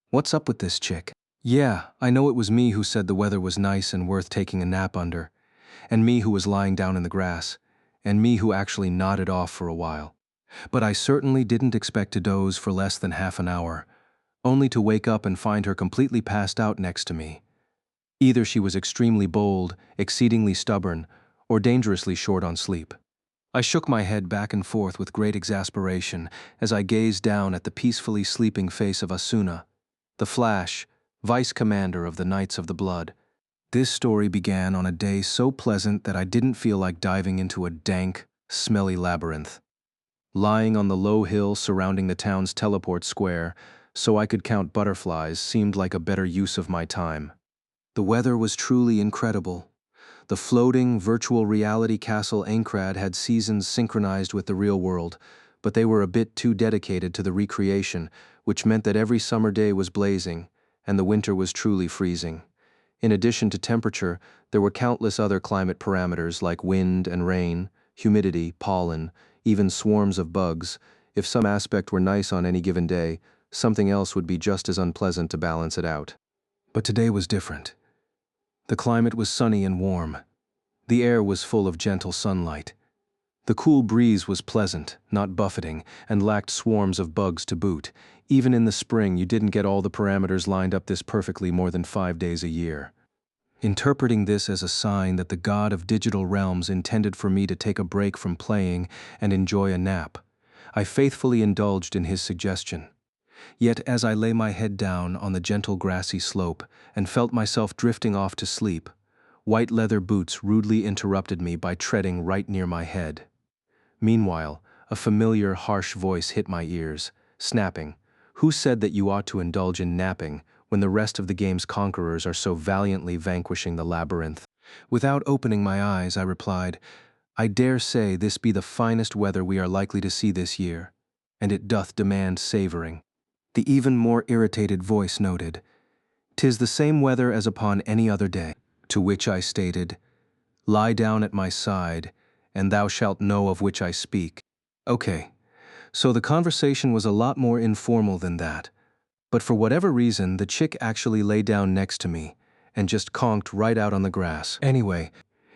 What's up with this chick? Yeah, I know it was me who said the weather was nice and worth taking a nap under, and me who was lying down in the grass, and me who actually nodded off for a while. But I certainly didn't expect to doze for less than half an hour, only to wake up and find her completely passed out next to me. Either she was extremely bold, exceedingly stubborn, or dangerously short on sleep. I shook my head back and forth with great exasperation as I gazed down at the peacefully sleeping face of Asuna, the Flash, vice commander of the Knights of the Blood. This story began on a day so pleasant that I didn't feel like diving into a dank, smelly labyrinth. Lying on the low hill surrounding the town's teleport square, so I could count butterflies, seemed like a better use of my time. The weather was truly incredible. The floating, virtual reality castle Aincrad had seasons synchronized with the real world, but they were a bit too dedicated to the recreation, which meant that every summer day was blazing, and the winter was truly freezing. In addition to temperature, there were countless other climate parameters like wind and rain, humidity, pollen, even swarms of bugs. If some aspect were nice on any given day, something else would be just as unpleasant to balance it out. But today was different. The climate was sunny and warm. The air was full of gentle sunlight. The cool breeze was pleasant, not buffeting, and lacked swarms of bugs to boot. Even in the spring, you didn't get all the parameters lined up this perfectly more than 5 days a year. Interpreting this as a sign that the god of digital realms intended for me to take a break from playing and enjoy a nap, I faithfully indulged in his suggestion. Yet as I lay my head down on the gentle grassy slope and felt myself drifting off to sleep, white leather boots rudely interrupted me by treading right near my head. Meanwhile, a familiar, harsh voice hit my ears, snapping, "Who said that you ought to indulge in napping when the rest of the game's conquerors are so valiantly vanquishing the labyrinth?" Without opening my eyes, I replied, "I dare say this be the finest weather we are likely to see this year, and it doth demand savoring." The even more irritated voice noted, "'Tis the same weather as upon any other day." To which I stated, "Lie down at my side, and thou shalt know of which I speak." Okay, so the conversation was a lot more informal than that. But for whatever reason, the chick actually lay down next to me and just conked right out on the grass. Anyway,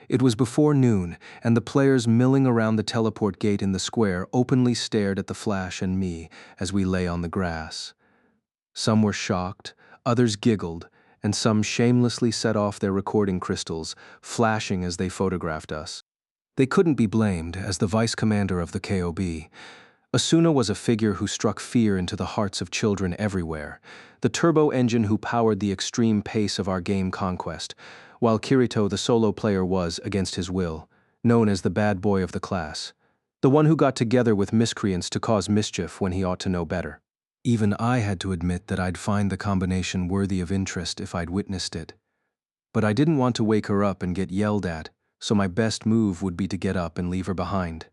it was before noon, and the players milling around the teleport gate in the square openly stared at the Flash and me as we lay on the grass. Some were shocked, others giggled, and some shamelessly set off their recording crystals, flashing as they photographed us. They couldn't be blamed, as the vice commander of the KOB. Asuna was a figure who struck fear into the hearts of children everywhere, the turbo engine who powered the extreme pace of our game conquest, while Kirito, the solo player, was, against his will, known as the bad boy of the class, the one who got together with miscreants to cause mischief when he ought to know better. Even I had to admit that I'd find the combination worthy of interest if I'd witnessed it. But I didn't want to wake her up and get yelled at, so my best move would be to get up and leave her behind.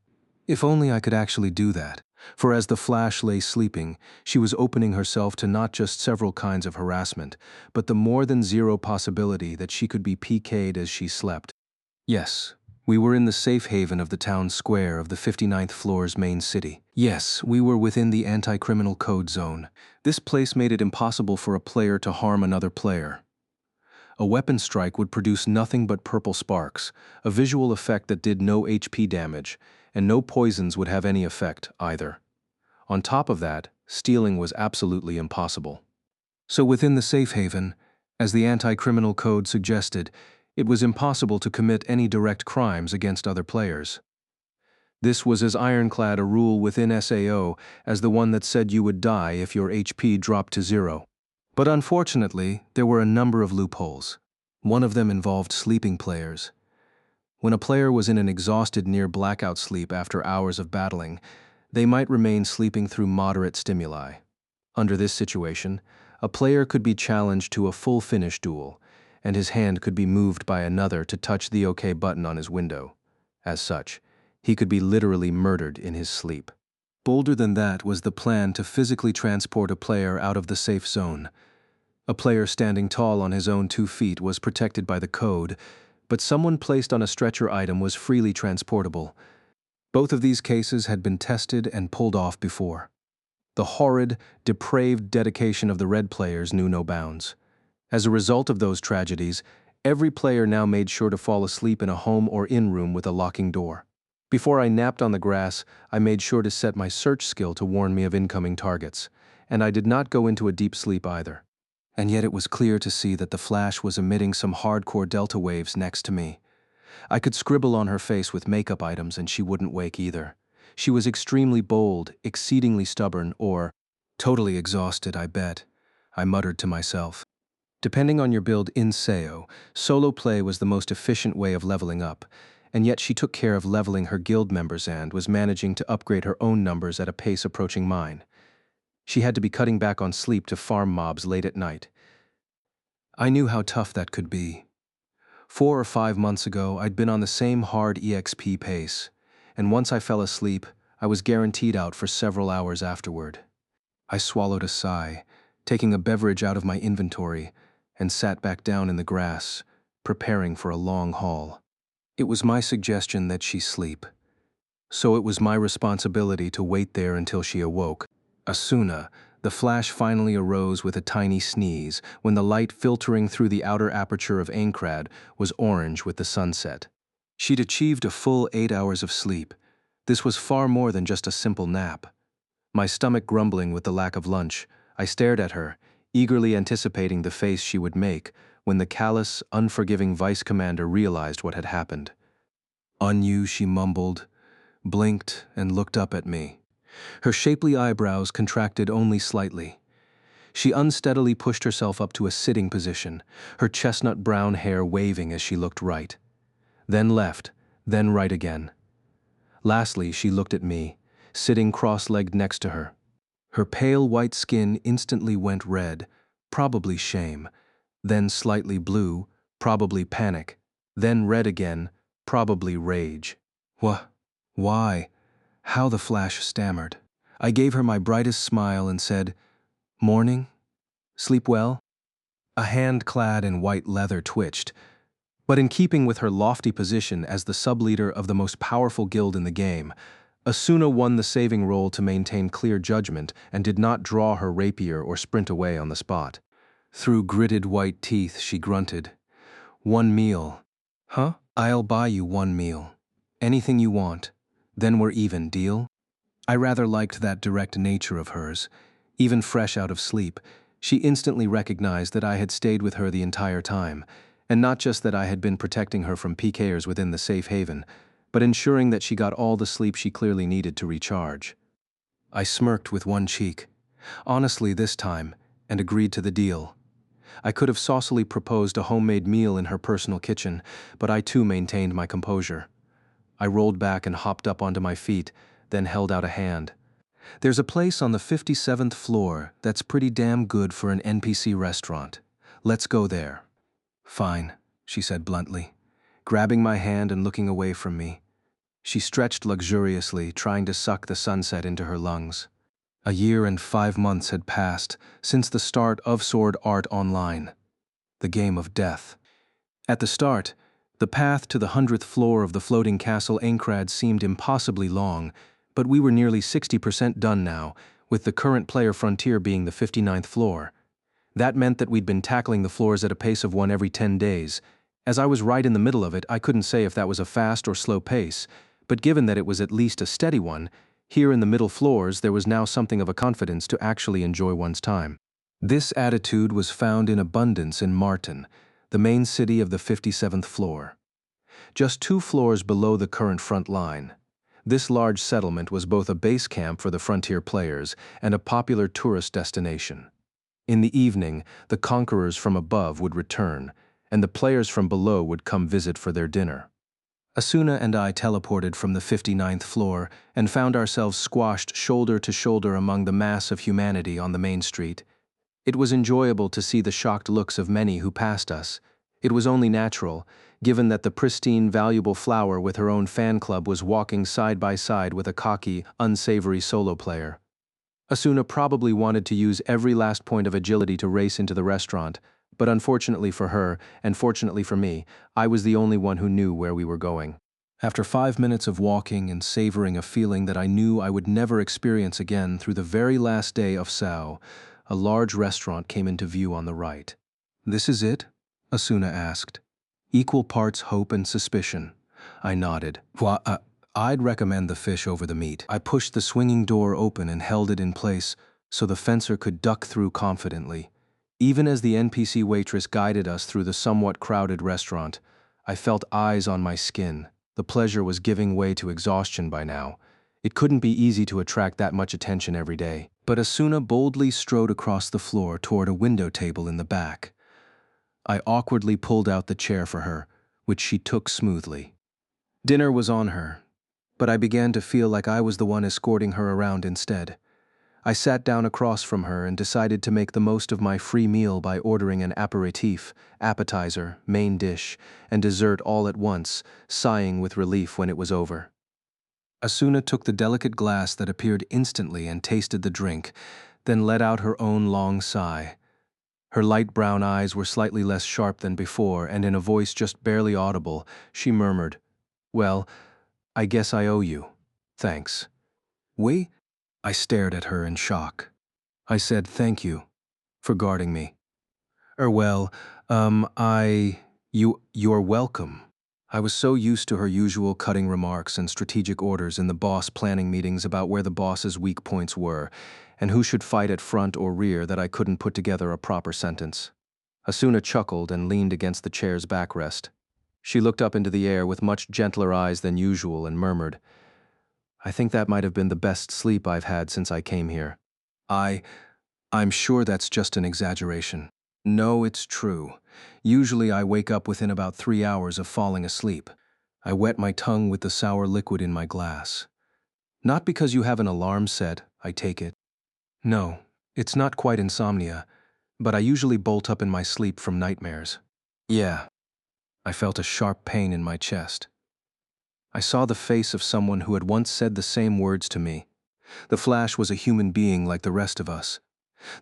If only I could actually do that, for as the Flash lay sleeping, she was opening herself to not just several kinds of harassment, but the more than zero possibility that she could be PK'd as she slept. Yes, we were in the safe haven of the town square of the 59th floor's main city. Yes, we were within the anti-criminal code zone. This place made it impossible for a player to harm another player. A weapon strike would produce nothing but purple sparks, a visual effect that did no HP damage, and no poisons would have any effect either. On top of that, stealing was absolutely impossible. So within the safe haven, as the anti-criminal code suggested, it was impossible to commit any direct crimes against other players. This was as ironclad a rule within SAO as the one that said you would die if your HP dropped to 0. But unfortunately, there were a number of loopholes. One of them involved sleeping players. When a player was in an exhausted near blackout sleep after hours of battling, they might remain sleeping through moderate stimuli. Under this situation, a player could be challenged to a full finish duel, and his hand could be moved by another to touch the OK button on his window. As such, he could be literally murdered in his sleep. Bolder than that was the plan to physically transport a player out of the safe zone. A player standing tall on his own 2 feet was protected by the code, but someone placed on a stretcher item was freely transportable. Both of these cases had been tested and pulled off before. The horrid, depraved dedication of the red players knew no bounds. As a result of those tragedies, every player now made sure to fall asleep in a home or inn room with a locking door. Before I napped on the grass, I made sure to set my search skill to warn me of incoming targets, and I did not go into a deep sleep either. And yet it was clear to see that the Flash was emitting some hardcore delta waves next to me. I could scribble on her face with makeup items and she wouldn't wake either. She was extremely bold, exceedingly stubborn, or totally exhausted, I bet, I muttered to myself. Depending on your build in SEO, solo play was the most efficient way of leveling up, and yet she took care of leveling her guild members and was managing to upgrade her own numbers at a pace approaching mine. She had to be cutting back on sleep to farm mobs late at night. I knew how tough that could be. 4 or 5 months ago, I'd been on the same hard EXP pace, and once I fell asleep, I was guaranteed out for several hours afterward. I swallowed a sigh, taking a beverage out of my inventory, and sat back down in the grass, preparing for a long haul. It was my suggestion that she sleep, so it was my responsibility to wait there until she awoke. Asuna, the Flash finally arose with a tiny sneeze when the light filtering through the outer aperture of Aincrad was orange with the sunset. She'd achieved a full 8 hours of sleep. This was far more than just a simple nap. My stomach grumbling with the lack of lunch, I stared at her, eagerly anticipating the face she would make when the callous, unforgiving vice commander realized what had happened. "On you," she mumbled, blinked, and looked up at me. Her shapely eyebrows contracted only slightly. She unsteadily pushed herself up to a sitting position, her chestnut brown hair waving as she looked right. Then left, then right again. Lastly, she looked at me, sitting cross-legged next to her. Her pale white skin instantly went red, probably shame, then slightly blue, probably panic, then red again, probably rage. Why? How, the Flash stammered. I gave her my brightest smile and said, "Morning? Sleep well?" A hand clad in white leather twitched, but in keeping with her lofty position as the sub-leader of the most powerful guild in the game, Asuna won the saving role to maintain clear judgment and did not draw her rapier or sprint away on the spot. Through gritted white teeth, she grunted, "1 meal. Huh? I'll buy you 1 meal. Anything you want. Then we're even, deal?" I rather liked that direct nature of hers. Even fresh out of sleep, she instantly recognized that I had stayed with her the entire time, and not just that I had been protecting her from PKers within the safe haven, but ensuring that she got all the sleep she clearly needed to recharge. I smirked with one cheek, honestly this time, and agreed to the deal. I could have saucily proposed a homemade meal in her personal kitchen, but I too maintained my composure. I rolled back and hopped up onto my feet, then held out a hand. "There's a place on the 57th floor that's pretty damn good for an NPC restaurant. Let's go there." "Fine," she said bluntly, grabbing my hand and looking away from me. She stretched luxuriously, trying to suck the sunset into her lungs. 1 year and 5 months had passed since the start of Sword Art Online, the game of death. At the start, the path to the 100th floor of the floating castle Aincrad seemed impossibly long, but we were nearly 60% done now, with the current player frontier being the 59th floor. That meant that we'd been tackling the floors at a pace of 1 every 10 days. As I was right in the middle of it, I couldn't say if that was a fast or slow pace, but given that it was at least a steady one, here in the middle floors there was now something of a confidence to actually enjoy one's time. This attitude was found in abundance in Martin, the main city of the 57th floor. Just 2 floors below the current front line. This large settlement was both a base camp for the frontier players and a popular tourist destination. In the evening, the conquerors from above would return, and the players from below would come visit for their dinner. Asuna and I teleported from the 59th floor and found ourselves squashed shoulder to shoulder among the mass of humanity on the main street. It was enjoyable to see the shocked looks of many who passed us. It was only natural, given that the pristine, valuable flower with her own fan club was walking side by side with a cocky, unsavory solo player. Asuna probably wanted to use every last point of agility to race into the restaurant, but unfortunately for her, and fortunately for me, I was the only one who knew where we were going. After 5 minutes of walking and savoring a feeling that I knew I would never experience again through the very last day of Sao, a large restaurant came into view on the right. "This is it?" Asuna asked. Equal parts hope and suspicion. I nodded. I'd recommend the fish over the meat. I pushed the swinging door open and held it in place so the fencer could duck through confidently. Even as the NPC waitress guided us through the somewhat crowded restaurant, I felt eyes on my skin. The pleasure was giving way to exhaustion by now. It couldn't be easy to attract that much attention every day. But Asuna boldly strode across the floor toward a window table in the back. I awkwardly pulled out the chair for her, which she took smoothly. Dinner was on her, but I began to feel like I was the one escorting her around instead. I sat down across from her and decided to make the most of my free meal by ordering an aperitif, appetizer, main dish, and dessert all at once, sighing with relief when it was over. Asuna took the delicate glass that appeared instantly and tasted the drink, then let out her own long sigh. Her light brown eyes were slightly less sharp than before, and in a voice just barely audible, she murmured, "Well, I guess I owe you. Thanks." "We?" I stared at her in shock. I said thank you for guarding me. Well, you're welcome. I was so used to her usual cutting remarks and strategic orders in the boss planning meetings about where the boss's weak points were and who should fight at front or rear that I couldn't put together a proper sentence. Asuna chuckled and leaned against the chair's backrest. She looked up into the air with much gentler eyes than usual and murmured, "I think that might have been the best sleep I've had since I came here." I'm sure that's just an exaggeration. No, it's true. Usually I wake up within about 3 hours of falling asleep. I wet my tongue with the sour liquid in my glass. Not because you have an alarm set, I take it. No, it's not quite insomnia, but I usually bolt up in my sleep from nightmares. Yeah. I felt a sharp pain in my chest. I saw the face of someone who had once said the same words to me. The Flash was a human being like the rest of us.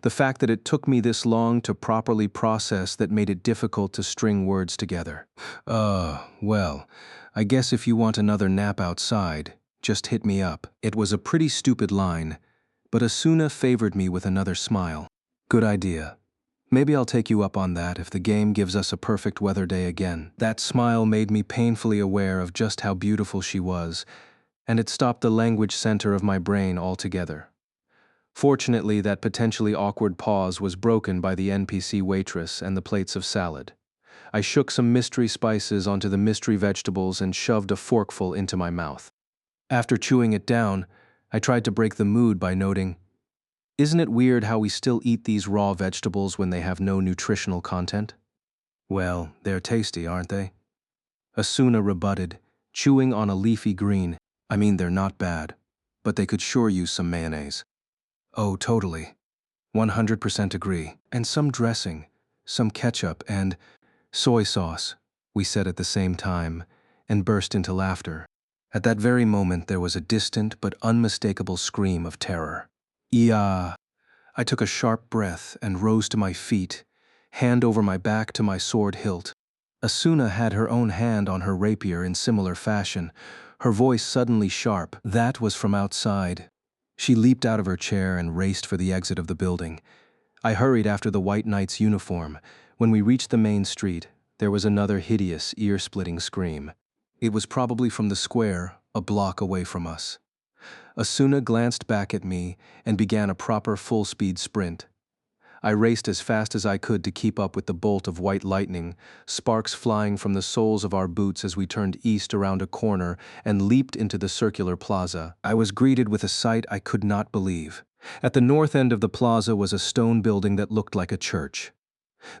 The fact that it took me this long to properly process that made it difficult to string words together. Well, I guess if you want another nap outside, just hit me up. It was a pretty stupid line, but Asuna favored me with another smile. Good idea. Maybe I'll take you up on that if the game gives us a perfect weather day again. That smile made me painfully aware of just how beautiful she was, and it stopped the language center of my brain altogether. Fortunately, that potentially awkward pause was broken by the NPC waitress and the plates of salad. I shook some mystery spices onto the mystery vegetables and shoved a forkful into my mouth. After chewing it down, I tried to break the mood by noting, "Isn't it weird how we still eat these raw vegetables when they have no nutritional content?" "Well, they're tasty, aren't they?" Asuna rebutted, chewing on a leafy green. "I mean, they're not bad, but they could sure use some mayonnaise." "Oh, totally. 100% agree. And some dressing, some ketchup, and soy sauce," we said at the same time, and burst into laughter. At that very moment, there was a distant but unmistakable scream of terror. "Yeah." I took a sharp breath and rose to my feet, hand over my back to my sword hilt. Asuna had her own hand on her rapier in similar fashion, her voice suddenly sharp. That was from outside. She leaped out of her chair and raced for the exit of the building. I hurried after the white knight's uniform. When we reached the main street, there was another hideous, ear-splitting scream. It was probably from the square, a block away from us. Asuna glanced back at me and began a proper full-speed sprint. I raced as fast as I could to keep up with the bolt of white lightning, sparks flying from the soles of our boots as we turned east around a corner and leaped into the circular plaza. I was greeted with a sight I could not believe. At the north end of the plaza was a stone building that looked like a church.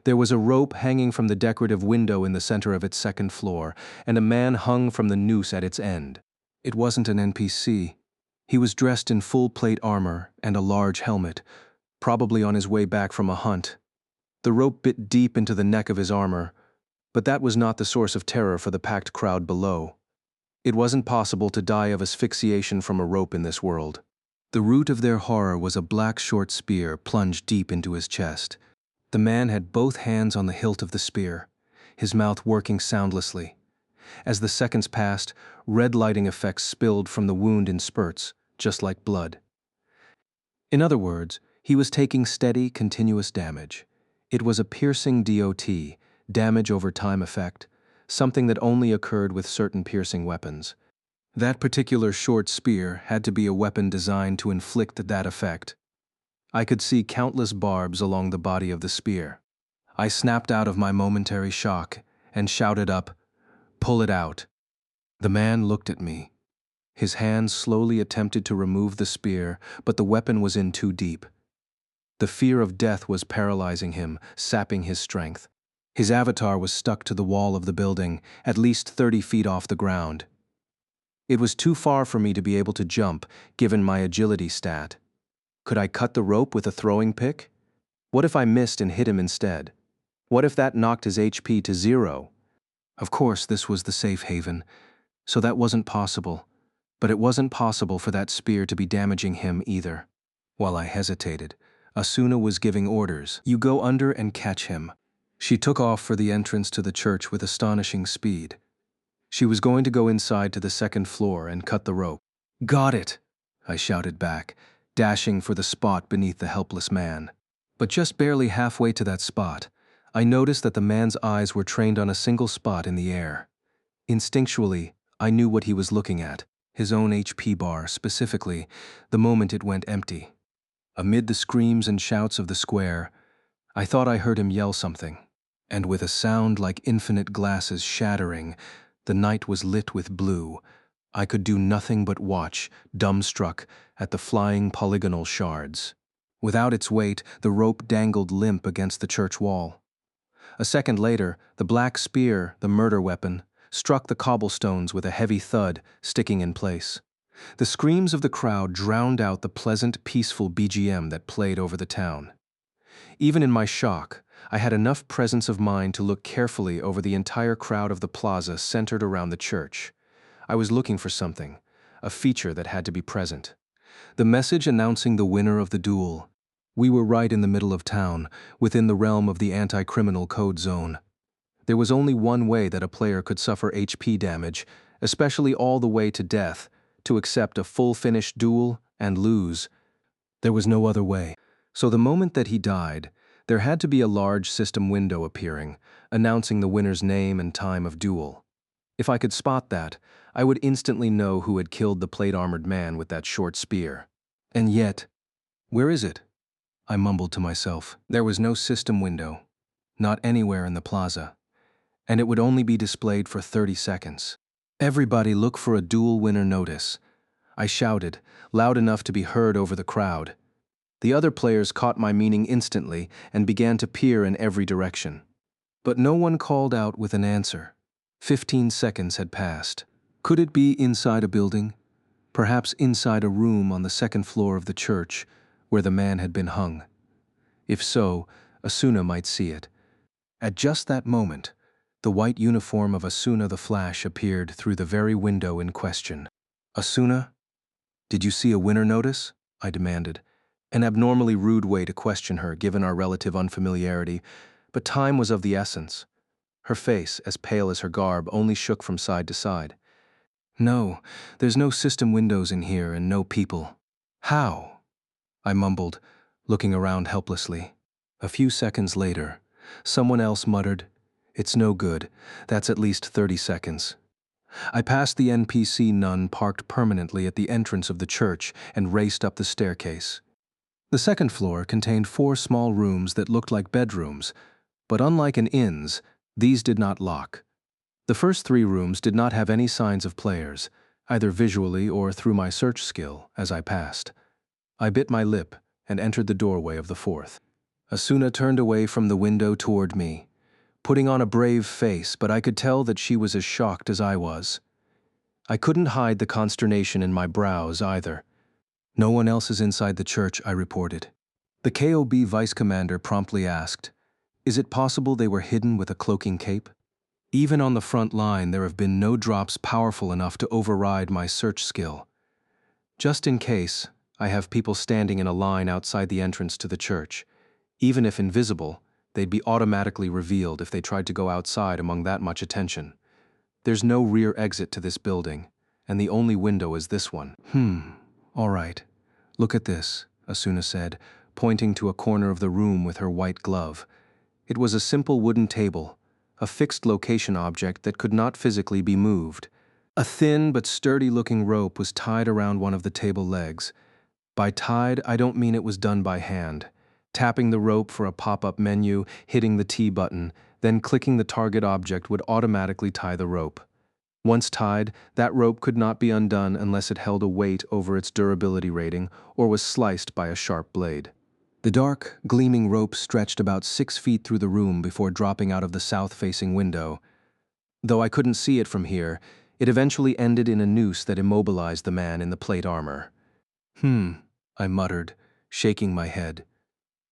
There was a rope hanging from the decorative window in the center of its second floor, and a man hung from the noose at its end. It wasn't an NPC. He was dressed in full plate armor and a large helmet, probably on his way back from a hunt. The rope bit deep into the neck of his armor, but that was not the source of terror for the packed crowd below. It wasn't possible to die of asphyxiation from a rope in this world. The root of their horror was a black short spear plunged deep into his chest. The man had both hands on the hilt of the spear, his mouth working soundlessly. As the seconds passed, red lighting effects spilled from the wound in spurts, just like blood. In other words, he was taking steady, continuous damage. It was a piercing DOT, damage over time effect, something that only occurred with certain piercing weapons. That particular short spear had to be a weapon designed to inflict that effect. I could see countless barbs along the body of the spear. I snapped out of my momentary shock and shouted up, "Pull it out." The man looked at me. His hands slowly attempted to remove the spear, but the weapon was in too deep. The fear of death was paralyzing him, sapping his strength. His avatar was stuck to the wall of the building, at least 30 feet off the ground. It was too far for me to be able to jump, given my agility stat. Could I cut the rope with a throwing pick? What if I missed and hit him instead? What if that knocked his HP to 0? Of course, this was the safe haven, so that wasn't possible. But it wasn't possible for that spear to be damaging him either. While I hesitated, Asuna was giving orders. "You go under and catch him." She took off for the entrance to the church with astonishing speed. She was going to go inside to the second floor and cut the rope. "Got it!" I shouted back, dashing for the spot beneath the helpless man. But just barely halfway to that spot, I noticed that the man's eyes were trained on a single spot in the air. Instinctually, I knew what he was looking at, his own HP bar, specifically, the moment it went empty. Amid the screams and shouts of the square, I thought I heard him yell something, and with a sound like infinite glasses shattering, the night was lit with blue. I could do nothing but watch, dumbstruck, at the flying polygonal shards. Without its weight, the rope dangled limp against the church wall. A second later, the black spear, the murder weapon, struck the cobblestones with a heavy thud, sticking in place. The screams of the crowd drowned out the pleasant, peaceful BGM that played over the town. Even in my shock, I had enough presence of mind to look carefully over the entire crowd of the plaza centered around the church. I was looking for something, a feature that had to be present. The message announcing the winner of the duel. We were right in the middle of town, within the realm of the anti-criminal code zone. There was only one way that a player could suffer HP damage, especially all the way to death, to accept a full-finished duel and lose. There was no other way. So the moment that he died, there had to be a large system window appearing, announcing the winner's name and time of duel. If I could spot that, I would instantly know who had killed the plate-armored man with that short spear. And yet, where is it? I mumbled to myself. There was no system window, not anywhere in the plaza, and it would only be displayed for 30 seconds. "Everybody look for a duel winner notice," I shouted, loud enough to be heard over the crowd. The other players caught my meaning instantly and began to peer in every direction. But no one called out with an answer. 15 seconds had passed. Could it be inside a building? Perhaps inside a room on the second floor of the church, where the man had been hung. If so, Asuna might see it. At just that moment, the white uniform of Asuna the Flash appeared through the very window in question. "Asuna, did you see a winner notice?" I demanded. An abnormally rude way to question her given our relative unfamiliarity, but time was of the essence. Her face, as pale as her garb, only shook from side to side. "No, there's no system windows in here and no people." "How?" I mumbled, looking around helplessly. A few seconds later, someone else muttered, "It's no good. That's at least 30 seconds." I passed the NPC nun parked permanently at the entrance of the church and raced up the staircase. The second floor contained 4 small rooms that looked like bedrooms, but unlike an inn's, these did not lock. The first 3 rooms did not have any signs of players, either visually or through my search skill, as I passed. I bit my lip and entered the doorway of the 4th. Asuna turned away from the window toward me, putting on a brave face, but I could tell that she was as shocked as I was. I couldn't hide the consternation in my brows either. "No one else is inside the church," I reported. The KOB vice commander promptly asked, "Is it possible they were hidden with a cloaking cape?" Even on the front line, there have been no drops powerful enough to override my search skill. Just in case, I have people standing in a line outside the entrance to the church. Even if invisible, they'd be automatically revealed if they tried to go outside among that much attention. There's no rear exit to this building, and the only window is this one. All right. Look at this, Asuna said, pointing to a corner of the room with her white glove. It was a simple wooden table, a fixed location object that could not physically be moved. A thin but sturdy-looking rope was tied around one of the table legs. By tied, I don't mean it was done by hand. Tapping the rope for a pop-up menu, hitting the T button, then clicking the target object would automatically tie the rope. Once tied, that rope could not be undone unless it held a weight over its durability rating or was sliced by a sharp blade. The dark, gleaming rope stretched about 6 feet through the room before dropping out of the south-facing window. Though I couldn't see it from here, it eventually ended in a noose that immobilized the man in the plate armor. I muttered, shaking my head.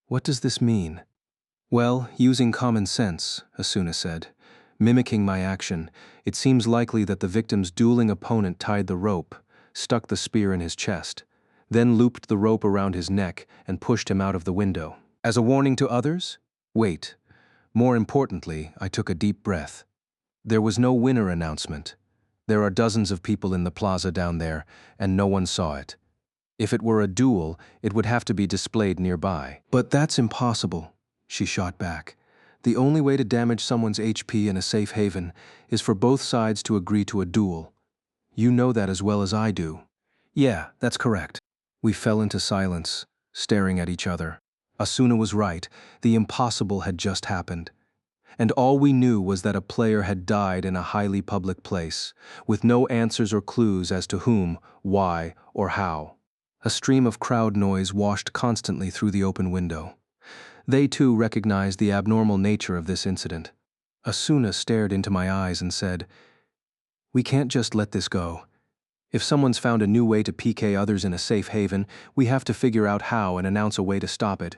What does this mean? Well, using common sense, Asuna said. Mimicking my action, it seems likely that the victim's dueling opponent tied the rope, stuck the spear in his chest, then looped the rope around his neck and pushed him out of the window. As a warning to others? Wait. More importantly, I took a deep breath. There was no winner announcement. There are dozens of people in the plaza down there, and no one saw it. If it were a duel, it would have to be displayed nearby. But that's impossible, she shot back. The only way to damage someone's HP in a safe haven is for both sides to agree to a duel. You know that as well as I do. Yeah, that's correct. We fell into silence, staring at each other. Asuna was right, the impossible had just happened. And all we knew was that a player had died in a highly public place, with no answers or clues as to whom, why, or how. A stream of crowd noise washed constantly through the open window. They too recognized the abnormal nature of this incident. Asuna stared into my eyes and said, "We can't just let this go. If someone's found a new way to PK others in a safe haven, we have to figure out how and announce a way to stop it,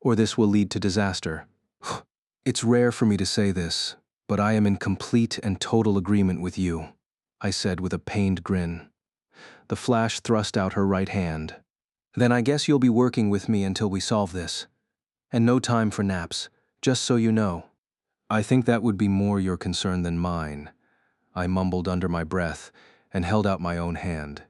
or this will lead to disaster." It's rare for me to say this, but I am in complete and total agreement with you, I said with a pained grin. The Flash thrust out her right hand. Then I guess you'll be working with me until we solve this. And no time for naps, just so you know. I think that would be more your concern than mine, I mumbled under my breath and held out my own hand.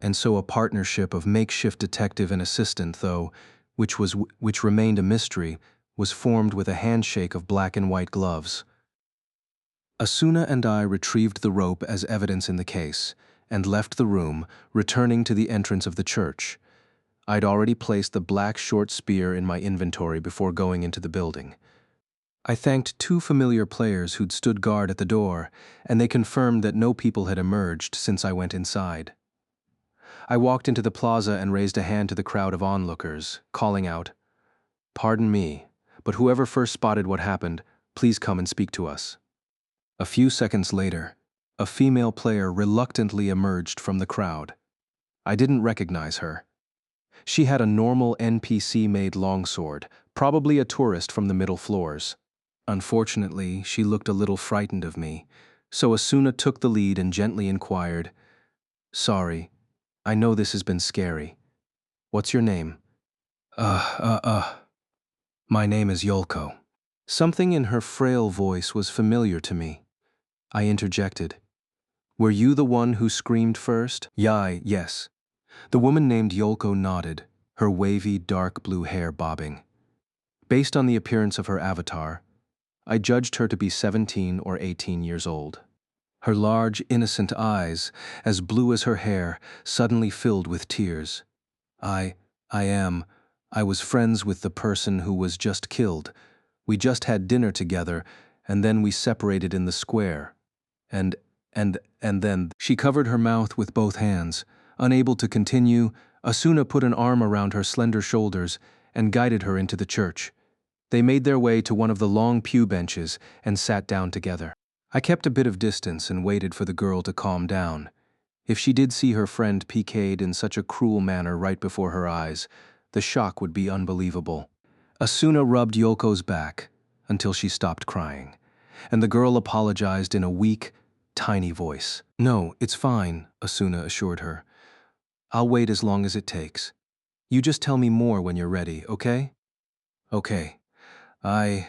And so a partnership of makeshift detective and assistant, though, which remained a mystery, was formed with a handshake of black and white gloves. Asuna and I retrieved the rope as evidence in the case and left the room, returning to the entrance of the church. I'd already placed the black short spear in my inventory before going into the building. I thanked 2 familiar players who'd stood guard at the door, and they confirmed that no people had emerged since I went inside. I walked into the plaza and raised a hand to the crowd of onlookers, calling out, "Pardon me, but whoever first spotted what happened, please come and speak to us." A few seconds later, a female player reluctantly emerged from the crowd. I didn't recognize her. She had a normal NPC-made longsword, probably a tourist from the middle floors. Unfortunately, she looked a little frightened of me, so Asuna took the lead and gently inquired, "Sorry, I know this has been scary. What's your name?" My name is Yolko." Something in her frail voice was familiar to me. I interjected, "Were you the one who screamed first?" Yes. The woman named Yolko nodded, her wavy, dark blue hair bobbing. Based on the appearance of her avatar, I judged her to be 17 or 18 years old. Her large, innocent eyes, as blue as her hair, suddenly filled with tears. I was friends with the person who was just killed. We just had dinner together, and then we separated in the square. And then she covered her mouth with both hands. Unable to continue, Asuna put an arm around her slender shoulders and guided her into the church. They made their way to one of the long pew benches and sat down together. I kept a bit of distance and waited for the girl to calm down. If she did see her friend PK'd in such a cruel manner right before her eyes, the shock would be unbelievable. Asuna rubbed Yolko's back until she stopped crying, and the girl apologized in a weak, tiny voice. "No, it's fine," Asuna assured her. "I'll wait as long as it takes. You just tell me more when you're ready, okay?" "Okay. I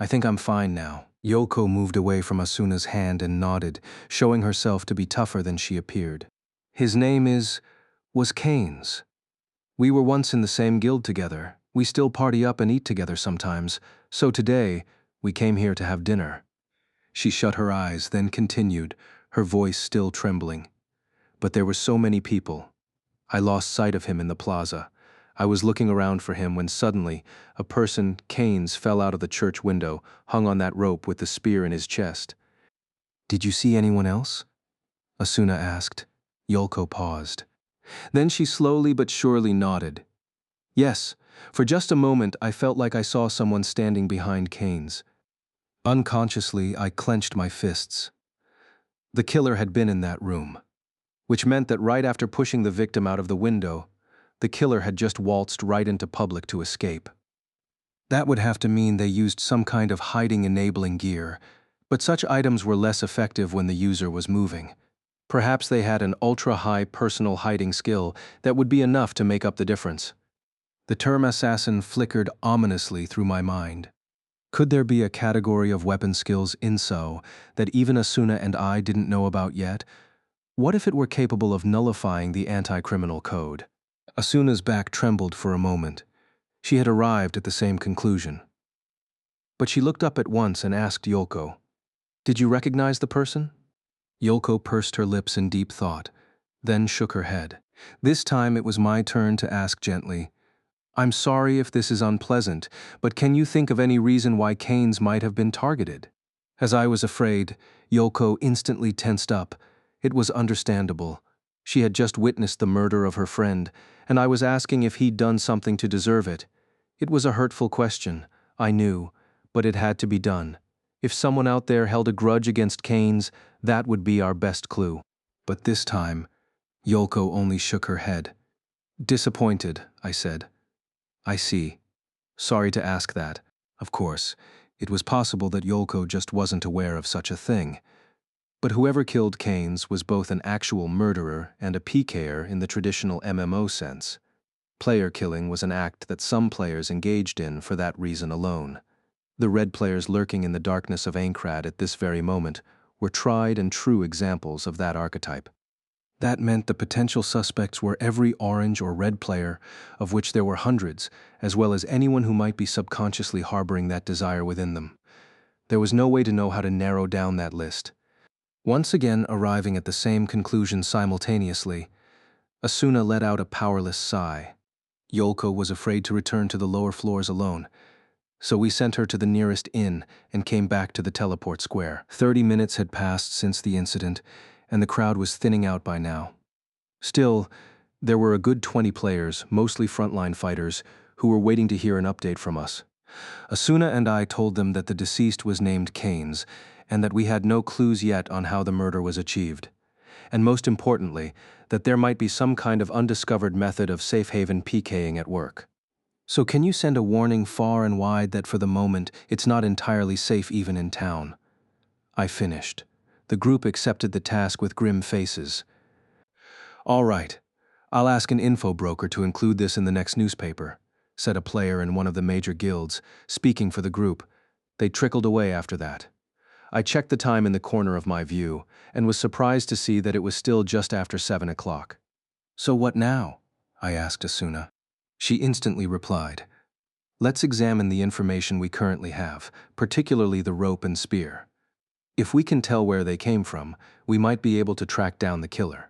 think I'm fine now." Yoko moved away from Asuna's hand and nodded, showing herself to be tougher than she appeared. His name was Keynes. We were once in the same guild together. We still party up and eat together sometimes, so today, we came here to have dinner. She shut her eyes, then continued, her voice still trembling. But there were so many people. I lost sight of him in the plaza. I was looking around for him when suddenly, a person, Keynes, fell out of the church window, hung on that rope with the spear in his chest. Did you see anyone else? Asuna asked. Yolko paused. Then she slowly but surely nodded. Yes, for just a moment I felt like I saw someone standing behind Keynes. Unconsciously, I clenched my fists. The killer had been in that room, which meant that right after pushing the victim out of the window, the killer had just waltzed right into public to escape. That would have to mean they used some kind of hiding-enabling gear, but such items were less effective when the user was moving. Perhaps they had an ultra-high personal hiding skill that would be enough to make up the difference. The term assassin flickered ominously through my mind. Could there be a category of weapon skills INSO that even Asuna and I didn't know about yet? What if it were capable of nullifying the anti-criminal code? Asuna's back trembled for a moment. She had arrived at the same conclusion. But she looked up at once and asked Yolko, "Did you recognize the person?" Yolko pursed her lips in deep thought, then shook her head. This time it was my turn to ask gently, "I'm sorry if this is unpleasant, but can you think of any reason why Keynes might have been targeted?" As I was afraid, Yolko instantly tensed up. It was understandable. She had just witnessed the murder of her friend, and I was asking if he'd done something to deserve it. It was a hurtful question, I knew, but it had to be done. If someone out there held a grudge against Keynes, that would be our best clue. But this time, Yolko only shook her head. "Disappointed," I said. "I see. Sorry to ask that." Of course, it was possible that Yolko just wasn't aware of such a thing. But whoever killed Keynes was both an actual murderer and a PKer in the traditional MMO sense. Player killing was an act that some players engaged in for that reason alone. The red players lurking in the darkness of Aincrad at this very moment were tried and true examples of that archetype. That meant the potential suspects were every orange or red player, of which there were hundreds, as well as anyone who might be subconsciously harboring that desire within them. There was no way to know how to narrow down that list. Once again arriving at the same conclusion simultaneously, Asuna let out a powerless sigh. Yolko was afraid to return to the lower floors alone, so we sent her to the nearest inn and came back to the teleport square. 30 minutes had passed since the incident, and the crowd was thinning out by now. Still, there were a good 20 players, mostly frontline fighters, who were waiting to hear an update from us. Asuna and I told them that the deceased was named Keynes, and that we had no clues yet on how the murder was achieved. And most importantly, that there might be some kind of undiscovered method of safe haven PKing at work. "So can you send a warning far and wide that for the moment it's not entirely safe even in town?" I finished. The group accepted the task with grim faces. "All right, I'll ask an info broker to include this in the next newspaper," said a player in one of the major guilds, speaking for the group. They trickled away after that. I checked the time in the corner of my view, and was surprised to see that it was still just after 7 o'clock. "So what now?" I asked Asuna. She instantly replied, "Let's examine the information we currently have, particularly the rope and spear. If we can tell where they came from, we might be able to track down the killer."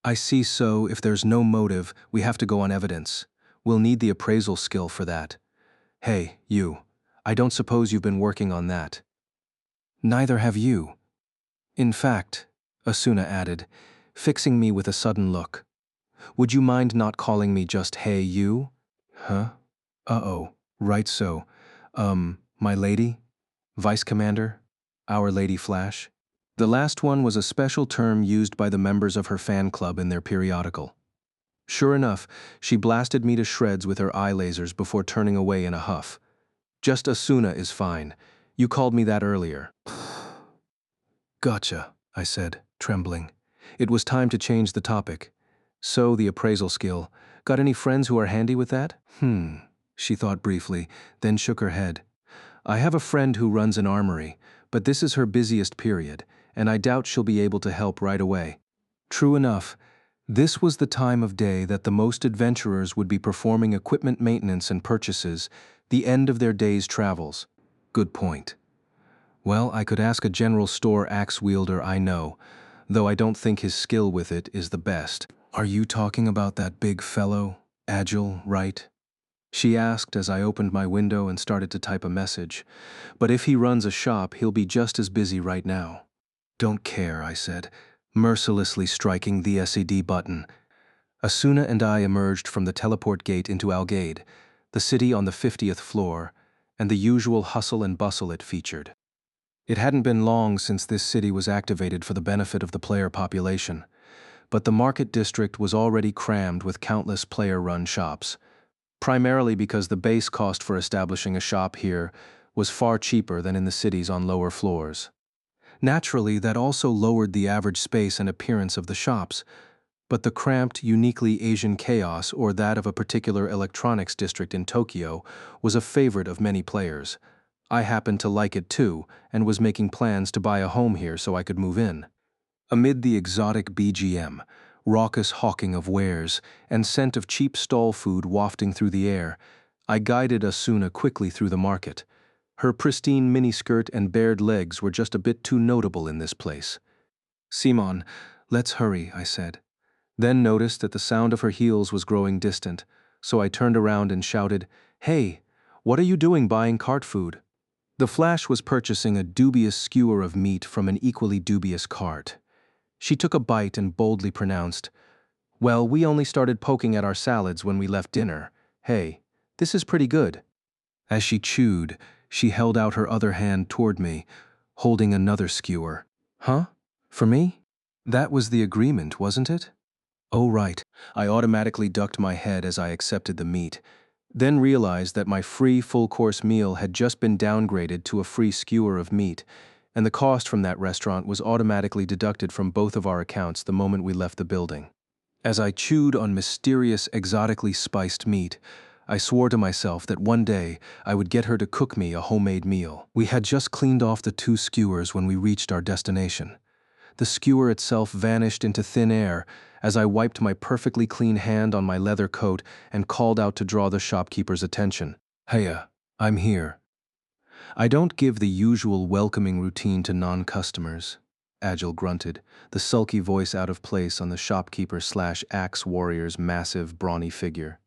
"I see, so if there's no motive, we have to go on evidence. We'll need the appraisal skill for that. Hey, you. I don't suppose you've been working on that." "Neither have you. In fact," Asuna added, fixing me with a sudden look, "would you mind not calling me just hey, you?" "Huh? Uh-oh, right so. My lady? Vice Commander? Our Lady Flash?" The last one was a special term used by the members of her fan club in their periodical. Sure enough, she blasted me to shreds with her eye lasers before turning away in a huff. "Just Asuna is fine. You called me that earlier." "Gotcha," I said, trembling. It was time to change the topic. "So, the appraisal skill. Got any friends who are handy with that?" She thought briefly, then shook her head. I have a friend who runs an armory, but this is her busiest period, and I doubt she'll be able to help right away. True enough, this was the time of day that the most adventurers would be performing equipment maintenance and purchases, the end of their day's travels. Good point. Well, I could ask a general store axe wielder I know, though I don't think his skill with it is the best. Are you talking about that big fellow, Agile, right? She asked as I opened my window and started to type a message. But if he runs a shop, he'll be just as busy right now. Don't care, I said, mercilessly striking the SED button. Asuna and I emerged from the teleport gate into Algade, the city on the 50th floor, and the usual hustle and bustle it featured. It hadn't been long since this city was activated for the benefit of the player population, but the market district was already crammed with countless player-run shops, primarily because the base cost for establishing a shop here was far cheaper than in the cities on lower floors. Naturally, that also lowered the average space and appearance of the shops, but the cramped, uniquely Asian chaos, or that of a particular electronics district in Tokyo, was a favorite of many players. I happened to like it too, and was making plans to buy a home here so I could move in. Amid the exotic BGM, raucous hawking of wares, and scent of cheap stall food wafting through the air, I guided Asuna quickly through the market. Her pristine miniskirt and bared legs were just a bit too notable in this place. "Simon, let's hurry," I said. Then noticed that the sound of her heels was growing distant, so I turned around and shouted, "Hey, what are you doing buying cart food?" The Flash was purchasing a dubious skewer of meat from an equally dubious cart. She took a bite and boldly pronounced, "Well, we only started poking at our salads when we left dinner. Hey, this is pretty good." As she chewed, she held out her other hand toward me, holding another skewer. "Huh? For me? That was the agreement, wasn't it?" "Oh, right." I automatically ducked my head as I accepted the meat, then realized that my free full-course meal had just been downgraded to a free skewer of meat, and the cost from that restaurant was automatically deducted from both of our accounts the moment we left the building. As I chewed on mysterious, exotically spiced meat, I swore to myself that one day I would get her to cook me a homemade meal. We had just cleaned off the 2 skewers when we reached our destination. The skewer itself vanished into thin air as I wiped my perfectly clean hand on my leather coat and called out to draw the shopkeeper's attention. "Heya, I'm here." "I don't give the usual welcoming routine to non-customers," Agile grunted, the sulky voice out of place on the shopkeeper/axe warrior's massive, brawny figure.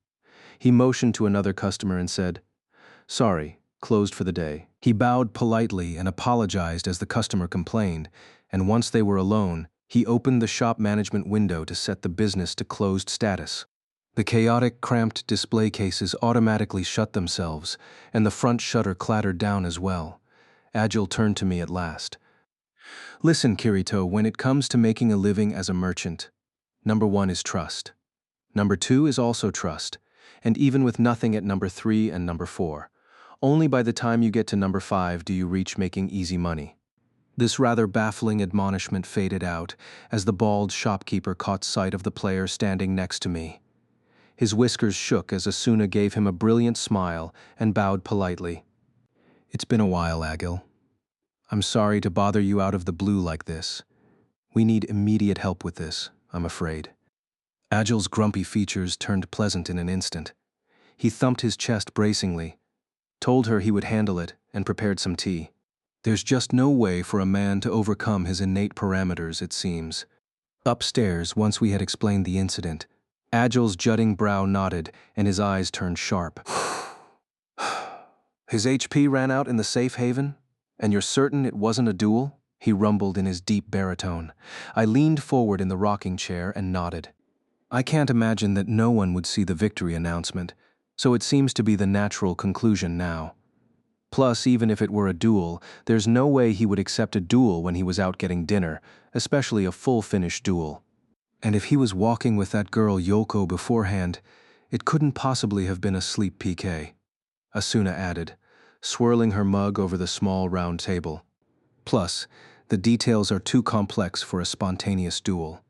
He motioned to another customer and said, "Sorry, closed for the day." He bowed politely and apologized as the customer complained, and once they were alone, he opened the shop management window to set the business to closed status. The chaotic, cramped display cases automatically shut themselves, and the front shutter clattered down as well. Agile turned to me at last. "Listen, Kirito, when it comes to making a living as a merchant, number 1 is trust. Number 2 is also trust, and even with nothing at number 3 and number 4, only by the time you get to number 5 do you reach making easy money." This rather baffling admonishment faded out as the bald shopkeeper caught sight of the player standing next to me. His whiskers shook as Asuna gave him a brilliant smile and bowed politely. "It's been a while, Agil. I'm sorry to bother you out of the blue like this. We need immediate help with this, I'm afraid." Agil's grumpy features turned pleasant in an instant. He thumped his chest bracingly, told her he would handle it, and prepared some tea. There's just no way for a man to overcome his innate parameters, it seems. Upstairs, once we had explained the incident, Agile's jutting brow nodded and his eyes turned sharp. "His HP ran out in the safe haven? And you're certain it wasn't a duel?" he rumbled in his deep baritone. I leaned forward in the rocking chair and nodded. I can't imagine that no one would see the victory announcement, so it seems to be the natural conclusion now. Plus, even if it were a duel, there's no way he would accept a duel when he was out getting dinner, especially a full-finished duel. And if he was walking with that girl Yoko beforehand, it couldn't possibly have been a sleep PK, Asuna added, swirling her mug over the small round table. Plus, the details are too complex for a spontaneous duel.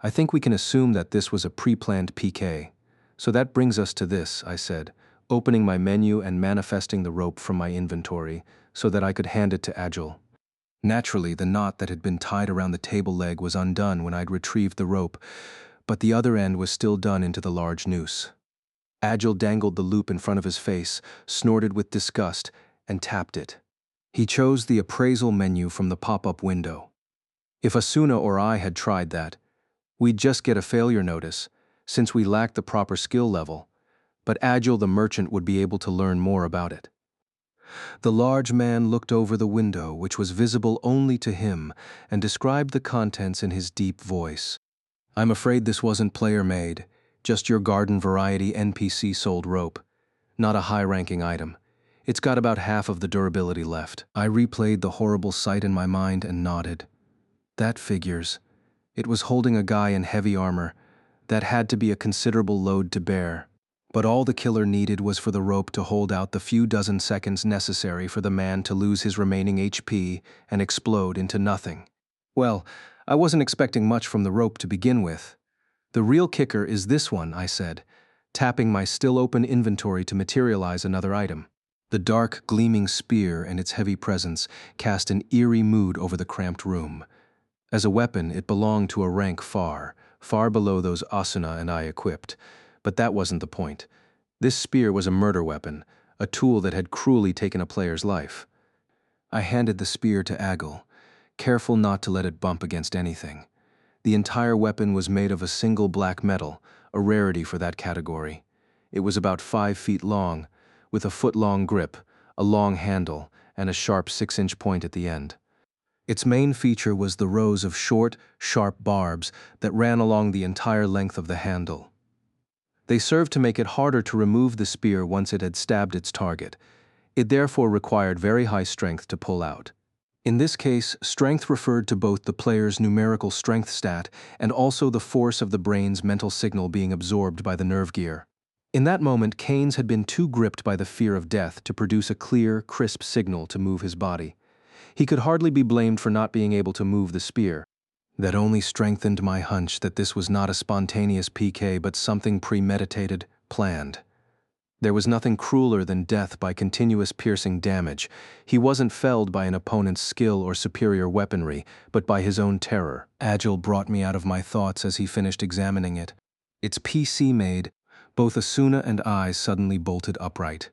I think we can assume that this was a pre-planned PK. So that brings us to this, I said, opening my menu and manifesting the rope from my inventory so that I could hand it to Agile. Naturally, the knot that had been tied around the table leg was undone when I'd retrieved the rope, but the other end was still done into the large noose. Agile dangled the loop in front of his face, snorted with disgust, and tapped it. He chose the appraisal menu from the pop-up window. If Asuna or I had tried that, we'd just get a failure notice, since we lacked the proper skill level, but Agile the merchant would be able to learn more about it. The large man looked over the window, which was visible only to him, and described the contents in his deep voice. "I'm afraid this wasn't player-made, just your garden variety NPC sold rope. Not a high-ranking item. It's got about half of the durability left." I replayed the horrible sight in my mind and nodded. That figures. It was holding a guy in heavy armor. That had to be a considerable load to bear. But all the killer needed was for the rope to hold out the few dozen seconds necessary for the man to lose his remaining HP and explode into nothing. Well, I wasn't expecting much from the rope to begin with. "The real kicker is this one," I said, tapping my still-open inventory to materialize another item. The dark, gleaming spear and its heavy presence cast an eerie mood over the cramped room. As a weapon, it belonged to a rank far, far below those Asuna and I equipped. But that wasn't the point. This spear was a murder weapon, a tool that had cruelly taken a player's life. I handed the spear to Agile, careful not to let it bump against anything. The entire weapon was made of a single black metal, a rarity for that category. It was about 5 feet long, with a foot-long grip, a long handle, and a sharp 6-inch point at the end. Its main feature was the rows of short, sharp barbs that ran along the entire length of the handle. They served to make it harder to remove the spear once it had stabbed its target. It therefore required very high strength to pull out. In this case, strength referred to both the player's numerical strength stat and also the force of the brain's mental signal being absorbed by the nerve gear. In that moment, Keynes had been too gripped by the fear of death to produce a clear, crisp signal to move his body. He could hardly be blamed for not being able to move the spear. That only strengthened my hunch that this was not a spontaneous PK but something premeditated, planned. There was nothing crueler than death by continuous piercing damage. He wasn't felled by an opponent's skill or superior weaponry, but by his own terror. Agile brought me out of my thoughts as he finished examining it. "It's PC made." Both Asuna and I suddenly bolted upright.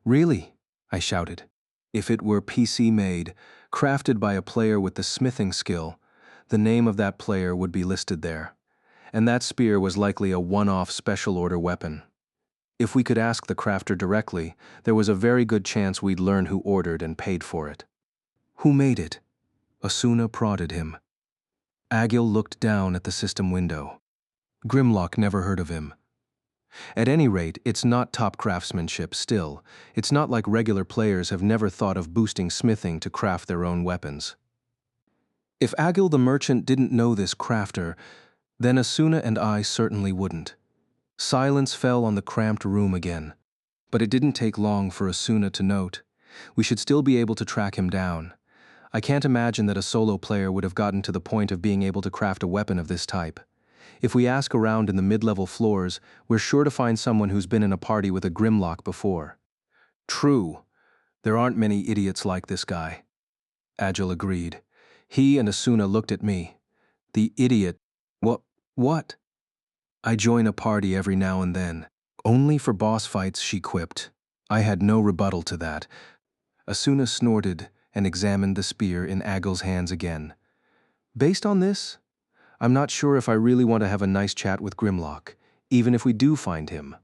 "Really?" I shouted. "If it were PC made, crafted by a player with the smithing skill, the name of that player would be listed there. And that spear was likely a one-off special order weapon. If we could ask the crafter directly, there was a very good chance we'd learn who ordered and paid for it." "Who made it?" Asuna prodded him. Agile looked down at the system window. "Grimlock never heard of him. At any rate, it's not top craftsmanship still. It's not like regular players have never thought of boosting smithing to craft their own weapons." If Agile the merchant didn't know this crafter, then Asuna and I certainly wouldn't. Silence fell on the cramped room again. But it didn't take long for Asuna to note. We should still be able to track him down. I can't imagine that a solo player would have gotten to the point of being able to craft a weapon of this type. If we ask around in the mid-level floors, we're sure to find someone who's been in a party with a Grimlock before. "True. There aren't many idiots like this guy." Agile agreed. He and Asuna looked at me. "The idiot. What?" "I join a party every now and then. Only for boss fights," she quipped. I had no rebuttal to that. Asuna snorted and examined the spear in Agile's hands again. "Based on this, I'm not sure if I really want to have a nice chat with Grimlock, even if we do find him."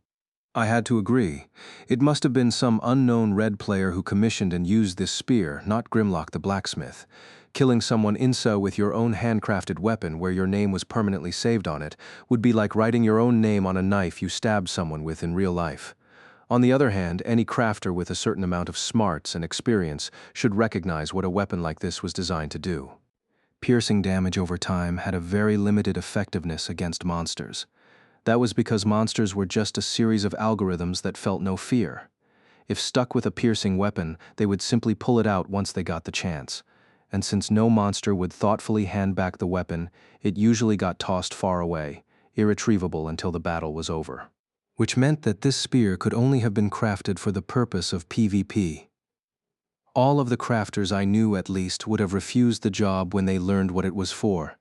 I had to agree. It must have been some unknown red player who commissioned and used this spear, not Grimlock the blacksmith. Killing someone insa with your own handcrafted weapon where your name was permanently saved on it would be like writing your own name on a knife you stabbed someone with in real life. On the other hand, any crafter with a certain amount of smarts and experience should recognize what a weapon like this was designed to do. Piercing damage over time had a very limited effectiveness against monsters. That was because monsters were just a series of algorithms that felt no fear. If stuck with a piercing weapon, they would simply pull it out once they got the chance. And since no monster would thoughtfully hand back the weapon, it usually got tossed far away, irretrievable until the battle was over. which meant that this spear could only have been crafted for the purpose of PvP. All of the crafters I knew at least would have refused the job when they learned what it was for.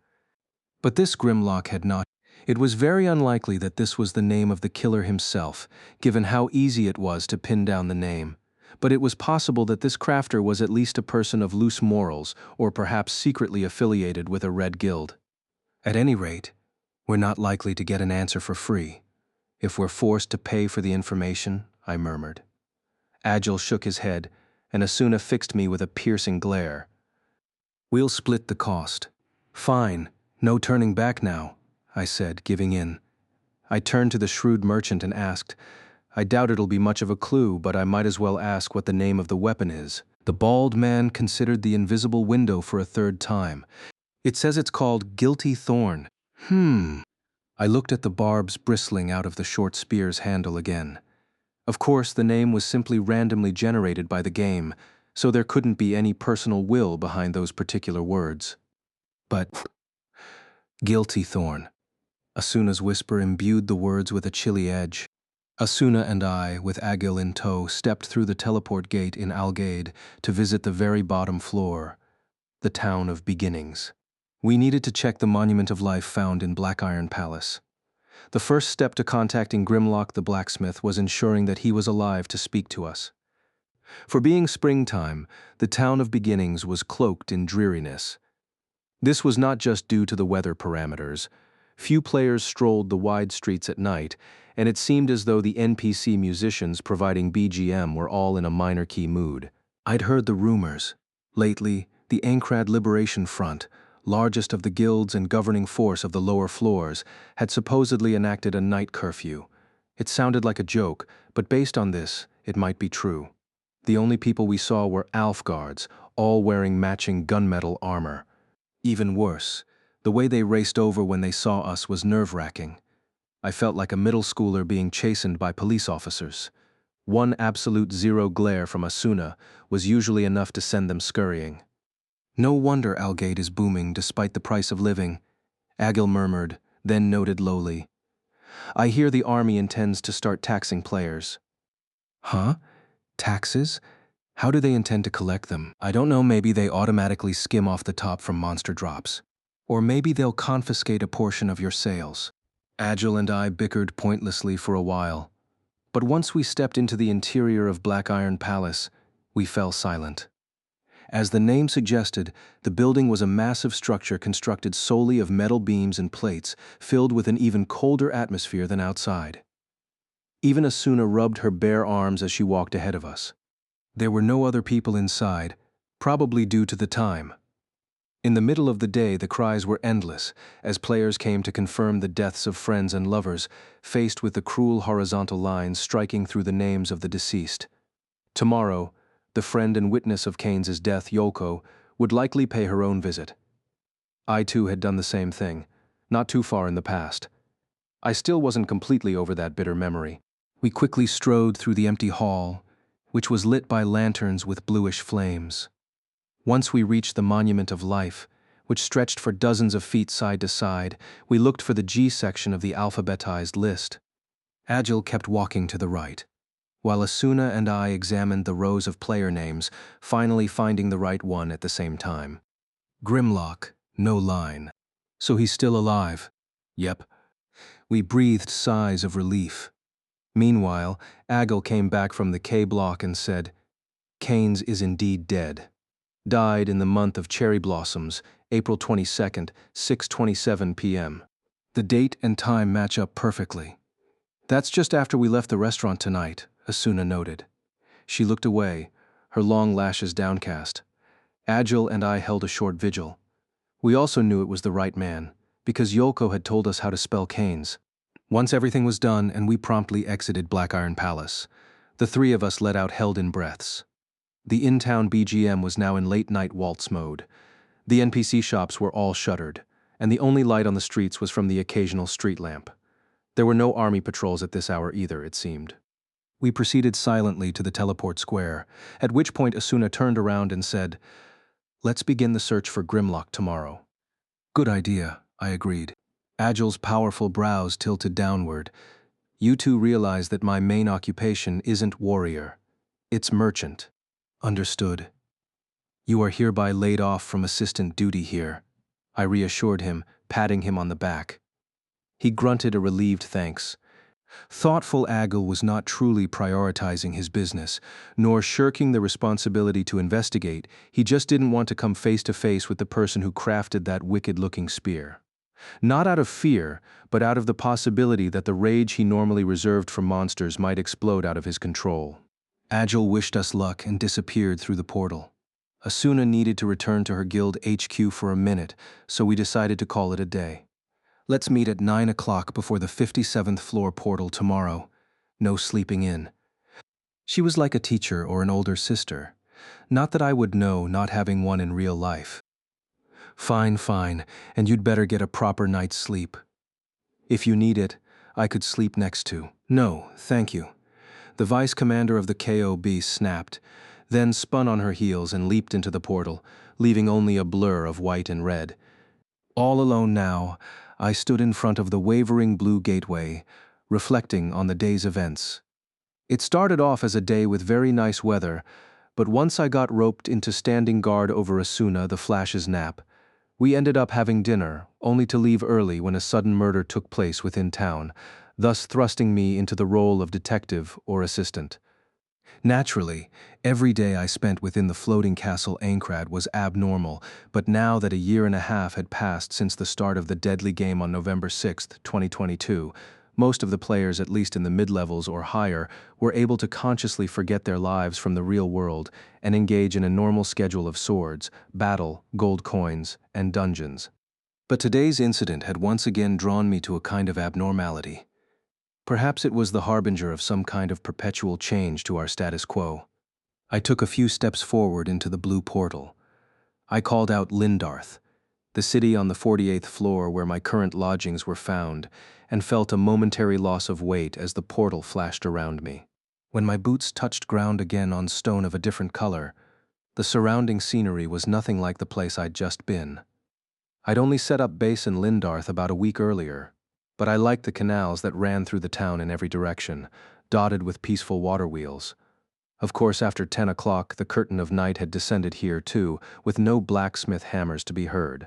But this Grimlock had not. It was very unlikely that this was the name of the killer himself, given how easy it was to pin down the name. But it was possible that this crafter was at least a person of loose morals, or perhaps secretly affiliated with a red guild. At any rate, we're not likely to get an answer for free. If we're forced to pay for the information, I murmured. Agile shook his head, and Asuna fixed me with a piercing glare. We'll split the cost. Fine, no turning back now, I said, giving in. I turned to the shrewd merchant and asked, I doubt it'll be much of a clue, but I might as well ask what the name of the weapon is. The bald man considered the invisible window for a third time. It says it's called Guilty Thorn. I looked at the barbs bristling out of the short spear's handle again. Of course, the name was simply randomly generated by the game, so there couldn't be any personal will behind those particular words. But Guilty Thorn. Asuna's whisper imbued the words with a chilly edge. Asuna and I, with Agil in tow, stepped through the teleport gate in Algade to visit the very bottom floor, the town of beginnings. We needed to check the monument of life found in Black Iron Palace. The first step to contacting Grimlock the blacksmith was ensuring that he was alive to speak to us. For being springtime, the town of beginnings was cloaked in dreariness. This was not just due to the weather parameters. Few players strolled the wide streets at night, and it seemed as though the NPC musicians providing BGM were all in a minor key mood. I'd heard the rumors. Lately, the Ankrad Liberation Front, largest of the guilds and governing force of the lower floors, had supposedly enacted a night curfew. It sounded like a joke, but based on this, it might be true. The only people we saw were Alf guards, all wearing matching gunmetal armor. Even worse, the way they raced over when they saw us was nerve-wracking. I felt like a middle schooler being chastened by police officers. One absolute zero glare from Asuna was usually enough to send them scurrying. No wonder Algade is booming despite the price of living, Agil murmured, then noted lowly. I hear the army intends to start taxing players. Huh? Taxes? How do they intend to collect them? I don't know, maybe they automatically skim off the top from monster drops. Or maybe they'll confiscate a portion of your sales. Agil and I bickered pointlessly for a while. But once we stepped into the interior of Black Iron Palace, we fell silent. As the name suggested, the building was a massive structure constructed solely of metal beams and plates, filled with an even colder atmosphere than outside. Even Asuna rubbed her bare arms as she walked ahead of us. There were no other people inside, probably due to the time. In the middle of the day, the cries were endless, as players came to confirm the deaths of friends and lovers, faced with the cruel horizontal lines striking through the names of the deceased. Tomorrow, the friend and witness of Keynes' death, Yoko, would likely pay her own visit. I too had done the same thing, not too far in the past. I still wasn't completely over that bitter memory. We quickly strode through the empty hall, which was lit by lanterns with bluish flames. Once we reached the Monument of Life, which stretched for dozens of feet side to side, we looked for the G section of the alphabetized list. Agil kept walking to the right, while Asuna and I examined the rows of player names, finally finding the right one at the same time. Grimlock, no line. So he's still alive. Yep. We breathed sighs of relief. Meanwhile, Agil came back from the K block and said, Keynes is indeed dead. Died in the month of cherry blossoms, April 22nd, 6:27 p.m. The date and time match up perfectly. That's just after we left the restaurant tonight, Asuna noted. She looked away, her long lashes downcast. Agil and I held a short vigil. We also knew it was the right man, because Yoko had told us how to spell Keynes. Once everything was done and we promptly exited Black Iron Palace, the three of us let out held-in breaths. The in-town BGM was now in late-night waltz mode. The NPC shops were all shuttered, and the only light on the streets was from the occasional street lamp. There were no army patrols at this hour either, it seemed. We proceeded silently to the teleport square, at which point Asuna turned around and said, Let's begin the search for Grimlock tomorrow. Good idea, I agreed. Agil's powerful brows tilted downward. You two realize that my main occupation isn't warrior. It's merchant. Understood. You are hereby laid off from assistant duty here, I reassured him, patting him on the back. He grunted a relieved thanks. Thoughtful Agil was not truly prioritizing his business, nor shirking the responsibility to investigate. He just didn't want to come face to face with the person who crafted that wicked-looking spear. Not out of fear, but out of the possibility that the rage he normally reserved for monsters might explode out of his control. Agil wished us luck and disappeared through the portal. Asuna needed to return to her guild HQ for a minute, so we decided to call it a day. Let's meet at 9 o'clock before the 57th floor portal tomorrow. No sleeping in. She was like a teacher or an older sister. Not that I would know, not having one in real life. Fine, and you'd better get a proper night's sleep. If you need it, I could sleep next to. No, thank you. The vice commander of the KOB snapped, then spun on her heels and leaped into the portal, leaving only a blur of white and red. All alone now, I stood in front of the wavering blue gateway, reflecting on the day's events. It started off as a day with very nice weather, but once I got roped into standing guard over Asuna, the Flash's nap, we ended up having dinner, only to leave early when a sudden murder took place within town, thus thrusting me into the role of detective or assistant. Naturally, every day I spent within the floating castle Aincrad was abnormal, but now that a year and a half had passed since the start of the deadly game on November 6, 2022, most of the players, at least in the mid-levels or higher, were able to consciously forget their lives from the real world and engage in a normal schedule of swords, battle, gold coins, and dungeons. But today's incident had once again drawn me to a kind of abnormality. Perhaps it was the harbinger of some kind of perpetual change to our status quo. I took a few steps forward into the blue portal. I called out Lindarth, the city on the 48th floor where my current lodgings were found, and felt a momentary loss of weight as the portal flashed around me. When my boots touched ground again on stone of a different color, the surrounding scenery was nothing like the place I'd just been. I'd only set up base in Lindarth about a week earlier, but I liked the canals that ran through the town in every direction, dotted with peaceful water wheels. Of course, after 10 o'clock, the curtain of night had descended here too, with no blacksmith hammers to be heard.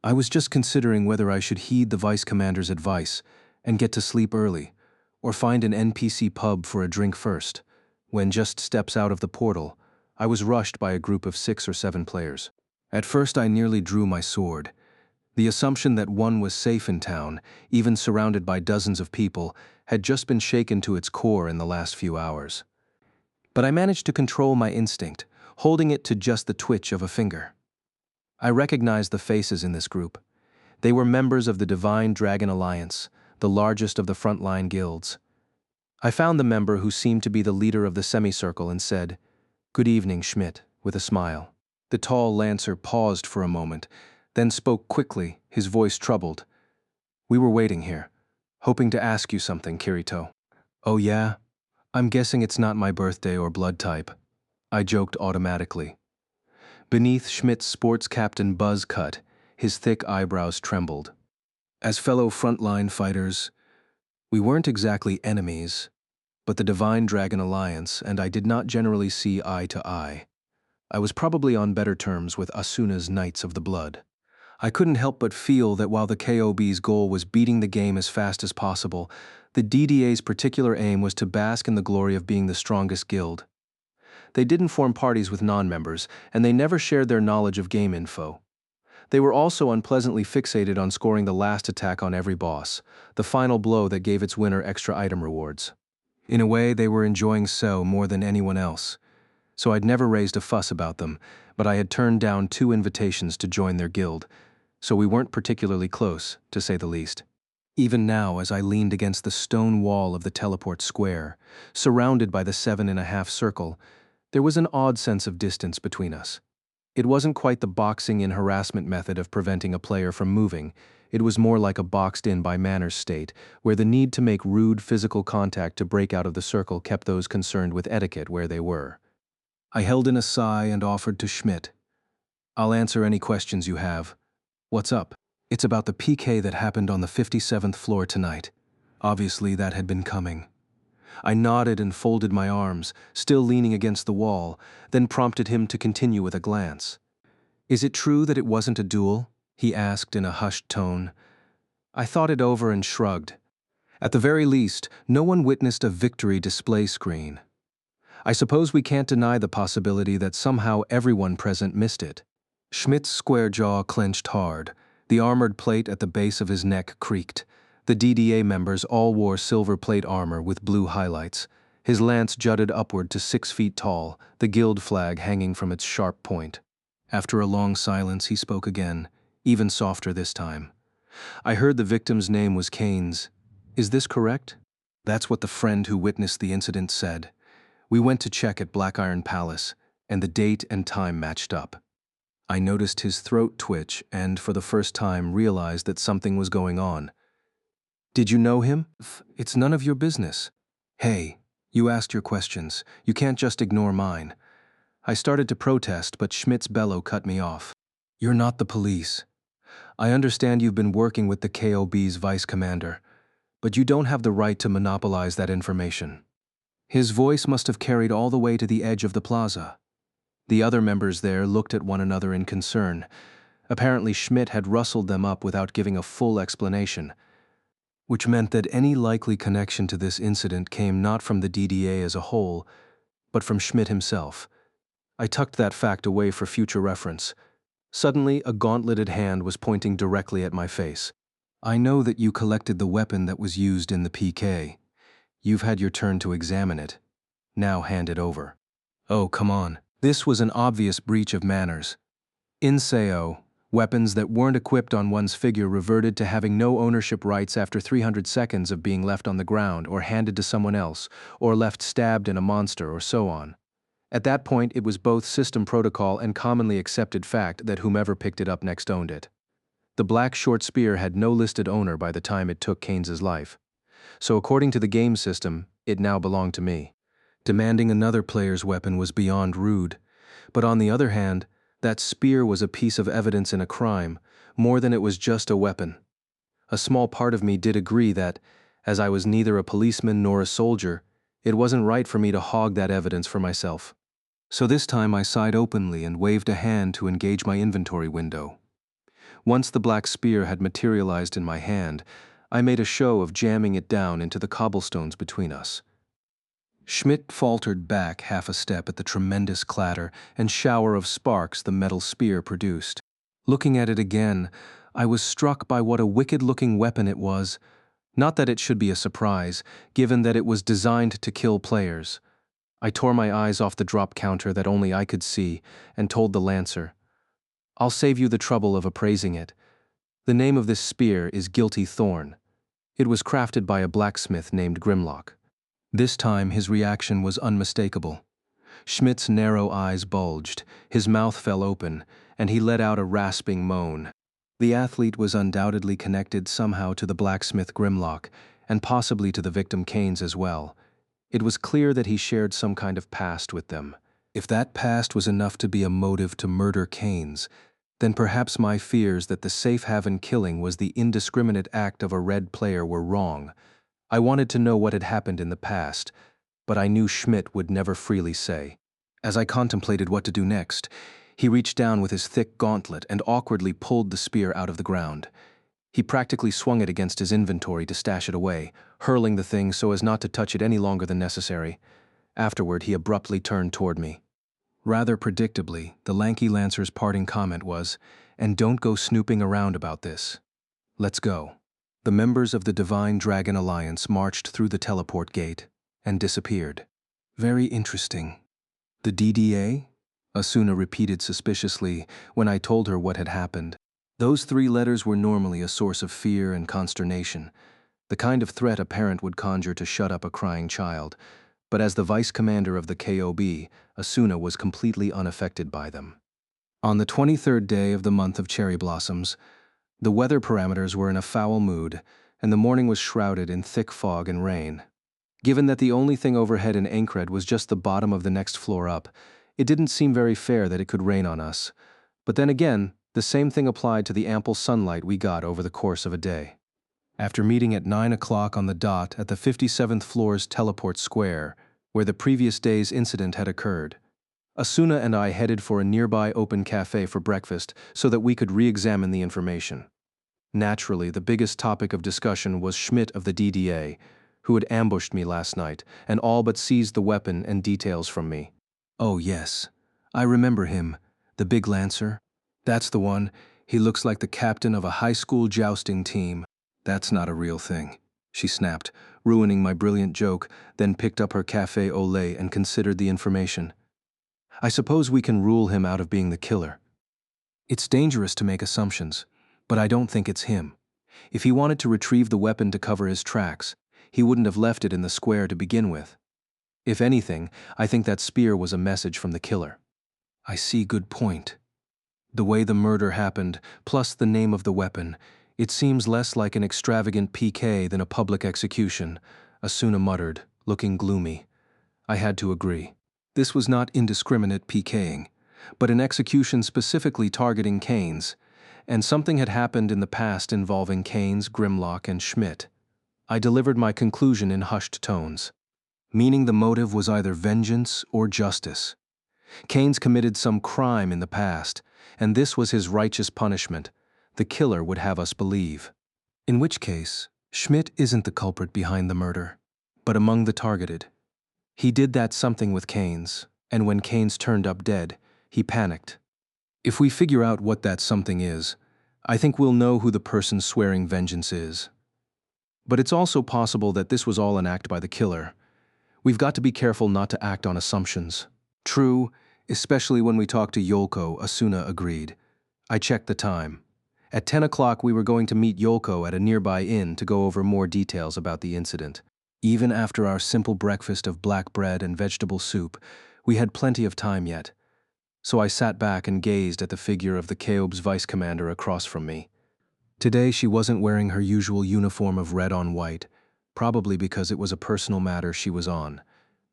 I was just considering whether I should heed the vice commander's advice and get to sleep early, or find an NPC pub for a drink first, when just steps out of the portal, I was rushed by a group of 6 or 7 players. At first I nearly drew my sword. The assumption that one was safe in town, even surrounded by dozens of people, had just been shaken to its core in the last few hours. But I managed to control my instinct, holding it to just the twitch of a finger. I recognized the faces in this group. They were members of the Divine Dragon Alliance, the largest of the frontline guilds. I found the member who seemed to be the leader of the semicircle and said, "Good evening, Schmidt," with a smile. The tall lancer paused for a moment, then spoke quickly, his voice troubled. "We were waiting here, hoping to ask you something, Kirito." "Oh yeah? I'm guessing it's not my birthday or blood type." I joked automatically. Beneath Schmidt's sports captain buzz cut, his thick eyebrows trembled. As fellow frontline fighters, we weren't exactly enemies, but the Divine Dragon Alliance and I did not generally see eye to eye. I was probably on better terms with Asuna's Knights of the Blood. I couldn't help but feel that while the KOB's goal was beating the game as fast as possible, the DDA's particular aim was to bask in the glory of being the strongest guild. They didn't form parties with non-members, and they never shared their knowledge of game info. They were also unpleasantly fixated on scoring the last attack on every boss, the final blow that gave its winner extra item rewards. In a way, they were enjoying So more than anyone else, so I'd never raised a fuss about them, but I had turned down 2 invitations to join their guild, so we weren't particularly close, to say the least. Even now, as I leaned against the stone wall of the teleport square, surrounded by the 7.5 circle, there was an odd sense of distance between us. It wasn't quite the boxing-in harassment method of preventing a player from moving. It was more like a boxed-in-by-manners state, where the need to make rude physical contact to break out of the circle kept those concerned with etiquette where they were. I held in a sigh and offered to Schmidt, "I'll answer any questions you have. What's up?" "It's about the PK that happened on the 57th floor tonight. Obviously, that had been coming. I nodded and folded my arms, still leaning against the wall, then prompted him to continue with a glance. "Is it true that it wasn't a duel?" he asked in a hushed tone. I thought it over and shrugged. At the very least, no one witnessed a victory display screen. I suppose we can't deny the possibility that somehow everyone present missed it. Schmidt's square jaw clenched hard. The armored plate at the base of his neck creaked. The DDA members all wore silver plate armor with blue highlights. His lance jutted upward to 6 feet tall, the guild flag hanging from its sharp point. After a long silence, he spoke again, even softer this time. "I heard the victim's name was Keynes. Is this correct?" That's what the friend who witnessed the incident said. We went to check at Black Iron Palace, and the date and time matched up. I noticed his throat twitch and, for the first time, realized that something was going on. "Did you know him?" "It's none of your business." "Hey, you asked your questions. You can't just ignore mine." I started to protest, but Schmidt's bellow cut me off. "You're not the police. I understand you've been working with the KOB's vice commander, but you don't have the right to monopolize that information." His voice must have carried all the way to the edge of the plaza. The other members there looked at one another in concern. Apparently Schmidt had rustled them up without giving a full explanation, which meant that any likely connection to this incident came not from the DDA as a whole, but from Schmidt himself. I tucked that fact away for future reference. Suddenly, a gauntleted hand was pointing directly at my face. "I know that you collected the weapon that was used in the PK. You've had your turn to examine it. Now hand it over." Oh, come on. This was an obvious breach of manners. In SEO, weapons that weren't equipped on one's figure reverted to having no ownership rights after 300 seconds of being left on the ground or handed to someone else, or left stabbed in a monster, or so on. At that point, it was both system protocol and commonly accepted fact that whomever picked it up next owned it. The black short spear had no listed owner by the time it took Keynes's life. So according to the game system, it now belonged to me. Demanding another player's weapon was beyond rude. But on the other hand, that spear was a piece of evidence in a crime, more than it was just a weapon. A small part of me did agree that, as I was neither a policeman nor a soldier, it wasn't right for me to hog that evidence for myself. So this time I sighed openly and waved a hand to engage my inventory window. Once the black spear had materialized in my hand, I made a show of jamming it down into the cobblestones between us. Schmidt faltered back half a step at the tremendous clatter and shower of sparks the metal spear produced. Looking at it again, I was struck by what a wicked-looking weapon it was. Not that it should be a surprise, given that it was designed to kill players. I tore my eyes off the drop counter that only I could see and told the Lancer, "I'll save you the trouble of appraising it. The name of this spear is Guilty Thorn. It was crafted by a blacksmith named Grimlock." This time his reaction was unmistakable. Schmidt's narrow eyes bulged, his mouth fell open, and he let out a rasping moan. The athlete was undoubtedly connected somehow to the blacksmith Grimlock, and possibly to the victim Keynes as well. It was clear that he shared some kind of past with them. If that past was enough to be a motive to murder Keynes, then perhaps my fears that the safe haven killing was the indiscriminate act of a red player were wrong. I wanted to know what had happened in the past, but I knew Schmidt would never freely say. As I contemplated what to do next, he reached down with his thick gauntlet and awkwardly pulled the spear out of the ground. He practically swung it against his inventory to stash it away, hurling the thing so as not to touch it any longer than necessary. Afterward, he abruptly turned toward me. Rather predictably, the lanky Lancer's parting comment was, "And don't go snooping around about this. Let's go." The members of the Divine Dragon Alliance marched through the teleport gate and disappeared. "Very interesting." "The DDA?" Asuna repeated suspiciously when I told her what had happened. Those 3 letters were normally a source of fear and consternation, the kind of threat a parent would conjure to shut up a crying child, but as the vice commander of the KOB, Asuna was completely unaffected by them. On the 23rd day of the month of cherry blossoms, the weather parameters were in a foul mood, and the morning was shrouded in thick fog and rain. Given that the only thing overhead in Aincred was just the bottom of the next floor up, it didn't seem very fair that it could rain on us. But then again, the same thing applied to the ample sunlight we got over the course of a day. After meeting at 9 o'clock on the dot at the 57th floor's teleport square, where the previous day's incident had occurred, Asuna and I headed for a nearby open cafe for breakfast so that we could re-examine the information. Naturally, the biggest topic of discussion was Schmidt of the DDA, who had ambushed me last night and all but seized the weapon and details from me. Oh yes, I remember him, the big lancer. That's the one. He looks like the captain of a high school jousting team. That's not a real thing, she snapped, ruining my brilliant joke, then picked up her café au lait and considered the information. I suppose we can rule him out of being the killer. It's dangerous to make assumptions, but I don't think it's him. If he wanted to retrieve the weapon to cover his tracks, he wouldn't have left it in the square to begin with. If anything, I think that spear was a message from the killer. I see, good point. The way the murder happened, plus the name of the weapon, it seems less like an extravagant PK than a public execution, Asuna muttered, looking gloomy. I had to agree. This was not indiscriminate PKing, but an execution specifically targeting Keynes, and something had happened in the past involving Keynes, Grimlock, and Schmidt. I delivered my conclusion in hushed tones, meaning the motive was either vengeance or justice. Keynes committed some crime in the past, and this was his righteous punishment, the killer would have us believe. In which case, Schmidt isn't the culprit behind the murder, but among the targeted. He did that something with Keynes, and when Keynes turned up dead, he panicked. If we figure out what that something is, I think we'll know who the person swearing vengeance is. But it's also possible that this was all an act by the killer. We've got to be careful not to act on assumptions. True, especially when we talk to Yolko, Asuna agreed. I checked the time. At 10 o'clock we were going to meet Yolko at a nearby inn to go over more details about the incident. Even after our simple breakfast of black bread and vegetable soup, we had plenty of time yet. So I sat back and gazed at the figure of the Keob's vice commander across from me. Today she wasn't wearing her usual uniform of red on white, probably because it was a personal matter she was on.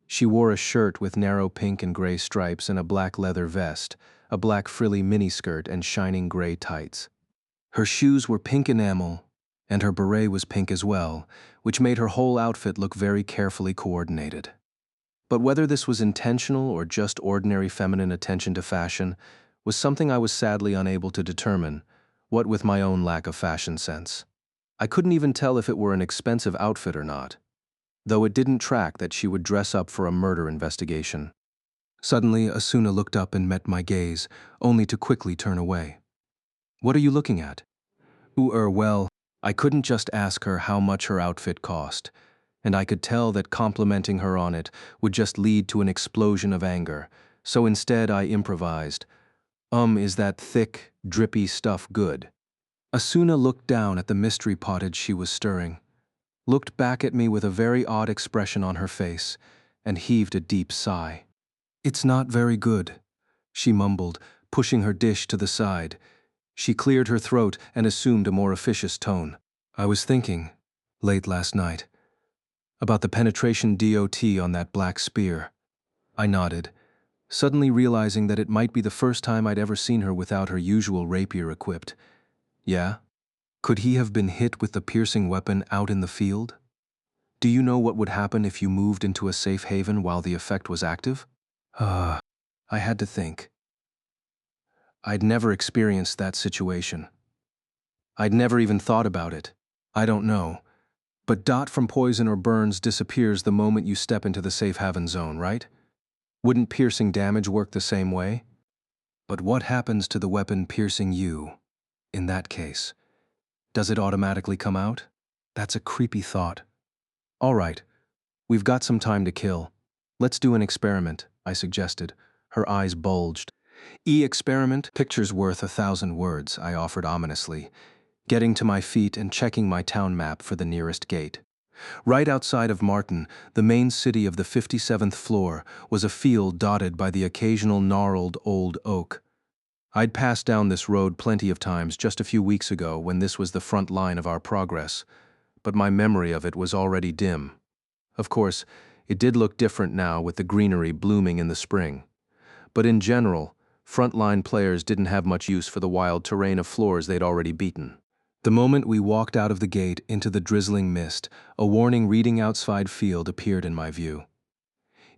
She wore a shirt with narrow pink and gray stripes and a black leather vest, a black frilly miniskirt and shining gray tights. Her shoes were pink enamel, and her beret was pink as well, which made her whole outfit look very carefully coordinated. But whether this was intentional or just ordinary feminine attention to fashion was something I was sadly unable to determine, what with my own lack of fashion sense. I couldn't even tell if it were an expensive outfit or not, though it didn't track that she would dress up for a murder investigation. Suddenly, Asuna looked up and met my gaze, only to quickly turn away. What are you looking at? Well, I couldn't just ask her how much her outfit cost, and I could tell that complimenting her on it would just lead to an explosion of anger, so instead I improvised. Is that thick, drippy stuff good? Asuna looked down at the mystery pottage she was stirring, looked back at me with a very odd expression on her face, and heaved a deep sigh. It's not very good, she mumbled, pushing her dish to the side. She cleared her throat and assumed a more officious tone. I was thinking, late last night, about the penetration DOT on that black spear. I nodded, suddenly realizing that it might be the first time I'd ever seen her without her usual rapier equipped. Yeah? Could he have been hit with the piercing weapon out in the field? Do you know what would happen if you moved into a safe haven while the effect was active? I had to think. I'd never experienced that situation. I'd never even thought about it. I don't know. But dot from poison or burns disappears the moment you step into the safe haven zone, right? Wouldn't piercing damage work the same way? But what happens to the weapon piercing you, in that case? Does it automatically come out? That's a creepy thought. All right, we've got some time to kill. Let's do an experiment, I suggested. Her eyes bulged. Experiment? Picture's worth 1,000 words, I offered ominously, getting to my feet and checking my town map for the nearest gate. Right outside of Martin, the main city of the 57th floor, was a field dotted by the occasional gnarled old oak. I'd passed down this road plenty of times just a few weeks ago when this was the front line of our progress, but my memory of it was already dim. Of course, it did look different now with the greenery blooming in the spring. But in general, frontline players didn't have much use for the wild terrain of floors they'd already beaten. The moment we walked out of the gate into the drizzling mist, a warning reading outside field appeared in my view.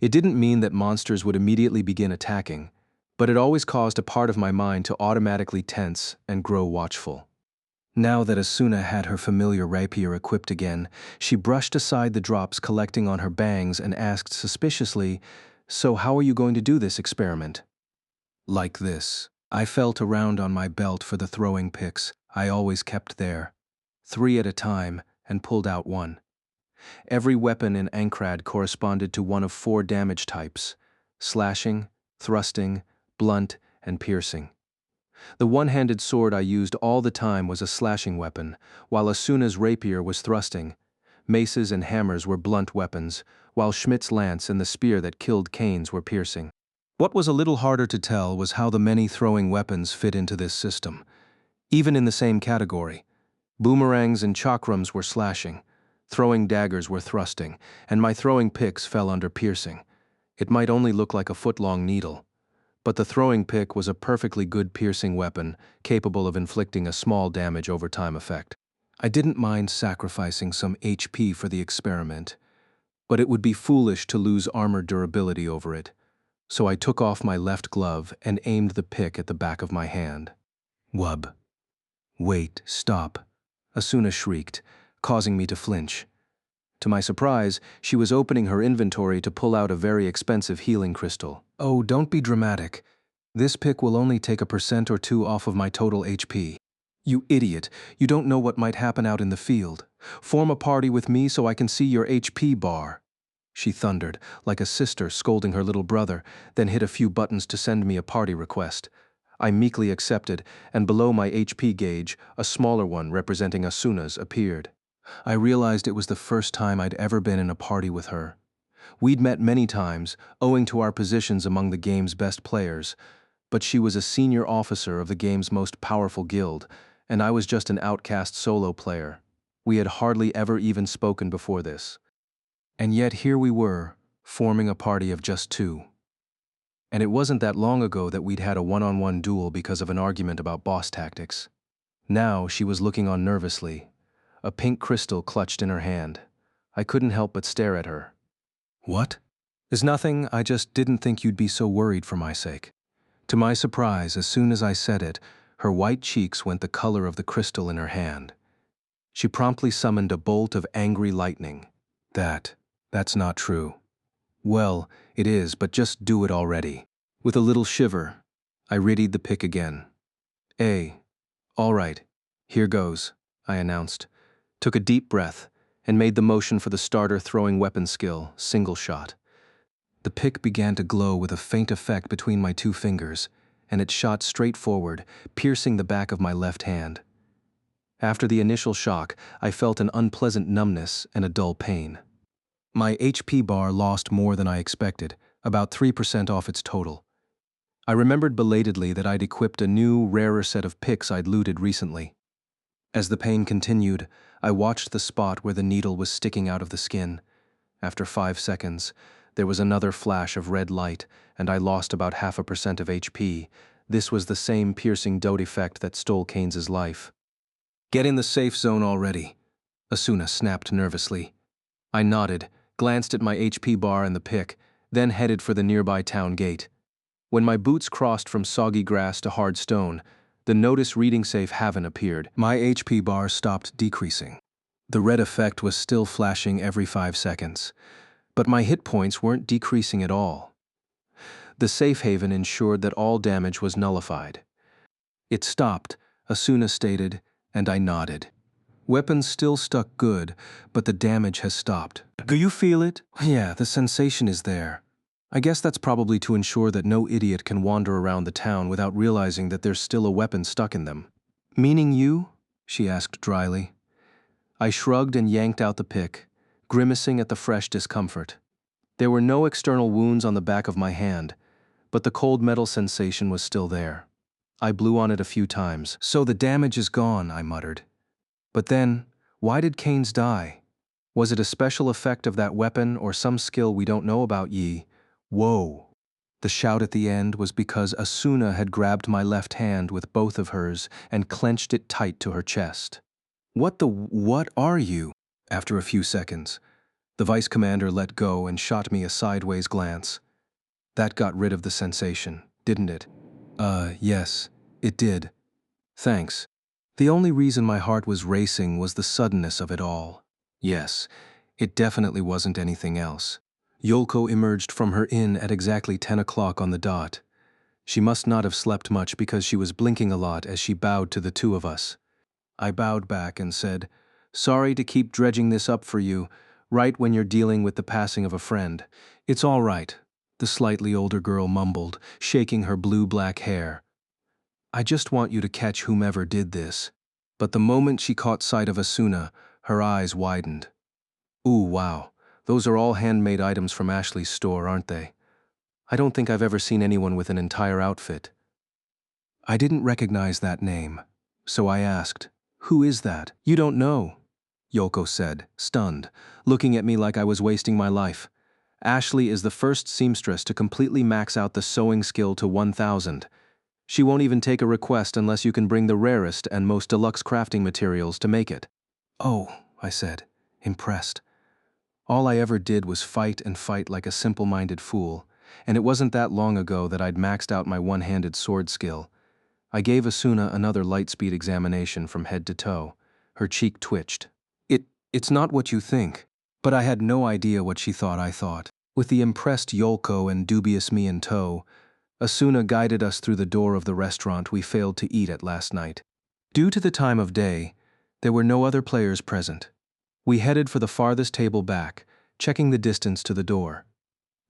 It didn't mean that monsters would immediately begin attacking, but it always caused a part of my mind to automatically tense and grow watchful. Now that Asuna had her familiar rapier equipped again, she brushed aside the drops collecting on her bangs and asked suspiciously, "So how are you going to do this experiment?" Like this. I felt around on my belt for the throwing picks I always kept there, 3 at a time, and pulled out one. Every weapon in Ankrad corresponded to one of 4 damage types: slashing, thrusting, blunt, and piercing. The one-handed sword I used all the time was a slashing weapon, while Asuna's rapier was thrusting. Maces and hammers were blunt weapons, while Schmidt's lance and the spear that killed Canes were piercing. What was a little harder to tell was how the many throwing weapons fit into this system. Even in the same category, boomerangs and chakrams were slashing, throwing daggers were thrusting, and my throwing picks fell under piercing. It might only look like a foot-long needle, but the throwing pick was a perfectly good piercing weapon, capable of inflicting a small damage over time effect. I didn't mind sacrificing some HP for the experiment, but it would be foolish to lose armor durability over it, so I took off my left glove and aimed the pick at the back of my hand. Wub. Wait, stop, Asuna shrieked, causing me to flinch. To my surprise, she was opening her inventory to pull out a very expensive healing crystal. "Oh, don't be dramatic. This pick will only take 1% or 2 off of my total HP. You idiot, you don't know what might happen out in the field. Form a party with me so I can see your HP bar," she thundered, like a sister scolding her little brother, then hit a few buttons to send me a party request. I meekly accepted, and below my HP gauge, a smaller one representing Asuna's appeared. I realized it was the first time I'd ever been in a party with her. We'd met many times, owing to our positions among the game's best players, but she was a senior officer of the game's most powerful guild, and I was just an outcast solo player. We had hardly ever even spoken before this. And yet here we were, forming a party of just 2. And it wasn't that long ago that we'd had a one-on-one duel because of an argument about boss tactics. Now she was looking on nervously, a pink crystal clutched in her hand. I couldn't help but stare at her. "What?" "Is nothing, I just didn't think you'd be so worried for my sake." To my surprise, as soon as I said it, her white cheeks went the color of the crystal in her hand. She promptly summoned a bolt of angry lightning. That's not true." "Well, it is, but just do it already." With a little shiver, I readied the pick again. All right, here goes," I announced, took a deep breath, and made the motion for the starter throwing weapon skill, single shot. The pick began to glow with a faint effect between my 2 fingers, and it shot straight forward, piercing the back of my left hand. After the initial shock, I felt an unpleasant numbness and a dull pain. My HP bar lost more than I expected, about 3% off its total. I remembered belatedly that I'd equipped a new, rarer set of picks I'd looted recently. As the pain continued, I watched the spot where the needle was sticking out of the skin. After 5 seconds, there was another flash of red light, and I lost about 0.5% of HP. This was the same piercing dot effect that stole Keynes's life. "Get in the safe zone already," Asuna snapped nervously. I nodded, glanced at my HP bar and the pick, then headed for the nearby town gate. When my boots crossed from soggy grass to hard stone, the notice reading safe haven appeared. My HP bar stopped decreasing. The red effect was still flashing every 5 seconds, but my hit points weren't decreasing at all. The safe haven ensured that all damage was nullified. It stopped, Asuna stated, and I nodded. Weapons still stuck good, but the damage has stopped. "Do you feel it?" "Yeah, the sensation is there. I guess that's probably to ensure that no idiot can wander around the town without realizing that there's still a weapon stuck in them." "Meaning you?" she asked dryly. I shrugged and yanked out the pick, grimacing at the fresh discomfort. There were no external wounds on the back of my hand, but the cold metal sensation was still there. I blew on it a few times. "So the damage is gone," I muttered. But then, why did Keynes die? Was it a special effect of that weapon or some skill we don't know about? Whoa! The shout at the end was because Asuna had grabbed my left hand with both of hers and clenched it tight to her chest. What are you? After a few seconds, the vice commander let go and shot me a sideways glance. That got rid of the sensation, didn't it? Yes, it did. Thanks. The only reason my heart was racing was the suddenness of it all. Yes, it definitely wasn't anything else. Yolko emerged from her inn at exactly 10 o'clock on the dot. She must not have slept much because she was blinking a lot as she bowed to the two of us. I bowed back and said, "Sorry to keep dredging this up for you, right when you're dealing with the passing of a friend." "It's all right," the slightly older girl mumbled, shaking her blue-black hair. "I just want you to catch whomever did this." But the moment she caught sight of Asuna, her eyes widened. "Ooh, wow. Those are all handmade items from Ashley's store, aren't they? I don't think I've ever seen anyone with an entire outfit." I didn't recognize that name, so I asked, "Who is that?" "You don't know," Yoko said, stunned, looking at me like I was wasting my life. "Ashley is the first seamstress to completely max out the sewing skill to 1,000. She won't even take a request unless you can bring the rarest and most deluxe crafting materials to make it." "Oh," I said, impressed. All I ever did was fight and fight like a simple-minded fool, and it wasn't that long ago that I'd maxed out my one-handed sword skill. I gave Asuna another light-speed examination from head to toe. Her cheek twitched. It's not what you think." But I had no idea what she thought I thought. With the impressed Yolko and dubious me in tow, Asuna guided us through the door of the restaurant we failed to eat at last night. Due to the time of day, there were no other players present. We headed for the farthest table back, checking the distance to the door.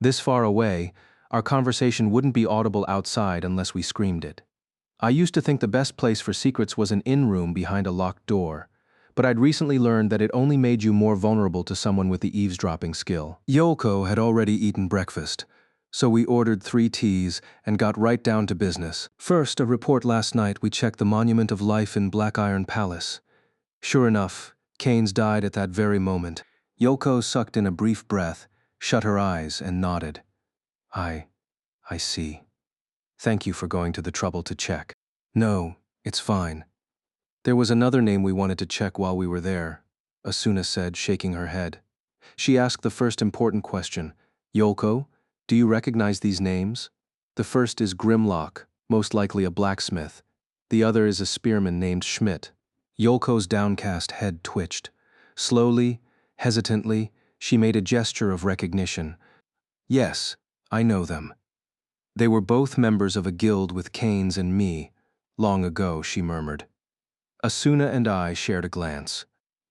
This far away, our conversation wouldn't be audible outside unless we screamed it. I used to think the best place for secrets was an inn room behind a locked door, but I'd recently learned that it only made you more vulnerable to someone with the eavesdropping skill. Yoko had already eaten breakfast, so we ordered 3 teas and got right down to business. First, a report last night we checked the Monument of Life in Black Iron Palace. Sure enough, Keynes died at that very moment. Yoko sucked in a brief breath, shut her eyes, and nodded. I see. Thank you for going to the trouble to check." "No, it's fine. There was another name we wanted to check while we were there," Asuna said, shaking her head. She asked the first important question. "Yolko, do you recognize these names? The first is Grimlock, most likely a blacksmith. The other is a spearman named Schmidt." Yolko's downcast head twitched. Slowly, hesitantly, she made a gesture of recognition. "Yes, I know them. They were both members of a guild with Keynes and me. Long ago," she murmured. Asuna and I shared a glance.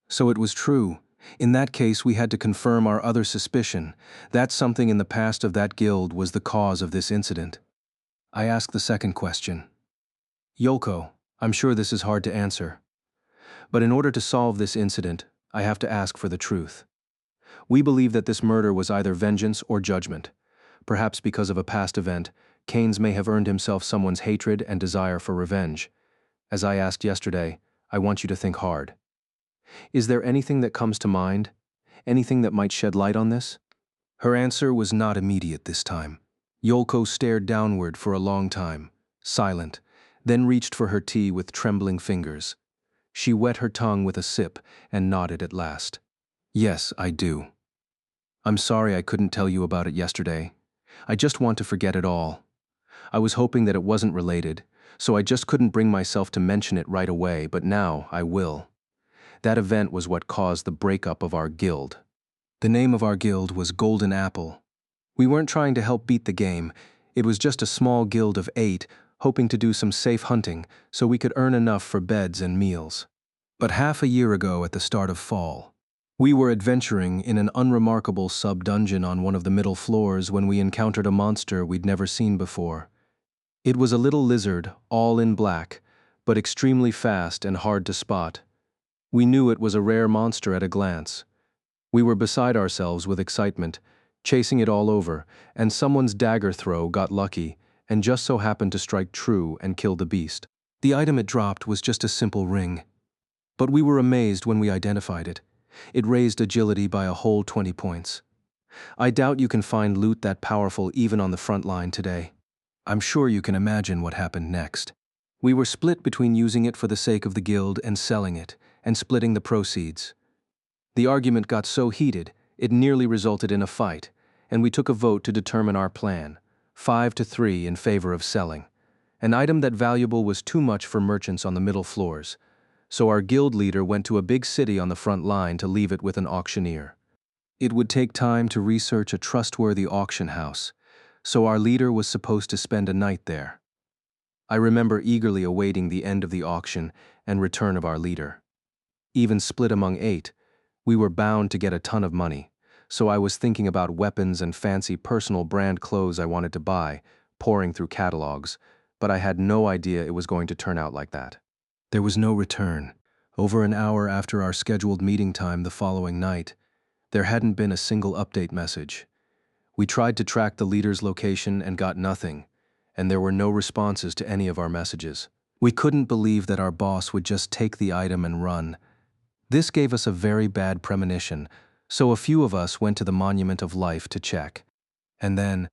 So it was true. In that case, we had to confirm our other suspicion, that something in the past of that guild was the cause of this incident. I asked the second question. "Yolko, I'm sure this is hard to answer. But in order to solve this incident, I have to ask for the truth. We believe that this murder was either vengeance or judgment. Perhaps because of a past event, Keynes may have earned himself someone's hatred and desire for revenge. As I asked yesterday, I want you to think hard. Is there anything that comes to mind? Anything that might shed light on this?" Her answer was not immediate this time. Yolko stared downward for a long time, silent, then reached for her tea with trembling fingers. She wet her tongue with a sip and nodded at last. "Yes, I do. I'm sorry I couldn't tell you about it yesterday. I just want to forget it all. I was hoping that it wasn't related, so I just couldn't bring myself to mention it right away, but now I will. That event was what caused the breakup of our guild." The name of our guild was Golden Apple. We weren't trying to help beat the game. It was just a small guild of 8, hoping to do some safe hunting so we could earn enough for beds and meals. But half a year ago at the start of fall, we were adventuring in an unremarkable sub-dungeon on one of the middle floors when we encountered a monster we'd never seen before. It was a little lizard, all in black, but extremely fast and hard to spot. We knew it was a rare monster at a glance. We were beside ourselves with excitement, chasing it all over, and someone's dagger throw got lucky and just so happened to strike true and kill the beast. The item it dropped was just a simple ring. But we were amazed when we identified it. It raised agility by a whole 20 points. I doubt you can find loot that powerful even on the front line today. I'm sure you can imagine what happened next. We were split between using it for the sake of the guild and selling it, and splitting the proceeds. The argument got so heated, it nearly resulted in a fight, and we took a vote to determine our plan, 5-3 in favor of selling. An item that valuable was too much for merchants on the middle floors, so our guild leader went to a big city on the front line to leave it with an auctioneer. It would take time to research a trustworthy auction house, so our leader was supposed to spend a night there. I remember eagerly awaiting the end of the auction and return of our leader. Even split among 8, we were bound to get a ton of money, so I was thinking about weapons and fancy personal brand clothes I wanted to buy, pouring through catalogs, but I had no idea it was going to turn out like that. There was no return. Over an hour after our scheduled meeting time the following night, there hadn't been a single update message. We tried to track the leader's location and got nothing, and there were no responses to any of our messages. We couldn't believe that our boss would just take the item and run. This gave us a very bad premonition, so a few of us went to the Monument of Life to check. And then,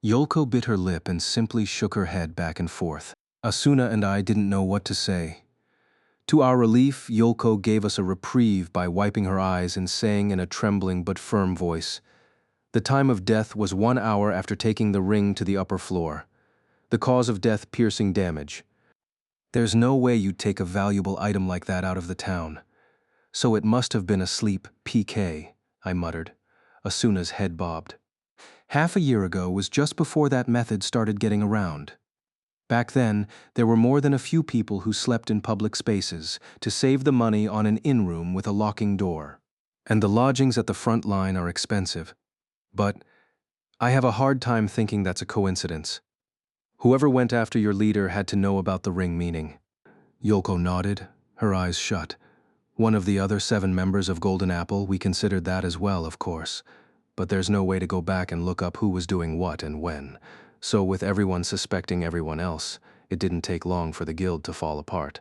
Yolko bit her lip and simply shook her head back and forth. Asuna and I didn't know what to say. To our relief, Yolko gave us a reprieve by wiping her eyes and saying in a trembling but firm voice, "The time of death was 1 hour after taking the ring to the upper floor. The cause of death piercing damage. There's no way you'd take a valuable item like that out of the town. So it must have been a sleep PK, I muttered. Asuna's head bobbed. Half a year ago was just before that method started getting around. Back then, there were more than a few people who slept in public spaces to save the money on an in-room with a locking door. And the lodgings at the front line are expensive. But I have a hard time thinking that's a coincidence. Whoever went after your leader had to know about the ring meaning." Yolko nodded, her eyes shut. "One of the other 7 members of Golden Apple, we considered that as well, of course. But there's no way to go back and look up who was doing what and when. So with everyone suspecting everyone else, it didn't take long for the guild to fall apart."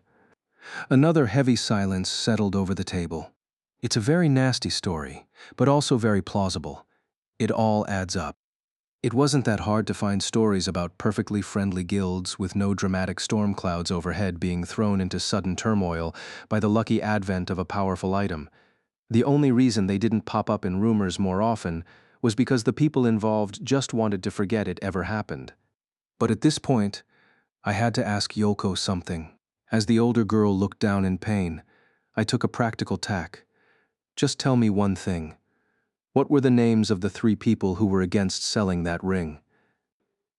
Another heavy silence settled over the table. It's a very nasty story, but also very plausible. It all adds up. It wasn't that hard to find stories about perfectly friendly guilds with no dramatic storm clouds overhead being thrown into sudden turmoil by the lucky advent of a powerful item. The only reason they didn't pop up in rumors more often was because the people involved just wanted to forget it ever happened. But at this point, I had to ask Yolko something. As the older girl looked down in pain, I took a practical tack. "Just tell me one thing. What were the names of the 3 people who were against selling that ring?"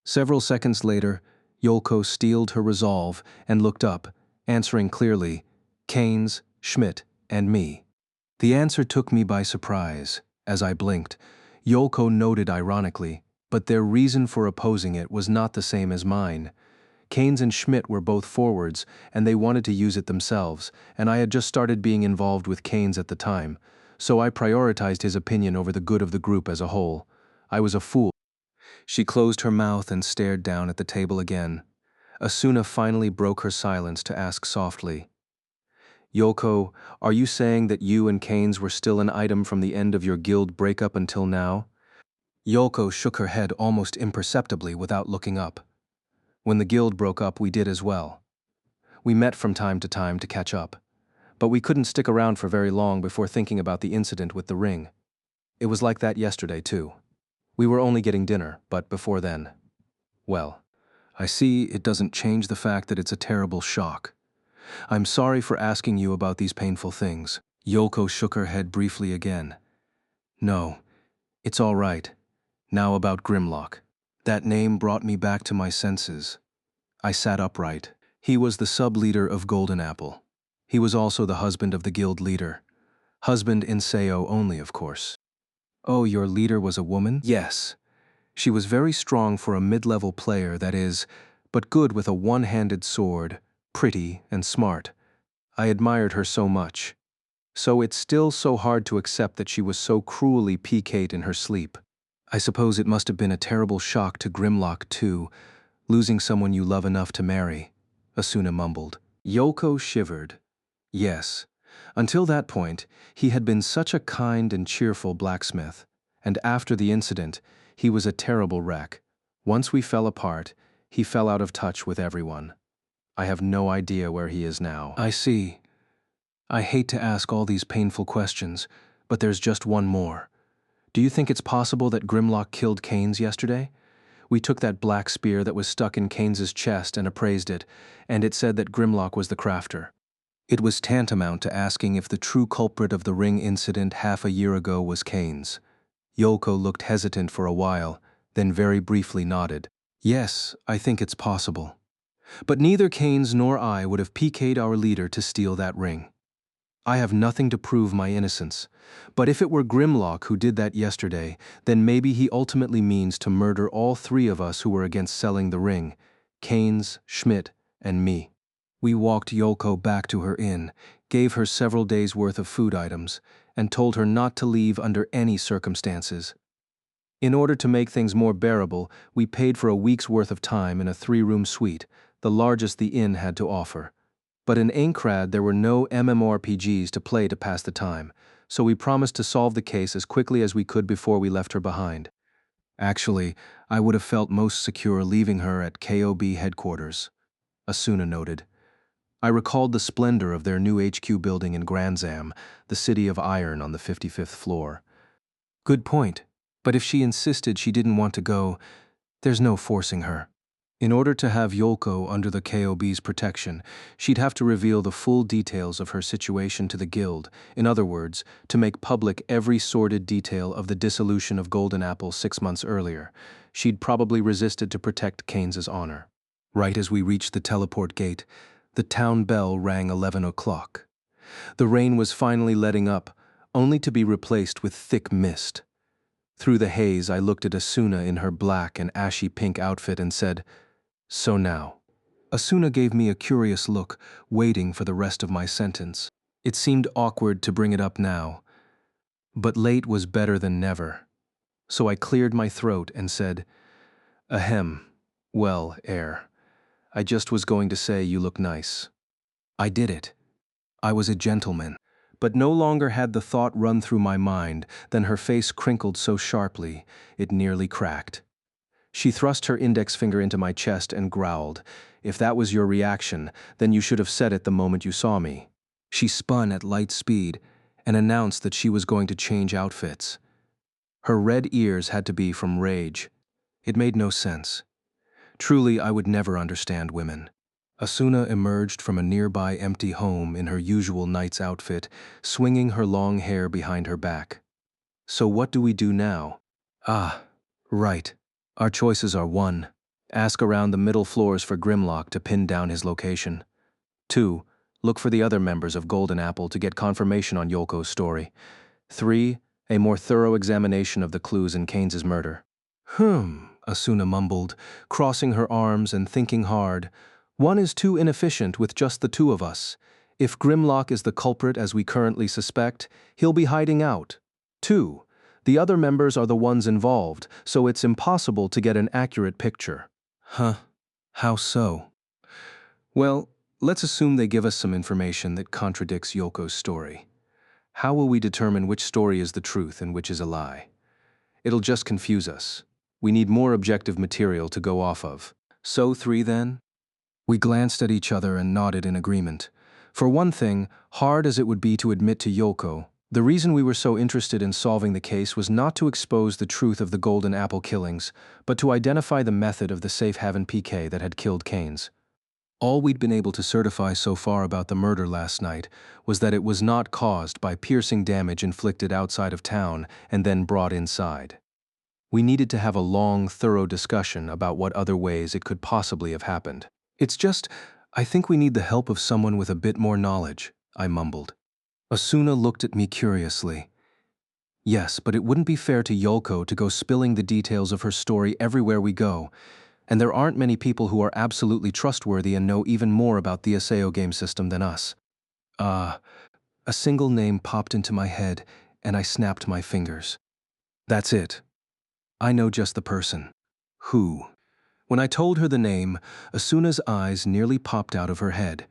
Several seconds later, Yolko steeled her resolve and looked up, answering clearly, "Keynes, Schmidt, and me." The answer took me by surprise. As I blinked, Yolko noted ironically, but their reason for opposing it was not the same as mine. Keynes and Schmidt were both forwards, and they wanted to use it themselves, and I had just started being involved with Keynes at the time, so I prioritized his opinion over the good of the group as a whole. I was a fool. She closed her mouth and stared down at the table again. Asuna finally broke her silence to ask softly, "Yolko, are you saying that you and Keynes were still an item from the end of your guild breakup until now?" Yolko shook her head almost imperceptibly without looking up. "When the guild broke up, we did as well. We met from time to catch up. But we couldn't stick around for very long before thinking about the incident with the ring. It was like that yesterday, too. We were only getting dinner, but before then. Well, I see it doesn't change the fact that it's a terrible shock. I'm sorry for asking you about these painful things." Yolko shook her head briefly again. "No, it's all right. Now about Grimlock." That name brought me back to my senses. I sat upright. He was the sub-leader of Golden Apple. He was also the husband of the guild leader. Husband in Seo only, of course. "Oh, your leader was a woman?" "Yes. She was very strong for a mid-level player, that is, but good with a one-handed sword, pretty and smart. I admired her so much. So it's still so hard to accept that she was so cruelly PK'd in her sleep. I suppose it must have been a terrible shock to Grimlock, too, losing someone you love enough to marry," Asuna mumbled. Yolko shivered. Yes. Until that point, he had been such a kind and cheerful blacksmith, and after the incident, he was a terrible wreck. Once we fell apart, he fell out of touch with everyone. I have no idea where he is now. "I see. I hate to ask all these painful questions, but there's just one more. Do you think it's possible that Grimlock killed Keynes yesterday? We took that black spear that was stuck in Keynes's chest and appraised it, and it said that Grimlock was the crafter. It was tantamount to asking if the true culprit of the ring incident half a year ago was Keynes. Yoko looked hesitant for a while, then very briefly nodded. Yes, I think it's possible. But neither Keynes nor I would have PK'd our leader to steal that ring. I have nothing to prove my innocence, but if it were Grimlock who did that yesterday, then maybe he ultimately means to murder all three of us who were against selling the ring, Keynes, Schmidt, and me. We walked Yoko back to her inn, gave her several days' worth of food items, and told her not to leave under any circumstances. In order to make things more bearable, we paid for a week's worth of time in a 3-room suite, the largest the inn had to offer. But in Aincrad there were no MMORPGs to play to pass the time, so we promised to solve the case as quickly as we could before we left her behind. Actually, I would have felt most secure leaving her at KOB headquarters, Asuna noted. I recalled the splendor of their new HQ building in Granzam, the city of iron on the 55th floor. Good point, but if she insisted she didn't want to go, there's no forcing her. In order to have Yoko under the KOB's protection, she'd have to reveal the full details of her situation to the guild, in other words, to make public every sordid detail of the dissolution of Golden Apple 6 months earlier. She'd probably resisted to protect Keynes's honor. Right as we reached the teleport gate, the town bell rang 11 o'clock. The rain was finally letting up, only to be replaced with thick mist. Through the haze, I looked at Asuna in her black and ashy pink outfit and said, "So now." Asuna gave me a curious look, waiting for the rest of my sentence. It seemed awkward to bring it up now, but late was better than never. So I cleared my throat and said, "Ahem, well, I just was going to say you look nice." I did it. I was a gentleman. But no longer had the thought run through my mind than her face crinkled so sharply, it nearly cracked. She thrust her index finger into my chest and growled, "If that was your reaction, then you should have said it the moment you saw me." She spun at light speed and announced that she was going to change outfits. Her red ears had to be from rage. It made no sense. Truly, I would never understand women. Asuna emerged from a nearby empty home in her usual knight's outfit, swinging her long hair behind her back. "So what do we do now?" "Ah, right. Our choices are 1. Ask around the middle floors for Grimlock to pin down his location. 2. Look for the other members of Golden Apple to get confirmation on Yoko's story. 3. A more thorough examination of the clues in Keynes's murder." Asuna mumbled, crossing her arms and thinking hard. "1 is too inefficient with just the 2 of us. If Grimlock is the culprit as we currently suspect, he'll be hiding out. 2. The other members are the ones involved, so it's impossible to get an accurate picture." Huh? How so? Well, let's assume they give us some information that contradicts Yoko's story. How will we determine which story is the truth and which is a lie? It'll just confuse us. We need more objective material to go off of. So 3 then? We glanced at each other and nodded in agreement. For one thing, hard as it would be to admit to Yoko, the reason we were so interested in solving the case was not to expose the truth of the Golden Apple killings, but to identify the method of the safe haven PK that had killed Keynes. All we'd been able to certify so far about the murder last night was that it was not caused by piercing damage inflicted outside of town and then brought inside. We needed to have a long, thorough discussion about what other ways it could possibly have happened. "It's just, I think we need the help of someone with a bit more knowledge," I mumbled. Asuna looked at me curiously. "Yes, but it wouldn't be fair to Yoko to go spilling the details of her story everywhere we go, and there aren't many people who are absolutely trustworthy and know even more about the Aseo game system than us." A single name popped into my head, and I snapped my fingers. "That's it. I know just the person." "Who?" When I told her the name, Asuna's eyes nearly popped out of her head.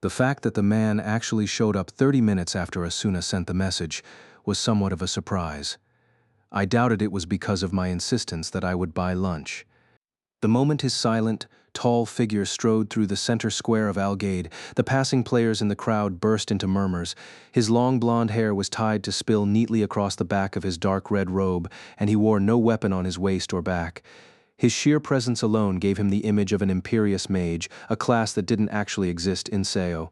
The fact that the man actually showed up 30 minutes after Asuna sent the message was somewhat of a surprise. I doubted it was because of my insistence that I would buy lunch. The moment his silent, tall figure strode through the center square of Algade, the passing players in the crowd burst into murmurs. His long blonde hair was tied to spill neatly across the back of his dark red robe, and he wore no weapon on his waist or back. His sheer presence alone gave him the image of an imperious mage, a class that didn't actually exist in Sao.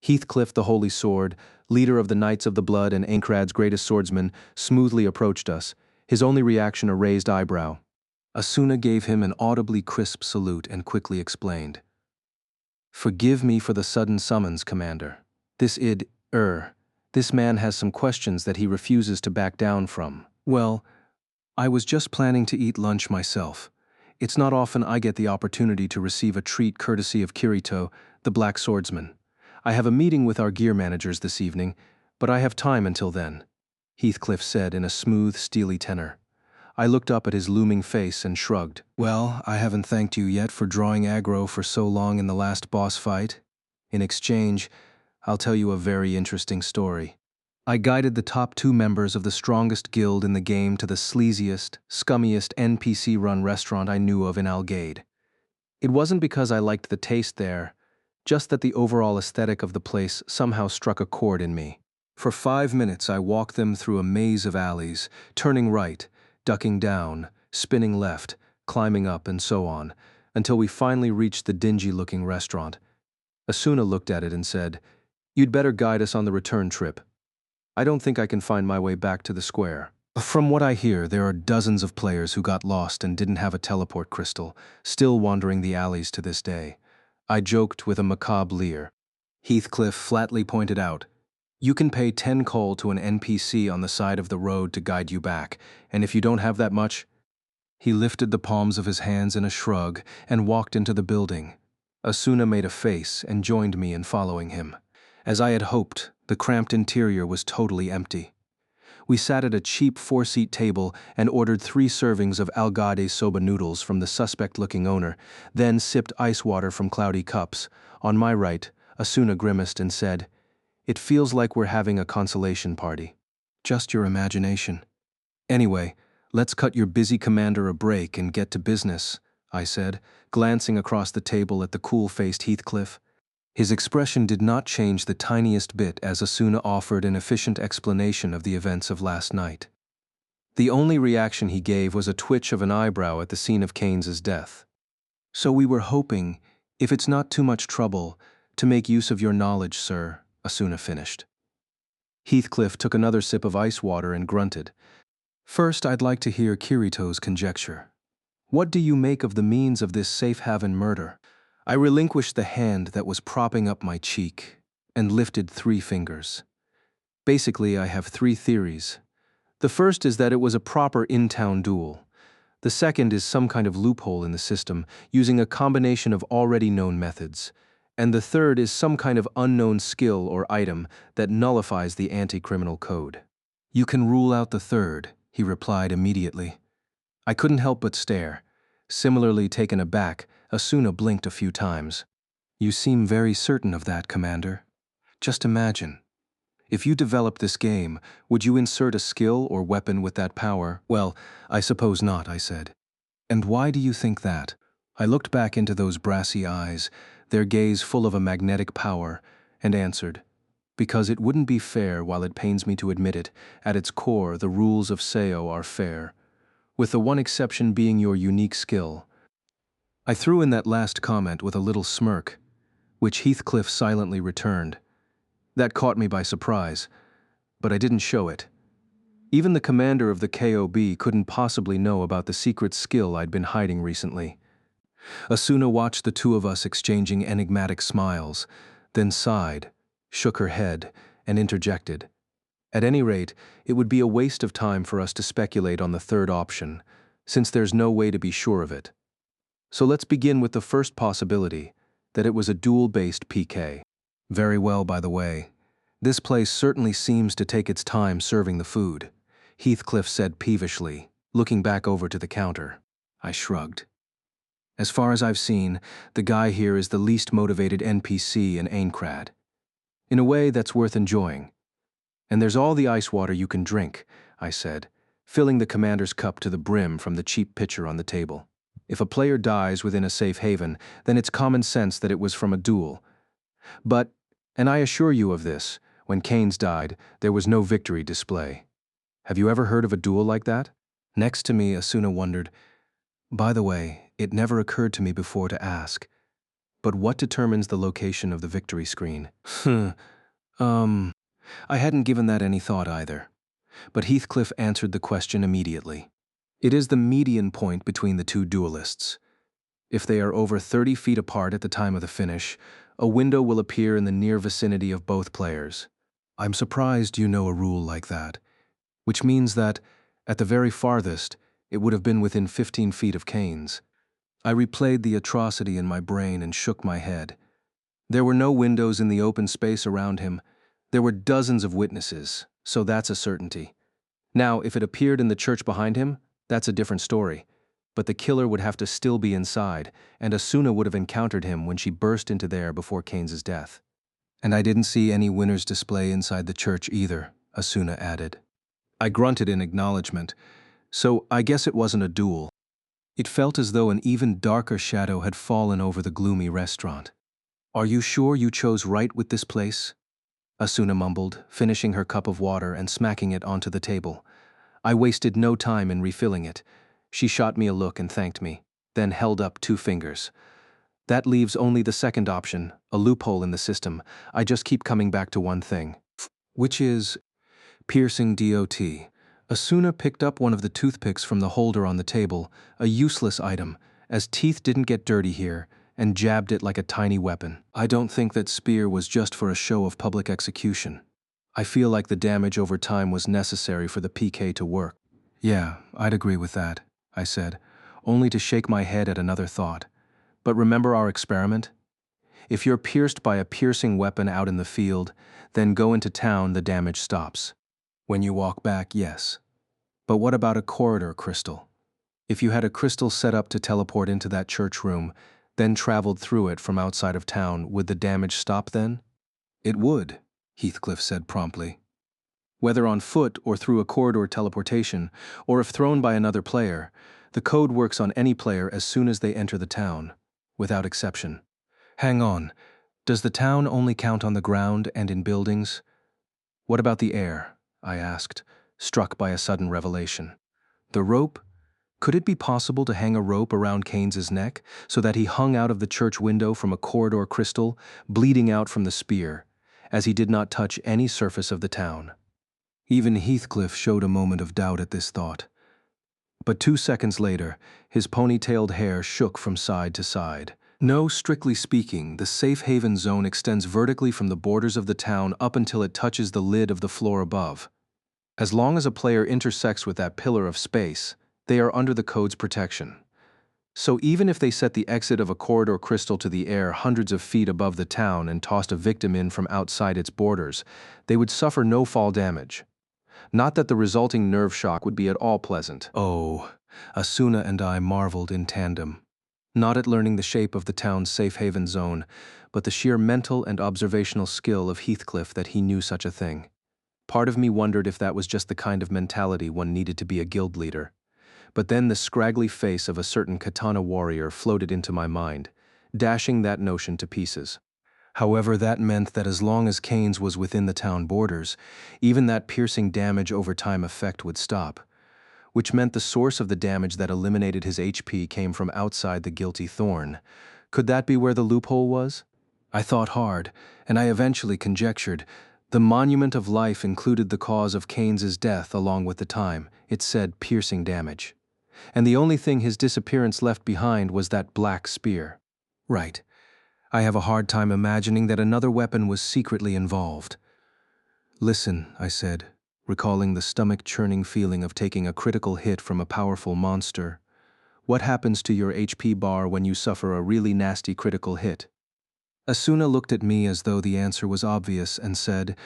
Heathcliff the Holy Sword, leader of the Knights of the Blood and Aincrad's greatest swordsman, smoothly approached us, his only reaction a raised eyebrow. Asuna gave him an audibly crisp salute and quickly explained. "Forgive me for the sudden summons, Commander. This man has some questions that he refuses to back down from. Well, I was just planning to eat lunch myself. It's not often I get the opportunity to receive a treat courtesy of Kirito, the Black Swordsman. I have a meeting with our gear managers this evening, but I have time until then," Heathcliff said in a smooth, steely tenor. I looked up at his looming face and shrugged. "Well, I haven't thanked you yet for drawing aggro for so long in the last boss fight. In exchange, I'll tell you a very interesting story. I guided the top 2 members of the strongest guild in the game to the sleaziest, scummiest NPC-run restaurant I knew of in Algade. It wasn't because I liked the taste there, just that the overall aesthetic of the place somehow struck a chord in me. For 5 minutes I walked them through a maze of alleys, turning right, ducking down, spinning left, climbing up, and so on, until we finally reached the dingy-looking restaurant. Asuna looked at it and said, "You'd better guide us on the return trip. I don't think I can find my way back to the square." From what I hear, there are dozens of players who got lost and didn't have a teleport crystal, still wandering the alleys to this day. I joked with a macabre leer. Heathcliff flatly pointed out, "You can pay 10 coal to an NPC on the side of the road to guide you back, and if you don't have that much—" He lifted the palms of his hands in a shrug and walked into the building. Asuna made a face and joined me in following him. As I had hoped, the cramped interior was totally empty. We sat at a cheap 4-seat table and ordered 3 servings of Algade soba noodles from the suspect-looking owner, then sipped ice water from cloudy cups. On my right, Asuna grimaced and said, "It feels like we're having a consolation party." "Just your imagination. Anyway, let's cut your busy commander a break and get to business," I said, glancing across the table at the cool-faced Heathcliff. His expression did not change the tiniest bit as Asuna offered an efficient explanation of the events of last night. The only reaction he gave was a twitch of an eyebrow at the scene of Keynes's death. "So we were hoping, if it's not too much trouble, to make use of your knowledge, sir," Asuna finished. Heathcliff took another sip of ice water and grunted. "First, I'd like to hear Kirito's conjecture. What do you make of the means of this safe haven murder?" I relinquished the hand that was propping up my cheek and lifted 3 fingers. Basically, I have 3 theories. The first is that it was a proper in-town duel. The second is some kind of loophole in the system, using a combination of already known methods. And the third is some kind of unknown skill or item that nullifies the anti-criminal code. "You can rule out the third," he replied immediately. I couldn't help but stare. Similarly taken aback, Asuna blinked a few times. "You seem very certain of that, Commander. Just imagine. If you developed this game, would you insert a skill or weapon with that power?" "Well, I suppose not," I said. "And why do you think that?" I looked back into those brassy eyes, their gaze full of a magnetic power, and answered, "Because it wouldn't be fair, while it pains me to admit it. At its core, the rules of Sao are fair, with the one exception being your unique skill." I threw in that last comment with a little smirk, which Heathcliff silently returned. That caught me by surprise, but I didn't show it. Even the commander of the KOB couldn't possibly know about the secret skill I'd been hiding recently. Asuna watched the 2 of us exchanging enigmatic smiles, then sighed, shook her head, and interjected. "At any rate, it would be a waste of time for us to speculate on the third option, since there's no way to be sure of it. So let's begin with the first possibility, that it was a duel-based PK. Very well, by the way. This place certainly seems to take its time serving the food," Heathcliff said peevishly, looking back over to the counter. I shrugged. "As far as I've seen, the guy here is the least motivated NPC in Aincrad. In a way, that's worth enjoying. And there's all the ice water you can drink," I said, filling the commander's cup to the brim from the cheap pitcher on the table. If a player dies within a safe haven, then it's common sense that it was from a duel. But, and I assure you of this, when Keynes died, there was no victory display. Have you ever heard of a duel like that? Next to me, Asuna wondered, by the way, it never occurred to me before to ask, but what determines the location of the victory screen? um, I hadn't given that any thought either. But Heathcliff answered the question immediately. It is the median point between the two duelists. If they are over 30 feet apart at the time of the finish, a window will appear in the near vicinity of both players. I'm surprised you know a rule like that, which means that, at the very farthest, it would have been within 15 feet of Keynes. I replayed the atrocity in my brain and shook my head. There were no windows in the open space around him. There were dozens of witnesses, so that's a certainty. Now, if it appeared in the church behind him, that's a different story. But the killer would have to still be inside, and Asuna would have encountered him when she burst into there before Keynes' death. And I didn't see any winner's display inside the church either, Asuna added. I grunted in acknowledgement, so I guess it wasn't a duel. It felt as though an even darker shadow had fallen over the gloomy restaurant. Are you sure you chose right with this place? Asuna mumbled, finishing her cup of water and smacking it onto the table. I wasted no time in refilling it. She shot me a look and thanked me, then held up 2 fingers. That leaves only the second option, a loophole in the system. I just keep coming back to one thing. Which is piercing DOT. Asuna picked up one of the toothpicks from the holder on the table, a useless item, as teeth didn't get dirty here, and jabbed it like a tiny weapon. I don't think that spear was just for a show of public execution. I feel like the damage over time was necessary for the PK to work. Yeah, I'd agree with that, I said, only to shake my head at another thought. But remember our experiment? If you're pierced by a piercing weapon out in the field, then go into town, the damage stops. When you walk back, yes. But what about a corridor crystal? If you had a crystal set up to teleport into that church room, then traveled through it from outside of town, would the damage stop then? It would, Heathcliff said promptly. Whether on foot or through a corridor teleportation, or if thrown by another player, the code works on any player as soon as they enter the town, without exception. Hang on, does the town only count on the ground and in buildings? What about the air? I asked, struck by a sudden revelation. The rope? Could it be possible to hang a rope around Keynes' neck so that he hung out of the church window from a corridor crystal, bleeding out from the spear, as he did not touch any surface of the town? Even Heathcliff showed a moment of doubt at this thought. But 2 seconds later, his ponytailed hair shook from side to side. No, strictly speaking, the safe haven zone extends vertically from the borders of the town up until it touches the lid of the floor above. As long as a player intersects with that pillar of space, they are under the code's protection. So even if they set the exit of a corridor crystal to the air hundreds of feet above the town and tossed a victim in from outside its borders, they would suffer no fall damage. Not that the resulting nerve shock would be at all pleasant. Oh, Asuna and I marveled in tandem. Not at learning the shape of the town's safe haven zone, but the sheer mental and observational skill of Heathcliff that he knew such a thing. Part of me wondered if that was just the kind of mentality one needed to be a guild leader. But then the scraggly face of a certain katana warrior floated into my mind, dashing that notion to pieces. However, that meant that as long as Keynes was within the town borders, even that piercing damage over time effect would stop, which meant the source of the damage that eliminated his HP came from outside the guilty thorn. Could that be where the loophole was? I thought hard, and I eventually conjectured. The monument of life included the cause of Keynes' death along with the time. It said piercing damage. And the only thing his disappearance left behind was that black spear. Right. I have a hard time imagining that another weapon was secretly involved. Listen, I said, recalling the stomach-churning feeling of taking a critical hit from a powerful monster. What happens to your HP bar when you suffer a really nasty critical hit? Asuna looked at me as though the answer was obvious and said,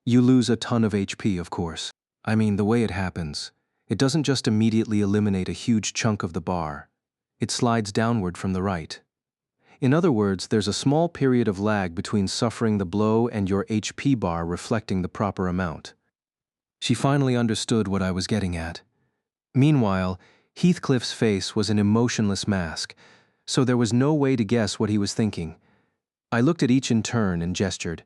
You lose a ton of HP, of course. I mean, the way it happens. It doesn't just immediately eliminate a huge chunk of the bar. It slides downward from the right. In other words, there's a small period of lag between suffering the blow and your HP bar reflecting the proper amount. She finally understood what I was getting at. Meanwhile, Heathcliff's face was an emotionless mask, so there was no way to guess what he was thinking. I looked at each in turn and gestured.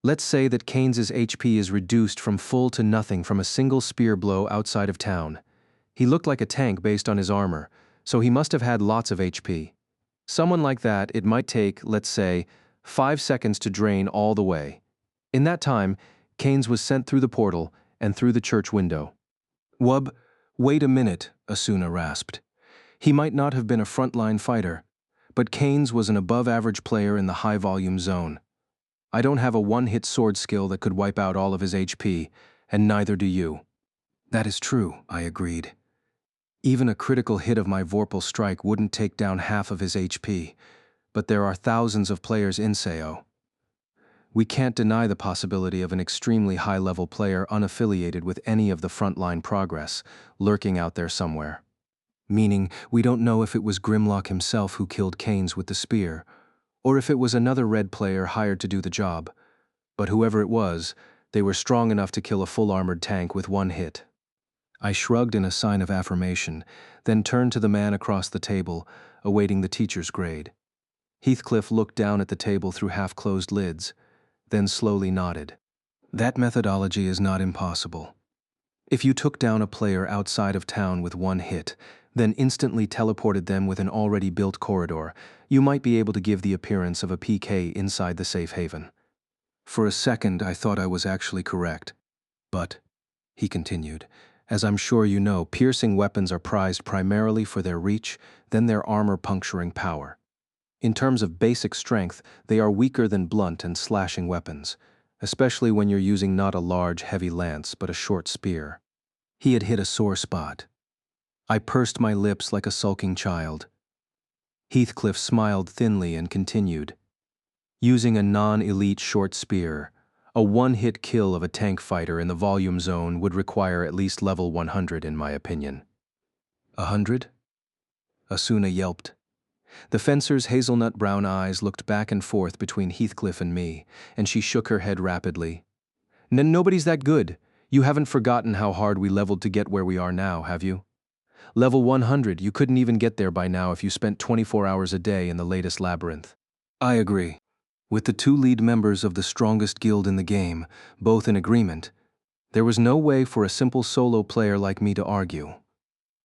Let's say that Keynes's HP is reduced from full to nothing from a single spear blow outside of town. He looked like a tank based on his armor, so he must have had lots of HP. Someone like that, it might take, let's say, 5 seconds to drain all the way. In that time, Keynes was sent through the portal and through the church window. Wub, wait a minute, Asuna rasped. He might not have been a frontline fighter, but Keynes was an above-average player in the high-volume zone. I don't have a one-hit sword skill that could wipe out all of his HP, and neither do you. That is true, I agreed. Even a critical hit of my Vorpal strike wouldn't take down half of his HP, but there are thousands of players in SEO. We can't deny the possibility of an extremely high-level player unaffiliated with any of the frontline progress, lurking out there somewhere. Meaning, we don't know if it was Grimlock himself who killed Keynes with the spear, or if it was another red player hired to do the job. But whoever it was, they were strong enough to kill a full-armored tank with one hit. I shrugged in a sign of affirmation, then turned to the man across the table, awaiting the teacher's grade. Heathcliff looked down at the table through half-closed lids, then slowly nodded. That methodology is not impossible. If you took down a player outside of town with one hit, then instantly teleported them with an already built corridor, you might be able to give the appearance of a PK inside the safe haven. For a second, I thought I was actually correct. But, he continued, as I'm sure you know, piercing weapons are prized primarily for their reach, then their armor-puncturing power. In terms of basic strength, they are weaker than blunt and slashing weapons, especially when you're using not a large, heavy lance but a short spear. He had hit a sore spot. I pursed my lips like a sulking child. Heathcliff smiled thinly and continued. Using a non-elite short spear, a one-hit kill of a tank fighter in the volume zone would require at least level 100 in my opinion. 100? Asuna yelped. The fencer's hazelnut brown eyes looked back and forth between Heathcliff and me, and she shook her head rapidly. Nobody's that good. You haven't forgotten how hard we leveled to get where we are now, have you? Level 100, you couldn't even get there by now if you spent 24 hours a day in the latest labyrinth. I agree. With the two lead members of the strongest guild in the game, both in agreement, there was no way for a simple solo player like me to argue.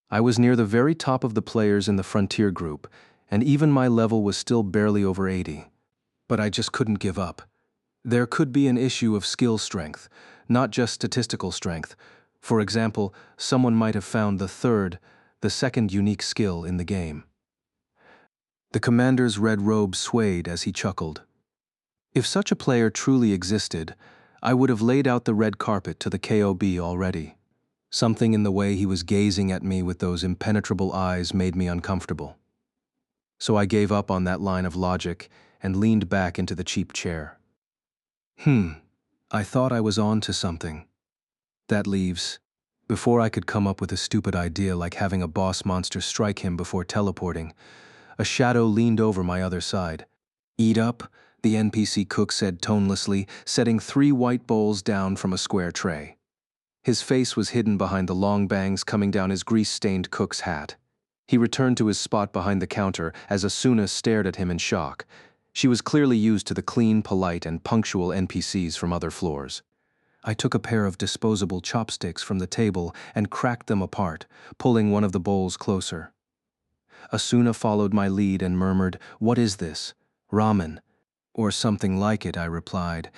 I was near the very top of the players in the Frontier group, and even my level was still barely over 80. But I just couldn't give up. There could be an issue of skill strength, not just statistical strength. For example, someone might have found the second unique skill in the game. The commander's red robe swayed as he chuckled. If such a player truly existed, I would have laid out the red carpet to the KOB already. Something in the way he was gazing at me with those impenetrable eyes made me uncomfortable. So I gave up on that line of logic and leaned back into the cheap chair. I thought I was on to something. That leaves, before I could come up with a stupid idea like having a boss monster strike him before teleporting, a shadow leaned over my other side. Eat up, the NPC cook said tonelessly, setting 3 white bowls down from a square tray. His face was hidden behind the long bangs coming down his grease-stained cook's hat. He returned to his spot behind the counter as Asuna stared at him in shock. She was clearly used to the clean, polite, and punctual NPCs from other floors. I took a pair of disposable chopsticks from the table and cracked them apart, pulling one of the bowls closer. Asuna followed my lead and murmured, "What is this? Ramen." "Or something like it," I replied,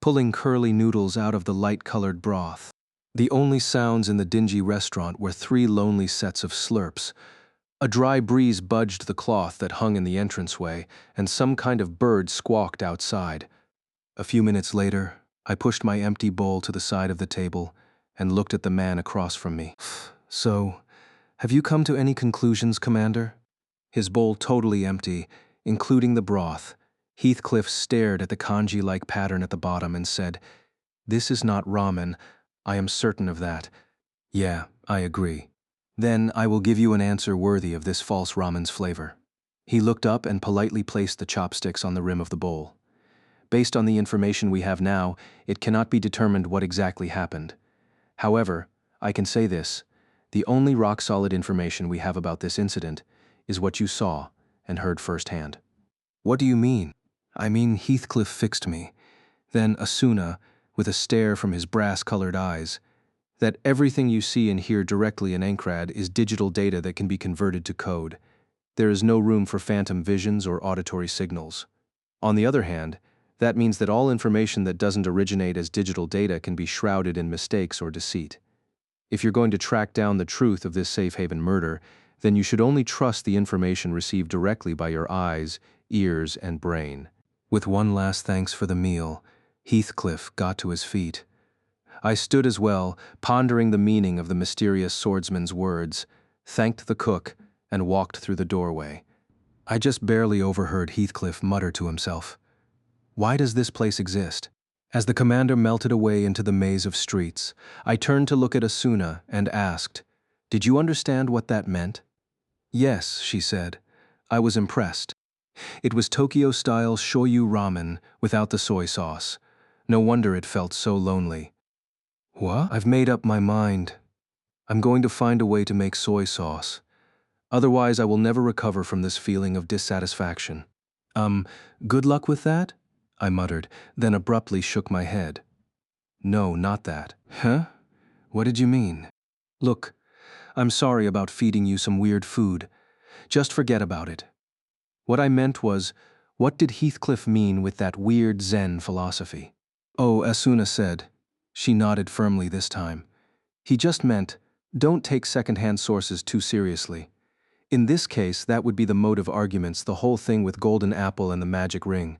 pulling curly noodles out of the light-colored broth. The only sounds in the dingy restaurant were 3 lonely sets of slurps. A dry breeze budged the cloth that hung in the entranceway, and some kind of bird squawked outside. A few minutes later, I pushed my empty bowl to the side of the table and looked at the man across from me. "So, have you come to any conclusions, Commander?" His bowl totally empty, including the broth, Heathcliff stared at the kanji-like pattern at the bottom and said, "This is not ramen. I am certain of that." "Yeah, I agree." "Then I will give you an answer worthy of this false ramen's flavor." He looked up and politely placed the chopsticks on the rim of the bowl. "Based on the information we have now, it cannot be determined what exactly happened. However, I can say this. The only rock-solid information we have about this incident is what you saw and heard firsthand. What do you mean? I mean, Heathcliff fixed me. Then Asuna, with a stare from his brass-colored eyes, that everything you see and hear directly in Ankrad is digital data that can be converted to code. There is no room for phantom visions or auditory signals. On the other hand, that means that all information that doesn't originate as digital data can be shrouded in mistakes or deceit. If you're going to track down the truth of this safe haven murder, then you should only trust the information received directly by your eyes, ears, and brain. With one last thanks for the meal, Heathcliff got to his feet. I stood as well, pondering the meaning of the mysterious swordsman's words, thanked the cook, and walked through the doorway. I just barely overheard Heathcliff mutter to himself, "Why does this place exist?" As the commander melted away into the maze of streets, I turned to look at Asuna and asked, "Did you understand what that meant?" "Yes," she said. I was impressed. It was Tokyo-style shoyu ramen without the soy sauce. No wonder it felt so lonely. "What?" "I've made up my mind. I'm going to find a way to make soy sauce. Otherwise, I will never recover from this feeling of dissatisfaction." Good luck with that?" I muttered, then abruptly shook my head. "No, not that." "Huh? What did you mean?" "Look, I'm sorry about feeding you some weird food. Just forget about it. What I meant was, what did Heathcliff mean with that weird Zen philosophy?" "Oh," Asuna said. She nodded firmly this time. "He just meant, don't take second-hand sources too seriously. In this case, that would be the motive arguments, the whole thing with Golden Apple and the magic ring."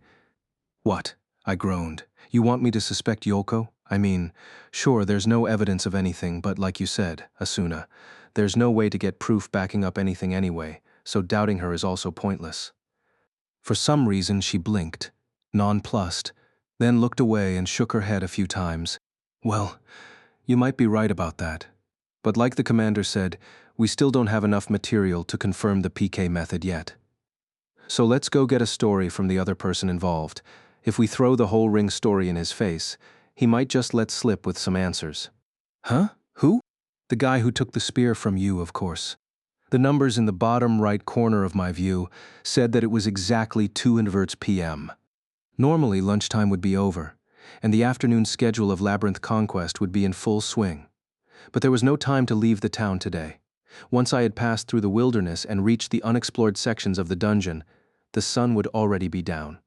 "What?" I groaned. "You want me to suspect Yoko? I mean, sure, there's no evidence of anything, but like you said, Asuna, there's no way to get proof backing up anything anyway, so doubting her is also pointless." For some reason, she blinked, nonplussed, then looked away and shook her head a few times. "Well, you might be right about that. But like the commander said, we still don't have enough material to confirm the PK method yet. So let's go get a story from the other person involved. If we throw the whole ring story in his face, he might just let slip with some answers." "Huh? Who?" "The guy who took the spear from you, of course." The numbers in the bottom right corner of my view said that it was exactly 2 p.m. Normally, lunchtime would be over, and the afternoon schedule of Labyrinth Conquest would be in full swing. But there was no time to leave the town today. Once I had passed through the wilderness and reached the unexplored sections of the dungeon, the sun would already be down.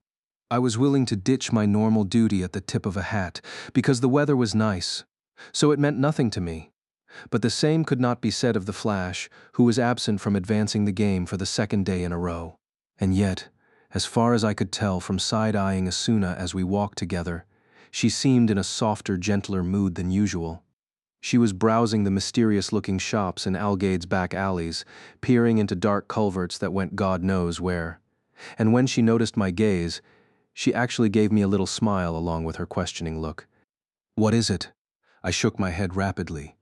I was willing to ditch my normal duty at the tip of a hat, because the weather was nice, so it meant nothing to me. But the same could not be said of the Flash, who was absent from advancing the game for the second day in a row. And yet, as far as I could tell from side-eyeing Asuna as we walked together, she seemed in a softer, gentler mood than usual. She was browsing the mysterious-looking shops in Algade's back alleys, peering into dark culverts that went God knows where. And when she noticed my gaze, she actually gave me a little smile along with her questioning look. "What is it?" I shook my head rapidly.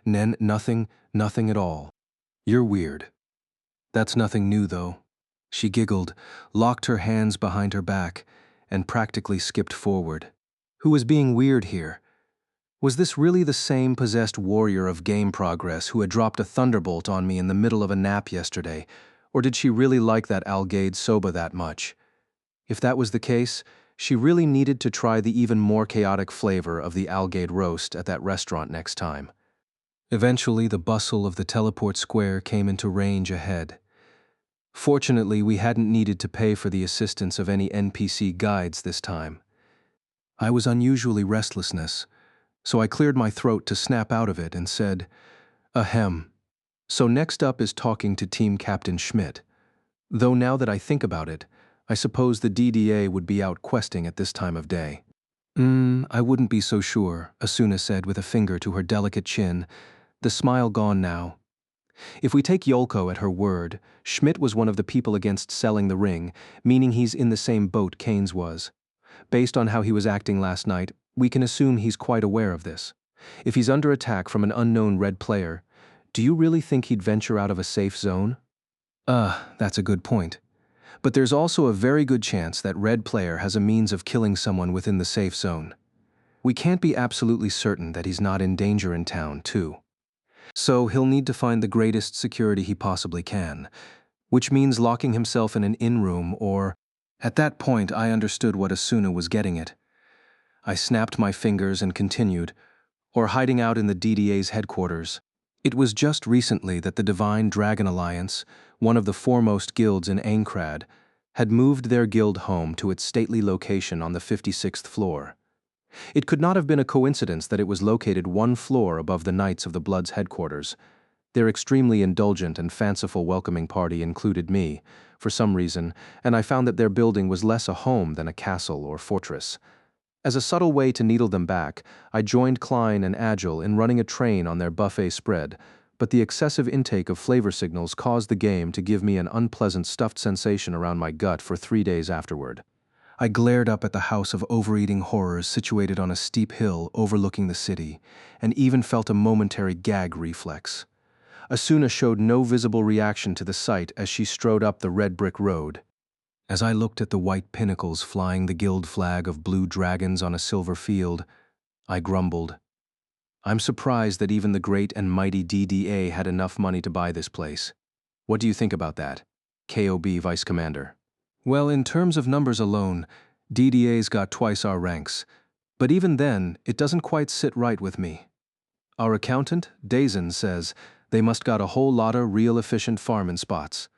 Nothing at all." "You're weird." "That's nothing new, though." She giggled, locked her hands behind her back, and practically skipped forward. Who was being weird here? Was this really the same possessed warrior of game progress who had dropped a thunderbolt on me in the middle of a nap yesterday, or did she really like that Algade soba that much? If that was the case, she really needed to try the even more chaotic flavor of the Algade roast at that restaurant next time. Eventually, the bustle of the teleport square came into range ahead. Fortunately, we hadn't needed to pay for the assistance of any NPC guides this time. I was unusually restlessness, so I cleared my throat to snap out of it and said, "Ahem. So next up is talking to Team Captain Schmidt. Though now that I think about it, I suppose the DDA would be out questing at this time of day." I wouldn't be so sure," Asuna said with a finger to her delicate chin, the smile gone now. "If we take Yolko at her word, Schmidt was one of the people against selling the ring, meaning he's in the same boat Keynes was. Based on how he was acting last night, we can assume he's quite aware of this. If he's under attack from an unknown red player, do you really think he'd venture out of a safe zone?" That's a good point. But there's also a very good chance that red player has a means of killing someone within the safe zone. We can't be absolutely certain that he's not in danger in town, too. So he'll need to find the greatest security he possibly can, which means locking himself in an inn room or... At that point, I understood what Asuna was getting at. I snapped my fingers and continued, or hiding out in the DDA's headquarters. It was just recently that the Divine Dragon Alliance, one of the foremost guilds in Aincrad, had moved their guild home to its stately location on the 56th floor. It could not have been a coincidence that it was located one floor above the Knights of the Blood's headquarters. Their extremely indulgent and fanciful welcoming party included me, for some reason, and I found that their building was less a home than a castle or fortress. As a subtle way to needle them back, I joined Klein and Agile in running a train on their buffet spread, but the excessive intake of flavor signals caused the game to give me an unpleasant stuffed sensation around my gut for 3 days afterward. I glared up at the house of overeating horrors situated on a steep hill overlooking the city, and even felt a momentary gag reflex. Asuna showed no visible reaction to the sight as she strode up the red brick road. As I looked at the white pinnacles flying the guild flag of blue dragons on a silver field, I grumbled. I'm surprised that even the great and mighty DDA had enough money to buy this place. What do you think about that, KOB Vice Commander? Well, in terms of numbers alone, DDA's got twice our ranks, but even then, it doesn't quite sit right with me. Our accountant, Dazen, says they must got a whole lotta real efficient farmin' spots.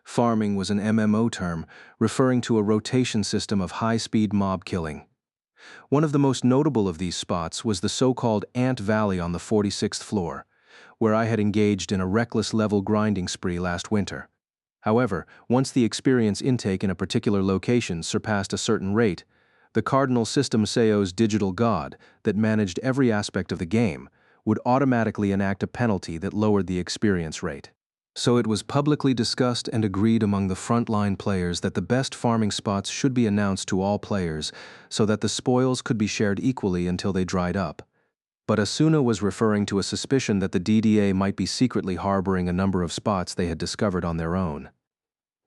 Farming was an MMO term, referring to a rotation system of high-speed mob killing. One of the most notable of these spots was the so-called Ant Valley on the 46th floor, where I had engaged in a reckless level grinding spree last winter. However, once the experience intake in a particular location surpassed a certain rate, the Cardinal System Seo's digital god, that managed every aspect of the game, would automatically enact a penalty that lowered the experience rate. So it was publicly discussed and agreed among the frontline players that the best farming spots should be announced to all players so that the spoils could be shared equally until they dried up. But Asuna was referring to a suspicion that the DDA might be secretly harboring a number of spots they had discovered on their own.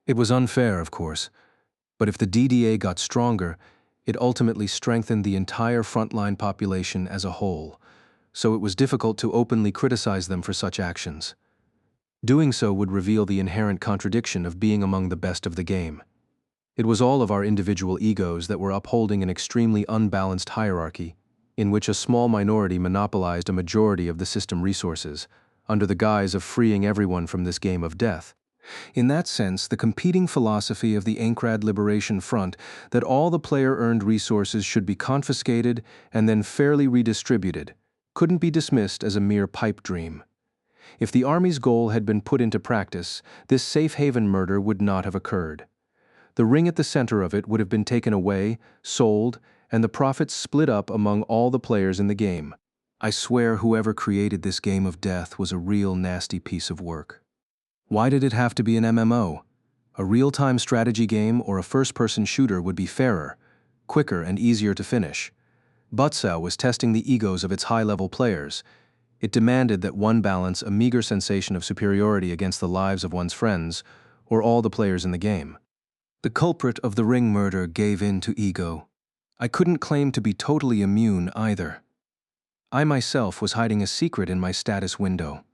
It was unfair, of course, but if the DDA got stronger, it ultimately strengthened the entire frontline population as a whole, so it was difficult to openly criticize them for such actions. Doing so would reveal the inherent contradiction of being among the best of the game. It was all of our individual egos that were upholding an extremely unbalanced hierarchy, in which a small minority monopolized a majority of the system resources, under the guise of freeing everyone from this game of death. In that sense, the competing philosophy of the Aincrad Liberation Front that all the player-earned resources should be confiscated and then fairly redistributed couldn't be dismissed as a mere pipe dream. If the Army's goal had been put into practice, this safe haven murder would not have occurred. The ring at the center of it would have been taken away, sold, and the profits split up among all the players in the game. I swear whoever created this game of death was a real nasty piece of work. Why did it have to be an MMO? A real-time strategy game or a first-person shooter would be fairer, quicker, and easier to finish. Butzow was testing the egos of its high-level players. It demanded that one balance a meager sensation of superiority against the lives of one's friends, or all the players in the game. The culprit of the ring murder gave in to ego. I couldn't claim to be totally immune either. I myself was hiding a secret in my status window,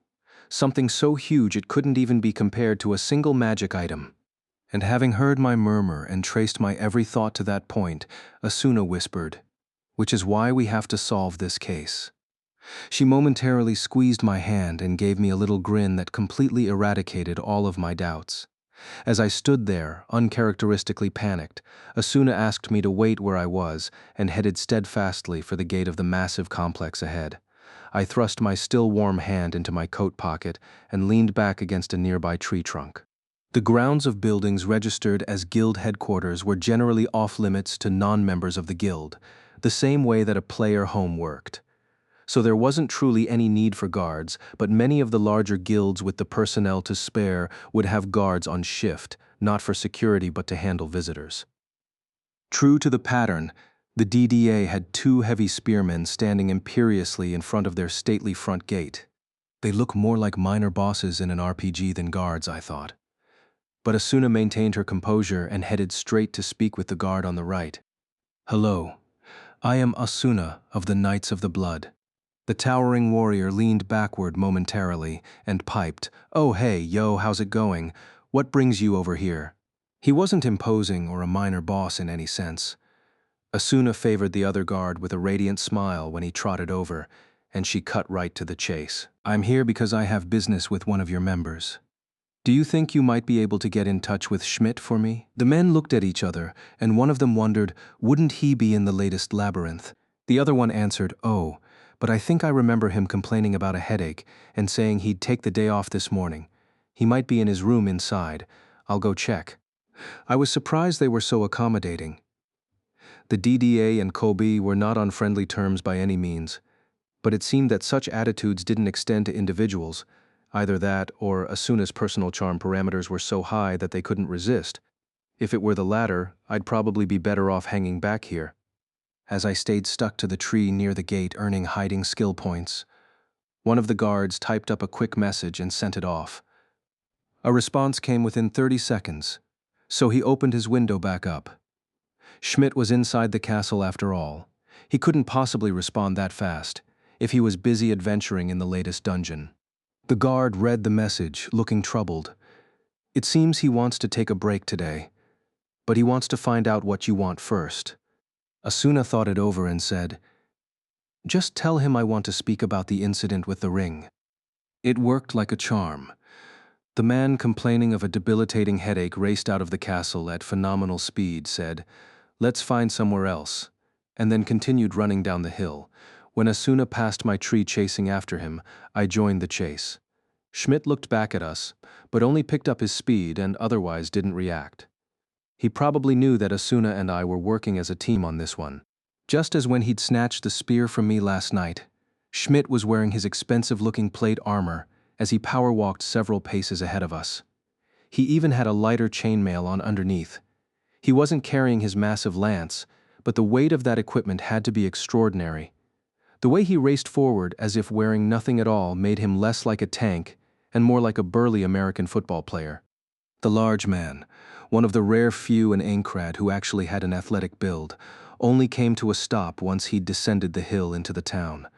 something so huge it couldn't even be compared to a single magic item. And having heard my murmur and traced my every thought to that point, Asuna whispered, "Which is why we have to solve this case." She momentarily squeezed my hand and gave me a little grin that completely eradicated all of my doubts. As I stood there, uncharacteristically panicked, Asuna asked me to wait where I was and headed steadfastly for the gate of the massive complex ahead. I thrust my still warm hand into my coat pocket and leaned back against a nearby tree trunk. The grounds of buildings registered as guild headquarters were generally off-limits to non-members of the guild, the same way that a player home worked. So there wasn't truly any need for guards, but many of the larger guilds with the personnel to spare would have guards on shift, not for security but to handle visitors. True to the pattern, the DDA had 2 heavy spearmen standing imperiously in front of their stately front gate. They look more like minor bosses in an RPG than guards, I thought. But Asuna maintained her composure and headed straight to speak with the guard on the right. "Hello, I am Asuna of the Knights of the Blood. The towering warrior leaned backward momentarily and piped, "Oh hey, yo, how's it going? What brings you over here?" He wasn't imposing or a minor boss in any sense. Asuna favored the other guard with a radiant smile when he trotted over, and she cut right to the chase. "I'm here because I have business with one of your members. Do you think you might be able to get in touch with Schmidt for me?" The men looked at each other, and one of them wondered, wouldn't he be in the latest labyrinth? The other one answered, "Oh, but I think I remember him complaining about a headache and saying he'd take the day off this morning. He might be in his room inside. I'll go check." I was surprised they were so accommodating. The DDA and Kobe were not on friendly terms by any means, but it seemed that such attitudes didn't extend to individuals. Either that, or Asuna's personal charm parameters were so high that they couldn't resist. If it were the latter, I'd probably be better off hanging back here. As I stayed stuck to the tree near the gate earning hiding skill points, one of the guards typed up a quick message and sent it off. A response came within 30 seconds, so he opened his window back up. Schmidt was inside the castle after all. He couldn't possibly respond that fast, if he was busy adventuring in the latest dungeon. The guard read the message, looking troubled. "It seems he wants to take a break today, but he wants to find out what you want first." Asuna thought it over and said, "Just tell him I want to speak about the incident with the ring." It worked like a charm. The man complaining of a debilitating headache raced out of the castle at phenomenal speed, said, "Let's find somewhere else," and then continued running down the hill. When Asuna passed my tree chasing after him, I joined the chase. Schmidt looked back at us, but only picked up his speed and otherwise didn't react. He probably knew that Asuna and I were working as a team on this one. Just as when he'd snatched the spear from me last night, Schmidt was wearing his expensive-looking plate armor as he power-walked several paces ahead of us. He even had a lighter chainmail on underneath. He wasn't carrying his massive lance, but the weight of that equipment had to be extraordinary. The way he raced forward as if wearing nothing at all made him less like a tank and more like a burly American football player. The large man, one of the rare few in Aincrad who actually had an athletic build, only came to a stop once he'd descended the hill into the town.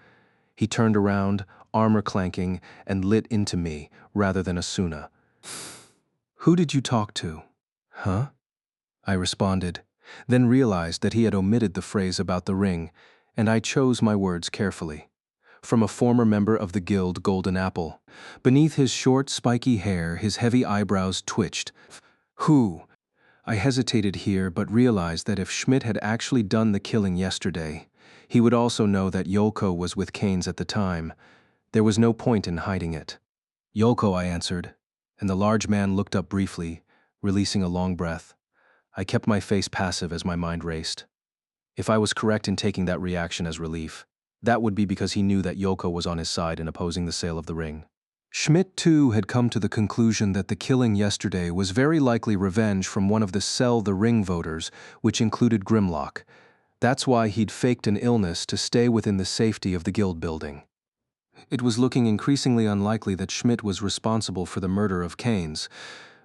He turned around, armor clanking, and lit into me rather than Asuna. "Who did you talk to?" "Huh?" I responded, then realized that he had omitted the phrase about the ring, and I chose my words carefully. From a former member of the guild Golden Apple. Beneath his short, spiky hair, his heavy eyebrows twitched. "Who?" I hesitated here but realized that if Schmidt had actually done the killing yesterday, he would also know that Yolko was with Keynes at the time. There was no point in hiding it. "Yolko," I answered, and the large man looked up briefly, releasing a long breath. I kept my face passive as my mind raced. If I was correct in taking that reaction as relief, that would be because he knew that Yolko was on his side in opposing the sale of the ring. Schmidt, too, had come to the conclusion that the killing yesterday was very likely revenge from one of the Sell the Ring voters, which included Grimlock. That's why he'd faked an illness to stay within the safety of the guild building. It was looking increasingly unlikely that Schmidt was responsible for the murder of Keynes,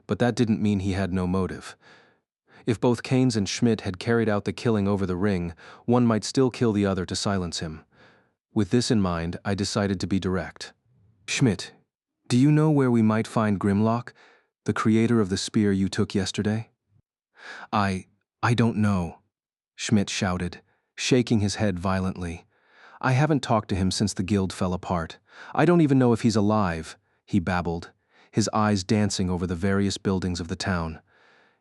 but that didn't mean he had no motive. If both Keynes and Schmidt had carried out the killing over the ring, one might still kill the other to silence him. With this in mind, I decided to be direct. "Schmidt, do you know where we might find Grimlock, the creator of the spear you took yesterday?" I don't know," Schmidt shouted, shaking his head violently. "I haven't talked to him since the guild fell apart. I don't even know if he's alive," he babbled, his eyes dancing over the various buildings of the town.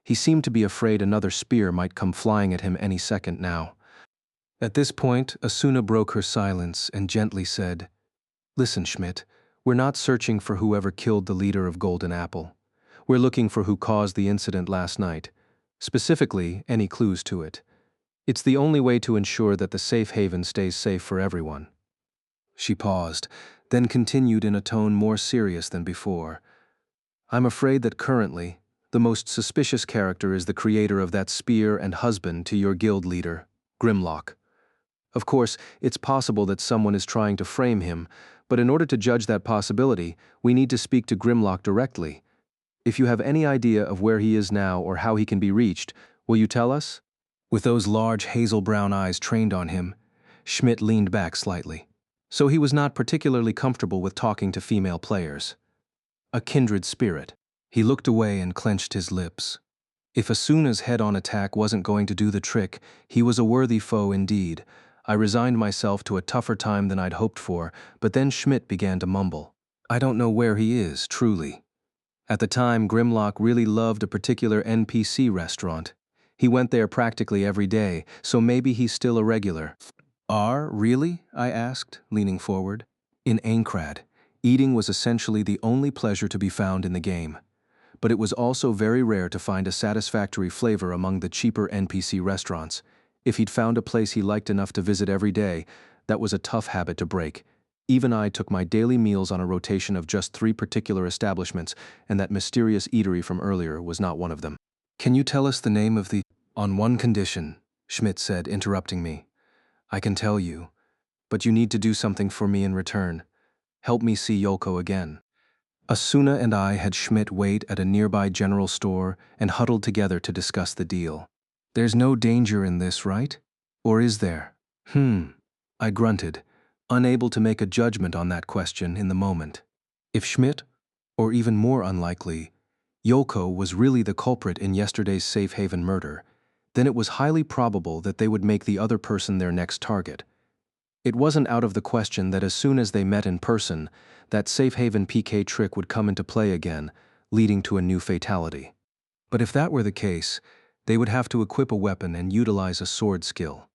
He seemed to be afraid another spear might come flying at him any second now. At this point, Asuna broke her silence and gently said, "Listen, Schmidt, we're not searching for whoever killed the leader of Golden Apple. We're looking for who caused the incident last night. Specifically, any clues to it. It's the only way to ensure that the safe haven stays safe for everyone." She paused, then continued in a tone more serious than before. "I'm afraid that currently, the most suspicious character is the creator of that spear and husband to your guild leader, Grimlock. Of course, it's possible that someone is trying to frame him, but in order to judge that possibility, we need to speak to Grimlock directly. If you have any idea of where he is now or how he can be reached, will you tell us?" With those large hazel-brown eyes trained on him, Schmidt leaned back slightly. so he was not particularly comfortable with talking to female players. A kindred spirit. He looked away and clenched his lips. If Asuna's head-on attack wasn't going to do the trick, he was a worthy foe indeed. I resigned myself to a tougher time than I'd hoped for, but then Schmidt began to mumble. I don't know where he is, truly. At the time, Grimlock really loved a particular NPC restaurant. He went there practically every day, so maybe he's still a regular. Really? I asked, leaning forward. In Aincrad, eating was essentially the only pleasure to be found in the game. But it was also very rare to find a satisfactory flavor among the cheaper NPC restaurants. If he'd found a place he liked enough to visit every day, that was a tough habit to break. Even I took my daily meals on a rotation of just 3 particular establishments, and that mysterious eatery from earlier was not one of them. Can you tell us the name of the— On one condition, Schmidt said, interrupting me. I can tell you, but you need to do something for me in return. Help me see Yolko again. Asuna and I had Schmidt wait at a nearby general store and huddled together to discuss the deal. There's no danger in this, right? Or is there? I grunted, unable to make a judgment on that question in the moment. If Schmidt, or even more unlikely, Yolko was really the culprit in yesterday's safe haven murder, then it was highly probable that they would make the other person their next target. It wasn't out of the question that as soon as they met in person, that safe haven PK trick would come into play again, leading to a new fatality. But if that were the case, they would have to equip a weapon and utilize a sword skill.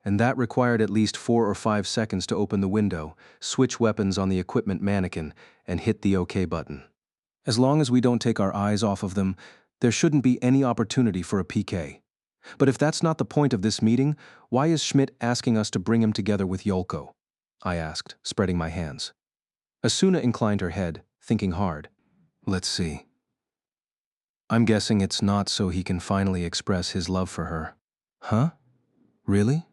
And that required at least 4 or 5 seconds to open the window, switch weapons on the equipment mannequin, and hit the OK button. As long as we don't take our eyes off of them, there shouldn't be any opportunity for a PK. But if that's not the point of this meeting, why is Schmidt asking us to bring him together with Yolko? I asked, spreading my hands. Asuna inclined her head, thinking hard. Let's see. I'm guessing it's not so he can finally express his love for her. Huh? Really?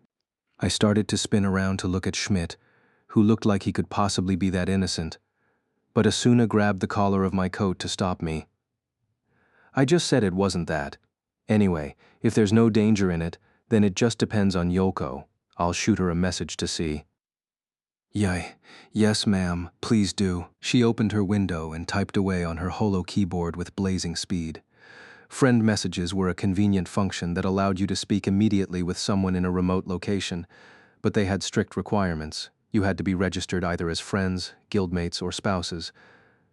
I started to spin around to look at Schmidt, who looked like he could possibly be that innocent. But Asuna grabbed the collar of my coat to stop me. I just said it wasn't that. Anyway, if there's no danger in it, then it just depends on Yolko. I'll shoot her a message to see. Yes, ma'am, please do. She opened her window and typed away on her holo keyboard with blazing speed. Friend messages were a convenient function that allowed you to speak immediately with someone in a remote location, but they had strict requirements. You had to be registered either as friends, guildmates, or spouses.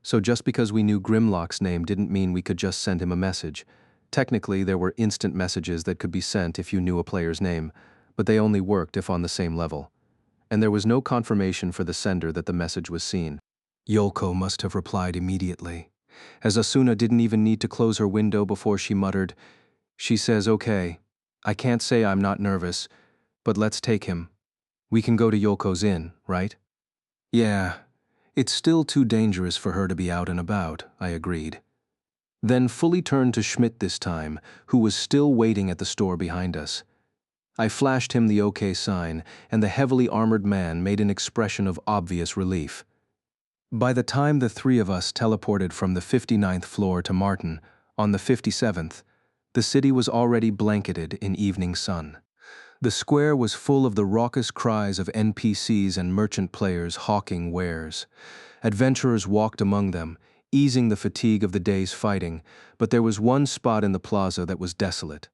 So just because we knew Grimlock's name didn't mean we could just send him a message. Technically, there were instant messages that could be sent if you knew a player's name, but they only worked if on the same level. And there was no confirmation for the sender that the message was seen. Yolko must have replied immediately, as Asuna didn't even need to close her window before she muttered, She says, okay, I can't say I'm not nervous, but let's take him. We can go to Yolko's inn, right? Yeah, it's still too dangerous for her to be out and about, I agreed. Then fully turned to Schmidt this time, who was still waiting at the store behind us. I flashed him the OK sign, and the heavily armored man made an expression of obvious relief. By the time the 3 of us teleported from the 59th floor to Martin, on the 57th, the city was already blanketed in evening sun. The square was full of the raucous cries of NPCs and merchant players hawking wares. Adventurers walked among them, easing the fatigue of the day's fighting, but there was one spot in the plaza that was desolate.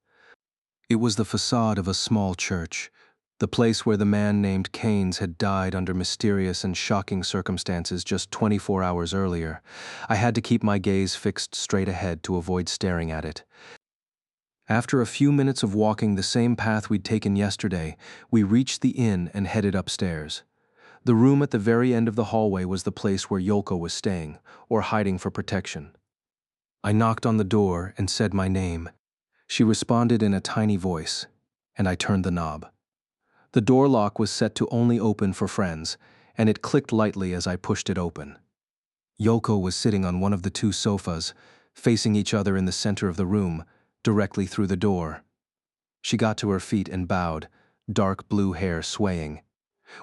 It was the facade of a small church, the place where the man named Keynes had died under mysterious and shocking circumstances just 24 hours earlier. I had to keep my gaze fixed straight ahead to avoid staring at it. After a few minutes of walking the same path we'd taken yesterday, we reached the inn and headed upstairs. The room at the very end of the hallway was the place where Yolko was staying, or hiding for protection. I knocked on the door and said my name. She responded in a tiny voice, and I turned the knob. The door lock was set to only open for friends, and it clicked lightly as I pushed it open. Yolko was sitting on one of the 2 sofas, facing each other in the center of the room, directly through the door. She got to her feet and bowed, dark blue hair swaying.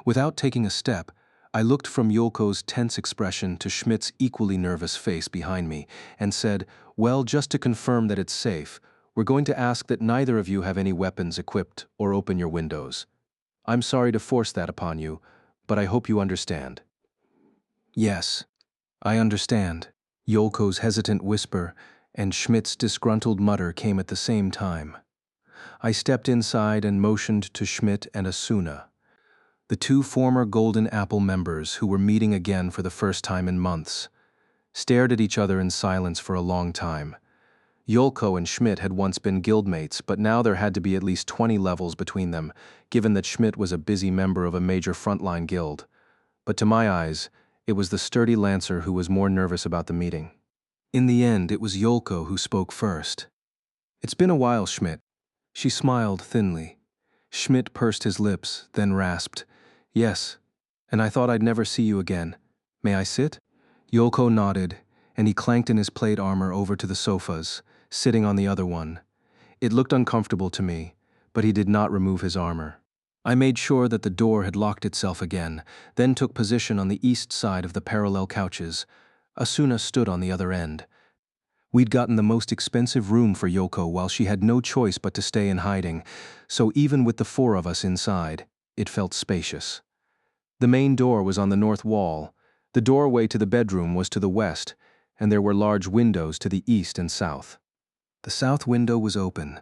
Without taking a step, I looked from Yolko's tense expression to Schmidt's equally nervous face behind me and said, well, just to confirm that it's safe, we're going to ask that neither of you have any weapons equipped or open your windows. I'm sorry to force that upon you, but I hope you understand." "Yes, I understand." Yolko's hesitant whisper and Schmidt's disgruntled mutter came at the same time. I stepped inside and motioned to Schmidt and Asuna, the two former Golden Apple members who were meeting again for the first time in months, stared at each other in silence for a long time. Yolko and Schmidt had once been guildmates, but now there had to be at least 20 levels between them, given that Schmidt was a busy member of a major frontline guild. But to my eyes, it was the sturdy lancer who was more nervous about the meeting. In the end, it was Yolko who spoke first. "It's been a while, Schmidt." She smiled thinly. Schmidt pursed his lips, then rasped, "Yes, and I thought I'd never see you again. May I sit?" Yolko nodded, and he clanked in his plate armor over to the sofas, sitting on the other one. It looked uncomfortable to me, but he did not remove his armor. I made sure that the door had locked itself again, then took position on the east side of the parallel couches. Asuna stood on the other end. We'd gotten the most expensive room for Yolko while she had no choice but to stay in hiding, so even with the four of us inside, it felt spacious. The main door was on the north wall, the doorway to the bedroom was to the west, and there were large windows to the east and south. The south window was open,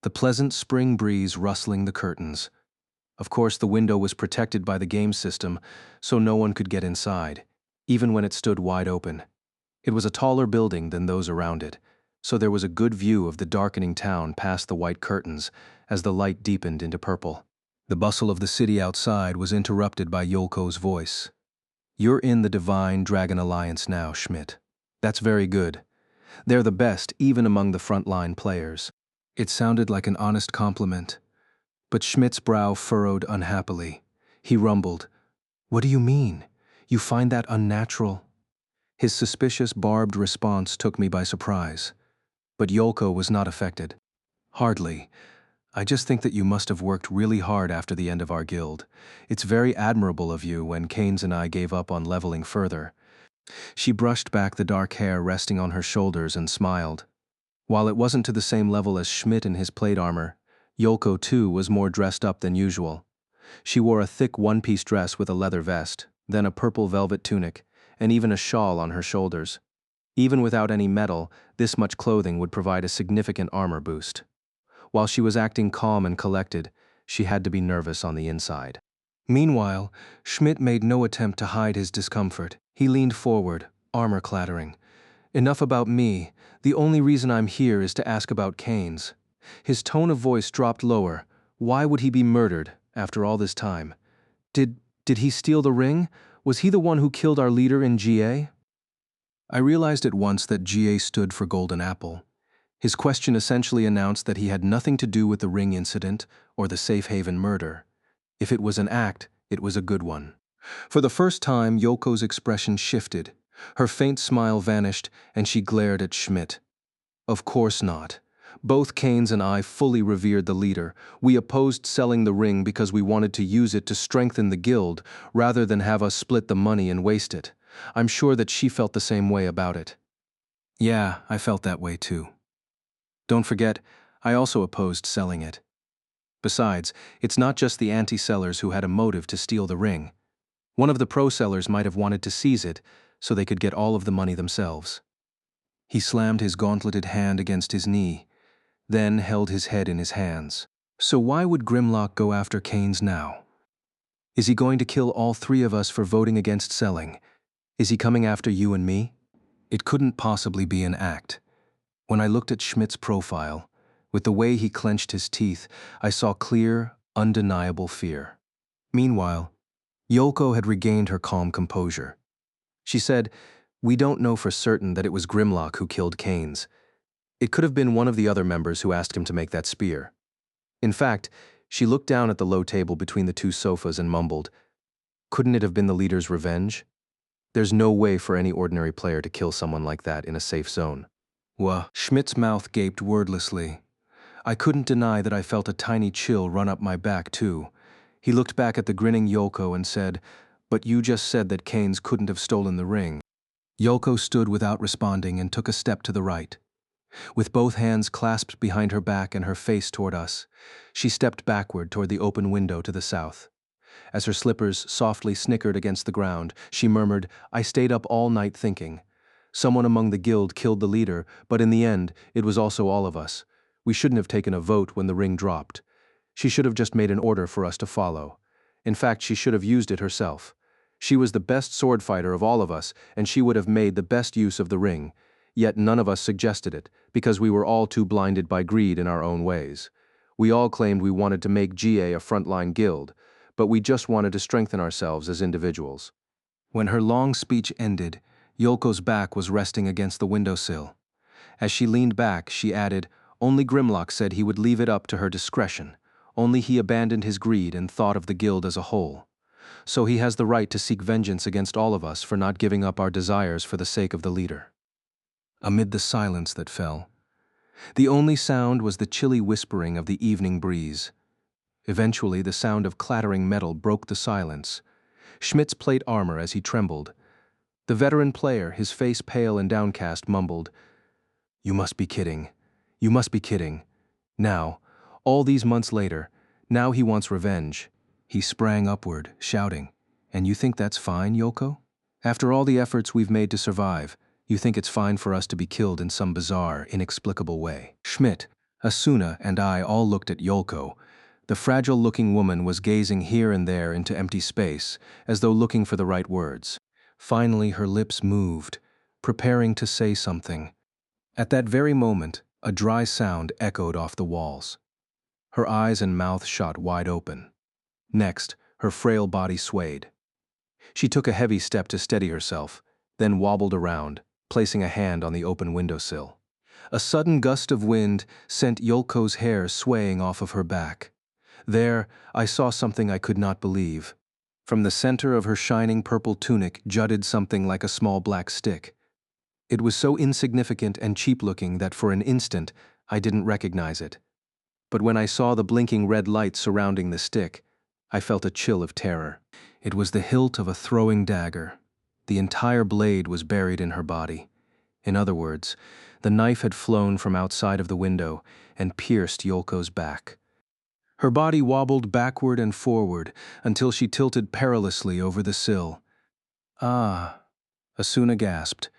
the pleasant spring breeze rustling the curtains. Of course, the window was protected by the game system, so no one could get inside, even when it stood wide open. It was a taller building than those around it, so there was a good view of the darkening town past the white curtains as the light deepened into purple. The bustle of the city outside was interrupted by Yolko's voice. "You're in the Divine Dragon Alliance now, Schmidt. That's very good. They're the best, even among the frontline players." It sounded like an honest compliment, but Schmidt's brow furrowed unhappily. He rumbled, "What do you mean? You find that unnatural?" His suspicious, barbed response took me by surprise. But Yolko was not affected. "Hardly. I just think that you must have worked really hard after the end of our guild. It's very admirable of you when Keynes and I gave up on leveling further." She brushed back the dark hair resting on her shoulders and smiled. While it wasn't to the same level as Schmidt in his plate armor, Yolko too was more dressed up than usual. She wore a thick one-piece dress with a leather vest, then a purple velvet tunic, and even a shawl on her shoulders. Even without any metal, this much clothing would provide a significant armor boost. While she was acting calm and collected, she had to be nervous on the inside. Meanwhile, Schmidt made no attempt to hide his discomfort. He leaned forward, armor clattering. "Enough about me. The only reason I'm here is to ask about Keynes." His tone of voice dropped lower. Why would he be murdered after all this time? Did he steal the ring? Was he the one who killed our leader in GA? I realized at once that GA stood for Golden Apple. His question essentially announced that he had nothing to do with the ring incident or the Safe Haven murder. If it was an act, it was a good one. For the first time, Yoko's expression shifted. Her faint smile vanished, and she glared at Schmidt. "Of course not. Both Keynes and I fully revered the leader. We opposed selling the ring because we wanted to use it to strengthen the guild, rather than have us split the money and waste it. I'm sure that she felt the same way about it." "Yeah, I felt that way too. Don't forget, I also opposed selling it. Besides, it's not just the anti-sellers who had a motive to steal the ring. One of the pro-sellers might have wanted to seize it so they could get all of the money themselves." He slammed his gauntleted hand against his knee, then held his head in his hands. "So why would Grimlock go after Keynes now? Is he going to kill all three of us for voting against selling? Is he coming after you and me?" It couldn't possibly be an act. When I looked at Schmidt's profile, with the way he clenched his teeth, I saw clear, undeniable fear. Meanwhile, Yolko had regained her calm composure. She said, "We don't know for certain that it was Grimlock who killed Keynes. It could have been one of the other members who asked him to make that spear." In fact, she looked down at the low table between the two sofas and mumbled, "Couldn't it have been the leader's revenge? There's no way for any ordinary player to kill someone like that in a safe zone." Schmidt's mouth gaped wordlessly. I couldn't deny that I felt a tiny chill run up my back, too. He looked back at the grinning Yolko and said, "But you just said that Keynes couldn't have stolen the ring." Yolko stood without responding and took a step to the right. With both hands clasped behind her back and her face toward us, she stepped backward toward the open window to the south. As her slippers softly snickered against the ground, she murmured, "I stayed up all night thinking. Someone among the guild killed the leader, but in the end, it was also all of us. We shouldn't have taken a vote when the ring dropped. She should have just made an order for us to follow. In fact, she should have used it herself. She was the best sword fighter of all of us, and she would have made the best use of the ring. Yet none of us suggested it, because we were all too blinded by greed in our own ways. We all claimed we wanted to make GA a frontline guild, but we just wanted to strengthen ourselves as individuals." When her long speech ended, Yoko's back was resting against the windowsill. As she leaned back, she added, "Only Grimlock said he would leave it up to her discretion. Only he abandoned his greed and thought of the guild as a whole. So he has the right to seek vengeance against all of us for not giving up our desires for the sake of the leader." Amid the silence that fell, the only sound was the chilly whispering of the evening breeze. Eventually, the sound of clattering metal broke the silence. Schmidt's plate armor as he trembled. The veteran player, his face pale and downcast, mumbled, "You must be kidding. You must be kidding. Now, all these months later, now he wants revenge." He sprang upward, shouting, "And you think that's fine, Yoko? After all the efforts we've made to survive, you think it's fine for us to be killed in some bizarre, inexplicable way?" Schmidt, Asuna, and I all looked at Yoko. The fragile-looking woman was gazing here and there into empty space, as though looking for the right words. Finally, her lips moved, preparing to say something. At that very moment, a dry sound echoed off the walls. Her eyes and mouth shot wide open. Next, her frail body swayed. She took a heavy step to steady herself, then wobbled around, placing a hand on the open windowsill. A sudden gust of wind sent Yoko's hair swaying off of her back. There, I saw something I could not believe. From the center of her shining purple tunic jutted something like a small black stick. It was so insignificant and cheap-looking that for an instant I didn't recognize it. But when I saw the blinking red light surrounding the stick, I felt a chill of terror. It was the hilt of a throwing dagger. The entire blade was buried in her body. In other words, the knife had flown from outside of the window and pierced Yoko's back. Her body wobbled backward and forward until she tilted perilously over the sill. "Ah," Asuna gasped.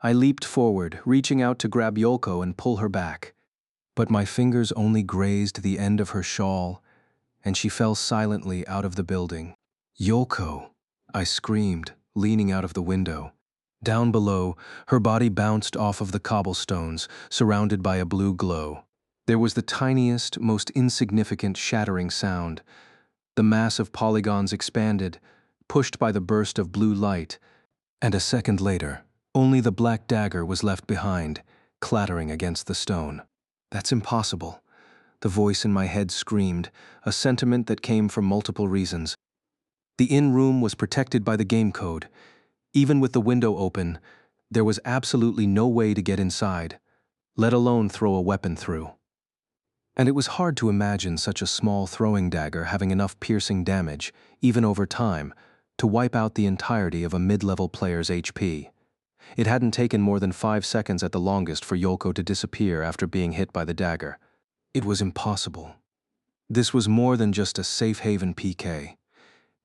I leaped forward, reaching out to grab Yoko and pull her back. But my fingers only grazed the end of her shawl, and she fell silently out of the building. "Yoko," I screamed, leaning out of the window. Down below, her body bounced off of the cobblestones, surrounded by a blue glow. There was the tiniest, most insignificant shattering sound. The mass of polygons expanded, pushed by the burst of blue light, and a second later, only the black dagger was left behind, clattering against the stone. "That's impossible," the voice in my head screamed, a sentiment that came from multiple reasons. The inn-room was protected by the game code. Even with the window open, there was absolutely no way to get inside, let alone throw a weapon through. And it was hard to imagine such a small throwing dagger having enough piercing damage, even over time, to wipe out the entirety of a mid-level player's HP. It hadn't taken more than 5 seconds at the longest for Yoko to disappear after being hit by the dagger. It was impossible. This was more than just a safe haven PK.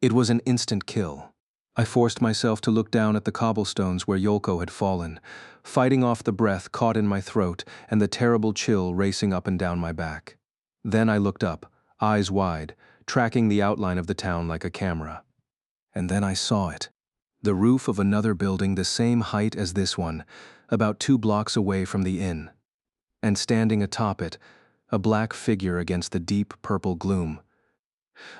It was an instant kill. I forced myself to look down at the cobblestones where Yoko had fallen, fighting off the breath caught in my throat and the terrible chill racing up and down my back. Then I looked up, eyes wide, tracking the outline of the town like a camera. And then I saw it. The roof of another building the same height as this one, about 2 blocks away from the inn. And standing atop it, a black figure against the deep purple gloom.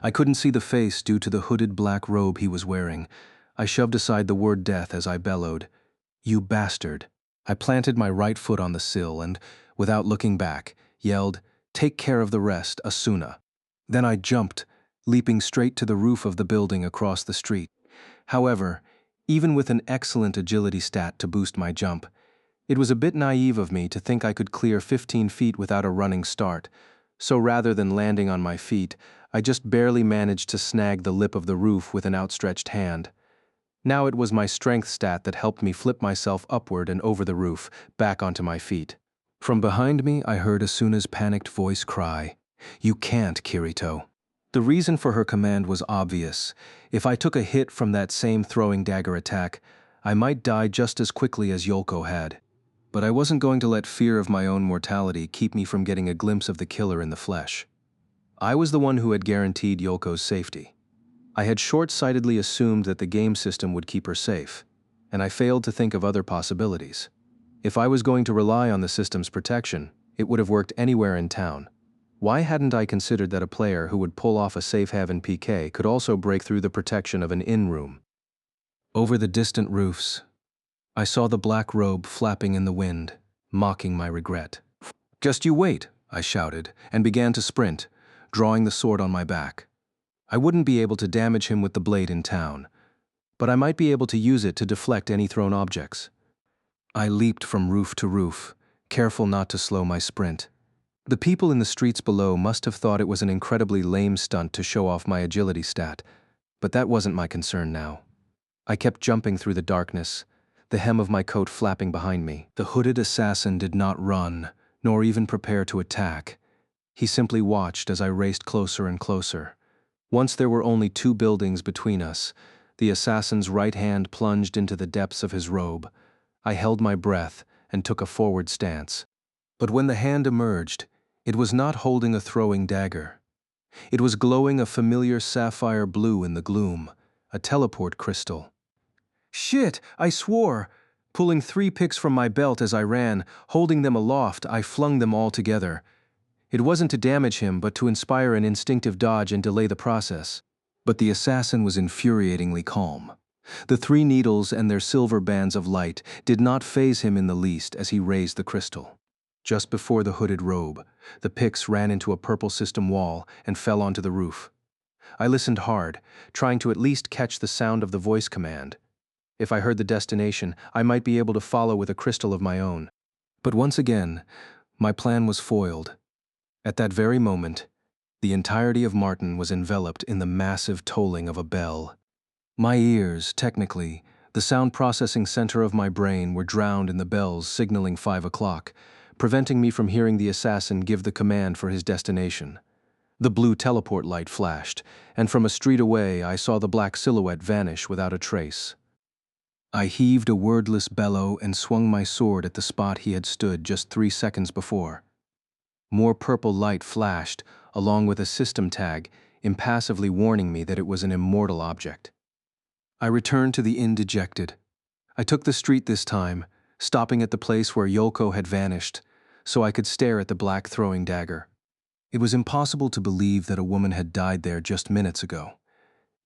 I couldn't see the face due to the hooded black robe he was wearing. I shoved aside the word death as I bellowed, "You bastard." I planted my right foot on the sill and, without looking back, yelled, "Take care of the rest, Asuna." Then I jumped, leaping straight to the roof of the building across the street. However, even with an excellent agility stat to boost my jump, it was a bit naive of me to think I could clear 15 feet without a running start, so rather than landing on my feet, I just barely managed to snag the lip of the roof with an outstretched hand. Now it was my strength stat that helped me flip myself upward and over the roof, back onto my feet. From behind me, I heard Asuna's panicked voice cry, "You can't, Kirito." The reason for her command was obvious. If I took a hit from that same throwing dagger attack, I might die just as quickly as Yolko had. But I wasn't going to let fear of my own mortality keep me from getting a glimpse of the killer in the flesh. I was the one who had guaranteed Yolko's safety. I had short-sightedly assumed that the game system would keep her safe, and I failed to think of other possibilities. If I was going to rely on the system's protection, it would have worked anywhere in town. Why hadn't I considered that a player who would pull off a safe haven PK could also break through the protection of an inn room? Over the distant roofs, I saw the black robe flapping in the wind, mocking my regret. "Just you wait," I shouted, and began to sprint, drawing the sword on my back. I wouldn't be able to damage him with the blade in town, but I might be able to use it to deflect any thrown objects. I leaped from roof to roof, careful not to slow my sprint. The people in the streets below must have thought it was an incredibly lame stunt to show off my agility stat, but that wasn't my concern now. I kept jumping through the darkness, the hem of my coat flapping behind me. The hooded assassin did not run, nor even prepare to attack. He simply watched as I raced closer and closer. Once there were only 2 buildings between us, the assassin's right hand plunged into the depths of his robe. I held my breath and took a forward stance. But when the hand emerged, it was not holding a throwing dagger. It was glowing a familiar sapphire blue in the gloom, a teleport crystal. "Shit, I swore!" Pulling 3 picks from my belt as I ran, holding them aloft, I flung them all together. It wasn't to damage him, but to inspire an instinctive dodge and delay the process. But the assassin was infuriatingly calm. The 3 needles and their silver bands of light did not faze him in the least as he raised the crystal. Just before the hooded robe, the picks ran into a purple system wall and fell onto the roof. I listened hard, trying to at least catch the sound of the voice command. If I heard the destination, I might be able to follow with a crystal of my own. But once again, my plan was foiled. At that very moment, the entirety of Martin was enveloped in the massive tolling of a bell. My ears, technically, the sound processing center of my brain, were drowned in the bells signaling 5 o'clock, preventing me from hearing the assassin give the command for his destination. The blue teleport light flashed, and from a street away I saw the black silhouette vanish without a trace. I heaved a wordless bellow and swung my sword at the spot he had stood just 3 seconds before. More purple light flashed, along with a system tag, impassively warning me that it was an immortal object. I returned to the inn dejected. I took the street this time, stopping at the place where Yolko had vanished, so I could stare at the black throwing dagger. It was impossible to believe that a woman had died there just minutes ago.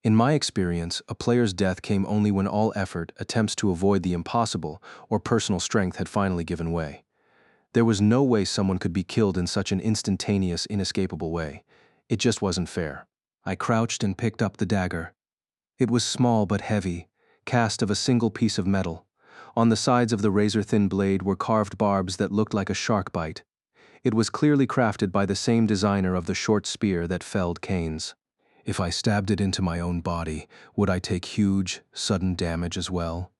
In my experience, a player's death came only when all effort, attempts to avoid the impossible, or personal strength had finally given way. There was no way someone could be killed in such an instantaneous, inescapable way. It just wasn't fair. I crouched and picked up the dagger. It was small but heavy, cast of a single piece of metal. On the sides of the razor-thin blade were carved barbs that looked like a shark bite. It was clearly crafted by the same designer of the short spear that felled Cain's. If I stabbed it into my own body, would I take huge, sudden damage as well?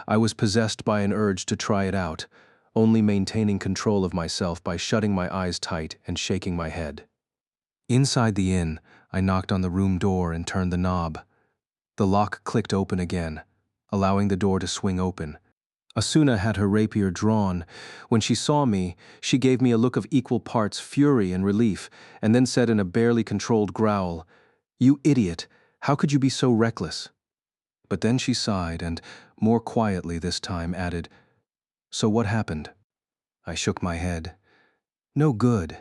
I was possessed by an urge to try it out, only maintaining control of myself by shutting my eyes tight and shaking my head. Inside the inn, I knocked on the room door and turned the knob. The lock clicked open again, allowing the door to swing open. Asuna had her rapier drawn. When she saw me, she gave me a look of equal parts fury and relief, and then said in a barely controlled growl, "You idiot, how could you be so reckless?" But then she sighed and, more quietly this time, added, "So what happened?" I shook my head. "No good.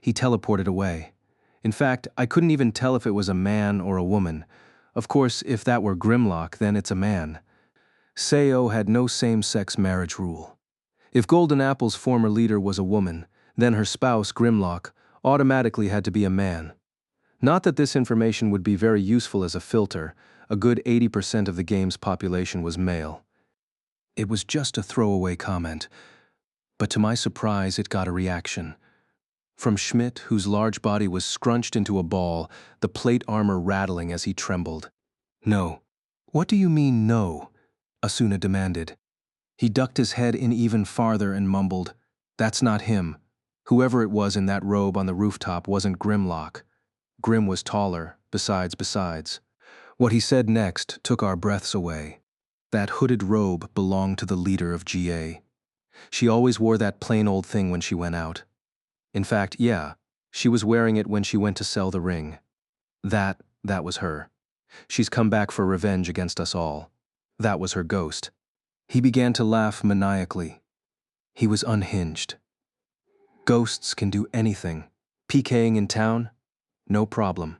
He teleported away. In fact, I couldn't even tell if it was a man or a woman. Of course, if that were Grimlock, then it's a man. Seo had no same-sex marriage rule. If Golden Apple's former leader was a woman, then her spouse, Grimlock, automatically had to be a man. Not that this information would be very useful as a filter. A good 80% of the game's population was male. It was just a throwaway comment, but to my surprise it got a reaction. From Schmidt, whose large body was scrunched into a ball, the plate armor rattling as he trembled. "No." "What do you mean, no?" Asuna demanded. He ducked his head in even farther and mumbled, "That's not him. Whoever it was in that robe on the rooftop wasn't Grimlock. Grim was taller, besides. What he said next took our breaths away. That hooded robe belonged to the leader of GA. She always wore that plain old thing when she went out. In fact, yeah, she was wearing it when she went to sell the ring. That was her. She's come back for revenge against us all. That was her ghost. He began to laugh maniacally. He was unhinged. Ghosts can do anything. PKing in town? No problem.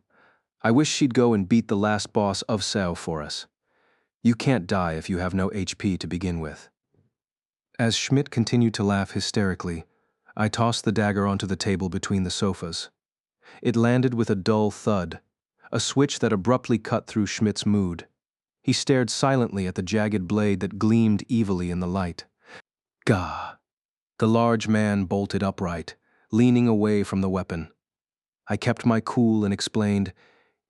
I wish she'd go and beat the last boss of Sao for us. You can't die if you have no HP to begin with. As Schmidt continued to laugh hysterically, I tossed the dagger onto the table between the sofas. It landed with a dull thud, a switch that abruptly cut through Schmidt's mood. He stared silently at the jagged blade that gleamed evilly in the light. Gah! The large man bolted upright, leaning away from the weapon. I kept my cool and explained,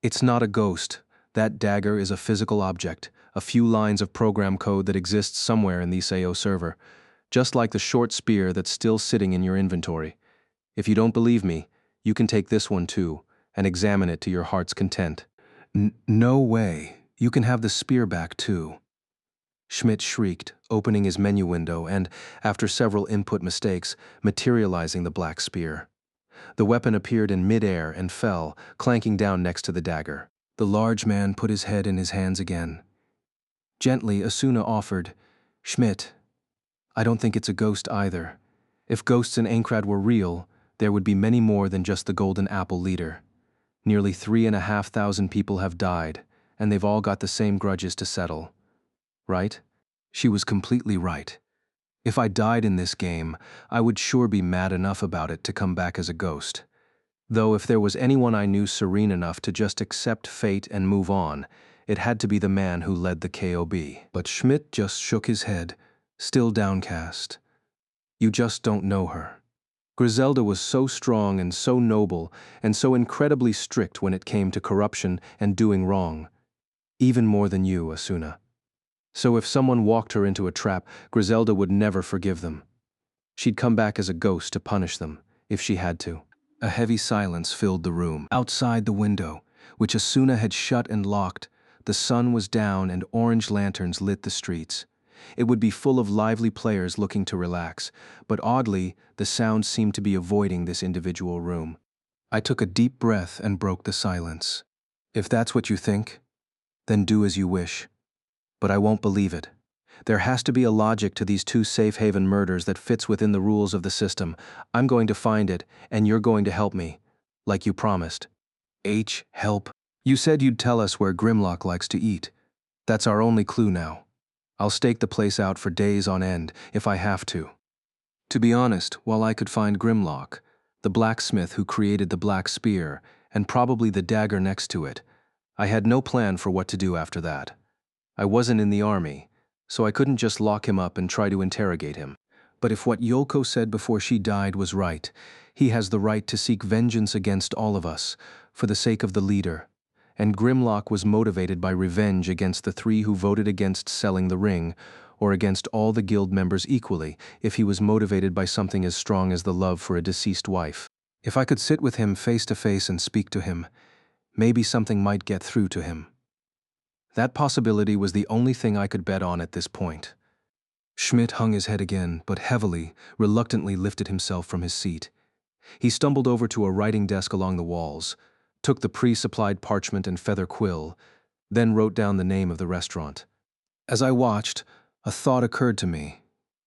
"It's not a ghost. That dagger is a physical object, a few lines of program code that exists somewhere in the SAO server, just like the short spear that's still sitting in your inventory. If you don't believe me, you can take this one too, and examine it to your heart's content." No way. You can have the spear back too. Schmidt shrieked, opening his menu window and, after several input mistakes, materializing the black spear. The weapon appeared in midair and fell, clanking down next to the dagger. The large man put his head in his hands again. Gently, Asuna offered, "Schmidt, I don't think it's a ghost either. If ghosts in Aincrad were real, there would be many more than just the Golden Apple leader. Nearly 3,500 people have died, and they've all got the same grudges to settle. Right?" She was completely right. If I died in this game, I would sure be mad enough about it to come back as a ghost. Though if there was anyone I knew serene enough to just accept fate and move on, it had to be the man who led the KOB. But Schmidt just shook his head, still downcast. "You just don't know her. Griselda was so strong and so noble and so incredibly strict when it came to corruption and doing wrong. Even more than you, Asuna. So if someone walked her into a trap, Griselda would never forgive them. She'd come back as a ghost to punish them, if she had to." A heavy silence filled the room. Outside the window, which Asuna had shut and locked, the sun was down and orange lanterns lit the streets. It would be full of lively players looking to relax, but oddly, the sound seemed to be avoiding this individual room. I took a deep breath and broke the silence. "If that's what you think, then do as you wish. But I won't believe it. There has to be a logic to these two safe haven murders that fits within the rules of the system. I'm going to find it, and you're going to help me, like you promised." Help? You said you'd tell us where Grimlock likes to eat. That's our only clue now. I'll stake the place out for days on end, if I have to. To be honest, while I could find Grimlock, the blacksmith who created the black spear, and probably the dagger next to it, I had no plan for what to do after that. I wasn't in the army, so I couldn't just lock him up and try to interrogate him. But if what Yolko said before she died was right, he has the right to seek vengeance against all of us, for the sake of the leader. And Grimlock was motivated by revenge against the three who voted against selling the ring, or against all the guild members equally, if he was motivated by something as strong as the love for a deceased wife. If I could sit with him face to face and speak to him, maybe something might get through to him. That possibility was the only thing I could bet on at this point. Schmidt hung his head again, but heavily, reluctantly lifted himself from his seat. He stumbled over to a writing desk along the walls, took the pre-supplied parchment and feather quill, then wrote down the name of the restaurant. As I watched, a thought occurred to me,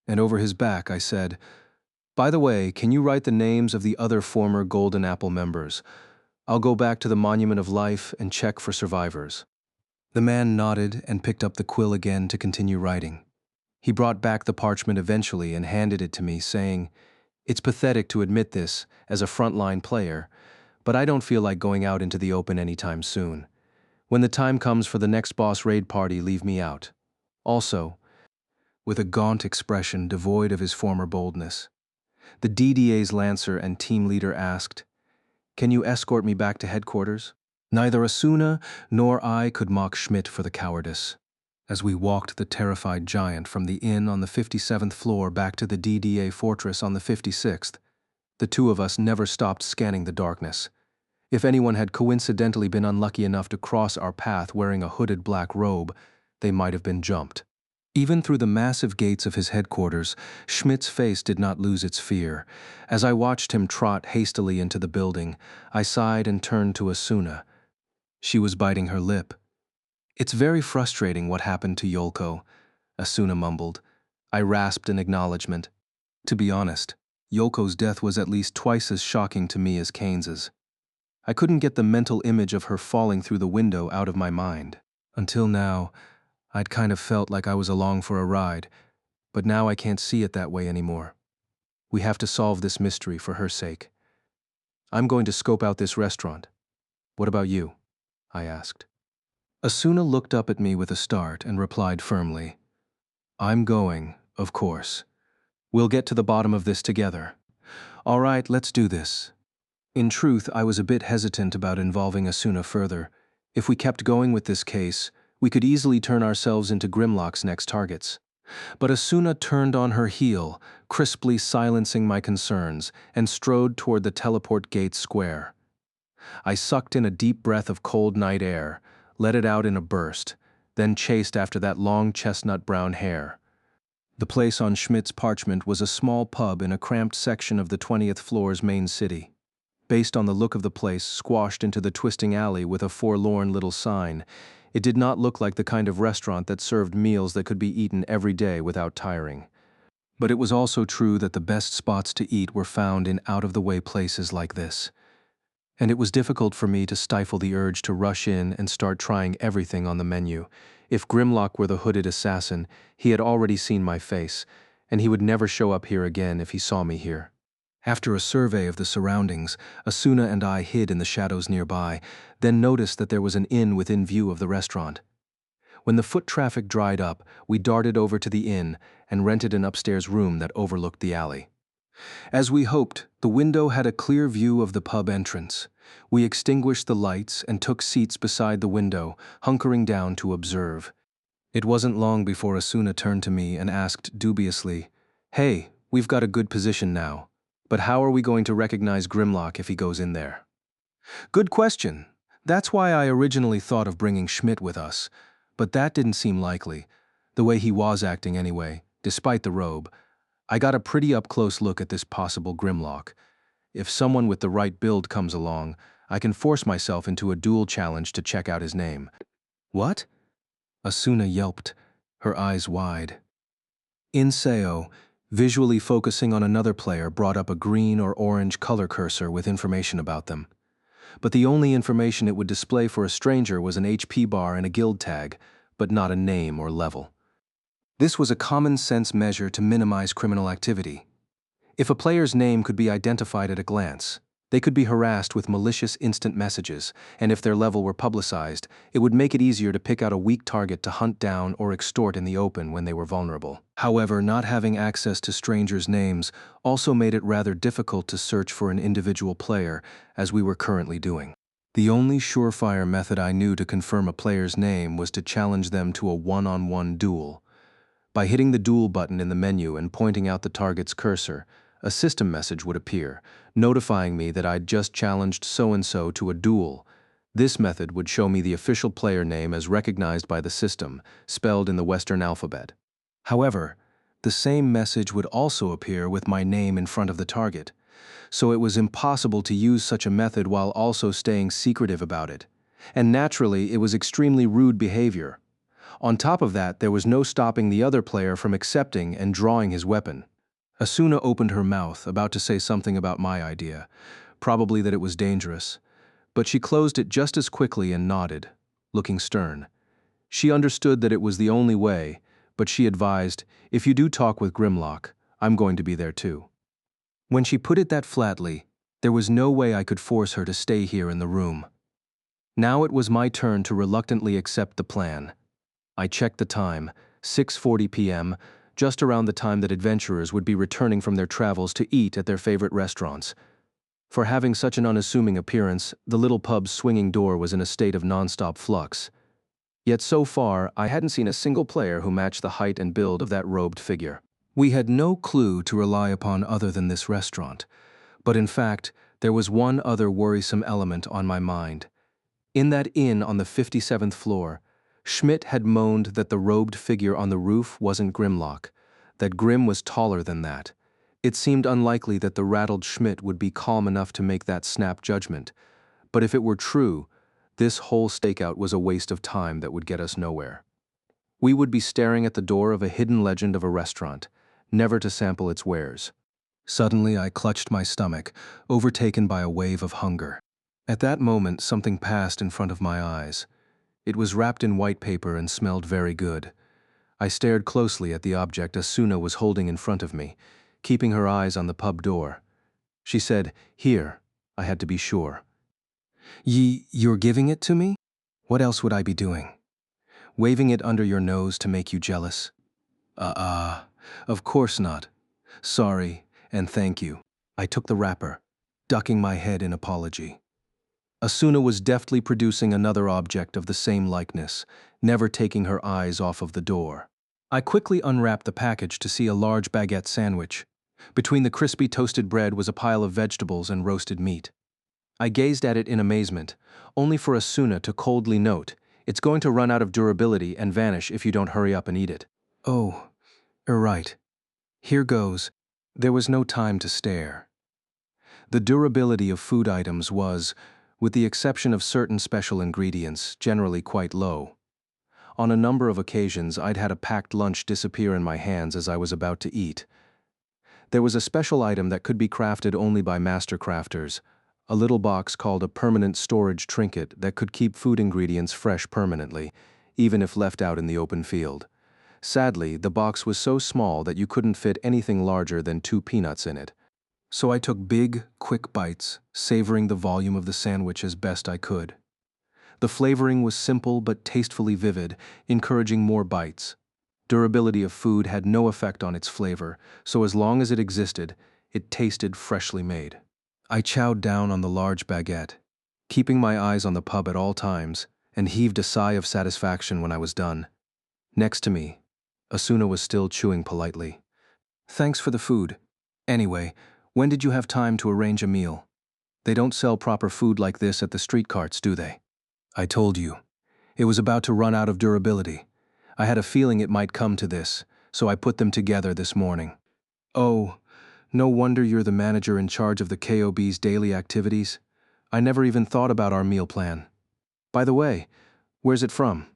and over his back I said, "By the way, can you write the names of the other former Golden Apple members? I'll go back to the Monument of Life and check for survivors." The man nodded and picked up the quill again to continue writing. He brought back the parchment eventually and handed it to me, saying, "It's pathetic to admit this as a frontline player, but I don't feel like going out into the open anytime soon. When the time comes for the next boss raid party, leave me out. Also," with a gaunt expression devoid of his former boldness, the DDA's Lancer and team leader asked, "Can you escort me back to headquarters?" Neither Asuna nor I could mock Schmidt for the cowardice. As we walked the terrified giant from the inn on the 57th floor back to the DDA fortress on the 56th, the two of us never stopped scanning the darkness. If anyone had coincidentally been unlucky enough to cross our path wearing a hooded black robe, they might have been jumped. Even through the massive gates of his headquarters, Schmidt's face did not lose its fear. As I watched him trot hastily into the building, I sighed and turned to Asuna. She was biting her lip. "It's very frustrating what happened to Yolko," Asuna mumbled. I rasped an acknowledgement. To be honest, Yolko's death was at least twice as shocking to me as Keynes's. I couldn't get the mental image of her falling through the window out of my mind. Until now, I'd kind of felt like I was along for a ride, but now I can't see it that way anymore. We have to solve this mystery for her sake. I'm going to scope out this restaurant. What about you? I asked. Asuna looked up at me with a start and replied firmly, "I'm going, of course. We'll get to the bottom of this together. All right, let's do this." In truth, I was a bit hesitant about involving Asuna further. If we kept going with this case, we could easily turn ourselves into Grimlock's next targets. But Asuna turned on her heel, crisply silencing my concerns, and strode toward the teleport gate square. I sucked in a deep breath of cold night air, let it out in a burst, then chased after that long chestnut-brown hair. The place on Schmidt's parchment was a small pub in a cramped section of the 20th floor's main city. Based on the look of the place squashed into the twisting alley with a forlorn little sign, it did not look like the kind of restaurant that served meals that could be eaten every day without tiring. But it was also true that the best spots to eat were found in out-of-the-way places like this. And it was difficult for me to stifle the urge to rush in and start trying everything on the menu. If Grimlock were the hooded assassin, he had already seen my face, and he would never show up here again if he saw me here. After a survey of the surroundings, Asuna and I hid in the shadows nearby, then noticed that there was an inn within view of the restaurant. When the foot traffic dried up, we darted over to the inn and rented an upstairs room that overlooked the alley. As we hoped, the window had a clear view of the pub entrance. We extinguished the lights and took seats beside the window, hunkering down to observe. It wasn't long before Asuna turned to me and asked dubiously, "Hey, we've got a good position now, but how are we going to recognize Grimlock if he goes in there?" Good question. That's why I originally thought of bringing Schmidt with us, but that didn't seem likely, the way he was acting anyway, despite the robe. I got a pretty up-close look at this possible Grimlock. If someone with the right build comes along, I can force myself into a duel challenge to check out his name. What? Asuna yelped, her eyes wide. Inseo, visually focusing on another player, brought up a green or orange color cursor with information about them. But the only information it would display for a stranger was an HP bar and a guild tag, but not a name or level. This was a common-sense measure to minimize criminal activity. If a player's name could be identified at a glance, they could be harassed with malicious instant messages, and if their level were publicized, it would make it easier to pick out a weak target to hunt down or extort in the open when they were vulnerable. However, not having access to strangers' names also made it rather difficult to search for an individual player, as we were currently doing. The only surefire method I knew to confirm a player's name was to challenge them to a one-on-one duel. By hitting the duel button in the menu and pointing out the target's cursor, a system message would appear, notifying me that I'd just challenged so-and-so to a duel. This method would show me the official player name as recognized by the system, spelled in the Western alphabet. However, the same message would also appear with my name in front of the target, so it was impossible to use such a method while also staying secretive about it. And naturally, it was extremely rude behavior. On top of that, there was no stopping the other player from accepting and drawing his weapon. Asuna opened her mouth, about to say something about my idea, probably that it was dangerous, but she closed it just as quickly and nodded, looking stern. She understood that it was the only way, but she advised, "If you do talk with Grimlock, I'm going to be there too." When she put it that flatly, there was no way I could force her to stay here in the room. Now it was my turn to reluctantly accept the plan. I checked the time, 6:40 p.m., just around the time that adventurers would be returning from their travels to eat at their favorite restaurants. For having such an unassuming appearance, the little pub's swinging door was in a state of nonstop flux. Yet so far, I hadn't seen a single player who matched the height and build of that robed figure. We had no clue to rely upon other than this restaurant, but in fact, There was one other worrisome element on my mind. In that inn on the 57th floor, Schmidt had moaned that the robed figure on the roof wasn't Grimlock, that Grim was taller than that. It seemed unlikely that the rattled Schmidt would be calm enough to make that snap judgment, but if it were true, this whole stakeout was a waste of time that would get us nowhere. We would be staring at the door of a hidden legend of a restaurant, never to sample its wares. Suddenly, I clutched my stomach, overtaken by a wave of hunger. At that moment, something passed in front of my eyes. It was wrapped in white paper and smelled very good. I stared closely at the object Asuna was holding in front of me, keeping her eyes on the pub door. She said, "Here." I had to be sure. You're giving it to me? What else would I be doing? Waving it under your nose to make you jealous? Of course not. Sorry, and thank you. I took the wrapper, ducking my head in apology. Asuna was deftly producing another object of the same likeness, never taking her eyes off of the door. I quickly unwrapped the package to see a large baguette sandwich. Between the crispy toasted bread was a pile of vegetables and roasted meat. I gazed at it in amazement, only for Asuna to coldly note, "It's going to run out of durability and vanish if you don't hurry up and eat it." Oh, right. Here goes. There was no time to stare. The durability of food items was, with the exception of certain special ingredients, generally quite low. On a number of occasions, I'd had a packed lunch disappear in my hands as I was about to eat. There was a special item that could be crafted only by master crafters, a little box called a permanent storage trinket that could keep food ingredients fresh permanently, even if left out in the open field. Sadly, the box was so small that you couldn't fit anything larger than 2 peanuts in it. So I took big, quick bites, savoring the volume of the sandwich as best I could. The flavoring was simple but tastefully vivid, encouraging more bites. Durability of food had no effect on its flavor, so as long as it existed, it tasted freshly made. I chowed down on the large baguette, keeping my eyes on the pub at all times, and heaved a sigh of satisfaction when I was done. Next to me, Asuna was still chewing politely. "Thanks for the food. Anyway, when did you have time to arrange a meal? They don't sell proper food like this at the street carts, do they?" I told you. It was about to run out of durability. I had a feeling it might come to this, so I put them together this morning. Oh, no wonder you're the manager in charge of the KOB's daily activities. I never even thought about our meal plan. By the way, where's it from?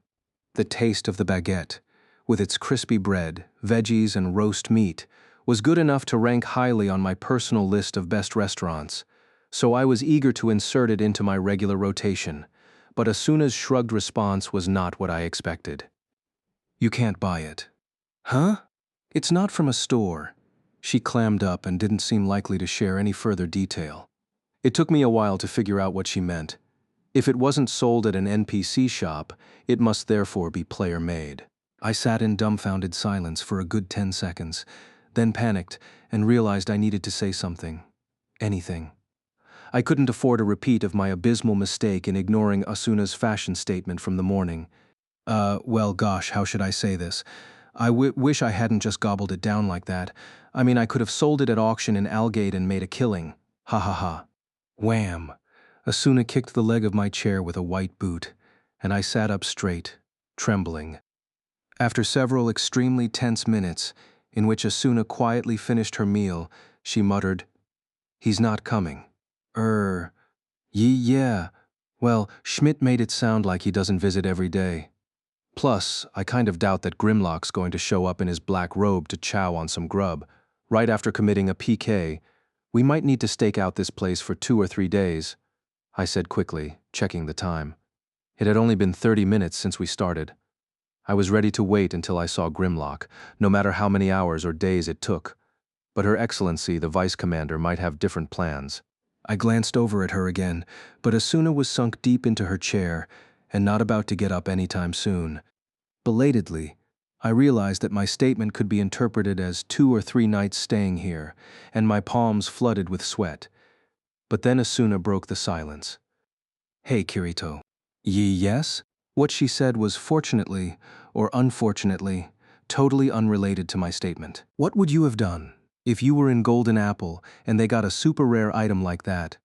The taste of the baguette, with its crispy bread, veggies, and roast meat, was good enough to rank highly on my personal list of best restaurants, so I was eager to insert it into my regular rotation, but Asuna's shrugged response was not what I expected. "You can't buy it." "Huh? It's not from a store." She clammed up and didn't seem likely to share any further detail. It took me a while to figure out what she meant. If it wasn't sold at an NPC shop, it must therefore be player-made. I sat in dumbfounded silence for a good 10 seconds, then panicked and realized I needed to say something. Anything. I couldn't afford a repeat of my abysmal mistake in ignoring Asuna's fashion statement from the morning. Well, gosh, how should I say this? I wish I hadn't just gobbled it down like that. I mean, I could have sold it at auction in Algate and made a killing. Ha ha ha. Wham! Asuna kicked the leg of my chair with a white boot, and I sat up straight, trembling. After several extremely tense minutes, in which Asuna quietly finished her meal, she muttered, "He's not coming." Yeah. Well, Schmidt made it sound like he doesn't visit every day. Plus, I kind of doubt that Grimlock's going to show up in his black robe to chow on some grub. Right after committing a PK, we might need to stake out this place for 2 or 3 days, I said quickly, checking the time. It had only been 30 minutes since we started. I was ready to wait until I saw Grimlock, no matter how many hours or days it took. But Her Excellency, the Vice Commander, might have different plans. I glanced over at her again, but Asuna was sunk deep into her chair and not about to get up anytime soon. Belatedly, I realized that my statement could be interpreted as 2 or 3 nights staying here, and my palms flooded with sweat. But then Asuna broke the silence. "Hey, Kirito." Yes? What she said was fortunately, or unfortunately, totally unrelated to my statement. What would you have done if you were in Golden Apple and they got a super rare item like that?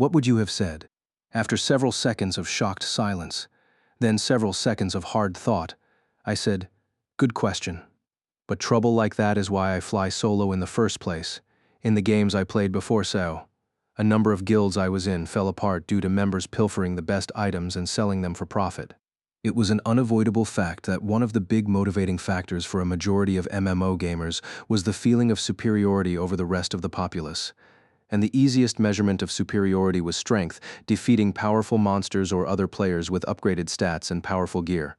What would you have said? After several seconds of shocked silence, then several seconds of hard thought, I said, "Good question. But trouble like that is why I fly solo in the first place. In the games I played before SAO, a number of guilds I was in fell apart due to members pilfering the best items and selling them for profit. It was an unavoidable fact that one of the big motivating factors for a majority of MMO gamers was the feeling of superiority over the rest of the populace. And the easiest measurement of superiority was strength, defeating powerful monsters or other players with upgraded stats and powerful gear.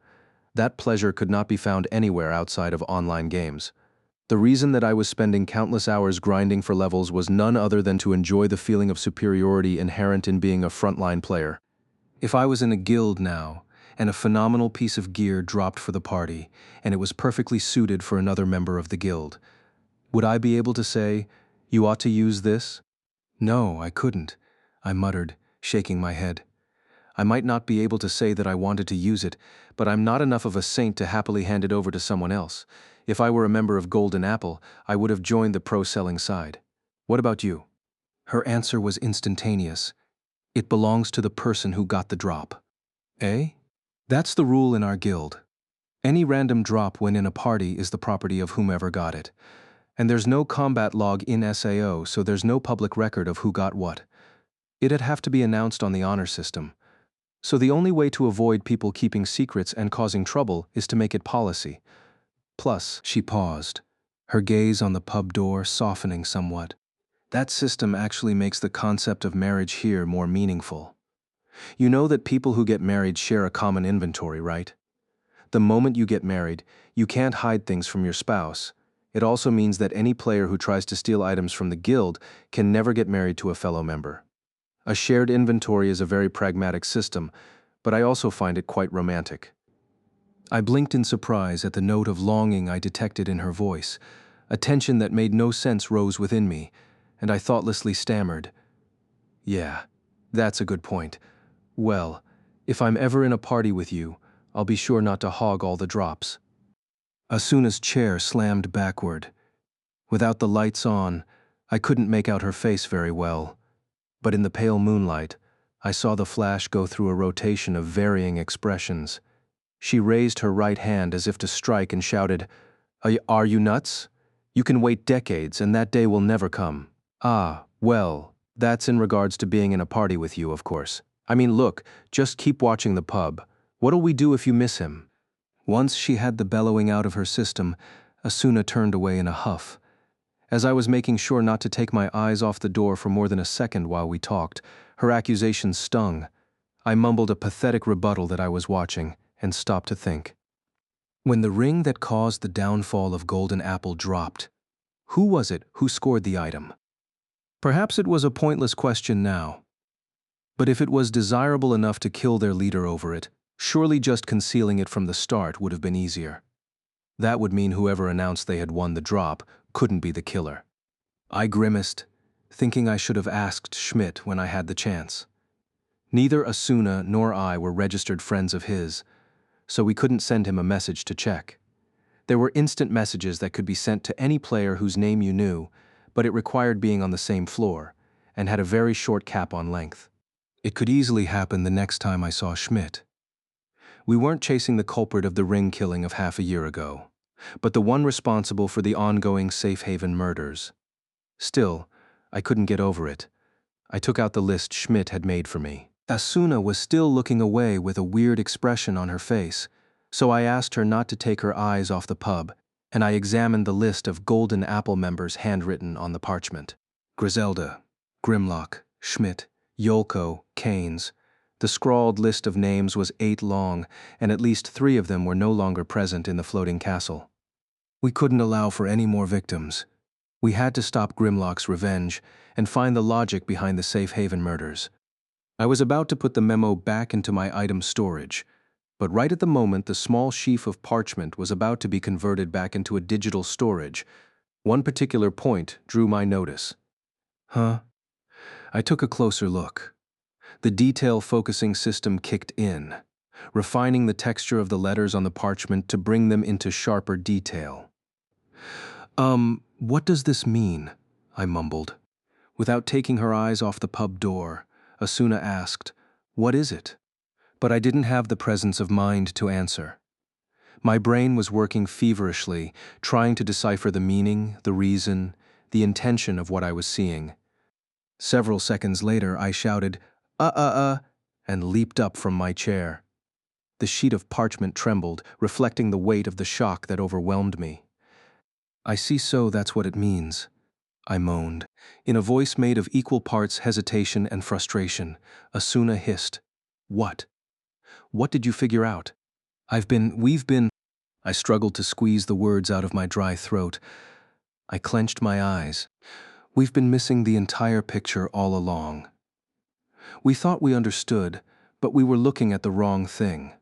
That pleasure could not be found anywhere outside of online games. The reason that I was spending countless hours grinding for levels was none other than to enjoy the feeling of superiority inherent in being a frontline player. If I was in a guild now, and a phenomenal piece of gear dropped for the party, and it was perfectly suited for another member of the guild, would I be able to say, "You ought to use this"? No, I couldn't, I muttered, shaking my head. I might not be able to say that I wanted to use it, but I'm not enough of a saint to happily hand it over to someone else. If I were a member of Golden Apple, I would have joined the pro-selling side. What about you? Her answer was instantaneous. It belongs to the person who got the drop. Eh? That's the rule in our guild. Any random drop when in a party is the property of whomever got it. And there's no combat log in SAO, so there's no public record of who got what. It'd have to be announced on the honor system. So the only way to avoid people keeping secrets and causing trouble is to make it policy. Plus, she paused, her gaze on the pub door softening somewhat. That system actually makes the concept of marriage here more meaningful. You know that people who get married share a common inventory, right? The moment you get married, you can't hide things from your spouse. It also means that any player who tries to steal items from the guild can never get married to a fellow member. A shared inventory is a very pragmatic system, but I also find it quite romantic. I blinked in surprise at the note of longing I detected in her voice. A tension that made no sense rose within me, and I thoughtlessly stammered, "Yeah, that's a good point. Well, if I'm ever in a party with you, I'll be sure not to hog all the drops." Asuna's chair slammed backward. Without the lights on, I couldn't make out her face very well, but in the pale moonlight, I saw the flash go through a rotation of varying expressions. She raised her right hand as if to strike and shouted, Are you nuts? You can wait decades and that day will never come." "Ah, well, that's in regards to being in a party with you, of course. I mean, look, just keep watching the pub. What'll we do if you miss him?" Once she had the bellowing out of her system, Asuna turned away in a huff. As I was making sure not to take my eyes off the door for more than a second while we talked, her accusations stung. I mumbled a pathetic rebuttal that I was watching, and stopped to think. When the ring that caused the downfall of Golden Apple dropped, who was it who scored the item? Perhaps it was a pointless question now. But if it was desirable enough to kill their leader over it, surely just concealing it from the start would have been easier. That would mean whoever announced they had won the drop couldn't be the killer. I grimaced, thinking I should have asked Schmidt when I had the chance. Neither Asuna nor I were registered friends of his, so we couldn't send him a message to check. There were instant messages that could be sent to any player whose name you knew, but it required being on the same floor, and had a very short cap on length. It could easily happen the next time I saw Schmidt. We weren't chasing the culprit of the ring killing of half a year ago, but the one responsible for the ongoing Safe Haven murders. Still, I couldn't get over it. I took out the list Schmidt had made for me. Asuna was still looking away with a weird expression on her face, so I asked her not to take her eyes off the pub, and I examined the list of Golden Apple members handwritten on the parchment. Griselda, Grimlock, Schmidt, Yolko, Keynes. The scrawled list of names was 8 long, and at least 3 of them were no longer present in the floating castle. We couldn't allow for any more victims. We had to stop Grimlock's revenge and find the logic behind the Safe Haven murders. I was about to put the memo back into my item storage, but right at the moment the small sheaf of parchment was about to be converted back into a digital storage, one particular point drew my notice. Huh? I took a closer look. The detail focusing system kicked in, refining the texture of the letters on the parchment to bring them into sharper detail. What does this mean?" I mumbled. Without taking her eyes off the pub door, Asuna asked, "What is it?" But I didn't have the presence of mind to answer. My brain was working feverishly, trying to decipher the meaning, the reason, the intention of what I was seeing. Several seconds later, I shouted, and leaped up from my chair. The sheet of parchment trembled, reflecting the weight of the shock that overwhelmed me. "I see, so that's what it means," I moaned. In a voice made of equal parts hesitation and frustration, Asuna hissed, "What? What did you figure out?" We've been. I struggled to squeeze the words out of my dry throat. I clenched my eyes. "We've been missing the entire picture all along. We thought we understood, but we were looking at the wrong thing.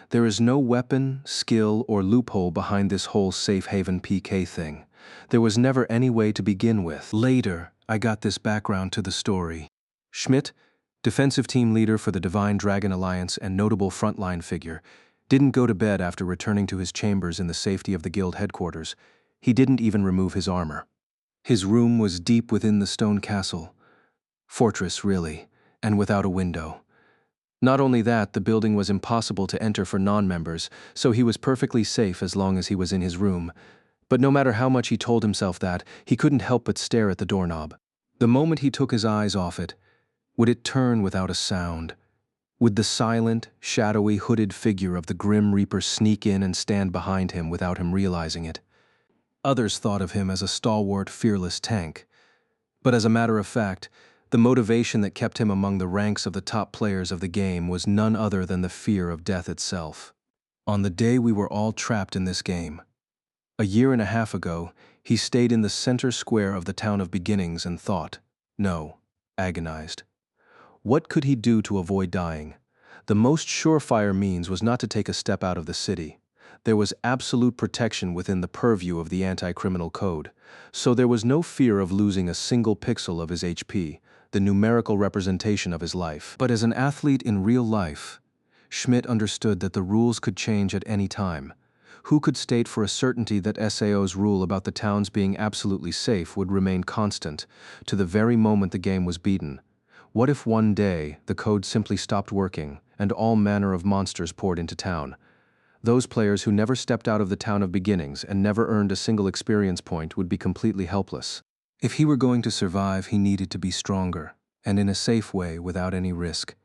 There is no weapon, skill, or loophole behind this whole safe haven PK thing. There was never any way to begin with." Later, I got this background to the story. Schmidt, defensive team leader for the Divine Dragon Alliance and notable frontline figure, didn't go to bed after returning to his chambers in the safety of the guild headquarters. He didn't even remove his armor. His room was deep within the stone castle. Fortress, really, and without a window. Not only that, the building was impossible to enter for non-members, so he was perfectly safe as long as he was in his room. But no matter how much he told himself that, he couldn't help but stare at the doorknob. The moment he took his eyes off it, would it turn without a sound? Would the silent, shadowy, hooded figure of the Grim Reaper sneak in and stand behind him without him realizing it? Others thought of him as a stalwart, fearless tank. But as a matter of fact, the motivation that kept him among the ranks of the top players of the game was none other than the fear of death itself. On the day we were all trapped in this game, a year and a half ago, he stayed in the center square of the town of beginnings and thought, no, agonized. What could he do to avoid dying? The most surefire means was not to take a step out of the city. There was absolute protection within the purview of the anti-criminal code, so there was no fear of losing a single pixel of his HP, the numerical representation of his life. But as an athlete in real life, Schmidt understood that the rules could change at any time. Who could state for a certainty that SAO's rule about the towns being absolutely safe would remain constant to the very moment the game was beaten? What if one day the code simply stopped working and all manner of monsters poured into town? Those players who never stepped out of the town of beginnings and never earned a single experience point would be completely helpless. If he were going to survive, he needed to be stronger, and in a safe way without any risk.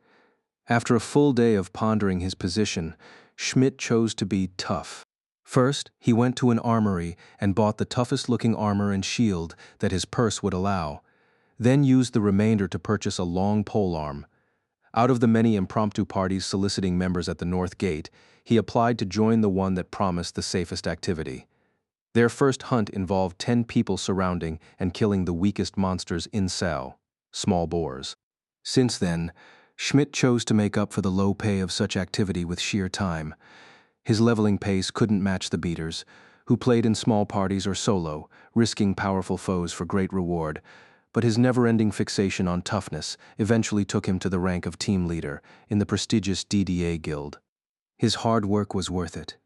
After a full day of pondering his position, Schmidt chose to be tough. First, he went to an armory and bought the toughest-looking armor and shield that his purse would allow, then used the remainder to purchase a long polearm. Out of the many impromptu parties soliciting members at the North Gate, he applied to join the one that promised the safest activity. Their first hunt involved 10 people surrounding and killing the weakest monsters in cell, small boars. Since then, Schmidt chose to make up for the low pay of such activity with sheer time. His leveling pace couldn't match the beaters, who played in small parties or solo, risking powerful foes for great reward, but his never-ending fixation on toughness eventually took him to the rank of team leader in the prestigious DDA guild. His hard work was worth it.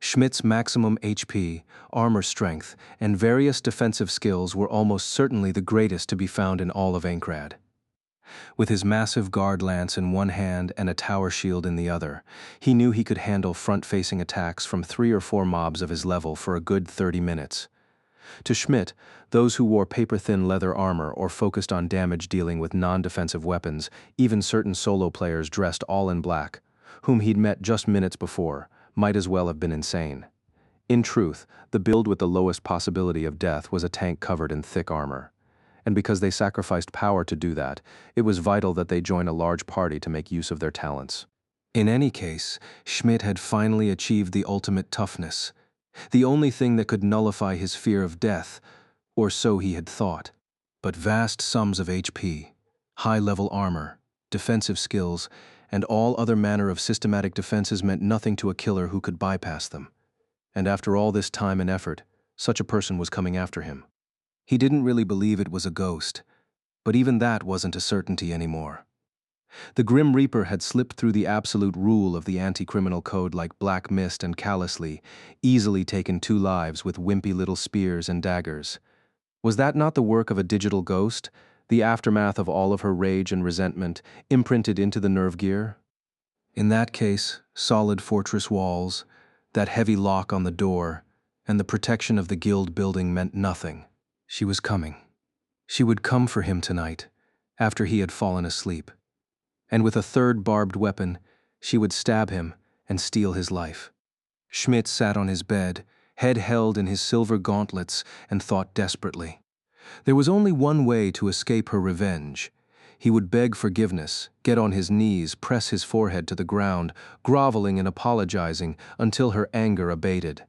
Schmidt's maximum HP, armor strength, and various defensive skills were almost certainly the greatest to be found in all of Aincrad. With his massive guard lance in one hand and a tower shield in the other, he knew he could handle front-facing attacks from 3 or 4 mobs of his level for a good 30 minutes. To Schmidt, those who wore paper-thin leather armor or focused on damage dealing with non-defensive weapons, even certain solo players dressed all in black, whom he'd met just minutes before, might as well have been insane. In truth, the build with the lowest possibility of death was a tank covered in thick armor. And because they sacrificed power to do that, it was vital that they join a large party to make use of their talents. In any case, Schmidt had finally achieved the ultimate toughness, the only thing that could nullify his fear of death, or so he had thought. But vast sums of HP, high-level armor, defensive skills, and all other manner of systematic defenses meant nothing to a killer who could bypass them. And after all this time and effort, such a person was coming after him. He didn't really believe it was a ghost, but even that wasn't a certainty anymore. The Grim Reaper had slipped through the absolute rule of the anti-criminal code like black mist and callously, easily taken 2 lives with wimpy little spears and daggers. Was that not the work of a digital ghost, The aftermath of all of her rage and resentment imprinted into the nerve gear? In that case, solid fortress walls, that heavy lock on the door, and the protection of the guild building meant nothing. She was coming. She would come for him tonight, after he had fallen asleep. And with a third barbed weapon, she would stab him and steal his life. Schmidt sat on his bed, head held in his silver gauntlets, and thought desperately. There was only one way to escape her revenge. He would beg forgiveness, get on his knees, press his forehead to the ground, groveling and apologizing until her anger abated.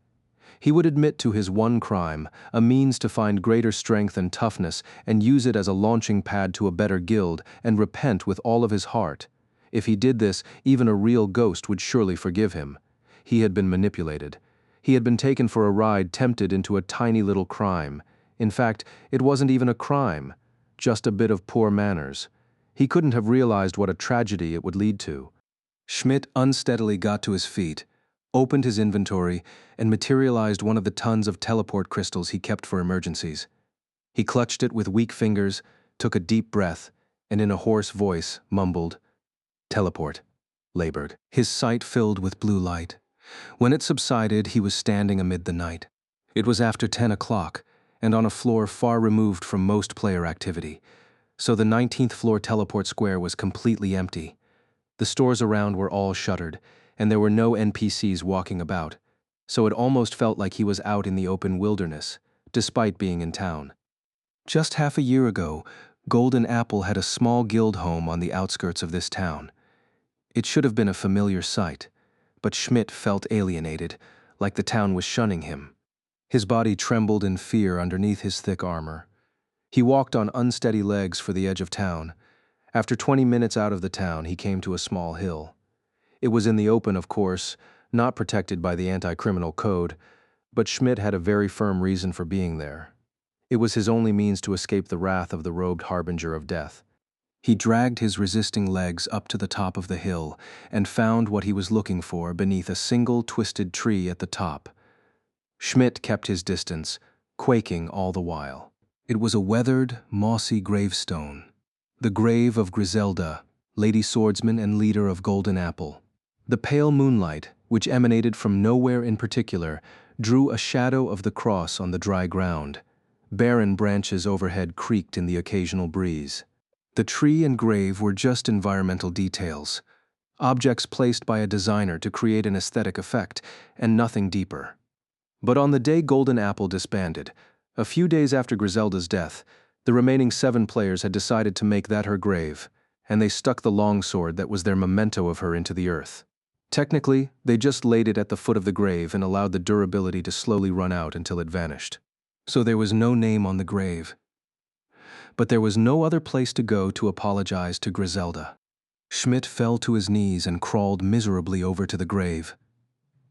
He would admit to his one crime, a means to find greater strength and toughness, and use it as a launching pad to a better guild, and repent with all of his heart. If he did this, even a real ghost would surely forgive him. He had been manipulated. He had been taken for a ride, tempted into a tiny little crime. In fact, it wasn't even a crime, just a bit of poor manners. He couldn't have realized what a tragedy it would lead to. Schmidt unsteadily got to his feet, opened his inventory, and materialized one of the tons of teleport crystals he kept for emergencies. He clutched it with weak fingers, took a deep breath, and in a hoarse voice mumbled, "Teleport," labored. His sight filled with blue light. When it subsided, he was standing amid the night. It was after 10 o'clock, and on a floor far removed from most player activity, so the 19th floor teleport square was completely empty. The stores around were all shuttered, and there were no NPCs walking about, so it almost felt like he was out in the open wilderness, despite being in town. Just half a year ago, Golden Apple had a small guild home on the outskirts of this town. It should have been a familiar sight, but Schmidt felt alienated, like the town was shunning him. His body trembled in fear underneath his thick armor. He walked on unsteady legs for the edge of town. After 20 minutes out of the town, he came to a small hill. It was in the open, of course, not protected by the anti-criminal code, but Schmidt had a very firm reason for being there. It was his only means to escape the wrath of the robed harbinger of death. He dragged his resisting legs up to the top of the hill and found what he was looking for beneath a single twisted tree at the top. Schmidt kept his distance, quaking all the while. It was a weathered, mossy gravestone, the grave of Griselda, Lady Swordsman and leader of Golden Apple. The pale moonlight, which emanated from nowhere in particular, drew a shadow of the cross on the dry ground. Barren branches overhead creaked in the occasional breeze. The tree and grave were just environmental details, objects placed by a designer to create an aesthetic effect, and nothing deeper. But on the day Golden Apple disbanded, a few days after Griselda's death, the remaining 7 players had decided to make that her grave, and they stuck the longsword that was their memento of her into the earth. Technically, they just laid it at the foot of the grave and allowed the durability to slowly run out until it vanished. So there was no name on the grave. But there was no other place to go to apologize to Griselda. Schmidt fell to his knees and crawled miserably over to the grave.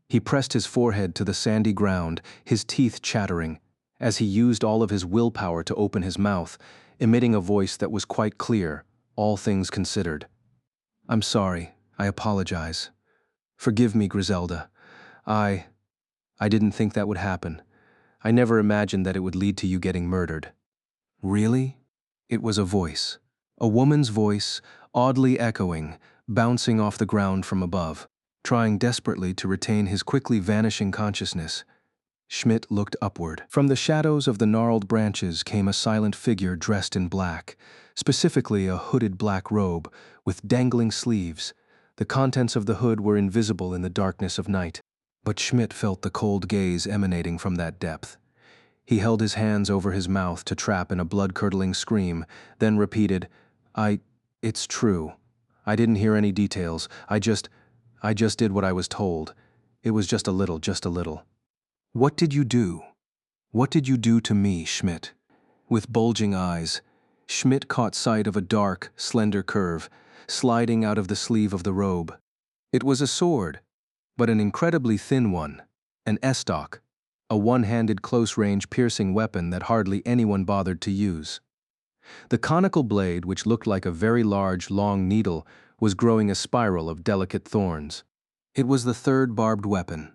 He pressed his forehead to the sandy ground, his teeth chattering, as he used all of his willpower to open his mouth, emitting a voice that was quite clear, all things considered. "I'm sorry. I apologize. Forgive me, Griselda. I didn't think that would happen. I never imagined that it would lead to you getting murdered." "Really?" It was a voice. A woman's voice, oddly echoing, bouncing off the ground from above. Trying desperately to retain his quickly vanishing consciousness, Schmidt looked upward. From the shadows of the gnarled branches came a silent figure dressed in black, specifically a hooded black robe with dangling sleeves. The contents of the hood were invisible in the darkness of night, but Schmidt felt the cold gaze emanating from that depth. He held his hands over his mouth to trap in a blood-curdling scream, then repeated, It's true. I didn't hear any details. I just did what I was told. It was just a little. What did you do? What did you do to me, Schmidt?" With bulging eyes, Schmidt caught sight of a dark, slender curve, sliding out of the sleeve of the robe. It was a sword, but an incredibly thin one, an estoc, a one-handed close-range piercing weapon that hardly anyone bothered to use. The conical blade, which looked like a very large, long needle, was growing a spiral of delicate thorns. It was the third barbed weapon.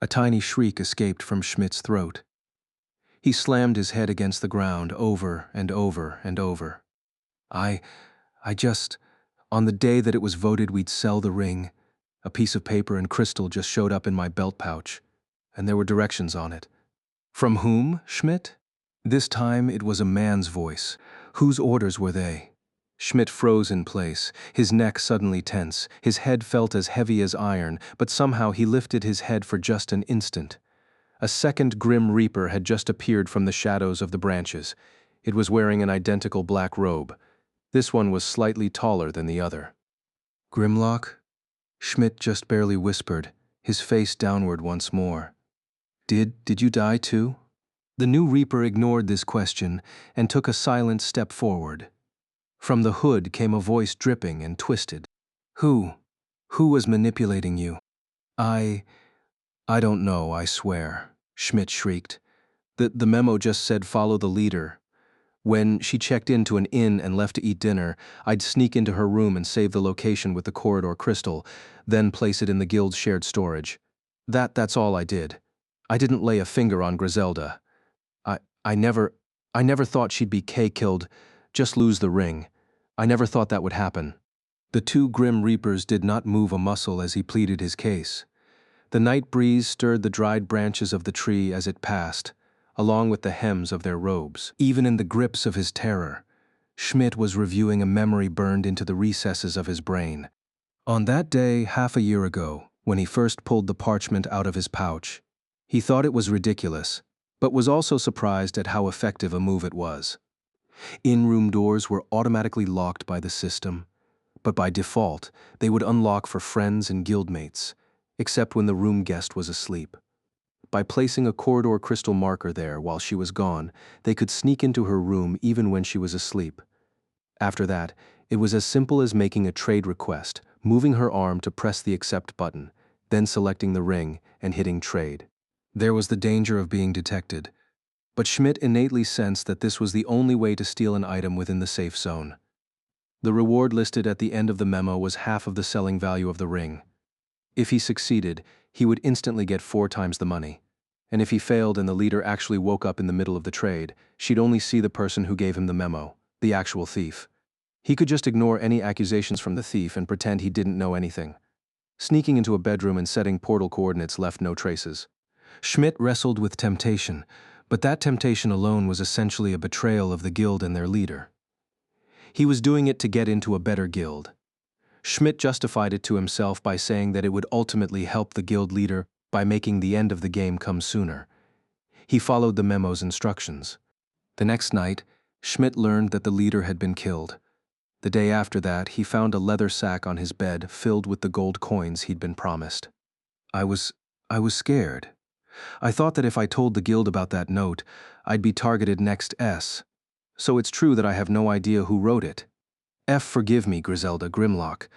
A tiny shriek escaped from Schmidt's throat. He slammed his head against the ground over and over and over. I, I just, on the day that it was voted we'd sell the ring, a piece of paper and crystal just showed up in my belt pouch, and there were directions on it. From whom, Schmidt? This time it was a man's voice. Whose orders were they? Schmidt froze in place, his neck suddenly tense, his head felt as heavy as iron, but somehow he lifted his head for just an instant. A second Grim Reaper had just appeared from the shadows of the branches. It was wearing an identical black robe. This one was slightly taller than the other. Grimlock? Schmidt just barely whispered, his face downward once more. Did you die too? The new Reaper ignored this question and took a silent step forward. From the hood came a voice dripping and twisted. Who? Who was manipulating you? I don't know, I swear, Schmidt shrieked. The memo just said follow the leader. When she checked into an inn and left to eat dinner, I'd sneak into her room and save the location with the corridor crystal, then place it in the guild's shared storage. That's all I did. I didn't lay a finger on Griselda. I never thought she'd be K-killed, just lose the ring. I never thought that would happen. The two Grim Reapers did not move a muscle as he pleaded his case. The night breeze stirred the dried branches of the tree as it passed, along with the hems of their robes. Even in the grips of his terror, Schmidt was reviewing a memory burned into the recesses of his brain. On that day, half a year ago, when he first pulled the parchment out of his pouch, he thought it was ridiculous, but was also surprised at how effective a move it was. In-room doors were automatically locked by the system, but by default, they would unlock for friends and guildmates, except when the room guest was asleep. By placing a corridor crystal marker there while she was gone, they could sneak into her room even when she was asleep. After that, it was as simple as making a trade request, moving her arm to press the accept button, then selecting the ring and hitting trade. There was the danger of being detected, but Schmidt innately sensed that this was the only way to steal an item within the safe zone. The reward listed at the end of the memo was half of the selling value of the ring. If he succeeded, he would instantly get 4 times the money. And if he failed and the leader actually woke up in the middle of the trade, she'd only see the person who gave him the memo, the actual thief. He could just ignore any accusations from the thief and pretend he didn't know anything. Sneaking into a bedroom and setting portal coordinates left no traces. Schmidt wrestled with temptation, but that temptation alone was essentially a betrayal of the guild and their leader. He was doing it to get into a better guild. Schmidt justified it to himself by saying that it would ultimately help the guild leader by making the end of the game come sooner. He followed the memo's instructions. The next night, Schmidt learned that the leader had been killed. The day after that, he found a leather sack on his bed filled with the gold coins he'd been promised. I was scared. I thought that if I told the guild about that note, I'd be targeted next S. So it's true that I have no idea who wrote it. Forgive me, Griselda Grimlock.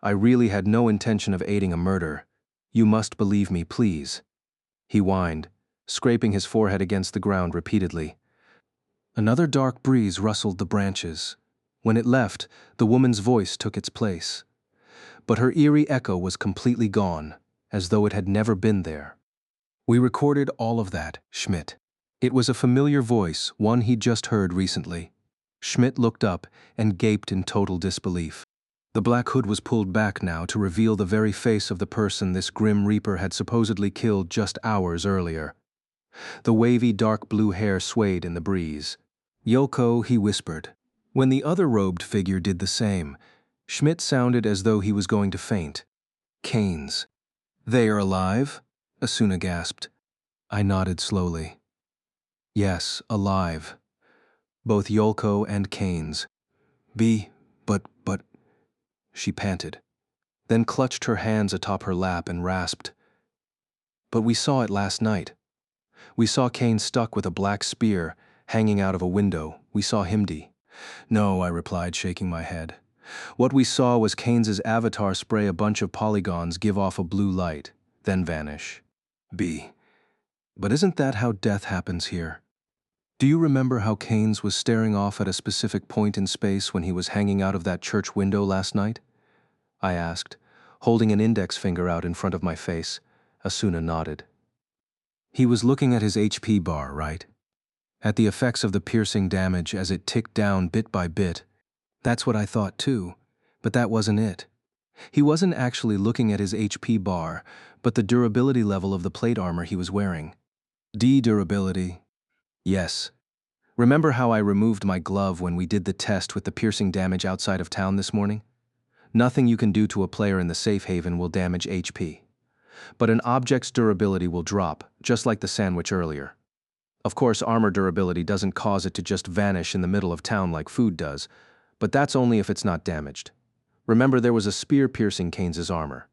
I really had no intention of aiding a murder. You must believe me, please. He whined, scraping his forehead against the ground repeatedly. Another dark breeze rustled the branches. When it left, the woman's voice took its place. But her eerie echo was completely gone, as though it had never been there. We recorded all of that, Schmidt. It was a familiar voice, one he'd just heard recently. Schmidt looked up and gaped in total disbelief. The black hood was pulled back now to reveal the very face of the person this Grim Reaper had supposedly killed just hours earlier. The wavy dark blue hair swayed in the breeze. Yoko, he whispered. When the other robed figure did the same, Schmidt sounded as though he was going to faint. Canes. They are alive? Asuna gasped. I nodded slowly. Yes, alive. Both Yolko and Canes. But, she panted, then clutched her hands atop her lap and rasped. But we saw it last night. We saw Kane stuck with a black spear, hanging out of a window. We saw Himdi. No, I replied, shaking my head. What we saw was Kane's avatar spray a bunch of polygons, give off a blue light, then vanish. But isn't that how death happens here? Do you remember how Keynes was staring off at a specific point in space when he was hanging out of that church window last night? I asked, holding an index finger out in front of my face. Asuna nodded. He was looking at his HP bar, right? At the effects of the piercing damage as it ticked down bit by bit. That's what I thought too, but that wasn't it. He wasn't actually looking at his HP bar, but the durability level of the plate armor he was wearing. D durability. Yes. Remember how I removed my glove when we did the test with the piercing damage outside of town this morning? Nothing you can do to a player in the safe haven will damage HP. But an object's durability will drop, just like the sandwich earlier. Of course, armor durability doesn't cause it to just vanish in the middle of town like food does, but that's only if it's not damaged. Remember, there was a spear piercing Keynes's armor.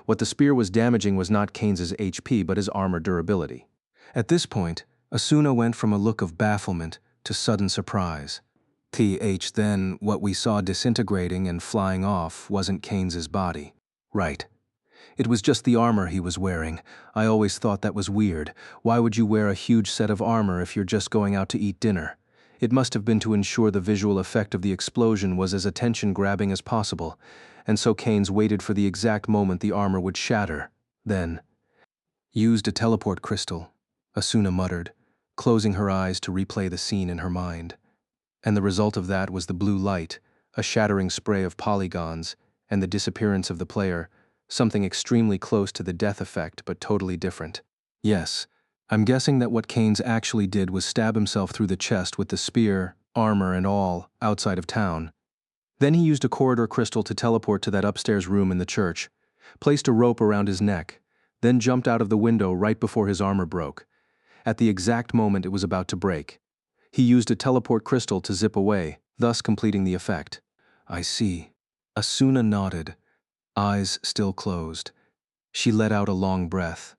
What the spear was damaging was not Keynes's HP, but his armor durability. At this point, Asuna went from a look of bafflement to sudden surprise. Then, what we saw disintegrating and flying off wasn't Keynes's body. Right. It was just the armor he was wearing. I always thought that was weird. Why would you wear a huge set of armor if you're just going out to eat dinner? It must have been to ensure the visual effect of the explosion was as attention-grabbing as possible, and so Keynes waited for the exact moment the armor would shatter. Then, used a teleport crystal, Asuna muttered, closing her eyes to replay the scene in her mind. And the result of that was the blue light, a shattering spray of polygons, and the disappearance of the player, something extremely close to the death effect but totally different. Yes, I'm guessing that what Keynes actually did was stab himself through the chest with the spear, armor and all, outside of town. Then he used a corridor crystal to teleport to that upstairs room in the church, placed a rope around his neck, then jumped out of the window right before his armor broke. At the exact moment it was about to break. He used a teleport crystal to zip away, thus completing the effect. I see. Asuna nodded, eyes still closed. She let out a long breath.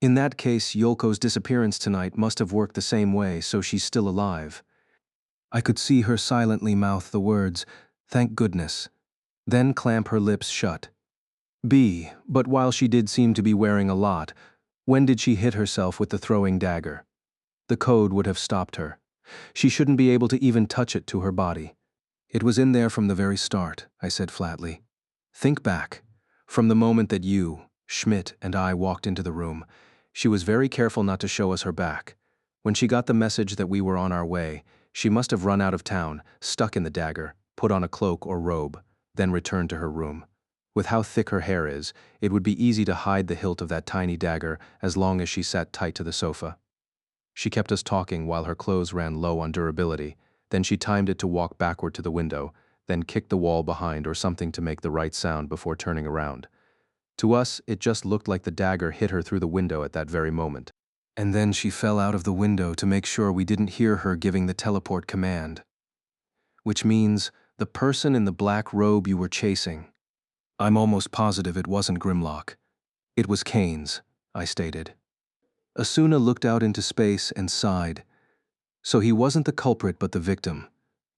In that case, Yolko's disappearance tonight must have worked the same way, so she's still alive. I could see her silently mouth the words, "Thank goodness," then clamp her lips shut. But while she did seem to be wearing a lot, when did she hit herself with the throwing dagger? The code would have stopped her. She shouldn't be able to even touch it to her body. It was in there from the very start, I said flatly. Think back. From the moment that you, Schmidt, and I walked into the room, she was very careful not to show us her back. When she got the message that we were on our way, she must have run out of town, stuck in the dagger, put on a cloak or robe, then returned to her room. With how thick her hair is, it would be easy to hide the hilt of that tiny dagger as long as she sat tight to the sofa. She kept us talking while her clothes ran low on durability, then she timed it to walk backward to the window, then kicked the wall behind or something to make the right sound before turning around. To us, it just looked like the dagger hit her through the window at that very moment. And then she fell out of the window to make sure we didn't hear her giving the teleport command. Which means the person in the black robe you were chasing. I'm almost positive it wasn't Grimlock. It was Keynes, I stated. Asuna looked out into space and sighed. So he wasn't the culprit but the victim.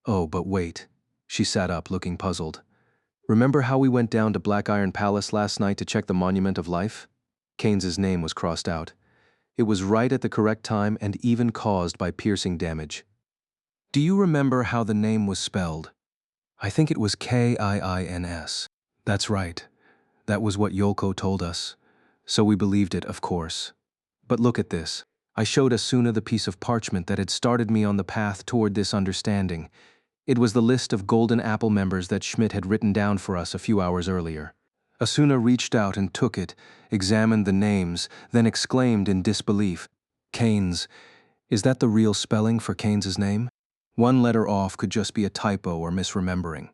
Oh, but wait. She sat up, looking puzzled. Remember how we went down to Black Iron Palace last night to check the Monument of Life? Keynes's name was crossed out. It was right at the correct time and even caused by piercing damage. Do you remember how the name was spelled? I think it was Kiins. That's right. That was what Yolko told us. So we believed it, of course. But look at this. I showed Asuna the piece of parchment that had started me on the path toward this understanding. It was the list of Golden Apple members that Schmidt had written down for us a few hours earlier. Asuna reached out and took it, examined the names, then exclaimed in disbelief, Keynes, is that the real spelling for Keynes's name? One letter off could just be a typo or misremembering.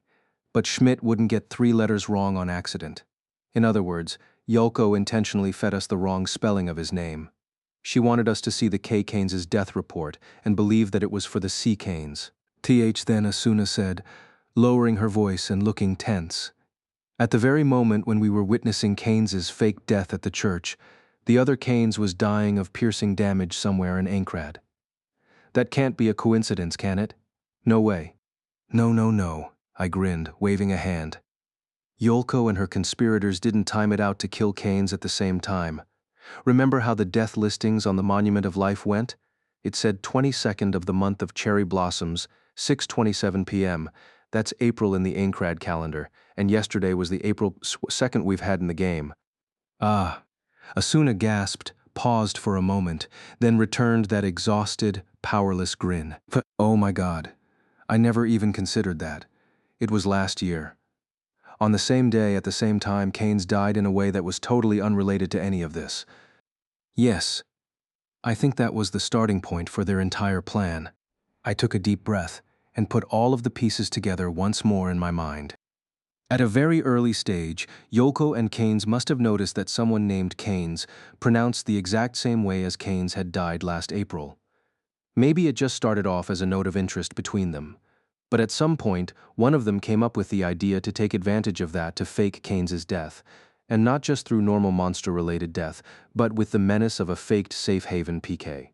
But Schmidt wouldn't get 3 letters wrong on accident. In other words, Yolko intentionally fed us the wrong spelling of his name. She wanted us to see the K. Keynes' death report and believe that it was for the C. Keynes. Then Asuna said, lowering her voice and looking tense. At the very moment when we were witnessing Keynes' fake death at the church, the other Keynes was dying of piercing damage somewhere in Ankrad. That can't be a coincidence, can it? No way. No, I grinned, waving a hand. Yolko and her conspirators didn't time it out to kill Keynes at the same time. Remember how the death listings on the Monument of Life went? It said 22nd of the month of cherry blossoms, 6:27 p.m. That's April in the Ankrad calendar, and yesterday was the April 2nd we've had in the game. Ah. Asuna gasped, paused for a moment, then returned that exhausted, powerless grin. Oh my God. I never even considered that. It was last year. On the same day, at the same time, Keynes died in a way that was totally unrelated to any of this. Yes, I think that was the starting point for their entire plan. I took a deep breath and put all of the pieces together once more in my mind. At a very early stage, Yoko and Keynes must have noticed that someone named Keynes pronounced the exact same way as Keynes had died last April. Maybe it just started off as a note of interest between them. But at some point, one of them came up with the idea to take advantage of that to fake Keynes's death, and not just through normal monster-related death, but with the menace of a faked safe haven PK.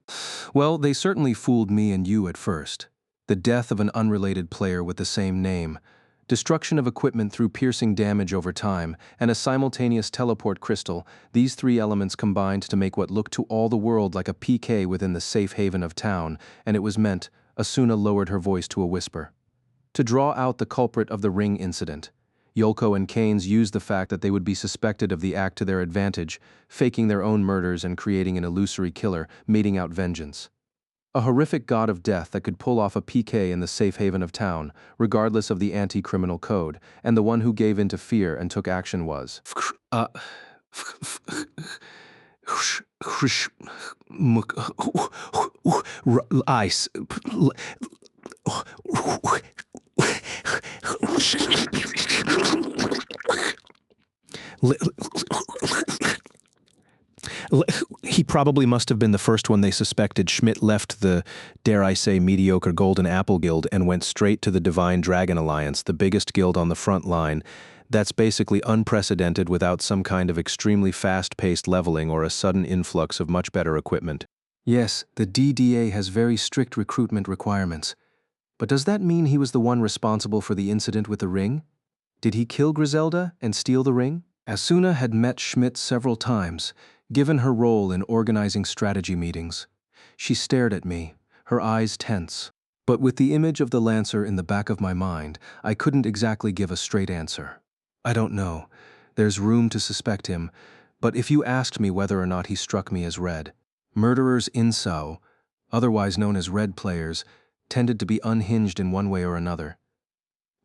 Well, they certainly fooled me and you at first. The death of an unrelated player with the same name, destruction of equipment through piercing damage over time, and a simultaneous teleport crystal, these three elements combined to make what looked to all the world like a PK within the safe haven of town, and it was meant, Asuna lowered her voice to a whisper, to draw out the culprit of the ring incident. Yoko and Keynes used the fact that they would be suspected of the act to their advantage, faking their own murders and creating an illusory killer, meting out vengeance. A horrific god of death that could pull off a PK in the safe haven of town, regardless of the anti-criminal code, and the one who gave in to fear and took action was ice. He probably must have been the first one they suspected. Schmidt left the, dare I say, mediocre Golden Apple Guild and went straight to the Divine Dragon Alliance, the biggest guild on the front line. That's basically unprecedented without some kind of extremely fast-paced leveling or a sudden influx of much better equipment. Yes, the DDA has very strict recruitment requirements. But does that mean he was the one responsible for the incident with the ring? Did he kill Griselda and steal the ring? Asuna had met Schmidt several times, given her role in organizing strategy meetings. She stared at me, her eyes tense. But with the image of the Lancer in the back of my mind, I couldn't exactly give a straight answer. I don't know. There's room to suspect him, but if you asked me whether or not he struck me as red, murderers in Sao, otherwise known as red players, tended to be unhinged in one way or another.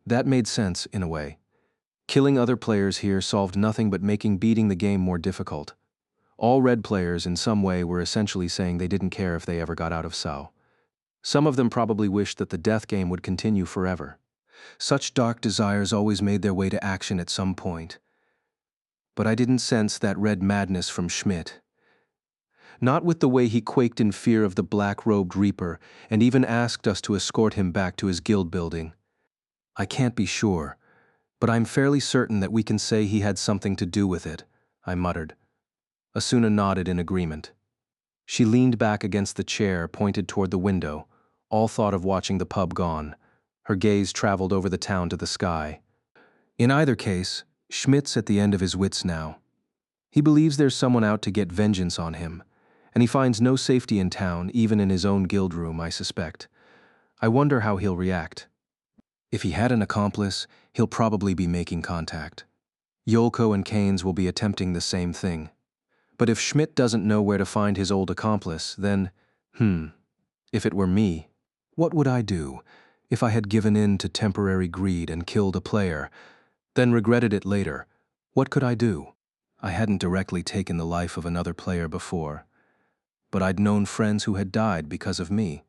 That made sense, in a way. Killing other players here solved nothing but making beating the game more difficult. All red players, in some way, were essentially saying they didn't care if they ever got out of Sao. Some of them probably wished that the death game would continue forever. Such dark desires always made their way to action at some point. But I didn't sense that red madness from Schmidt. Not with the way he quaked in fear of the black-robed Reaper and even asked us to escort him back to his guild building. I can't be sure, but I'm fairly certain that we can say he had something to do with it, I muttered. Asuna nodded in agreement. She leaned back against the chair, pointed toward the window, all thought of watching the pub gone. Her gaze traveled over the town to the sky. In either case, Schmidt's at the end of his wits now. He believes there's someone out to get vengeance on him, and he finds no safety in town, even in his own guild room, I suspect. I wonder how he'll react. If he had an accomplice, he'll probably be making contact. Yolko and Keynes will be attempting the same thing. But if Schmidt doesn't know where to find his old accomplice, then, if it were me, what would I do if I had given in to temporary greed and killed a player, then regretted it later? What could I do? I hadn't directly taken the life of another player before, but I'd known friends who had died because of me.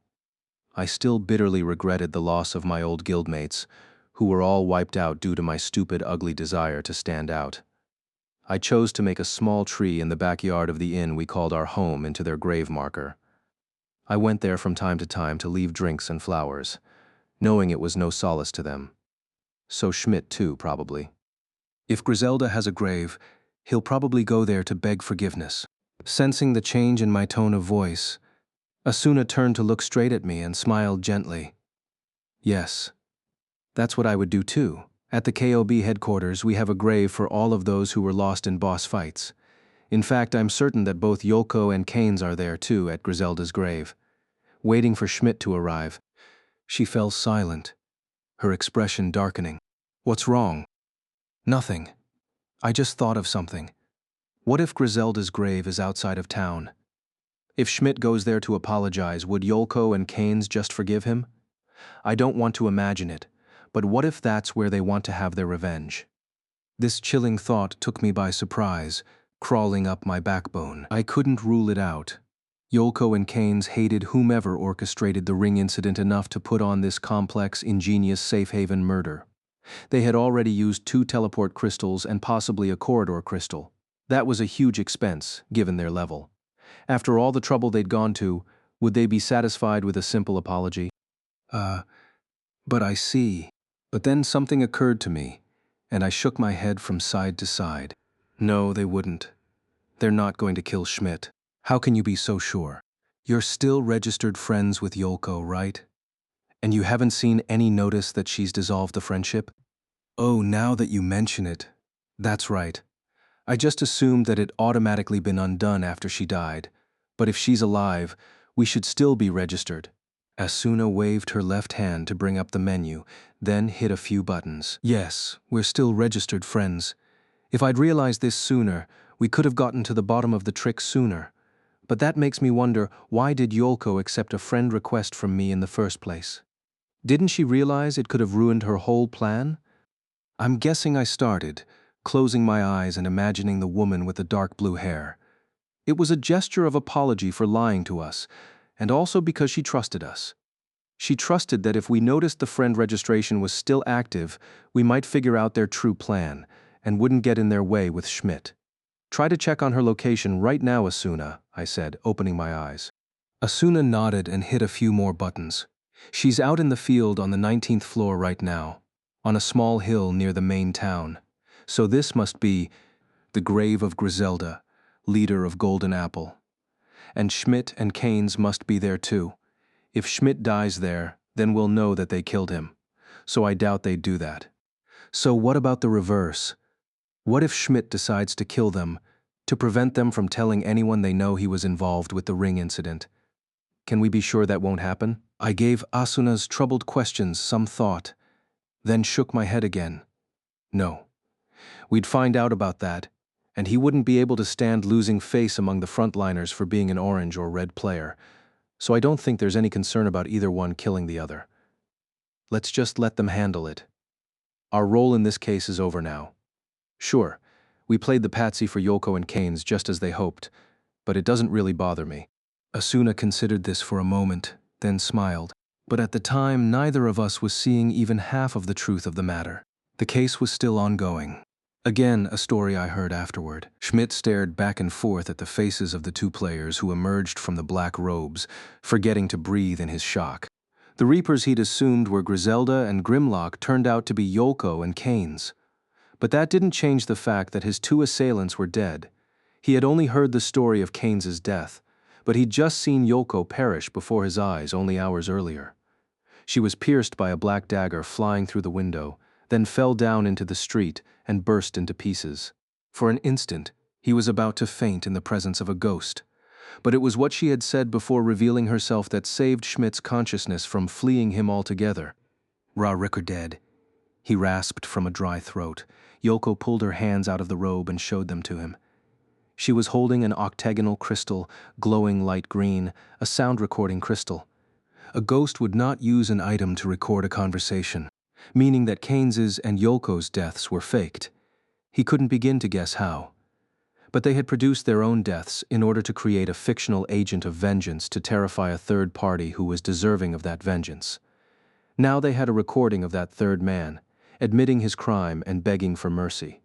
I still bitterly regretted the loss of my old guildmates, who were all wiped out due to my stupid, ugly desire to stand out. I chose to make a small tree in the backyard of the inn we called our home into their grave marker. I went there from time to time to leave drinks and flowers, knowing it was no solace to them. So Schmidt too, probably. If Griselda has a grave, he'll probably go there to beg forgiveness. Sensing the change in my tone of voice, Asuna turned to look straight at me and smiled gently. Yes, that's what I would do too. At the KOB headquarters, we have a grave for all of those who were lost in boss fights. In fact, I'm certain that both Yolko and Keynes are there too at Griselda's grave. Waiting for Schmidt to arrive. She fell silent, her expression darkening. What's wrong? Nothing. I just thought of something. What if Griselda's grave is outside of town? If Schmidt goes there to apologize, would Yolko and Keynes just forgive him? I don't want to imagine it, But what if that's where they want to have their revenge? This chilling thought took me by surprise, crawling up my backbone. I couldn't rule it out. Yolko and Keynes hated whomever orchestrated the ring incident enough to put on this complex, ingenious safe haven murder. They had already used 2 teleport crystals and possibly a corridor crystal. That was a huge expense, given their level. After all the trouble they'd gone to, would they be satisfied with a simple apology? But I see. But then something occurred to me, and I shook my head from side to side. No, they wouldn't. They're not going to kill Schmidt. How can you be so sure? You're still registered friends with Yolko, right? And you haven't seen any notice that she's dissolved the friendship? Oh, now that you mention it, that's right. I just assumed that it automatically been undone after she died. But if she's alive, we should still be registered. Asuna waved her left hand to bring up the menu, then hit a few buttons. Yes, we're still registered friends. If I'd realized this sooner, we could have gotten to the bottom of the trick sooner. But that makes me wonder, why did Yolko accept a friend request from me in the first place? Didn't she realize it could have ruined her whole plan? I'm guessing I started, closing my eyes and imagining the woman with the dark blue hair. It was a gesture of apology for lying to us, and also because she trusted us. She trusted that if we noticed the friend registration was still active, we might figure out their true plan, and wouldn't get in their way with Schmidt. Try to check on her location right now, Asuna, I said, opening my eyes. Asuna nodded and hit a few more buttons. She's out in the field on the 19th floor right now, on a small hill near the main town. So this must be the grave of Griselda, leader of Golden Apple. And Schmidt and Keynes must be there too. If Schmidt dies there, then we'll know that they killed him. So I doubt they'd do that. So what about the reverse? What if Schmidt decides to kill them, to prevent them from telling anyone they know he was involved with the ring incident? Can we be sure that won't happen? I gave Asuna's troubled questions some thought, then shook my head again. No. We'd find out about that, and he wouldn't be able to stand losing face among the frontliners for being an orange or red player, so I don't think there's any concern about either one killing the other. Let's just let them handle it. Our role in this case is over now. Sure, we played the patsy for Yolko and Keynes just as they hoped, but it doesn't really bother me. Asuna considered this for a moment, then smiled. But at the time, neither of us was seeing even half of the truth of the matter. The case was still ongoing. Again, a story I heard afterward. Schmidt stared back and forth at the faces of the 2 players who emerged from the black robes, forgetting to breathe in his shock. The Reapers he'd assumed were Griselda and Grimlock turned out to be Yolko and Keynes. But that didn't change the fact that his 2 assailants were dead. He had only heard the story of Keynes's death, but he'd just seen Yolko perish before his eyes only hours earlier. She was pierced by a black dagger flying through the window, then fell down into the street and burst into pieces. For an instant, he was about to faint in the presence of a ghost. But it was what she had said before revealing herself that saved Schmidt's consciousness from fleeing him altogether. Ricker dead, he rasped from a dry throat. Yolko pulled her hands out of the robe and showed them to him. She was holding an octagonal crystal, glowing light green, a sound recording crystal. A ghost would not use an item to record a conversation, meaning that Keynes's and Yolko's deaths were faked. He couldn't begin to guess how. But they had produced their own deaths in order to create a fictional agent of vengeance to terrify a third party who was deserving of that vengeance. Now they had a recording of that third man, admitting his crime and begging for mercy,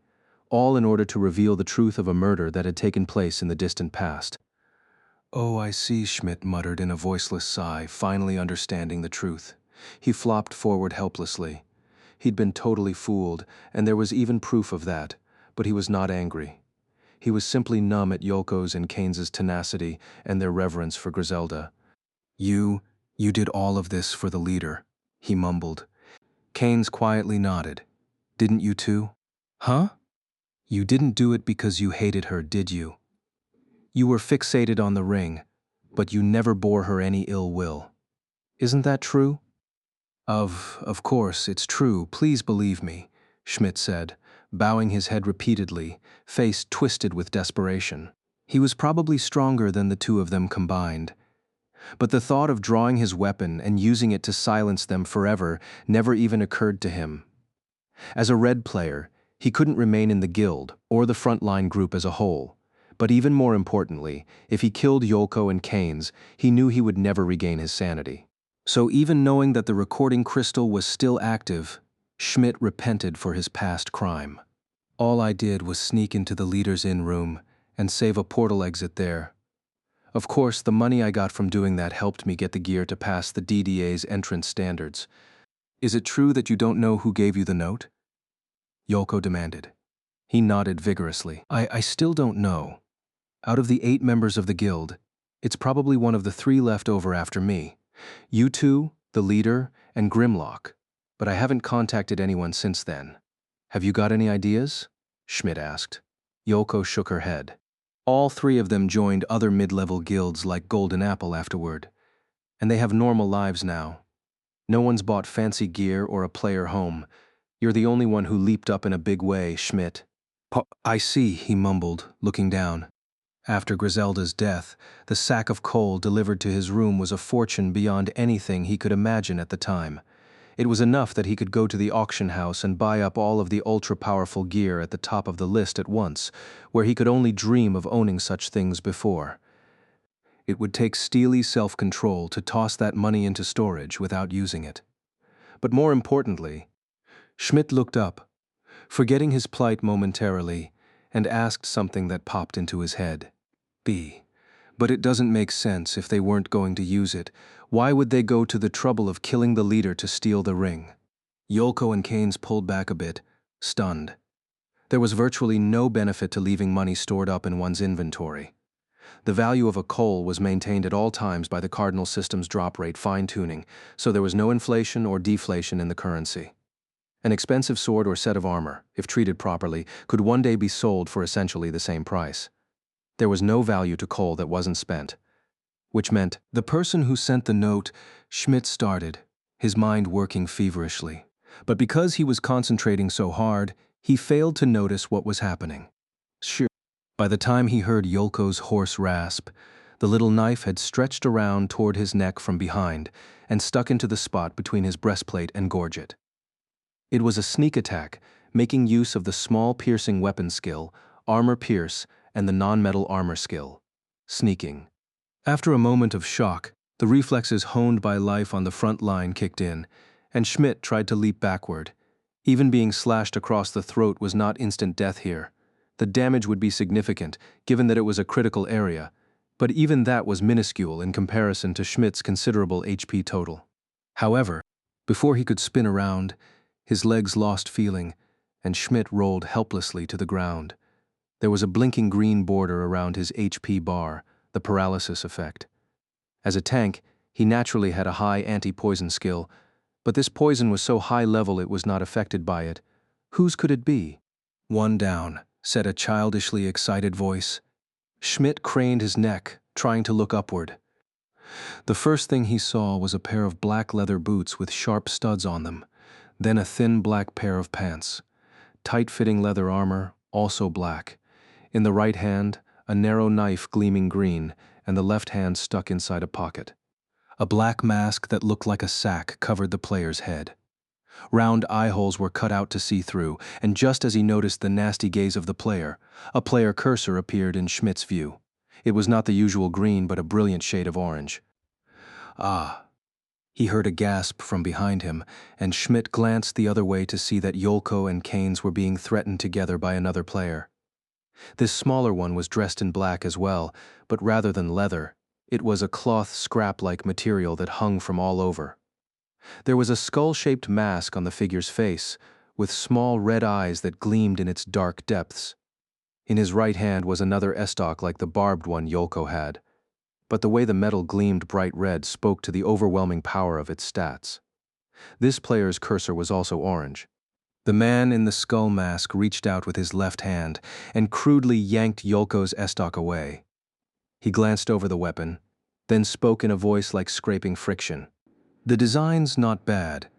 all in order to reveal the truth of a murder that had taken place in the distant past. Oh, I see, Schmidt muttered in a voiceless sigh, finally understanding the truth. He flopped forward helplessly. He'd been totally fooled, and there was even proof of that, but he was not angry. He was simply numb at Yolko's and Keynes's tenacity and their reverence for Griselda. You did all of this for the leader, he mumbled. Keynes quietly nodded. Didn't you too? Huh? You didn't do it because you hated her, did you? You were fixated on the ring, but you never bore her any ill will. Isn't that true? Of course, it's true, please believe me, Schmidt said, bowing his head repeatedly, face twisted with desperation. He was probably stronger than the 2 of them combined. But the thought of drawing his weapon and using it to silence them forever never even occurred to him. As a red player, he couldn't remain in the guild or the frontline group as a whole. But even more importantly, if he killed Yolko and Keynes, he knew he would never regain his sanity. So even knowing that the recording crystal was still active, Schmidt repented for his past crime. All I did was sneak into the leader's inn room and save a portal exit there. Of course, the money I got from doing that helped me get the gear to pass the DDA's entrance standards. Is it true that you don't know who gave you the note? Yolko demanded. He nodded vigorously. I still don't know. Out of the 8 members of the guild, it's probably one of the 3 left over after me. You two, the leader, and Grimlock. But I haven't contacted anyone since then. Have you got any ideas? Schmidt asked. Yolko shook her head. All 3 of them joined other mid-level guilds like Golden Apple afterward. And they have normal lives now. No one's bought fancy gear or a player home. You're the only one who leaped up in a big way, Schmidt. I see, he mumbled, looking down. After Griselda's death, the sack of coal delivered to his room was a fortune beyond anything he could imagine at the time. It was enough that he could go to the auction house and buy up all of the ultra-powerful gear at the top of the list at once, where he could only dream of owning such things before. It would take steely self-control to toss that money into storage without using it. But more importantly, Schmidt looked up, forgetting his plight momentarily, and asked something that popped into his head. But it doesn't make sense if they weren't going to use it. Why would they go to the trouble of killing the leader to steal the ring? Yolko and Keynes pulled back a bit, stunned. There was virtually no benefit to leaving money stored up in one's inventory. The value of a coal was maintained at all times by the Cardinal System's drop rate fine-tuning, so there was no inflation or deflation in the currency. An expensive sword or set of armor, if treated properly, could one day be sold for essentially the same price. There was no value to coal that wasn't spent. Which meant, the person who sent the note, Schmidt started, his mind working feverishly. But because he was concentrating so hard, he failed to notice what was happening. Sure. By the time he heard Yolko's hoarse rasp, the little knife had stretched around toward his neck from behind and stuck into the spot between his breastplate and gorget. It was a sneak attack, making use of the small piercing weapon skill, Armor Pierce, and the non-metal armor skill, Sneaking. After a moment of shock, the reflexes honed by life on the front line kicked in, and Schmidt tried to leap backward. Even being slashed across the throat was not instant death here. The damage would be significant, given that it was a critical area, but even that was minuscule in comparison to Schmidt's considerable HP total. However, before he could spin around, his legs lost feeling, and Schmidt rolled helplessly to the ground. There was a blinking green border around his HP bar, the paralysis effect. As a tank, he naturally had a high anti-poison skill, but this poison was so high level it was not affected by it. Whose could it be? One down, said a childishly excited voice. Schmidt craned his neck, trying to look upward. The first thing he saw was a pair of black leather boots with sharp studs on them, then a thin black pair of pants. Tight-fitting leather armor, also black. In the right hand, a narrow knife gleaming green, and the left hand stuck inside a pocket. A black mask that looked like a sack covered the player's head. Round eye holes were cut out to see through, and just as he noticed the nasty gaze of the player, a player cursor appeared in Schmidt's view. It was not the usual green, but a brilliant shade of orange. Ah! He heard a gasp from behind him, and Schmidt glanced the other way to see that Yolko and Keynes were being threatened together by another player. This smaller one was dressed in black as well, but rather than leather, it was a cloth scrap-like material that hung from all over. There was a skull-shaped mask on the figure's face, with small red eyes that gleamed in its dark depths. In his right hand was another estoc like the barbed one Yolko had, but the way the metal gleamed bright red spoke to the overwhelming power of its stats. This player's cursor was also orange. The man in the skull mask reached out with his left hand and crudely yanked Yolko's estoc away. He glanced over the weapon, then spoke in a voice like scraping friction. The design's not bad.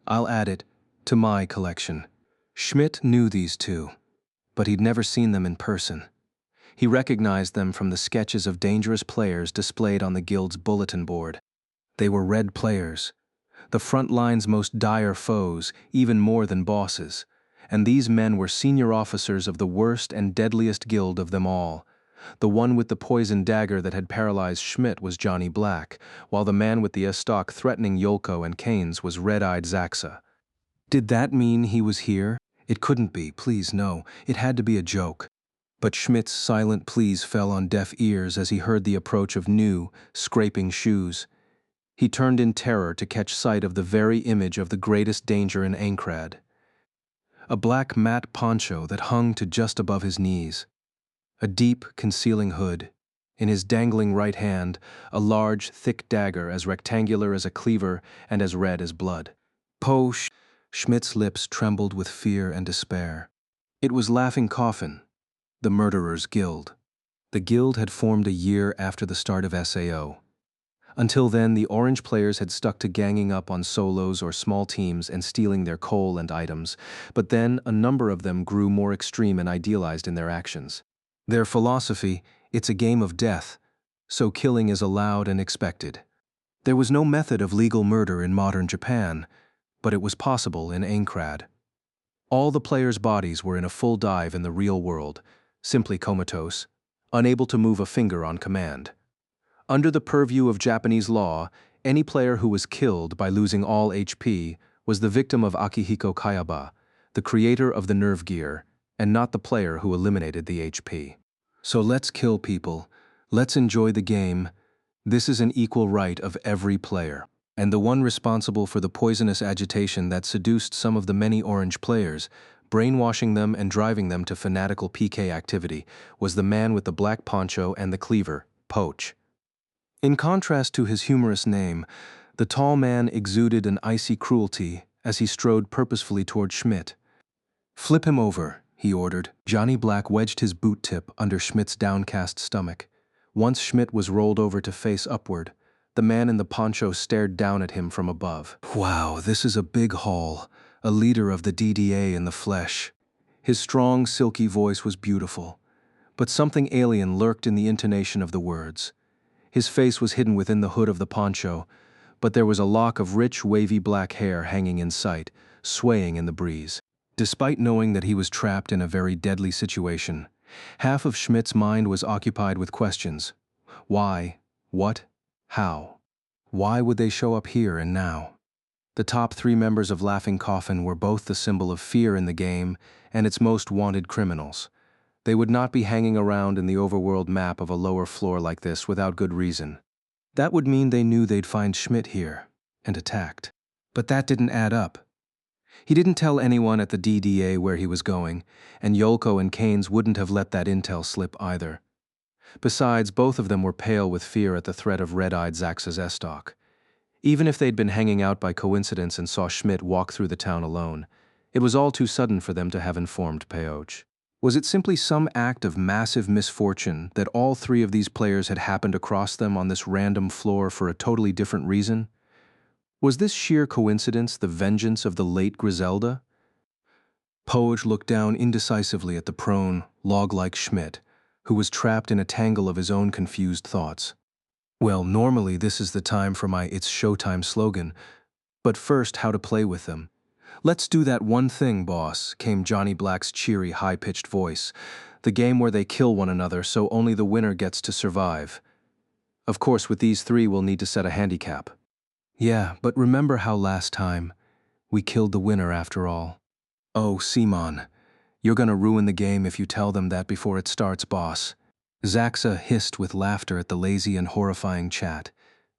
I'll add it to my collection. Schmidt knew these two, but he'd never seen them in person. He recognized them from the sketches of dangerous players displayed on the guild's bulletin board. They were red players, the front line's most dire foes, even more than bosses. And these men were senior officers of the worst and deadliest guild of them all. The one with the poisoned dagger that had paralyzed Schmidt was Johnny Black, while the man with the estoc threatening Yolko and Keynes was red-eyed Zaxa. Did that mean he was here? It couldn't be, please no, it had to be a joke. But Schmidt's silent pleas fell on deaf ears as he heard the approach of new, scraping shoes. He turned in terror to catch sight of the very image of the greatest danger in Aincrad. A black matte poncho that hung to just above his knees. A deep, concealing hood. In his dangling right hand, a large, thick dagger as rectangular as a cleaver and as red as blood. Schmidt's lips trembled with fear and despair. It was Laughing Coffin, the Murderers' Guild. The guild had formed a year after the start of SAO. Until then, the Orange players had stuck to ganging up on solos or small teams and stealing their coal and items, but then a number of them grew more extreme and idealized in their actions. Their philosophy, it's a game of death, so killing is allowed and expected. There was no method of legal murder in modern Japan, but it was possible in Aincrad. All the players' bodies were in a full dive in the real world, simply comatose, unable to move a finger on command. Under the purview of Japanese law, any player who was killed by losing all HP was the victim of Akihiko Kayaba, the creator of the nerve gear, and not the player who eliminated the HP. So let's kill people. Let's enjoy the game. This is an equal right of every player. And the one responsible for the poisonous agitation that seduced some of the many Orange players, brainwashing them and driving them to fanatical PK activity, was the man with the black poncho and the cleaver, Poach. In contrast to his humorous name, the tall man exuded an icy cruelty as he strode purposefully toward Schmidt. "Flip him over," he ordered. Johnny Black wedged his boot tip under Schmidt's downcast stomach. Once Schmidt was rolled over to face upward, the man in the poncho stared down at him from above. Wow, this is a big haul, a leader of the DDA in the flesh. His strong, silky voice was beautiful, but something alien lurked in the intonation of the words. His face was hidden within the hood of the poncho, but there was a lock of rich, wavy black hair hanging in sight, swaying in the breeze. Despite knowing that he was trapped in a very deadly situation, half of Schmidt's mind was occupied with questions. Why? What? How? Why would they show up here and now? The top 3 members of Laughing Coffin were both the symbol of fear in the game and its most wanted criminals. They would not be hanging around in the overworld map of a lower floor like this without good reason. That would mean they knew they'd find Schmidt here, and attacked. But that didn't add up. He didn't tell anyone at the DDA where he was going, and Yolko and Keynes wouldn't have let that intel slip either. Besides, both of them were pale with fear at the threat of red-eyed Zaxa's estoc. Even if they'd been hanging out by coincidence and saw Schmidt walk through the town alone, it was all too sudden for them to have informed Peoch. Was it simply some act of massive misfortune that all 3 of these players had happened across them on this random floor for a totally different reason? Was this sheer coincidence the vengeance of the late Griselda? Poach looked down indecisively at the prone, log-like Schmidt, who was trapped in a tangle of his own confused thoughts. Well, normally this is the time for my "It's Showtime" slogan, but first, how to play with them. "Let's do that one thing, boss," came Johnny Black's cheery, high-pitched voice. "The game where they kill one another so only the winner gets to survive. Of course, with these 3 we'll need to set a handicap." "Yeah, but remember how last time we killed the winner after all." "Oh, Simon, you're gonna ruin the game if you tell them that before it starts, boss." Zaxa hissed with laughter at the lazy and horrifying chat,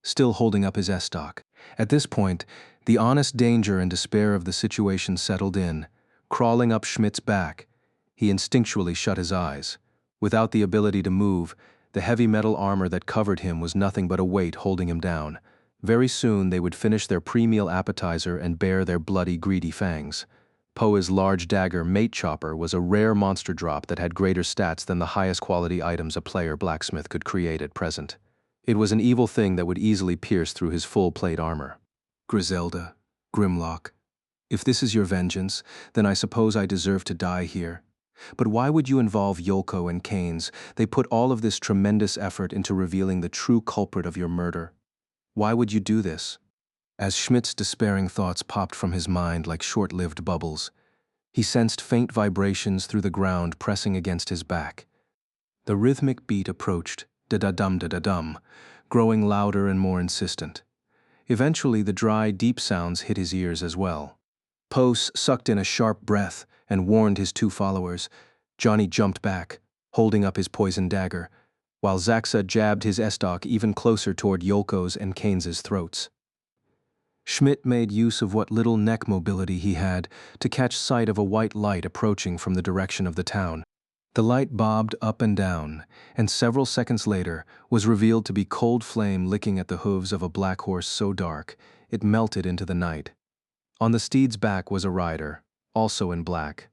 still holding up his estoc. At this point, the honest danger and despair of the situation settled in. Crawling up Schmidt's back, he instinctually shut his eyes. Without the ability to move, the heavy metal armor that covered him was nothing but a weight holding him down. Very soon they would finish their pre-meal appetizer and bare their bloody, greedy fangs. Poa's large dagger, Mate Chopper, was a rare monster drop that had greater stats than the highest quality items a player blacksmith could create at present. It was an evil thing that would easily pierce through his full plate armor. "Griselda, Grimlock, if this is your vengeance, then I suppose I deserve to die here. But why would you involve Yolko and Keynes? They put all of this tremendous effort into revealing the true culprit of your murder. Why would you do this? As Schmidt's despairing thoughts popped from his mind like short-lived bubbles, he sensed faint vibrations through the ground pressing against his back. The rhythmic beat approached, da-da-dum, da-da-dum, growing louder and more insistent. Eventually, the dry, deep sounds hit his ears as well. Poe sucked in a sharp breath and warned his two followers. Johnny jumped back, holding up his poisoned dagger, while Zaxa jabbed his estoc even closer toward Yolko's and Keynes's throats. Schmidt made use of what little neck mobility he had to catch sight of a white light approaching from the direction of the town. The light bobbed up and down, and several seconds later was revealed to be cold flame licking at the hooves of a black horse so dark it melted into the night. On the steed's back was a rider, also in black.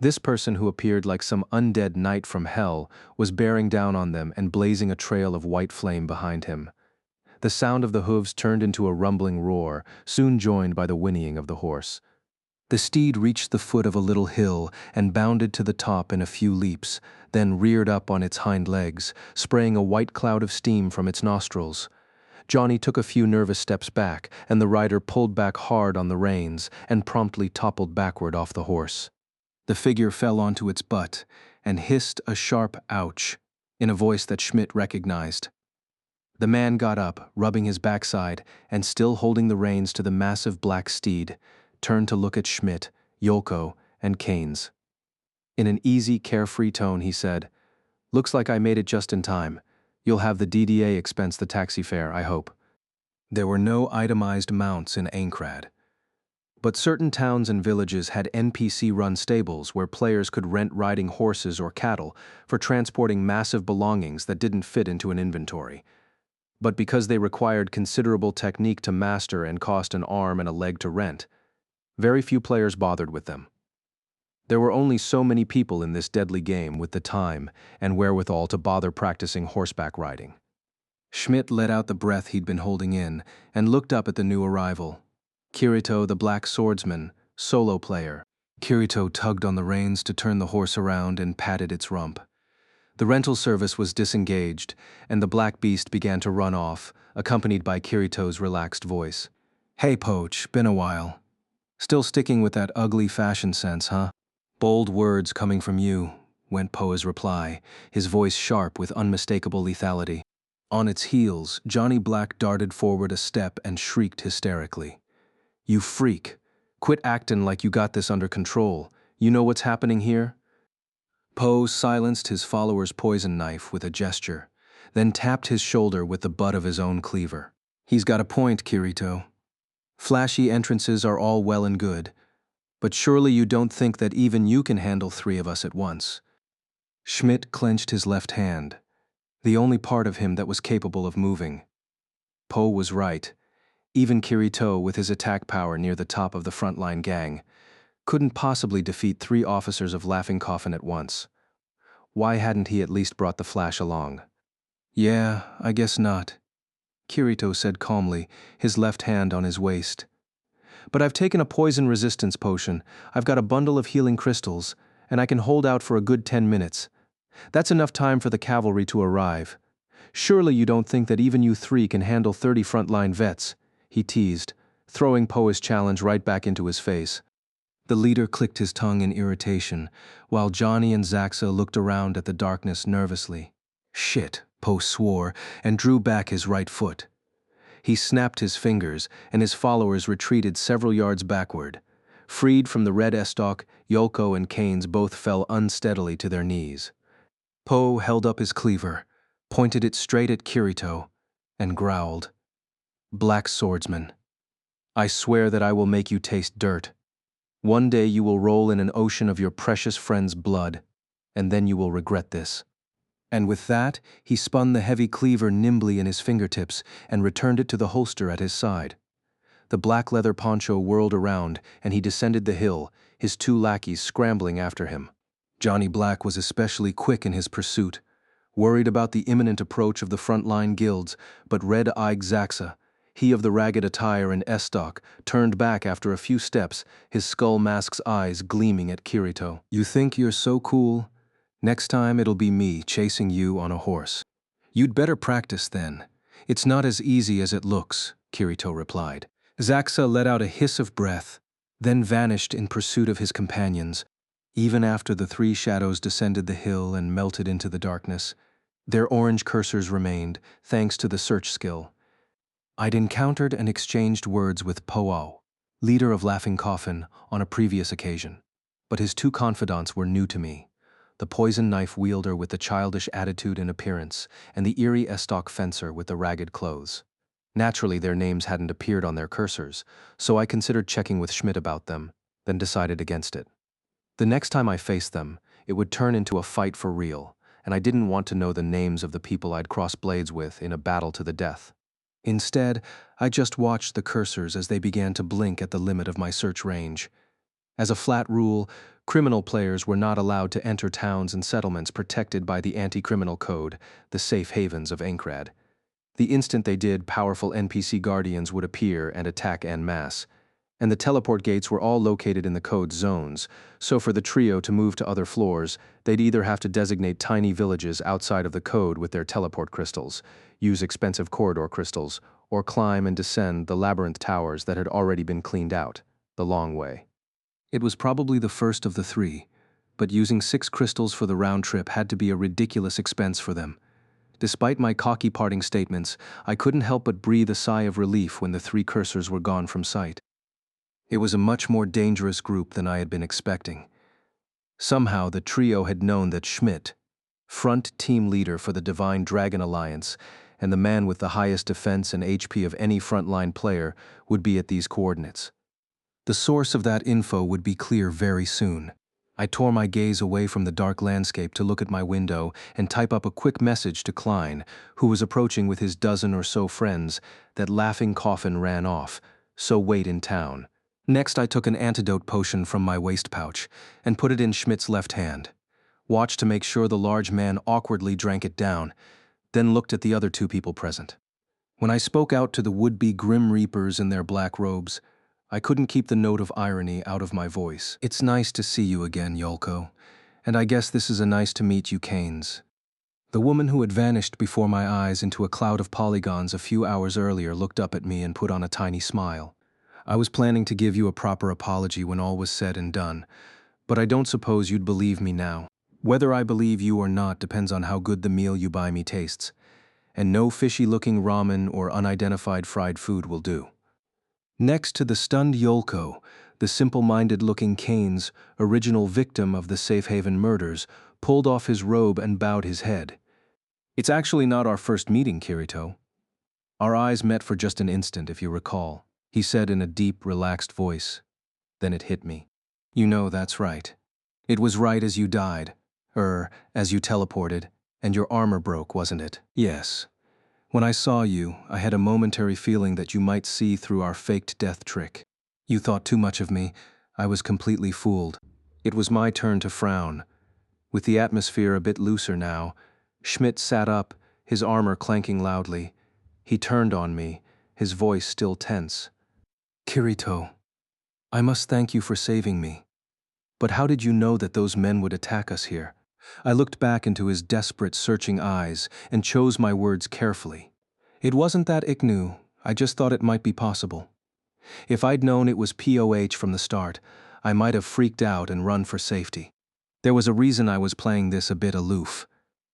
This person, who appeared like some undead knight from hell, was bearing down on them and blazing a trail of white flame behind him. The sound of the hooves turned into a rumbling roar, soon joined by the whinnying of the horse. The steed reached the foot of a little hill and bounded to the top in a few leaps, then reared up on its hind legs, spraying a white cloud of steam from its nostrils. Johnny took a few nervous steps back, and the rider pulled back hard on the reins and promptly toppled backward off the horse. The figure fell onto its butt and hissed a sharp ouch in a voice that Schmidt recognized. The man got up, rubbing his backside, and still holding the reins to the massive black steed, turned to look at Schmidt, Yolko, and Keynes. In an easy, carefree tone, he said, "Looks like I made it just in time. You'll have the DDA expense the taxi fare, I hope." There were no itemized mounts in Aincrad, but certain towns and villages had NPC-run stables where players could rent riding horses or cattle for transporting massive belongings that didn't fit into an inventory. But because they required considerable technique to master and cost an arm and a leg to rent, very few players bothered with them. There were only so many people in this deadly game with the time and wherewithal to bother practicing horseback riding. Schmidt let out the breath he'd been holding in and looked up at the new arrival. Kirito, the black swordsman, solo player. Kirito tugged on the reins to turn the horse around and patted its rump. The rental service was disengaged, and the black beast began to run off, accompanied by Kirito's relaxed voice. "Hey, Poach, been a while. Still sticking with that ugly fashion sense, huh?" "Bold words coming from you," went Poe's reply, his voice sharp with unmistakable lethality. On its heels, Johnny Black darted forward a step and shrieked hysterically. "You freak! Quit actin' like you got this under control. You know what's happening here?" Poe silenced his follower's poison knife with a gesture, then tapped his shoulder with the butt of his own cleaver. "He's got a point, Kirito. Flashy entrances are all well and good, but surely you don't think that even you can handle 3 of us at once." Schmidt clenched his left hand, the only part of him that was capable of moving. Poe was right. Even Kirito, with his attack power near the top of the frontline gang, couldn't possibly defeat 3 officers of Laughing Coffin at once. Why hadn't he at least brought the Flash along? "Yeah, I guess not," Kirito said calmly, his left hand on his waist. "But I've taken a poison resistance potion, I've got a bundle of healing crystals, and I can hold out for a good 10 minutes. That's enough time for the cavalry to arrive. Surely you don't think that even you 3 can handle 30 frontline vets," he teased, throwing Poe's challenge right back into his face. The leader clicked his tongue in irritation, while Johnny and Zaxa looked around at the darkness nervously. "Shit," Poe swore, and drew back his right foot. He snapped his fingers, and his followers retreated several yards backward. Freed from the red estoc, Yolko and Keynes both fell unsteadily to their knees. Poe held up his cleaver, pointed it straight at Kirito, and growled, "Black swordsman, I swear that I will make you taste dirt. One day you will roll in an ocean of your precious friend's blood, and then you will regret this." And with that, he spun the heavy cleaver nimbly in his fingertips and returned it to the holster at his side. The black leather poncho whirled around, and he descended the hill, his 2 lackeys scrambling after him. Johnny Black was especially quick in his pursuit, worried about the imminent approach of the front-line guilds, but red-eyed Zaxa. He of the ragged attire and estoc turned back after a few steps, his skull mask's eyes gleaming at Kirito. You think you're so cool? Next time it'll be me chasing you on a horse. You'd better practice then. It's not as easy as it looks, Kirito replied. Zaxa let out a hiss of breath, then vanished in pursuit of his companions. Even after the three shadows descended the hill and melted into the darkness, their orange cursors remained, thanks to the search skill. I'd encountered and exchanged words with Poao, leader of Laughing Coffin, on a previous occasion. But his two confidants were new to me: the poison knife wielder with the childish attitude and appearance, and the eerie estoc fencer with the ragged clothes. Naturally, their names hadn't appeared on their cursors, so I considered checking with Schmidt about them, then decided against it. The next time I faced them, it would turn into a fight for real, and I didn't want to know the names of the people I'd crossed blades with in a battle to the death. Instead, I just watched the cursors as they began to blink at the limit of my search range. As a flat rule, criminal players were not allowed to enter towns and settlements protected by the anti-criminal code, the safe havens of Ankrad. The instant they did, powerful NPC guardians would appear and attack en masse. And the teleport gates were all located in the code's zones, so for the trio to move to other floors, they'd either have to designate tiny villages outside of the code with their teleport crystals, use expensive corridor crystals, or climb and descend the labyrinth towers that had already been cleaned out, the long way. It was probably the first of the three, but using 6 crystals for the round trip had to be a ridiculous expense for them. Despite my cocky parting statements, I couldn't help but breathe a sigh of relief when the 3 cursors were gone from sight. It was a much more dangerous group than I had been expecting. Somehow the trio had known that Schmidt, front team leader for the Divine Dragon Alliance, and the man with the highest defense and HP of any frontline player, would be at these coordinates. The source of that info would be clear very soon. I tore my gaze away from the dark landscape to look at my window and type up a quick message to Klein, who was approaching with his dozen or so friends, that Laughing Coffin ran off, so wait in town. Next, I took an antidote potion from my waist pouch and put it in Schmidt's left hand. Watched to make sure the large man awkwardly drank it down, then looked at the other 2 people present. When I spoke out to the would-be Grim Reapers in their black robes, I couldn't keep the note of irony out of my voice. It's nice to see you again, Yolko, and I guess this is a nice to meet you, Canes. The woman who had vanished before my eyes into a cloud of polygons a few hours earlier looked up at me and put on a tiny smile. I was planning to give you a proper apology when all was said and done, but I don't suppose you'd believe me now. Whether I believe you or not depends on how good the meal you buy me tastes, and no fishy-looking ramen or unidentified fried food will do. Next to the stunned Yolko, the simple-minded-looking Canes, original victim of the Safe Haven murders, pulled off his robe and bowed his head. It's actually not our first meeting, Kirito. Our eyes met for just an instant, if you recall, he said in a deep, relaxed voice. Then it hit me. You know, that's right. It was right as you died, as you teleported, and your armor broke, wasn't it? Yes. When I saw you, I had a momentary feeling that you might see through our faked death trick. You thought too much of me. I was completely fooled. It was my turn to frown. With the atmosphere a bit looser now, Schmidt sat up, his armor clanking loudly. He turned on me, his voice still tense. Kirito, I must thank you for saving me. But how did you know that those men would attack us here? I looked back into his desperate, searching eyes and chose my words carefully. It wasn't that Iknu, I just thought it might be possible. If I'd known it was POH from the start, I might have freaked out and run for safety. There was a reason I was playing this a bit aloof.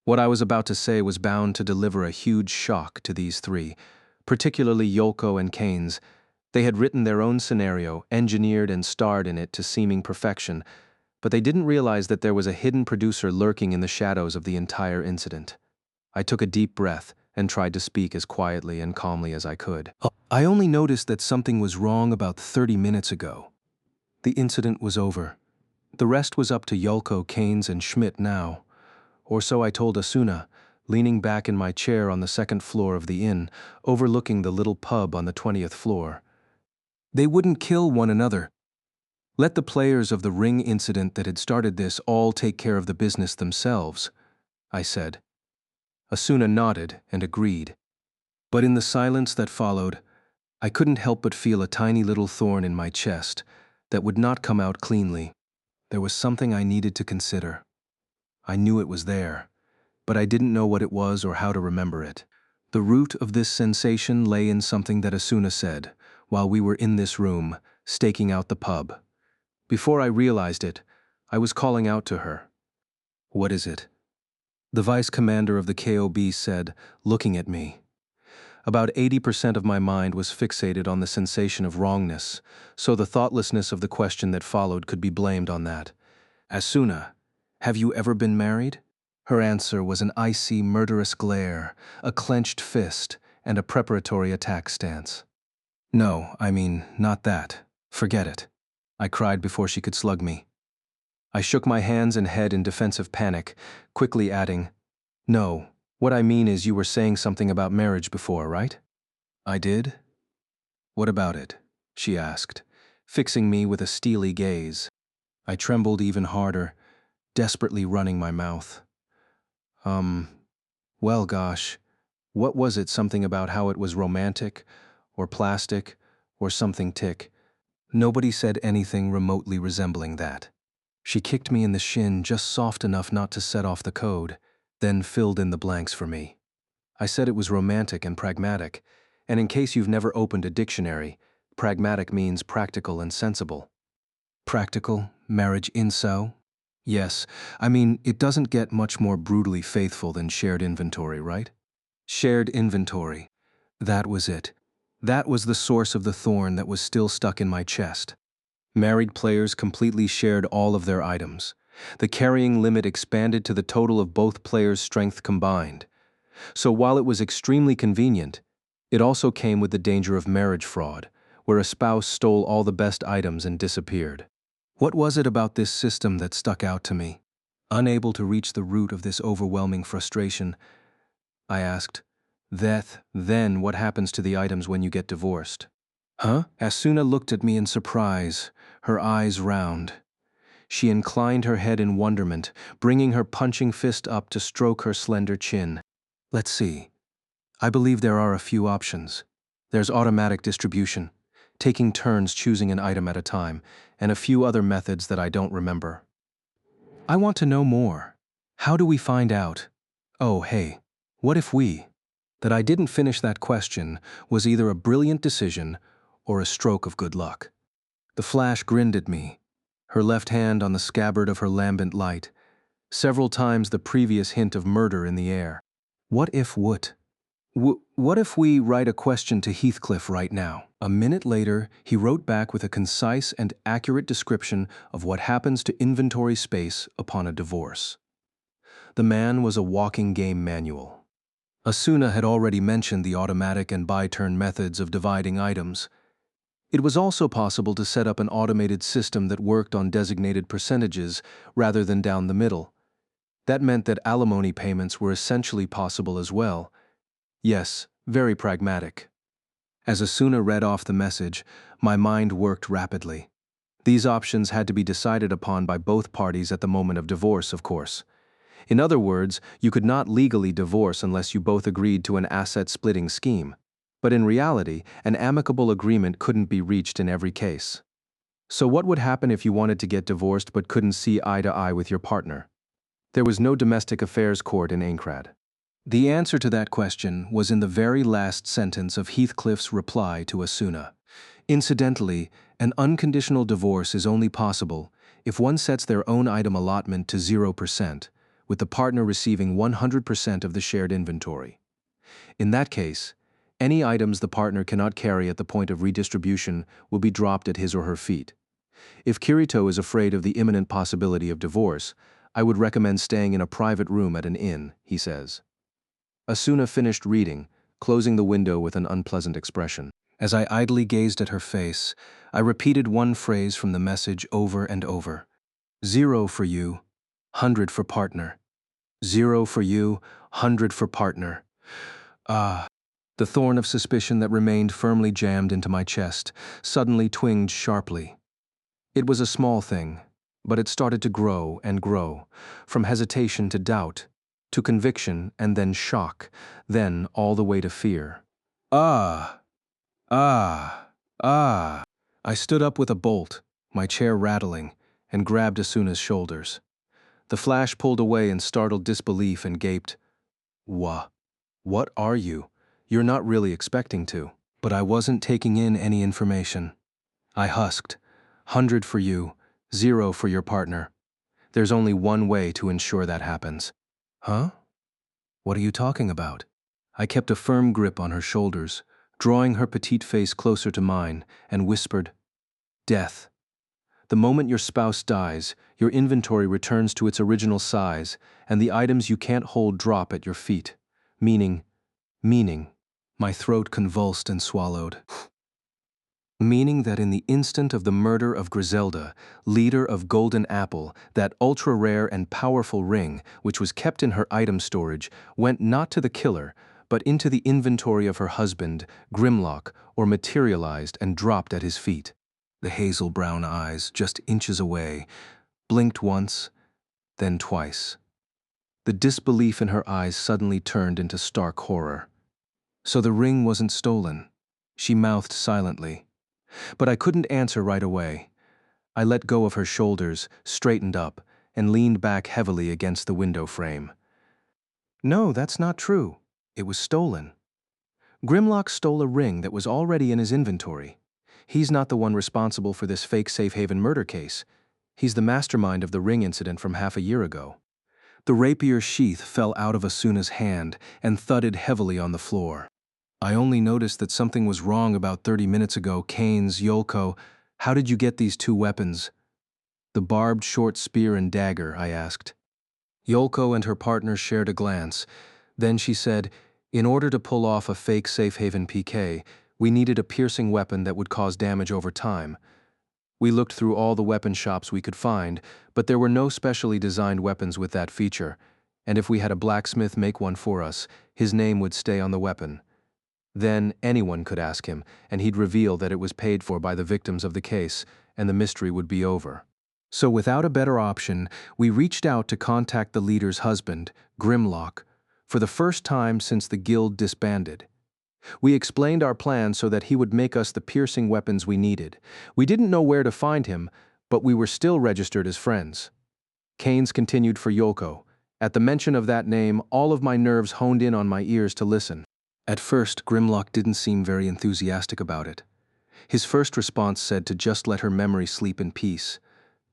What I was about to say was bound to deliver a huge shock to these 3, particularly Yolko and Canes. They had written their own scenario, engineered and starred in it to seeming perfection, but they didn't realize that there was a hidden producer lurking in the shadows of the entire incident. I took a deep breath and tried to speak as quietly and calmly as I could. I only noticed that something was wrong about 30 minutes ago. The incident was over. The rest was up to Yolko, Canes, and Schmidt now. Or so I told Asuna, leaning back in my chair on the 2nd floor of the inn, overlooking the little pub on the 20th floor. They wouldn't kill one another. Let the players of the ring incident that had started this all take care of the business themselves, I said. Asuna nodded and agreed. But in the silence that followed, I couldn't help but feel a tiny little thorn in my chest that would not come out cleanly. There was something I needed to consider. I knew it was there, but I didn't know what it was or how to remember it. The root of this sensation lay in something that Asuna said while we were in this room, staking out the pub. Before I realized it, I was calling out to her. "What is it?" The vice commander of the KOB said, looking at me. About 80% of my mind was fixated on the sensation of wrongness, so the thoughtlessness of the question that followed could be blamed on that. "Asuna, have you ever been married?" Her answer was an icy, murderous glare, a clenched fist, and a preparatory attack stance. "No, I mean, not that. Forget it," I cried before she could slug me. I shook my hands and head in defensive panic, quickly adding, "No, what I mean is you were saying something about marriage before, right?" "I did? What about it?" she asked, fixing me with a steely gaze. I trembled even harder, desperately running my mouth. Well gosh, what was it, something about how it was romantic, or plastic, or something tick? Nobody said anything remotely resembling that. She kicked me in the shin just soft enough not to set off the code, then filled in the blanks for me. I said it was romantic and pragmatic, and in case you've never opened a dictionary, pragmatic means practical and sensible. Practical, marriage incel? Yes, I mean, it doesn't get much more brutally faithful than shared inventory, right? Shared inventory. That was it. That was the source of the thorn that was still stuck in my chest. Married players completely shared all of their items. The carrying limit expanded to the total of both players' strength combined. So while it was extremely convenient, it also came with the danger of marriage fraud, where a spouse stole all the best items and disappeared. What was it about this system that stuck out to me? Unable to reach the root of this overwhelming frustration, I asked, Then what happens to the items when you get divorced?" "Huh?" Asuna looked at me in surprise, her eyes round. She inclined her head in wonderment, bringing her punching fist up to stroke her slender chin. "Let's see. I believe there are a few options. There's automatic distribution, taking turns choosing an item at a time, and a few other methods that I don't remember." "I want to know more. How do we find out? Oh, hey, what if we?" That I didn't finish that question was either a brilliant decision or a stroke of good luck. The Flash grinned at me, her left hand on the scabbard of her lambent light, several times the previous hint of murder in the air. What if what if we write a question to Heathcliff right now? A minute later, he wrote back with a concise and accurate description of what happens to inventory space upon a divorce. The man was a walking game manual. Asuna had already mentioned the automatic and by-turn methods of dividing items. It was also possible to set up an automated system that worked on designated percentages rather than down the middle. That meant that alimony payments were essentially possible as well. Yes, very pragmatic. As Asuna read off the message, my mind worked rapidly. These options had to be decided upon by both parties at the moment of divorce, of course. In other words, you could not legally divorce unless you both agreed to an asset-splitting scheme. But in reality, an amicable agreement couldn't be reached in every case. So what would happen if you wanted to get divorced but couldn't see eye to eye with your partner? There was no domestic affairs court in Aincrad. The answer to that question was in the very last sentence of Heathcliff's reply to Asuna. Incidentally, an unconditional divorce is only possible if one sets their own item allotment to 0%, with the partner receiving 100% of the shared inventory. In that case, any items the partner cannot carry at the point of redistribution will be dropped at his or her feet. If Kirito is afraid of the imminent possibility of divorce, I would recommend staying in a private room at an inn, he says. Asuna finished reading, closing the window with an unpleasant expression. As I idly gazed at her face, I repeated one phrase from the message over and over. 0 for you, 100 for partner. 0 for you, 100 for partner. Ah. The thorn of suspicion that remained firmly jammed into my chest suddenly twinged sharply. It was a small thing, but it started to grow and grow, from hesitation to doubt, to conviction and then shock, then all the way to fear. Ah! Ah, ah. I stood up with a bolt, my chair rattling, and grabbed Asuna's shoulders. The Flash pulled away in startled disbelief and gaped. What are you? You're not really expecting to. But I wasn't taking in any information. I husked. 100 for you, 0 for your partner. There's only one way to ensure that happens. Huh? What are you talking about? I kept a firm grip on her shoulders, drawing her petite face closer to mine, and whispered, Death. The moment your spouse dies, your inventory returns to its original size, and the items you can't hold drop at your feet. Meaning. My throat convulsed and swallowed. Meaning that in the instant of the murder of Griselda, leader of Golden Apple, that ultra-rare and powerful ring, which was kept in her item storage, went not to the killer, but into the inventory of her husband, Grimlock, or materialized and dropped at his feet. The hazel-brown eyes, just inches away, blinked once, then twice. The disbelief in her eyes suddenly turned into stark horror. So the ring wasn't stolen, she mouthed silently. But I couldn't answer right away. I let go of her shoulders, straightened up, and leaned back heavily against the window frame. No, that's not true. It was stolen. Grimlock stole a ring that was already in his inventory. He's not the one responsible for this fake safe haven murder case. He's the mastermind of the ring incident from half a year ago. The rapier sheath fell out of Asuna's hand and thudded heavily on the floor. I only noticed that something was wrong about 30 minutes ago. Kane's, Yolko, how did you get these two weapons? The barbed short spear and dagger, I asked. Yolko and her partner shared a glance. Then she said, in order to pull off a fake safe haven PK, we needed a piercing weapon that would cause damage over time. We looked through all the weapon shops we could find, but there were no specially designed weapons with that feature, and if we had a blacksmith make one for us, his name would stay on the weapon. Then anyone could ask him, and he'd reveal that it was paid for by the victims of the case, and the mystery would be over. So without a better option, we reached out to contact the leader's husband, Grimlock, for the first time since the guild disbanded. We explained our plan so that he would make us the piercing weapons we needed. We didn't know where to find him, but we were still registered as friends. Keynes continued for Yolko. At the mention of that name, all of my nerves honed in on my ears to listen. At first, Grimlock didn't seem very enthusiastic about it. His first response said to just let her memory sleep in peace.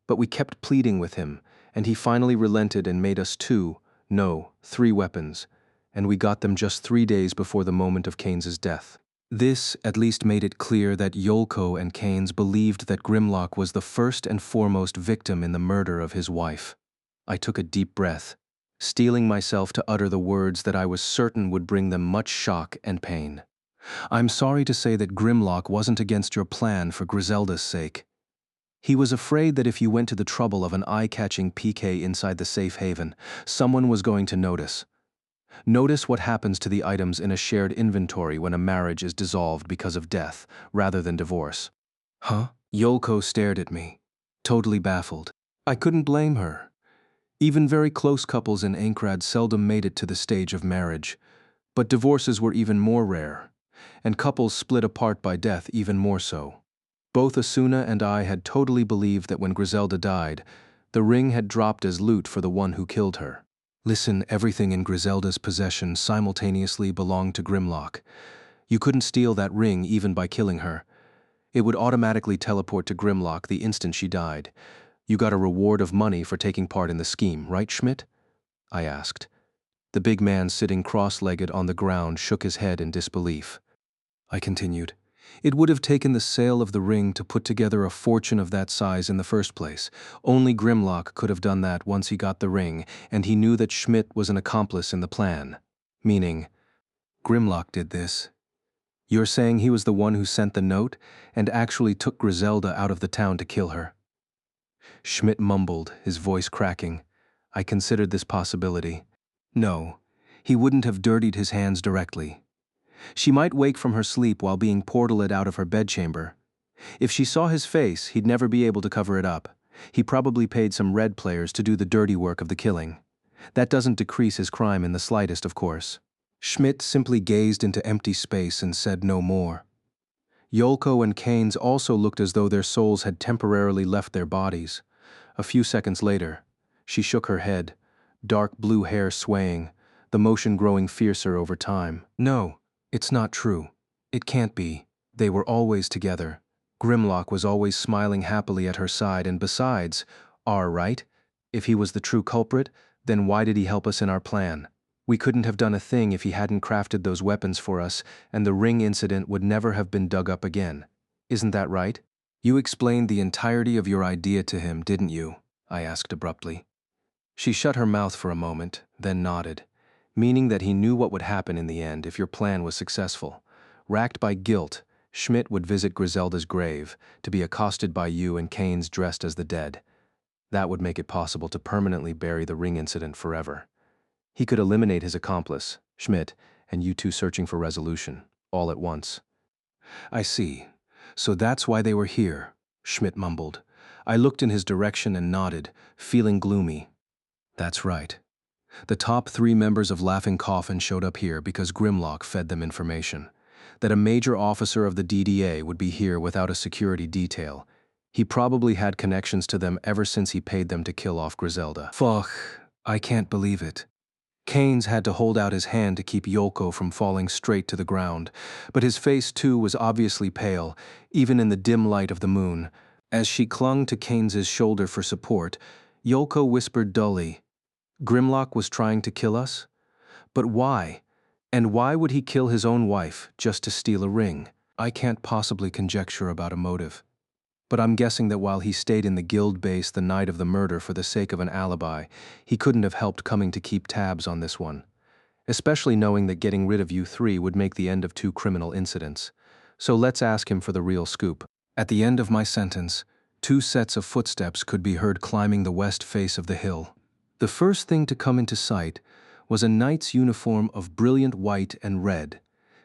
But we kept pleading with him, and he finally relented and made us 3 weapons, and we got them just 3 days before the moment of Keynes's death. This at least made it clear that Yolko and Keynes believed that Grimlock was the first and foremost victim in the murder of his wife. I took a deep breath, steeling myself to utter the words that I was certain would bring them much shock and pain. I'm sorry to say that Grimlock wasn't against your plan for Griselda's sake. He was afraid that if you went to the trouble of an eye-catching PK inside the safe haven, someone was going to notice. Notice what happens to the items in a shared inventory when a marriage is dissolved because of death, rather than divorce. Huh? Yolko stared at me, totally baffled. I couldn't blame her. Even very close couples in Ankrad seldom made it to the stage of marriage, but divorces were even more rare, and couples split apart by death even more so. Both Asuna and I had totally believed that when Griselda died, the ring had dropped as loot for the one who killed her. Listen, everything in Griselda's possession simultaneously belonged to Grimlock. You couldn't steal that ring even by killing her. It would automatically teleport to Grimlock the instant she died. You got a reward of money for taking part in the scheme, right, Schmidt? I asked. The big man sitting cross-legged on the ground shook his head in disbelief. I continued. It would have taken the sale of the ring to put together a fortune of that size in the first place. Only Grimlock could have done that once he got the ring, and he knew that Schmidt was an accomplice in the plan. Meaning, Grimlock did this. You're saying he was the one who sent the note and actually took Griselda out of the town to kill her? Schmidt mumbled, his voice cracking. I considered this possibility. No, he wouldn't have dirtied his hands directly. She might wake from her sleep while being portaled out of her bedchamber. If she saw his face, he'd never be able to cover it up. He probably paid some red players to do the dirty work of the killing. That doesn't decrease his crime in the slightest, of course. Schmidt simply gazed into empty space and said no more. Yolko and Kane's also looked as though their souls had temporarily left their bodies. A few seconds later, she shook her head, dark blue hair swaying, the motion growing fiercer over time. No, it's not true. It can't be. They were always together. Grimlock was always smiling happily at her side, and besides, right? If he was the true culprit, then why did he help us in our plan? We couldn't have done a thing if he hadn't crafted those weapons for us, and the ring incident would never have been dug up again. Isn't that right? You explained the entirety of your idea to him, didn't you? I asked abruptly. She shut her mouth for a moment, then nodded, meaning that he knew what would happen in the end if your plan was successful. Racked by guilt, Schmidt would visit Griselda's grave, to be accosted by you and Kane's dressed as the dead. That would make it possible to permanently bury the ring incident forever. He could eliminate his accomplice, Schmidt, and you two searching for resolution, all at once. I see. So that's why they were here, Schmidt mumbled. I looked in his direction and nodded, feeling gloomy. That's right. The top 3 members of Laughing Coffin showed up here because Grimlock fed them information. That a major officer of the DDA would be here without a security detail. He probably had connections to them ever since he paid them to kill off Griselda. Fuck, I can't believe it. Keynes had to hold out his hand to keep Yolko from falling straight to the ground, but his face too was obviously pale, even in the dim light of the moon. As she clung to Keynes's shoulder for support, Yolko whispered dully, "Grimlock was trying to kill us? But why? And why would he kill his own wife just to steal a ring? I can't possibly conjecture about a motive. But I'm guessing that while he stayed in the guild base the night of the murder for the sake of an alibi, he couldn't have helped coming to keep tabs on this one. Especially knowing that getting rid of you 3 would make the end of 2 criminal incidents. So let's ask him for the real scoop." At the end of my sentence, 2 sets of footsteps could be heard climbing the west face of the hill. The first thing to come into sight was a knight's uniform of brilliant white and red,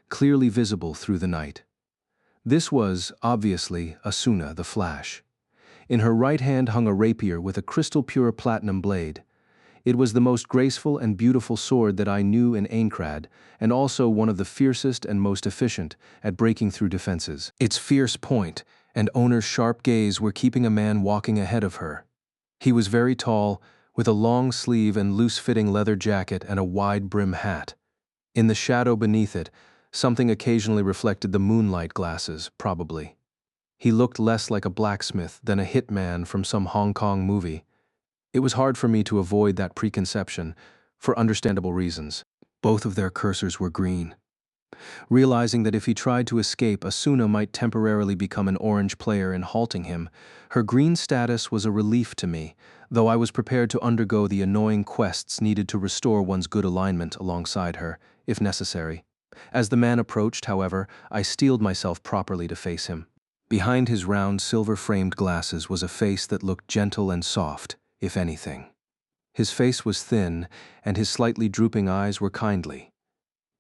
clearly visible through the night. This was, obviously, Asuna the Flash. In her right hand hung a rapier with a crystal-pure platinum blade. It was the most graceful and beautiful sword that I knew in Aincrad, and also one of the fiercest and most efficient at breaking through defenses. Its fierce point and owner's sharp gaze were keeping a man walking ahead of her. He was very tall, with a long sleeve and loose-fitting leather jacket and a wide-brim hat. In the shadow beneath it, something occasionally reflected the moonlight glasses, probably. He looked less like a blacksmith than a hitman from some Hong Kong movie. It was hard for me to avoid that preconception, for understandable reasons. Both of their cursors were green. Realizing that if he tried to escape, Asuna might temporarily become an orange player in halting him, her green status was a relief to me, though I was prepared to undergo the annoying quests needed to restore one's good alignment alongside her, if necessary. As the man approached, however, I steeled myself properly to face him. Behind his round, silver-framed glasses was a face that looked gentle and soft, if anything. His face was thin, and his slightly drooping eyes were kindly.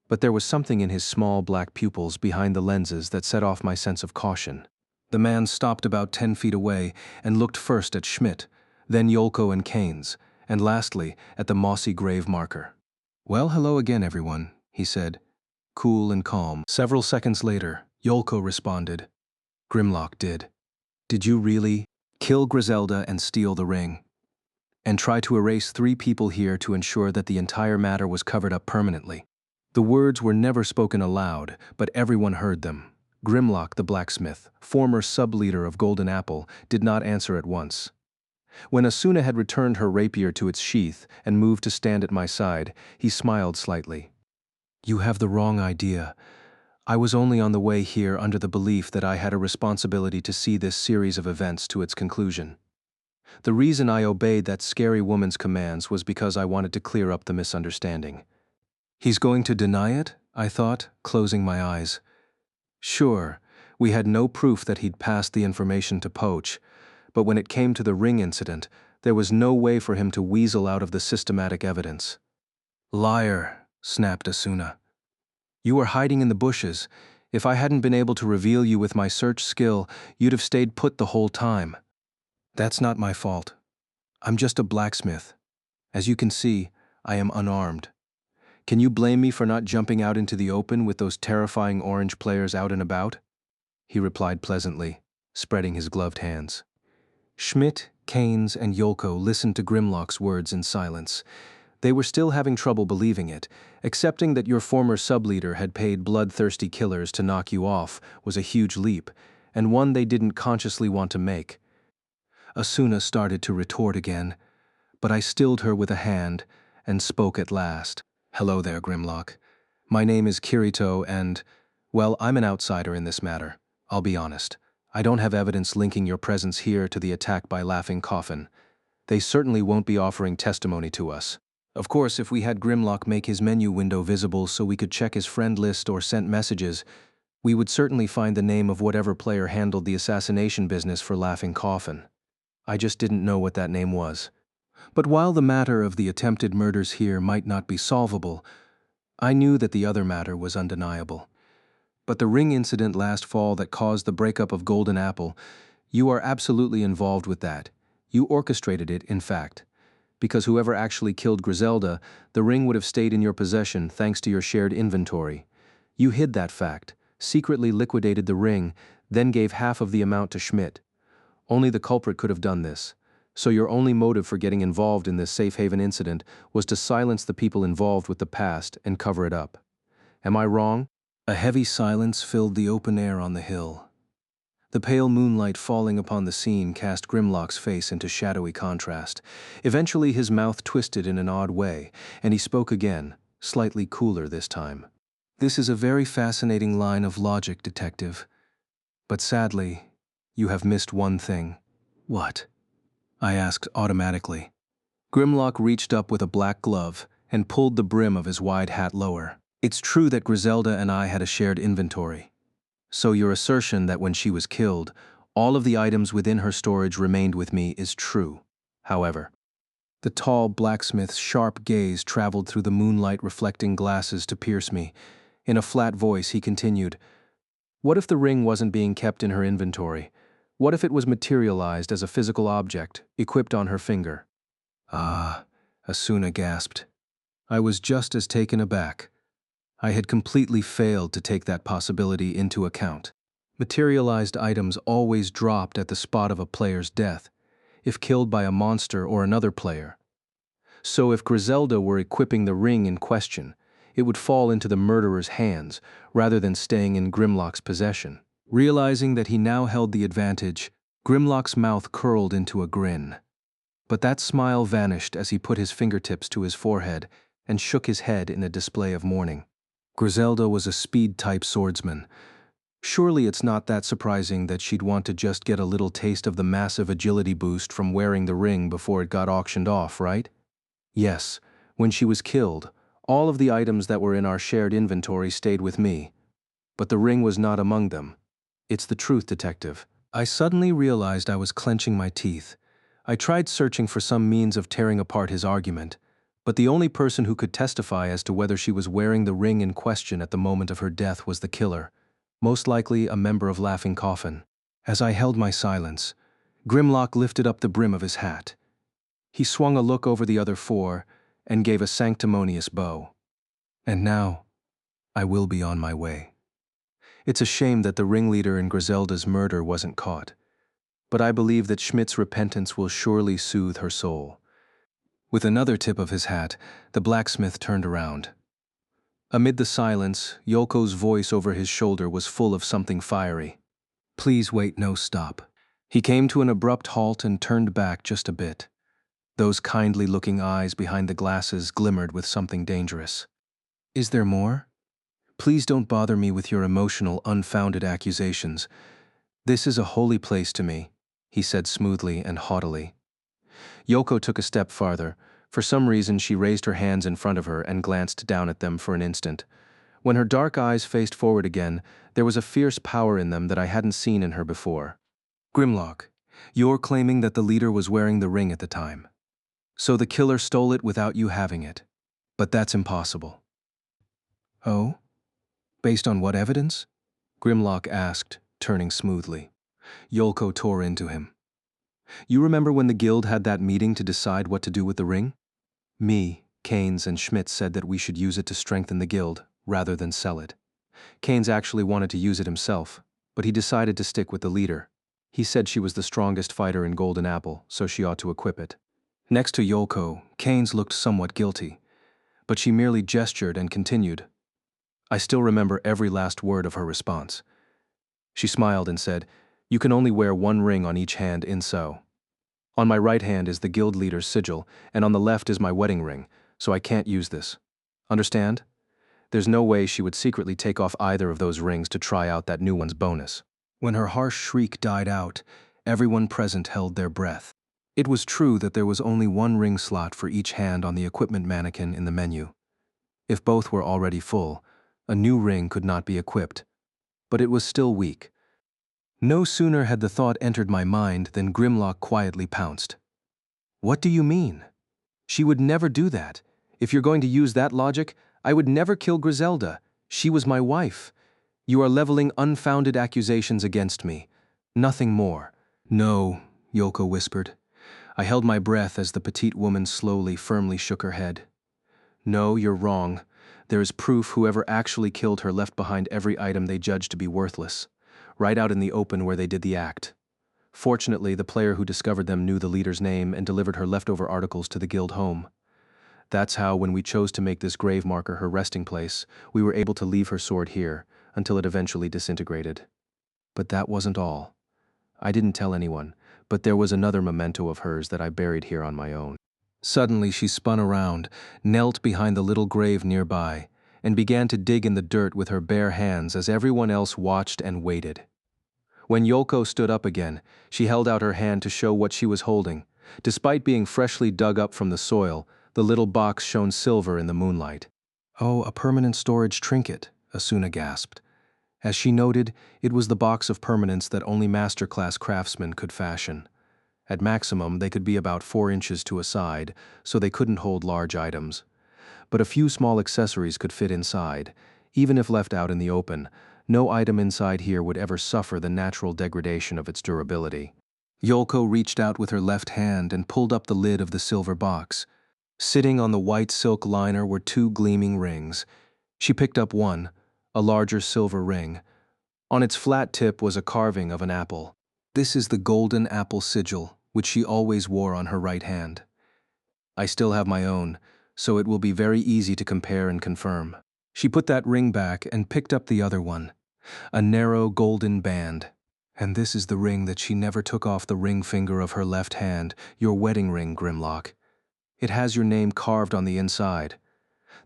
But there was something in his small black pupils behind the lenses that set off my sense of caution. The man stopped about 10 feet away and looked first at Schmidt, then Yolko and Keynes, and lastly at the mossy grave marker. "Well, hello again, everyone," he said, cool and calm. Several seconds later, Yolko responded. "Grimlock did. Did you really kill Griselda and steal the ring? And try to erase 3 people here to ensure that the entire matter was covered up permanently?" The words were never spoken aloud, but everyone heard them. Grimlock the blacksmith, former sub-leader of Golden Apple, did not answer at once. When Asuna had returned her rapier to its sheath and moved to stand at my side, he smiled slightly. "You have the wrong idea. I was only on the way here under the belief that I had a responsibility to see this series of events to its conclusion. The reason I obeyed that scary woman's commands was because I wanted to clear up the misunderstanding." He's going to deny it? I thought, closing my eyes. Sure, we had no proof that he'd passed the information to Poach, but when it came to the ring incident, there was no way for him to weasel out of the systematic evidence. "Liar," snapped Asuna. "You were hiding in the bushes. If I hadn't been able to reveal you with my search skill, you'd have stayed put the whole time." "That's not my fault. I'm just a blacksmith. As you can see, I am unarmed. Can you blame me for not jumping out into the open with those terrifying orange players out and about?" he replied pleasantly, spreading his gloved hands. Schmidt, Keynes, and Yolko listened to Grimlock's words in silence. They were still having trouble believing it. Accepting that your former sub-leader had paid bloodthirsty killers to knock you off was a huge leap, and one they didn't consciously want to make. Asuna started to retort again, but I stilled her with a hand and spoke at last. Hello there, Grimlock. My name is Kirito and, well, I'm an outsider in this matter. I'll be honest. I don't have evidence linking your presence here to the attack by Laughing Coffin. They certainly won't be offering testimony to us. Of course, if we had Grimlock make his menu window visible so we could check his friend list or sent messages, we would certainly find the name of whatever player handled the assassination business for Laughing Coffin. I just didn't know what that name was. But while the matter of the attempted murders here might not be solvable, I knew that the other matter was undeniable. But the ring incident last fall that caused the breakup of Golden Apple, you are absolutely involved with that. You orchestrated it, in fact. Because whoever actually killed Griselda, the ring would have stayed in your possession thanks to your shared inventory. You hid that fact, secretly liquidated the ring, then gave half of the amount to Schmidt. Only the culprit could have done this. So your only motive for getting involved in this safe haven incident was to silence the people involved with the past and cover it up. Am I wrong? A heavy silence filled the open air on the hill. The pale moonlight falling upon the scene cast Grimlock's face into shadowy contrast. Eventually his mouth twisted in an odd way, and he spoke again, slightly cooler this time. This is a very fascinating line of logic, Detective. But sadly, you have missed one thing. What? I asked automatically. Grimlock reached up with a black glove and pulled the brim of his wide hat lower. It's true that Griselda and I had a shared inventory. So your assertion that when she was killed, all of the items within her storage remained with me is true. However, the tall blacksmith's sharp gaze traveled through the moonlight-reflecting glasses to pierce me. In a flat voice, he continued, "What if the ring wasn't being kept in her inventory? What if it was materialized as a physical object, equipped on her finger?" Ah, Asuna gasped. I was just as taken aback. I had completely failed to take that possibility into account. Materialized items always dropped at the spot of a player's death, if killed by a monster or another player. So if Griselda were equipping the ring in question, it would fall into the murderer's hands rather than staying in Grimlock's possession. Realizing that he now held the advantage, Grimlock's mouth curled into a grin. But that smile vanished as he put his fingertips to his forehead and shook his head in a display of mourning. Griselda was a speed-type swordsman. Surely it's not that surprising that she'd want to just get a little taste of the massive agility boost from wearing the ring before it got auctioned off, right? Yes, when she was killed, all of the items that were in our shared inventory stayed with me. But the ring was not among them. It's the truth, Detective. I suddenly realized I was clenching my teeth. I tried searching for some means of tearing apart his argument, but the only person who could testify as to whether she was wearing the ring in question at the moment of her death was the killer, most likely a member of Laughing Coffin. As I held my silence, Grimlock lifted up the brim of his hat. He swung a look over the other four and gave a sanctimonious bow. And now, I will be on my way. It's a shame that the ringleader in Griselda's murder wasn't caught, but I believe that Schmidt's repentance will surely soothe her soul. With another tip of his hat, the blacksmith turned around. Amid the silence, Yolko's voice over his shoulder was full of something fiery. Please wait, no stop. He came to an abrupt halt and turned back just a bit. Those kindly-looking eyes behind the glasses glimmered with something dangerous. Is there more? Please don't bother me with your emotional, unfounded accusations. This is a holy place to me, he said smoothly and haughtily. Yolko took a step farther. For some reason, she raised her hands in front of her and glanced down at them for an instant. When her dark eyes faced forward again, there was a fierce power in them that I hadn't seen in her before. Grimlock, you're claiming that the leader was wearing the ring at the time. So the killer stole it without you having it. But that's impossible. Oh? Based on what evidence? Grimlock asked, turning smoothly. Yolko tore into him. You remember when the guild had that meeting to decide what to do with the ring? Me, Keynes, and Schmidt said that we should use it to strengthen the guild, rather than sell it. Keynes actually wanted to use it himself. but he decided to stick with the leader. He said she was the strongest fighter in Golden Apple, so she ought to equip it. Next to Yolko, Keynes looked somewhat guilty, but she merely gestured and continued. I still remember every last word of her response. She smiled and said, "You can only wear one ring on each hand in so. On my right hand is the guild leader's sigil, and on the left is my wedding ring, so I can't use this. Understand? There's no way she would secretly take off either of those rings to try out that new one's bonus." When her harsh shriek died out, everyone present held their breath. It was true that there was only one ring slot for each hand on the equipment mannequin in the menu. If both were already full, a new ring could not be equipped, but it was still weak. No sooner had the thought entered my mind than Grimlock quietly pounced. "What do you mean? She would never do that. If you're going to use that logic, I would never kill Griselda. She was my wife. You are leveling unfounded accusations against me. Nothing more." "No," Yolko whispered. I held my breath as the petite woman slowly, firmly shook her head. "No, you're wrong. There is proof whoever actually killed her left behind every item they judged to be worthless, right out in the open where they did the act. Fortunately, the player who discovered them knew the leader's name and delivered her leftover articles to the guild home. That's how, when we chose to make this grave marker her resting place, we were able to leave her sword here, until it eventually disintegrated. But that wasn't all. I didn't tell anyone, but there was another memento of hers that I buried here on my own." Suddenly she spun around, knelt behind the little grave nearby, and began to dig in the dirt with her bare hands as everyone else watched and waited. When Yolko stood up again, she held out her hand to show what she was holding. Despite being freshly dug up from the soil, the little box shone silver in the moonlight. "Oh, a permanent storage trinket," Asuna gasped. As she noted, it was the box of permanents that only master-class craftsmen could fashion. At maximum, they could be about 4 inches to a side, so they couldn't hold large items. But a few small accessories could fit inside. Even if left out in the open, no item inside here would ever suffer the natural degradation of its durability. Yolko reached out with her left hand and pulled up the lid of the silver box. Sitting on the white silk liner were 2 gleaming rings. She picked up one, a larger silver ring. On its flat tip was a carving of an apple. "This is the golden apple sigil, which she always wore on her right hand. I still have my own, so it will be very easy to compare and confirm." She put that ring back and picked up the other one, a narrow golden band. "And this is the ring that she never took off the ring finger of her left hand, your wedding ring, Grimlock. It has your name carved on the inside.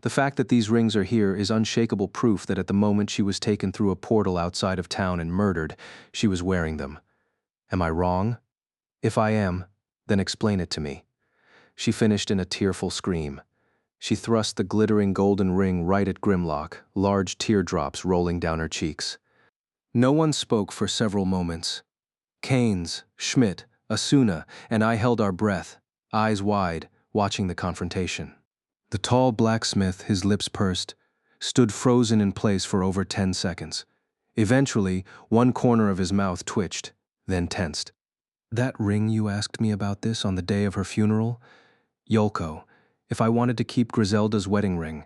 The fact that these rings are here is unshakable proof that at the moment she was taken through a portal outside of town and murdered, she was wearing them. Am I wrong? If I am, then explain it to me." She finished in a tearful scream. She thrust the glittering golden ring right at Grimlock, large teardrops rolling down her cheeks. No one spoke for several moments. Keynes, Schmidt, Asuna, and I held our breath, eyes wide, watching the confrontation. The tall blacksmith, his lips pursed, stood frozen in place for over 10 seconds. Eventually, one corner of his mouth twitched, then tensed. "That ring you asked me about this on the day of her funeral? Yolko, if I wanted to keep Griselda's wedding ring,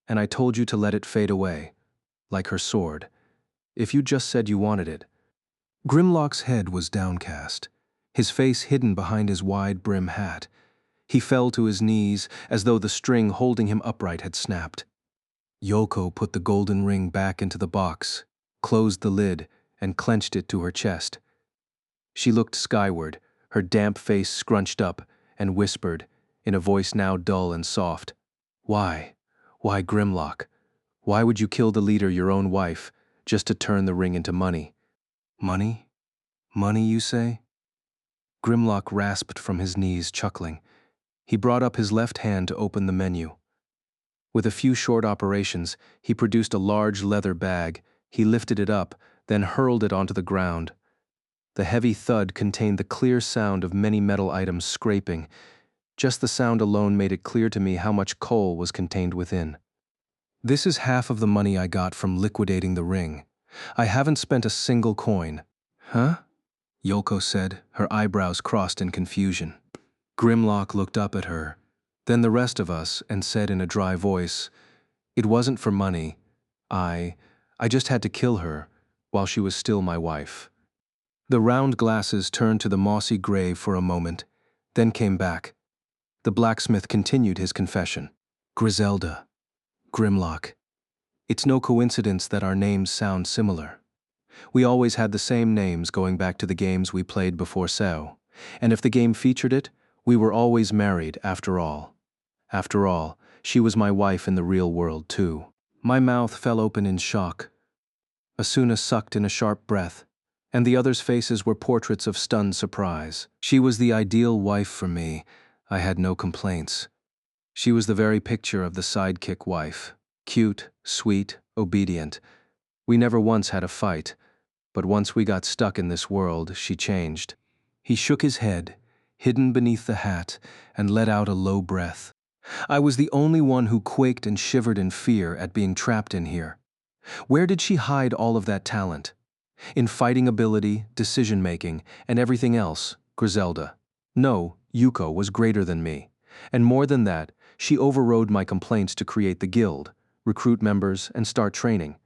and I told you to let it fade away, like her sword, if you just said you wanted it." Grimlock's head was downcast, his face hidden behind his wide brim hat. He fell to his knees as though the string holding him upright had snapped. Yolko put the golden ring back into the box, closed the lid, and clenched it to her chest. She looked skyward, her damp face scrunched up, and whispered, in a voice now dull and soft, "Why? Why, Grimlock? Why would you kill the leader, your own wife, just to turn the ring into money?" "Money? Money, you say?" Grimlock rasped from his knees, chuckling. He brought up his left hand to open the menu. With a few short operations, he produced a large leather bag. He lifted it up, then hurled it onto the ground. The heavy thud contained the clear sound of many metal items scraping. Just the sound alone made it clear to me how much coal was contained within. "This is half of the money I got from liquidating the ring. I haven't spent a single coin." "Huh?" Yolko said, her eyebrows crossed in confusion. Grimlock looked up at her, then the rest of us, and said in a dry voice, "It wasn't for money. I just had to kill her. while she was still my wife. The round glasses turned to the mossy grave for a moment, then came back. The blacksmith continued his confession. Griselda. Grimlock. It's no coincidence that our names sound similar. We always had the same names going back to the games we played before SEO, and if the game featured it, we were always married after all. After all, she was my wife in the real world too. My mouth fell open in shock. Asuna sucked in a sharp breath, and the others' faces were portraits of stunned surprise. She was the ideal wife for me. I had no complaints. She was the very picture of the sidekick wife. Cute, sweet, obedient. We never once had a fight, but once we got stuck in this world, she changed. He shook his head, hidden beneath the hat, and let out a low breath. I was the only one who quaked and shivered in fear at being trapped in here. Where did she hide all of that talent? In fighting ability, decision-making, and everything else, Griselda. No, Yuko was greater than me. And more than that, she overrode my complaints to create the guild, recruit members, and start training.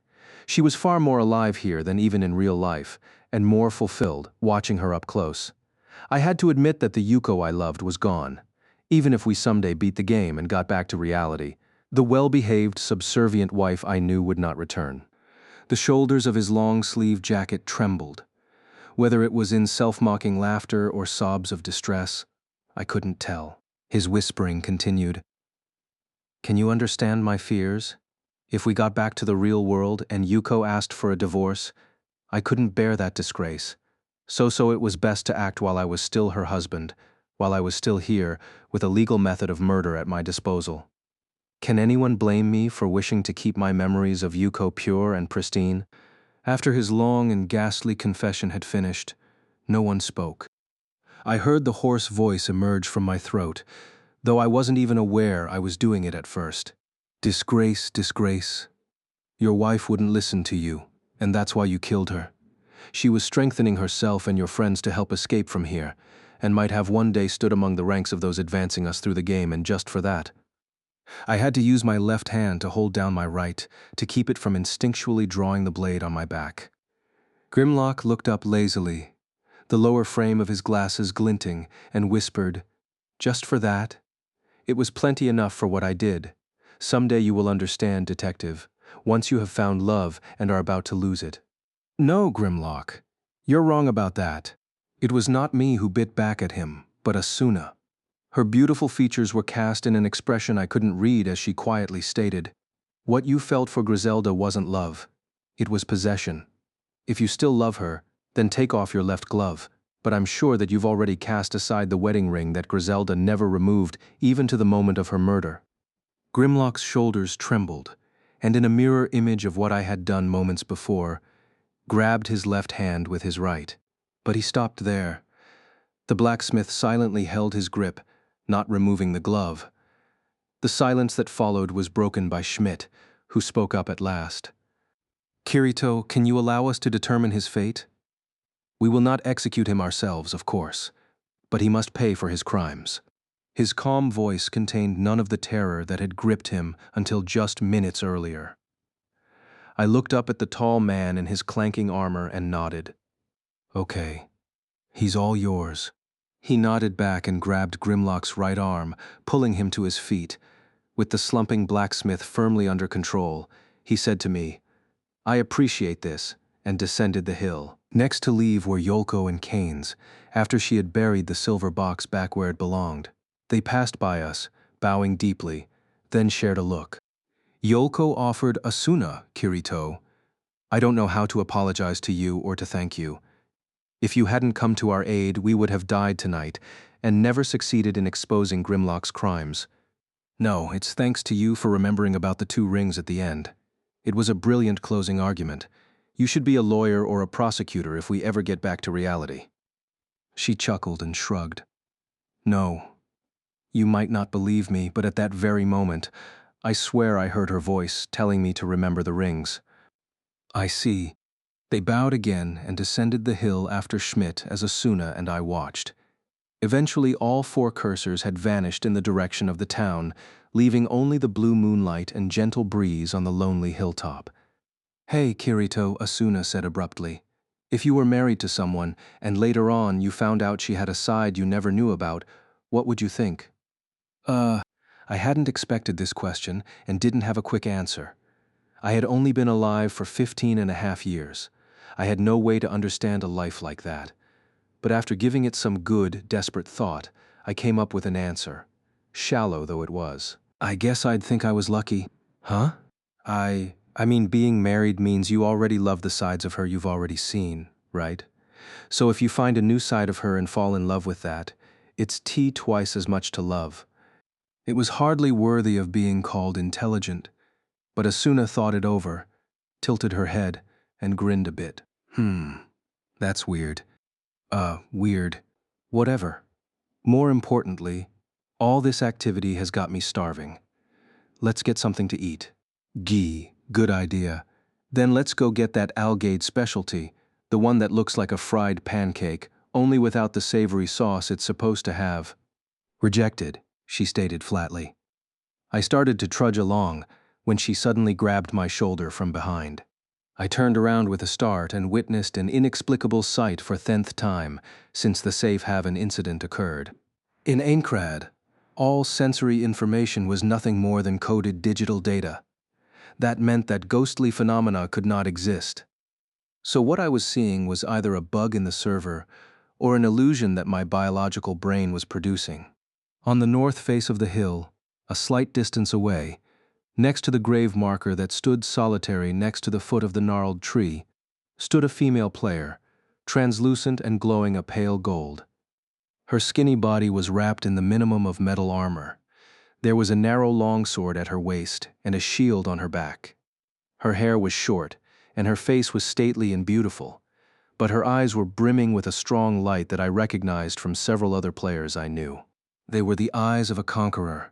She was far more alive here than even in real life, and more fulfilled, watching her up close. I had to admit that the Yuko I loved was gone. Even if we someday beat the game and got back to reality, the well-behaved, subservient wife I knew would not return. The shoulders of his long-sleeved jacket trembled. Whether it was in self-mocking laughter or sobs of distress, I couldn't tell. His whispering continued. Can you understand my fears? If we got back to the real world and Yuko asked for a divorce, I couldn't bear that disgrace. So it was best to act while I was still her husband, while I was still here, with a legal method of murder at my disposal. Can anyone blame me for wishing to keep my memories of Yuko pure and pristine? After his long and ghastly confession had finished, no one spoke. I heard the hoarse voice emerge from my throat, though I wasn't even aware I was doing it at first. Disgrace, disgrace. Your wife wouldn't listen to you, and that's why you killed her. She was strengthening herself and your friends to help escape from here, and might have one day stood among the ranks of those advancing us through the game, and just for that. I had to use my left hand to hold down my right, to keep it from instinctually drawing the blade on my back. Grimlock looked up lazily, the lower frame of his glasses glinting, and whispered, "Just for that? It was plenty enough for what I did. Someday you will understand, detective, once you have found love and are about to lose it." No, Grimlock, you're wrong about that. It was not me who bit back at him, but Asuna. Her beautiful features were cast in an expression I couldn't read as she quietly stated, "What you felt for Griselda wasn't love. It was possession. If you still love her, then take off your left glove, but I'm sure that you've already cast aside the wedding ring that Griselda never removed, even to the moment of her murder." Grimlock's shoulders trembled, and in a mirror image of what I had done moments before, grabbed his left hand with his right. But he stopped there. The blacksmith silently held his grip, not removing the glove. The silence that followed was broken by Schmidt, who spoke up at last. "Kirito, can you allow us to determine his fate? We will not execute him ourselves, of course, but he must pay for his crimes." His calm voice contained none of the terror that had gripped him until just minutes earlier. I looked up at the tall man in his clanking armor and nodded. "Okay, he's all yours." He nodded back and grabbed Grimlock's right arm, pulling him to his feet. With the slumping blacksmith firmly under control, he said to me, "I appreciate this," and descended the hill. Next to leave were Yolko and Kane's, after she had buried the silver box back where it belonged. They passed by us, bowing deeply, then shared a look. Yolko offered Asuna, Kirito. "I don't know how to apologize to you or to thank you. If you hadn't come to our aid, we would have died tonight, and never succeeded in exposing Grimlock's crimes. No, it's thanks to you for remembering about the 2 rings at the end. It was a brilliant closing argument. You should be a lawyer or a prosecutor if we ever get back to reality." She chuckled and shrugged. "No. You might not believe me, but at that very moment, I swear I heard her voice telling me to remember the rings." "I see." They bowed again and descended the hill after Schmidt as Asuna and I watched. Eventually all 4 cursors had vanished in the direction of the town, leaving only the blue moonlight and gentle breeze on the lonely hilltop. Hey, Kirito, Asuna said abruptly. If you were married to someone, and later on you found out she had a side you never knew about, what would you think? Uh, I hadn't expected this question and didn't have a quick answer. I had only been alive for 15.5 years. I had no way to understand a life like that. But after giving it some good, desperate thought, I came up with an answer. Shallow though it was. I guess I'd think I was lucky. Huh? I mean, being married means you already love the sides of her you've already seen, right? So if you find a new side of her and fall in love with that, it's twice as much to love. It was hardly worthy of being called intelligent, but Asuna thought it over, tilted her head, and grinned a bit. That's weird. Weird. Whatever. More importantly, all this activity has got me starving. Let's get something to eat. Ghee, good idea. Then let's go get that Algade specialty, the one that looks like a fried pancake, only without the savory sauce it's supposed to have. Rejected, she stated flatly. I started to trudge along when she suddenly grabbed my shoulder from behind. I turned around with a start and witnessed an inexplicable sight for 10th time since the safe haven incident occurred. In Aincrad, all sensory information was nothing more than coded digital data. That meant that ghostly phenomena could not exist. So what I was seeing was either a bug in the server or an illusion that my biological brain was producing. On the north face of the hill, a slight distance away, next to the grave marker that stood solitary next to the foot of the gnarled tree, stood a female player, translucent and glowing a pale gold. Her skinny body was wrapped in the minimum of metal armor. There was a narrow longsword at her waist and a shield on her back. Her hair was short, and her face was stately and beautiful, but her eyes were brimming with a strong light that I recognized from several other players I knew. They were the eyes of a conqueror,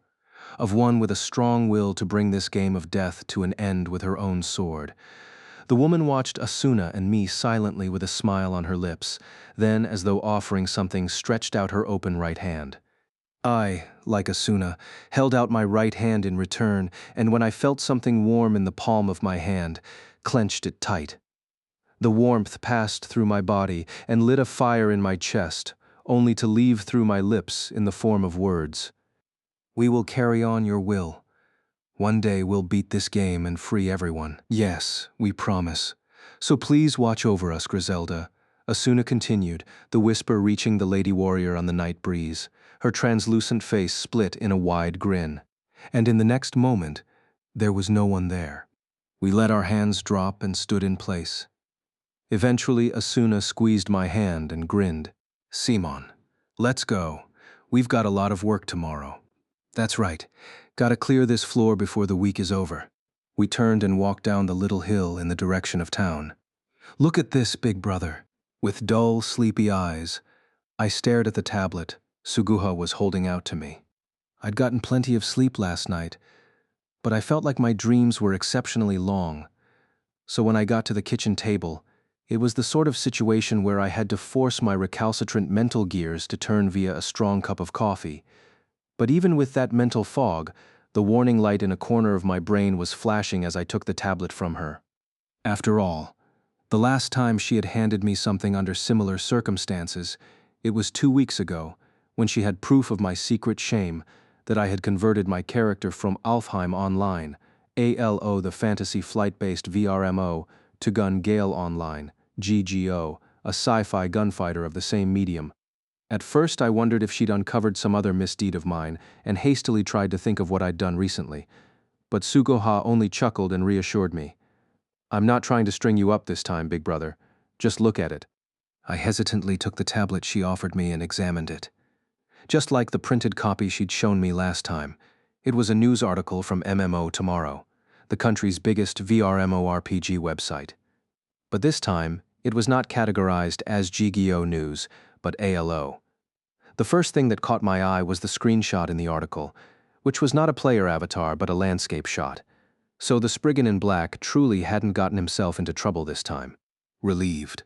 of one with a strong will to bring this game of death to an end with her own sword. The woman watched Asuna and me silently with a smile on her lips, then, as though offering something, stretched out her open right hand. I, like Asuna, held out my right hand in return, and when I felt something warm in the palm of my hand, clenched it tight. The warmth passed through my body and lit a fire in my chest, only to leave through my lips in the form of words. We will carry on your will. One day we'll beat this game and free everyone. Yes, we promise. So please watch over us, Griselda. Asuna continued, the whisper reaching the lady warrior on the night breeze. Her translucent face split in a wide grin. And in the next moment, there was no one there. We let our hands drop and stood in place. Eventually, Asuna squeezed my hand and grinned. Simon, let's go. We've got a lot of work tomorrow. That's right. Gotta clear this floor before the week is over. We turned and walked down the little hill in the direction of town. Look at this, big brother. With dull, sleepy eyes, I stared at the tablet Suguha was holding out to me. I'd gotten plenty of sleep last night, but I felt like my dreams were exceptionally long. So when I got to the kitchen table, it was the sort of situation where I had to force my recalcitrant mental gears to turn via a strong cup of coffee. But even with that mental fog, the warning light in a corner of my brain was flashing as I took the tablet from her. After all, the last time she had handed me something under similar circumstances, it was 2 weeks ago, when she had proof of my secret shame that I had converted my character from Alfheim Online, ALO the fantasy flight-based VRMO, to Gun Gale Online, GGO, a sci-fi gunfighter of the same medium. At first I wondered if she'd uncovered some other misdeed of mine and hastily tried to think of what I'd done recently. But Suguha only chuckled and reassured me. I'm not trying to string you up this time, big brother. Just look at it. I hesitantly took the tablet she offered me and examined it. Just like the printed copy she'd shown me last time, it was a news article from MMO Tomorrow, the country's biggest VRMORPG website. But this time, it was not categorized as GGO News, but ALO. The first thing that caught my eye was the screenshot in the article, which was not a player avatar but a landscape shot. So the Spriggan in black truly hadn't gotten himself into trouble this time. Relieved,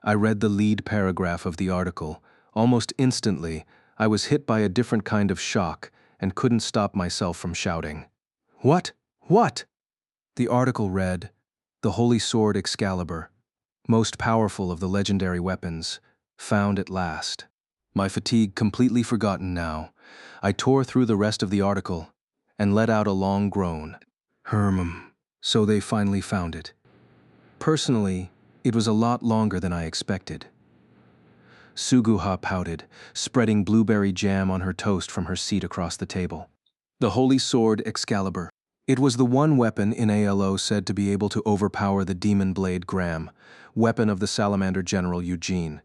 I read the lead paragraph of the article. Almost instantly, I was hit by a different kind of shock and couldn't stop myself from shouting. What? What? The article read, The holy sword Excalibur, most powerful of the legendary weapons, found at last. My fatigue completely forgotten now, I tore through the rest of the article and let out a long groan. So they finally found it. Personally, it was a lot longer than I expected. Suguha pouted, spreading blueberry jam on her toast from her seat across the table. The holy sword Excalibur. It was the one weapon in ALO said to be able to overpower the demon blade Graham, weapon of the salamander general Eugene.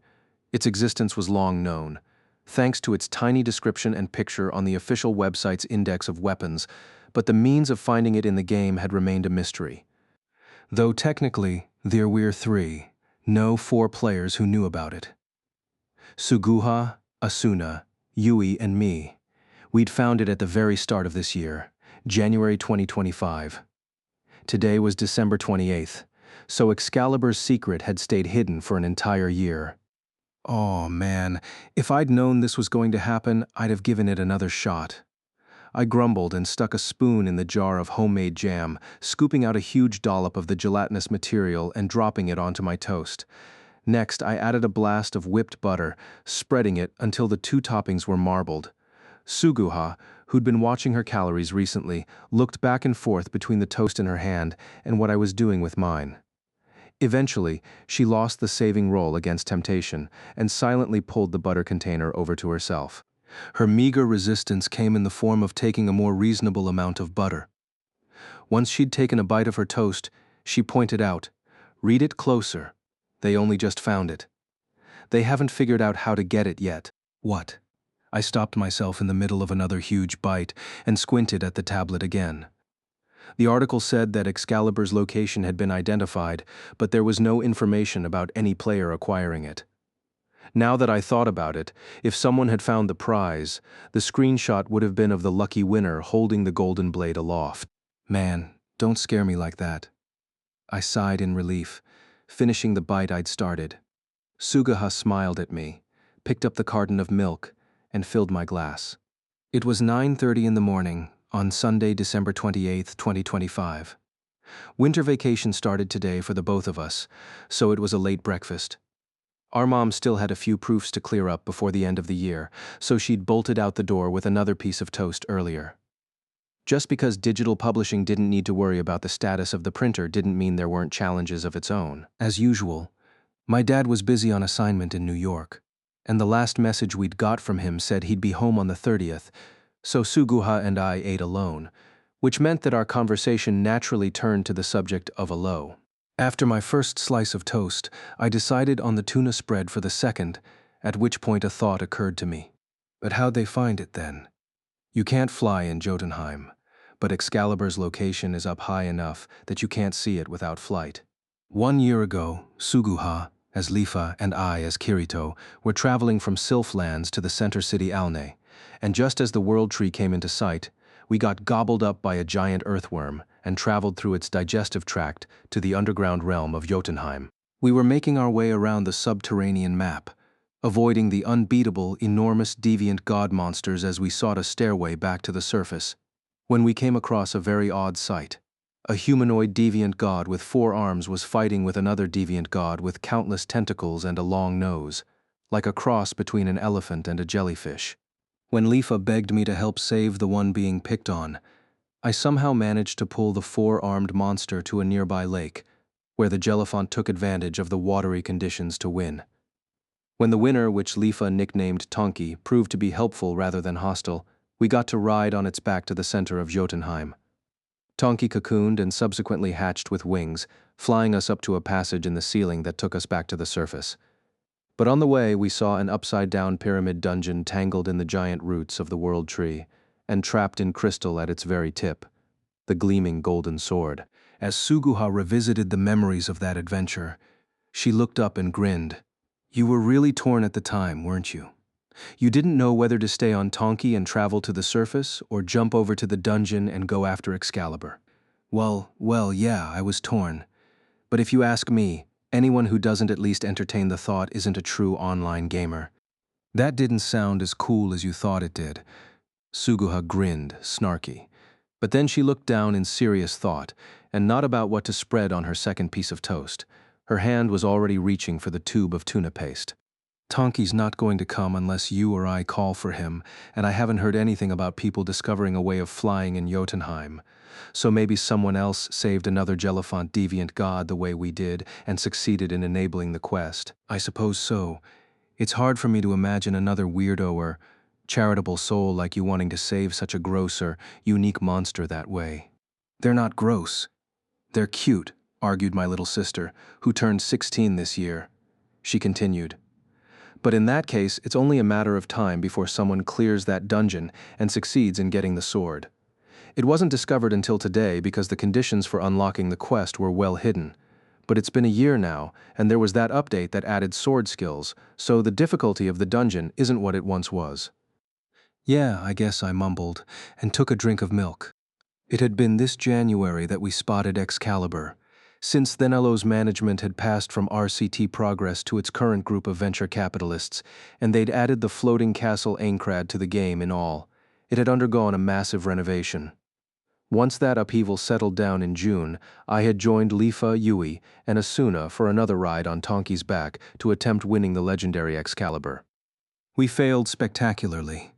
Its existence was long known, thanks to its tiny description and picture on the official website's index of weapons, but the means of finding it in the game had remained a mystery. Though technically, there were 3, no 4 players who knew about it. Suguha, Asuna, Yui, and me. We'd found it at the very start of this year, January 2025. Today was December 28th, so Excalibur's secret had stayed hidden for an entire year. Oh man, if I'd known this was going to happen, I'd have given it another shot. I grumbled and stuck a spoon in the jar of homemade jam, scooping out a huge dollop of the gelatinous material and dropping it onto my toast. Next, I added a blast of whipped butter, spreading it until the 2 toppings were marbled. Suguha, who'd been watching her calories recently, looked back and forth between the toast in her hand and what I was doing with mine. Eventually, she lost the saving roll against temptation and silently pulled the butter container over to herself. Her meager resistance came in the form of taking a more reasonable amount of butter. Once she'd taken a bite of her toast, she pointed out, "Read it closer. They only just found it. They haven't figured out how to get it yet." What? I stopped myself in the middle of another huge bite and squinted at the tablet again. The article said that Excalibur's location had been identified, but there was no information about any player acquiring it. Now that I thought about it, if someone had found the prize, the screenshot would have been of the lucky winner holding the golden blade aloft. Man, don't scare me like that. I sighed in relief, finishing the bite I'd started. Suguha smiled at me, picked up the carton of milk, and filled my glass. It was 9:30 in the morning, on Sunday, December 28th, 2025. Winter vacation started today for the both of us, so it was a late breakfast. Our mom still had a few proofs to clear up before the end of the year, so she'd bolted out the door with another piece of toast earlier. Just because digital publishing didn't need to worry about the status of the printer didn't mean there weren't challenges of its own. As usual, my dad was busy on assignment in New York, and the last message we'd got from him said he'd be home on the 30th, so Suguha and I ate alone, which meant that our conversation naturally turned to the subject of Alo. After my first slice of toast, I decided on the tuna spread for the second, at which point a thought occurred to me. But how'd they find it then? You can't fly in Jotunheim, but Excalibur's location is up high enough that you can't see it without flight. 1 year ago, Suguha, as Lifa, and I, as Kirito, were traveling from Sylph lands to the center city Alne, and just as the World Tree came into sight, we got gobbled up by a giant earthworm and traveled through its digestive tract to the underground realm of Jotunheim. We were making our way around the subterranean map, avoiding the unbeatable, enormous deviant god monsters as we sought a stairway back to the surface, when we came across a very odd sight. A humanoid deviant god with 4 arms was fighting with another deviant god with countless tentacles and a long nose, like a cross between an elephant and a jellyfish. When Lifa begged me to help save the one being picked on, I somehow managed to pull the 4-armed monster to a nearby lake, where the Jelliphant took advantage of the watery conditions to win. When the winner, which Lifa nicknamed Tonki, proved to be helpful rather than hostile, we got to ride on its back to the center of Jotunheim. Tonki cocooned and subsequently hatched with wings, flying us up to a passage in the ceiling that took us back to the surface. But on the way, we saw an upside-down pyramid dungeon tangled in the giant roots of the World Tree, and trapped in crystal at its very tip, the gleaming golden sword. As Suguha revisited the memories of that adventure, she looked up and grinned. You were really torn at the time, weren't you? You didn't know whether to stay on Tonki and travel to the surface, or jump over to the dungeon and go after Excalibur. Well, yeah, I was torn. But if you ask me, anyone who doesn't at least entertain the thought isn't a true online gamer. That didn't sound as cool as you thought it did. Suguha grinned, snarky. But then she looked down in serious thought, and not about what to spread on her second piece of toast. Her hand was already reaching for the tube of tuna paste. Tonki's not going to come unless you or I call for him, and I haven't heard anything about people discovering a way of flying in Jotunheim. So maybe someone else saved another Jelliphant deviant god the way we did and succeeded in enabling the quest. I suppose so. It's hard for me to imagine another weirdo or charitable soul like you wanting to save such a gross or unique monster that way. They're not gross. They're cute, argued my little sister, who turned 16 this year. She continued. But in that case, it's only a matter of time before someone clears that dungeon and succeeds in getting the sword. It wasn't discovered until today because the conditions for unlocking the quest were well hidden. But it's been a year now, and there was that update that added sword skills, so the difficulty of the dungeon isn't what it once was. Yeah, I guess I mumbled, and took a drink of milk. It had been this January that we spotted Excalibur. Since then, Elo's management had passed from RCT Progress to its current group of venture capitalists, and they'd added the floating castle Aincrad to the game in all. It had undergone a massive renovation. Once that upheaval settled down in June, I had joined Lifa, Yui, and Asuna for another ride on Tonki's back to attempt winning the legendary Excalibur. We failed spectacularly.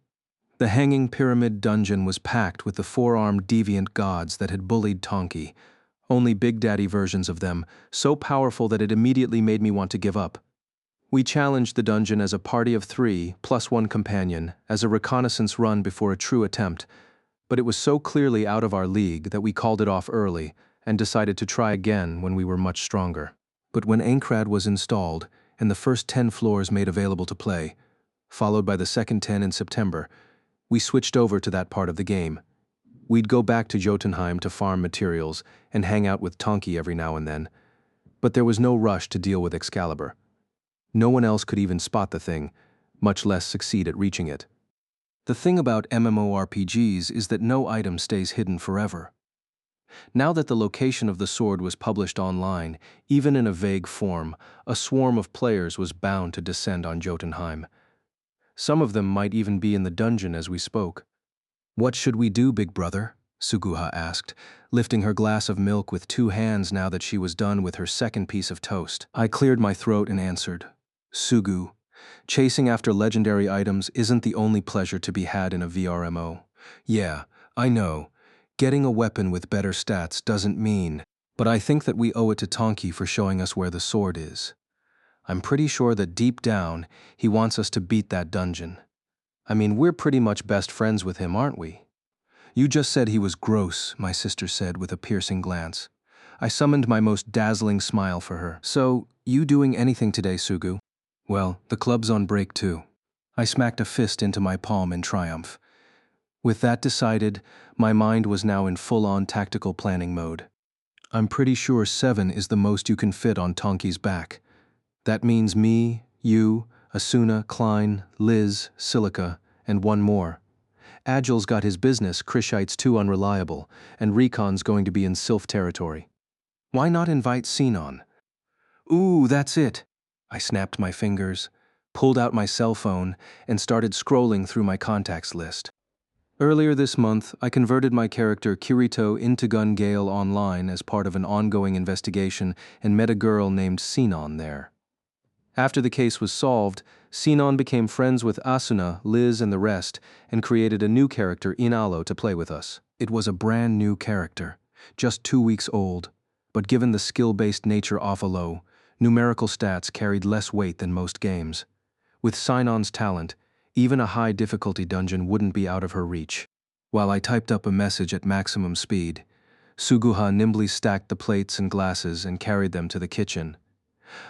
The Hanging Pyramid dungeon was packed with the four-armed deviant gods that had bullied Tonki, only Big Daddy versions of them, so powerful that it immediately made me want to give up. We challenged the dungeon as a party of 3, plus 1 companion, as a reconnaissance run before a true attempt, but it was so clearly out of our league that we called it off early and decided to try again when we were much stronger. But when Aincrad was installed and the first 10 floors made available to play, followed by the second 10 in September, we switched over to that part of the game. We'd go back to Jotunheim to farm materials and hang out with Tonki every now and then, but there was no rush to deal with Excalibur. No one else could even spot the thing, much less succeed at reaching it. The thing about MMORPGs is that no item stays hidden forever. Now that the location of the sword was published online, even in a vague form, a swarm of players was bound to descend on Jotunheim. Some of them might even be in the dungeon as we spoke. "What should we do, big brother?" Suguha asked, lifting her glass of milk with 2 hands now that she was done with her second piece of toast. I cleared my throat and answered, "Sugu, chasing after legendary items isn't the only pleasure to be had in a VRMO. Yeah, I know. Getting a weapon with better stats doesn't mean, but I think that we owe it to Tonki for showing us where the sword is. I'm pretty sure that deep down, he wants us to beat that dungeon. I mean, we're pretty much best friends with him, aren't we?" "You just said he was gross," my sister said with a piercing glance. I summoned my most dazzling smile for her. "So, you doing anything today, Sugu?" "Well, the club's on break too." I smacked a fist into my palm in triumph. With that decided, my mind was now in full-on tactical planning mode. I'm pretty sure 7 is the most you can fit on Tonki's back. That means me, you, Asuna, Klein, Liz, Silica, and one more. Agile's got his business, Krishite's too unreliable, and Recon's going to be in Sylph territory. Why not invite Sinon? Ooh, that's it. I snapped my fingers, pulled out my cell phone, and started scrolling through my contacts list. Earlier this month, I converted my character Kirito into Gun Gale online as part of an ongoing investigation and met a girl named Sinon there. After the case was solved, Sinon became friends with Asuna, Liz, and the rest, and created a new character, Inalo, to play with us. It was a brand new character, just 2 weeks old, but given the skill-based nature of Alo, numerical stats carried less weight than most games. With Sinon's talent, even a high-difficulty dungeon wouldn't be out of her reach. While I typed up a message at maximum speed, Suguha nimbly stacked the plates and glasses and carried them to the kitchen.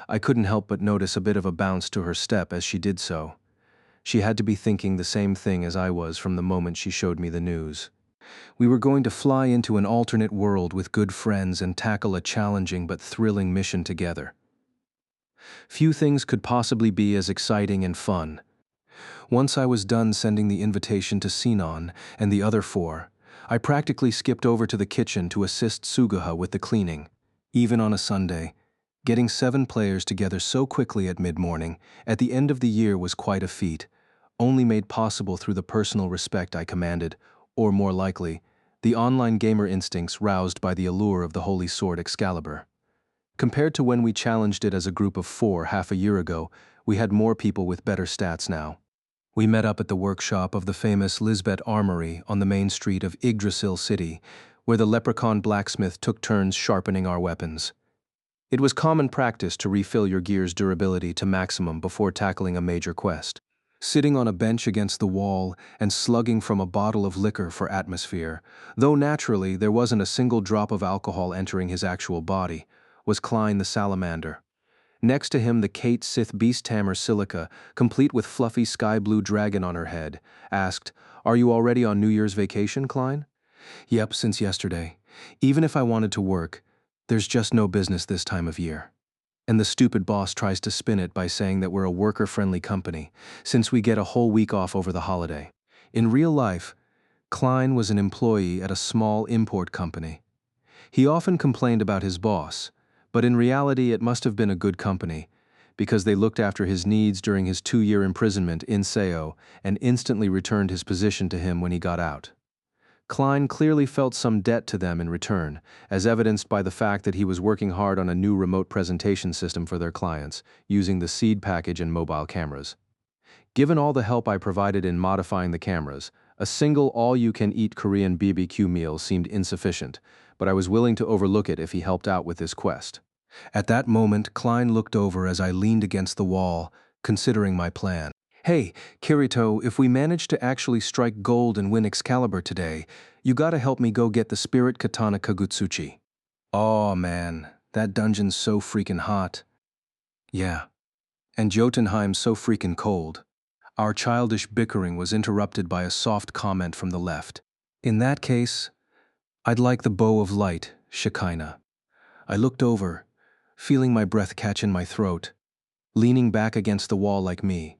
I couldn't help but notice a bit of a bounce to her step as she did so. She had to be thinking the same thing as I was from the moment she showed me the news. We were going to fly into an alternate world with good friends and tackle a challenging but thrilling mission together. Few things could possibly be as exciting and fun. Once I was done sending the invitation to Sinon and the other 4, I practically skipped over to the kitchen to assist Suguha with the cleaning. Even on a Sunday, getting 7 players together so quickly at mid-morning, at the end of the year was quite a feat, only made possible through the personal respect I commanded, or more likely, the the online gamer instincts roused by the allure of the holy sword Excalibur. Compared to when we challenged it as a group of 4 half a year ago, we had more people with better stats now. We met up at the workshop of the famous Lisbeth Armory on the main street of Yggdrasil City, where the leprechaun blacksmith took turns sharpening our weapons. It was common practice to refill your gear's durability to maximum before tackling a major quest. Sitting on a bench against the wall and slugging from a bottle of liquor for atmosphere, though naturally there wasn't a single drop of alcohol entering his actual body, was Klein the Salamander. Next to him the Kate Sith Beasthammer Silica, complete with fluffy sky-blue dragon on her head, asked, "Are you already on New Year's vacation, Klein?" "Yep, since yesterday. Even if I wanted to work, there's just no business this time of year." And the stupid boss tries to spin it by saying that we're a worker-friendly company, since we get a whole week off over the holiday. In real life, Klein was an employee at a small import company. He often complained about his boss, but in reality it must have been a good company, because they looked after his needs during his 2-year imprisonment in Seo and instantly returned his position to him when he got out. Klein clearly felt some debt to them in return, as evidenced by the fact that he was working hard on a new remote presentation system for their clients, using the Seed package and mobile cameras. Given all the help I provided in modifying the cameras, a single all-you-can-eat Korean BBQ meal seemed insufficient, but I was willing to overlook it if he helped out with this quest. At that moment, Klein looked over as I leaned against the wall, considering my plan. "Hey, Kirito, if we manage to actually strike gold and win Excalibur today, you gotta help me go get the Spirit Katana Kagutsuchi." "Aw, man, that dungeon's so freaking hot." "Yeah, and Jotunheim's so freaking cold." Our childish bickering was interrupted by a soft comment from the left. "In that case, I'd like the Bow of Light, Shekinah." I looked over, feeling my breath catch in my throat. Leaning back against the wall like me,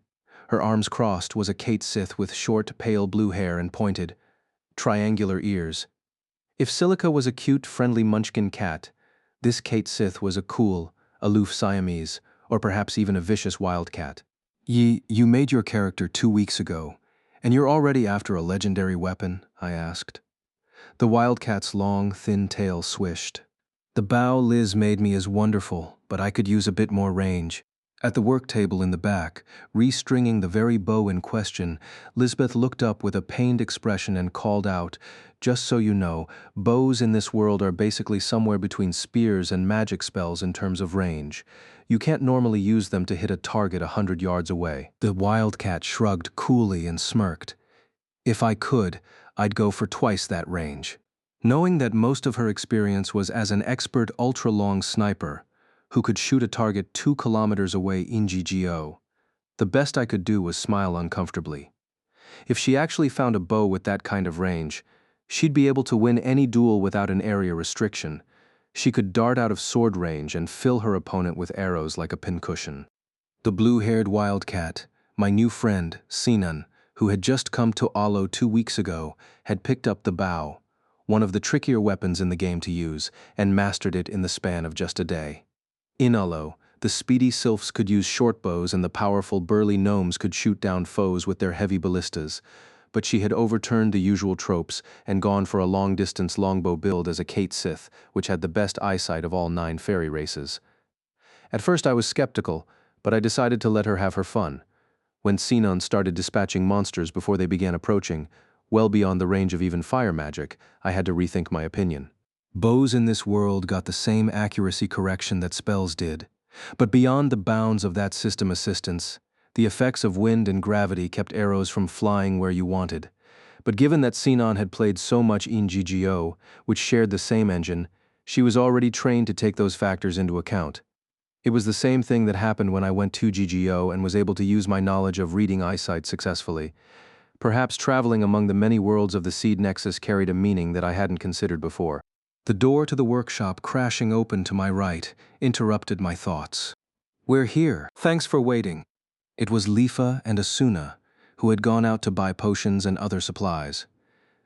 her arms crossed, was a Kate Sith with short, pale blue hair and pointed, triangular ears. If Silica was a cute, friendly munchkin cat, this Kate Sith was a cool, aloof Siamese, or perhaps even a vicious wildcat. You made your character 2 weeks ago, and you're already after a legendary weapon?" I asked. The wildcat's long, thin tail swished. "The bow Liz made me is wonderful, but I could use a bit more range." At the work table in the back, restringing the very bow in question, Lisbeth looked up with a pained expression and called out, "Just so you know, bows in this world are basically somewhere between spears and magic spells in terms of range. You can't normally use them to hit a target 100 yards away." The wildcat shrugged coolly and smirked. "If I could, I'd go for twice that range." Knowing that most of her experience was as an expert ultra-long sniper, who could shoot a target 2 kilometers away in GGO, the best I could do was smile uncomfortably. If she actually found a bow with that kind of range, she'd be able to win any duel without an area restriction. She could dart out of sword range and fill her opponent with arrows like a pincushion. The blue-haired wildcat, my new friend, Sinan, who had just come to Alo 2 weeks ago, had picked up the bow, one of the trickier weapons in the game to use, and mastered it in the span of just a day. In Alo, the speedy sylphs could use short bows and the powerful burly gnomes could shoot down foes with their heavy ballistas, but she had overturned the usual tropes and gone for a long-distance longbow build as a Kate Sith, which had the best eyesight of all 9 fairy races. At first I was skeptical, but I decided to let her have her fun. When Sinon started dispatching monsters before they began approaching, well beyond the range of even fire magic, I had to rethink my opinion. Bows in this world got the same accuracy correction that spells did, but beyond the bounds of that system assistance, the effects of wind and gravity kept arrows from flying where you wanted. But given that Sinon had played so much in GGO, which shared the same engine, she was already trained to take those factors into account. It was the same thing that happened when I went to GGO and was able to use my knowledge of reading eyesight successfully. Perhaps traveling among the many worlds of the Seed Nexus carried a meaning that I hadn't considered before. The door to the workshop crashing open to my right interrupted my thoughts. "We're here. Thanks for waiting." It was Lifa and Asuna, who had gone out to buy potions and other supplies.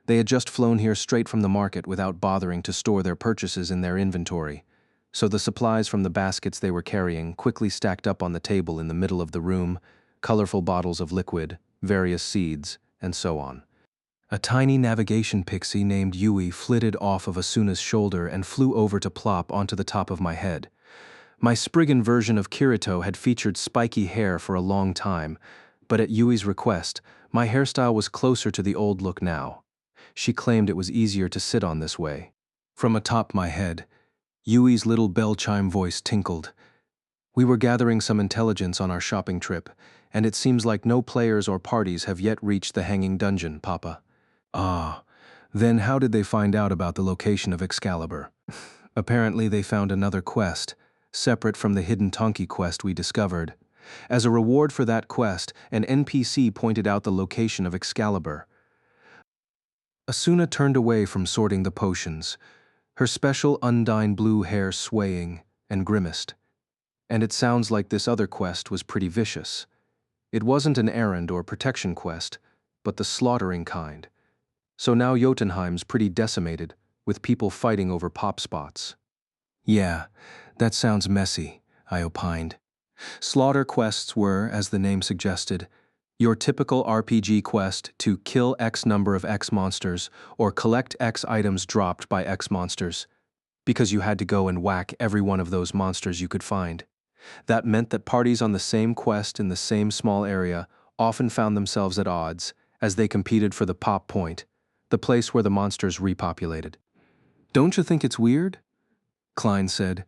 They had just flown here straight from the market without bothering to store their purchases in their inventory, so the supplies from the baskets they were carrying quickly stacked up on the table in the middle of the room, colorful bottles of liquid, various seeds, and so on. A tiny navigation pixie named Yui flitted off of Asuna's shoulder and flew over to plop onto the top of my head. My Spriggan version of Kirito had featured spiky hair for a long time, but at Yui's request, my hairstyle was closer to the old look now. She claimed it was easier to sit on this way. From atop my head, Yui's little bell chime voice tinkled. We were gathering some intelligence on our shopping trip, and it seems like no players or parties have yet reached the hanging dungeon, Papa. Ah, then how did they find out about the location of Excalibur? Apparently they found another quest, separate from the hidden Tonki quest we discovered. As a reward for that quest, an NPC pointed out the location of Excalibur. Asuna turned away from sorting the potions, her special undine blue hair swaying, and grimaced. And it sounds like this other quest was pretty vicious. It wasn't an errand or protection quest, but the slaughtering kind. So now Jotunheim's pretty decimated, with people fighting over pop spots. Yeah, that sounds messy, I opined. Slaughter quests were, as the name suggested, your typical RPG quest to kill X number of X monsters or collect X items dropped by X monsters, because you had to go and whack every one of those monsters you could find. That meant that parties on the same quest in the same small area often found themselves at odds as they competed for the pop point, the place where the monsters repopulated. Don't you think it's weird? Klein said,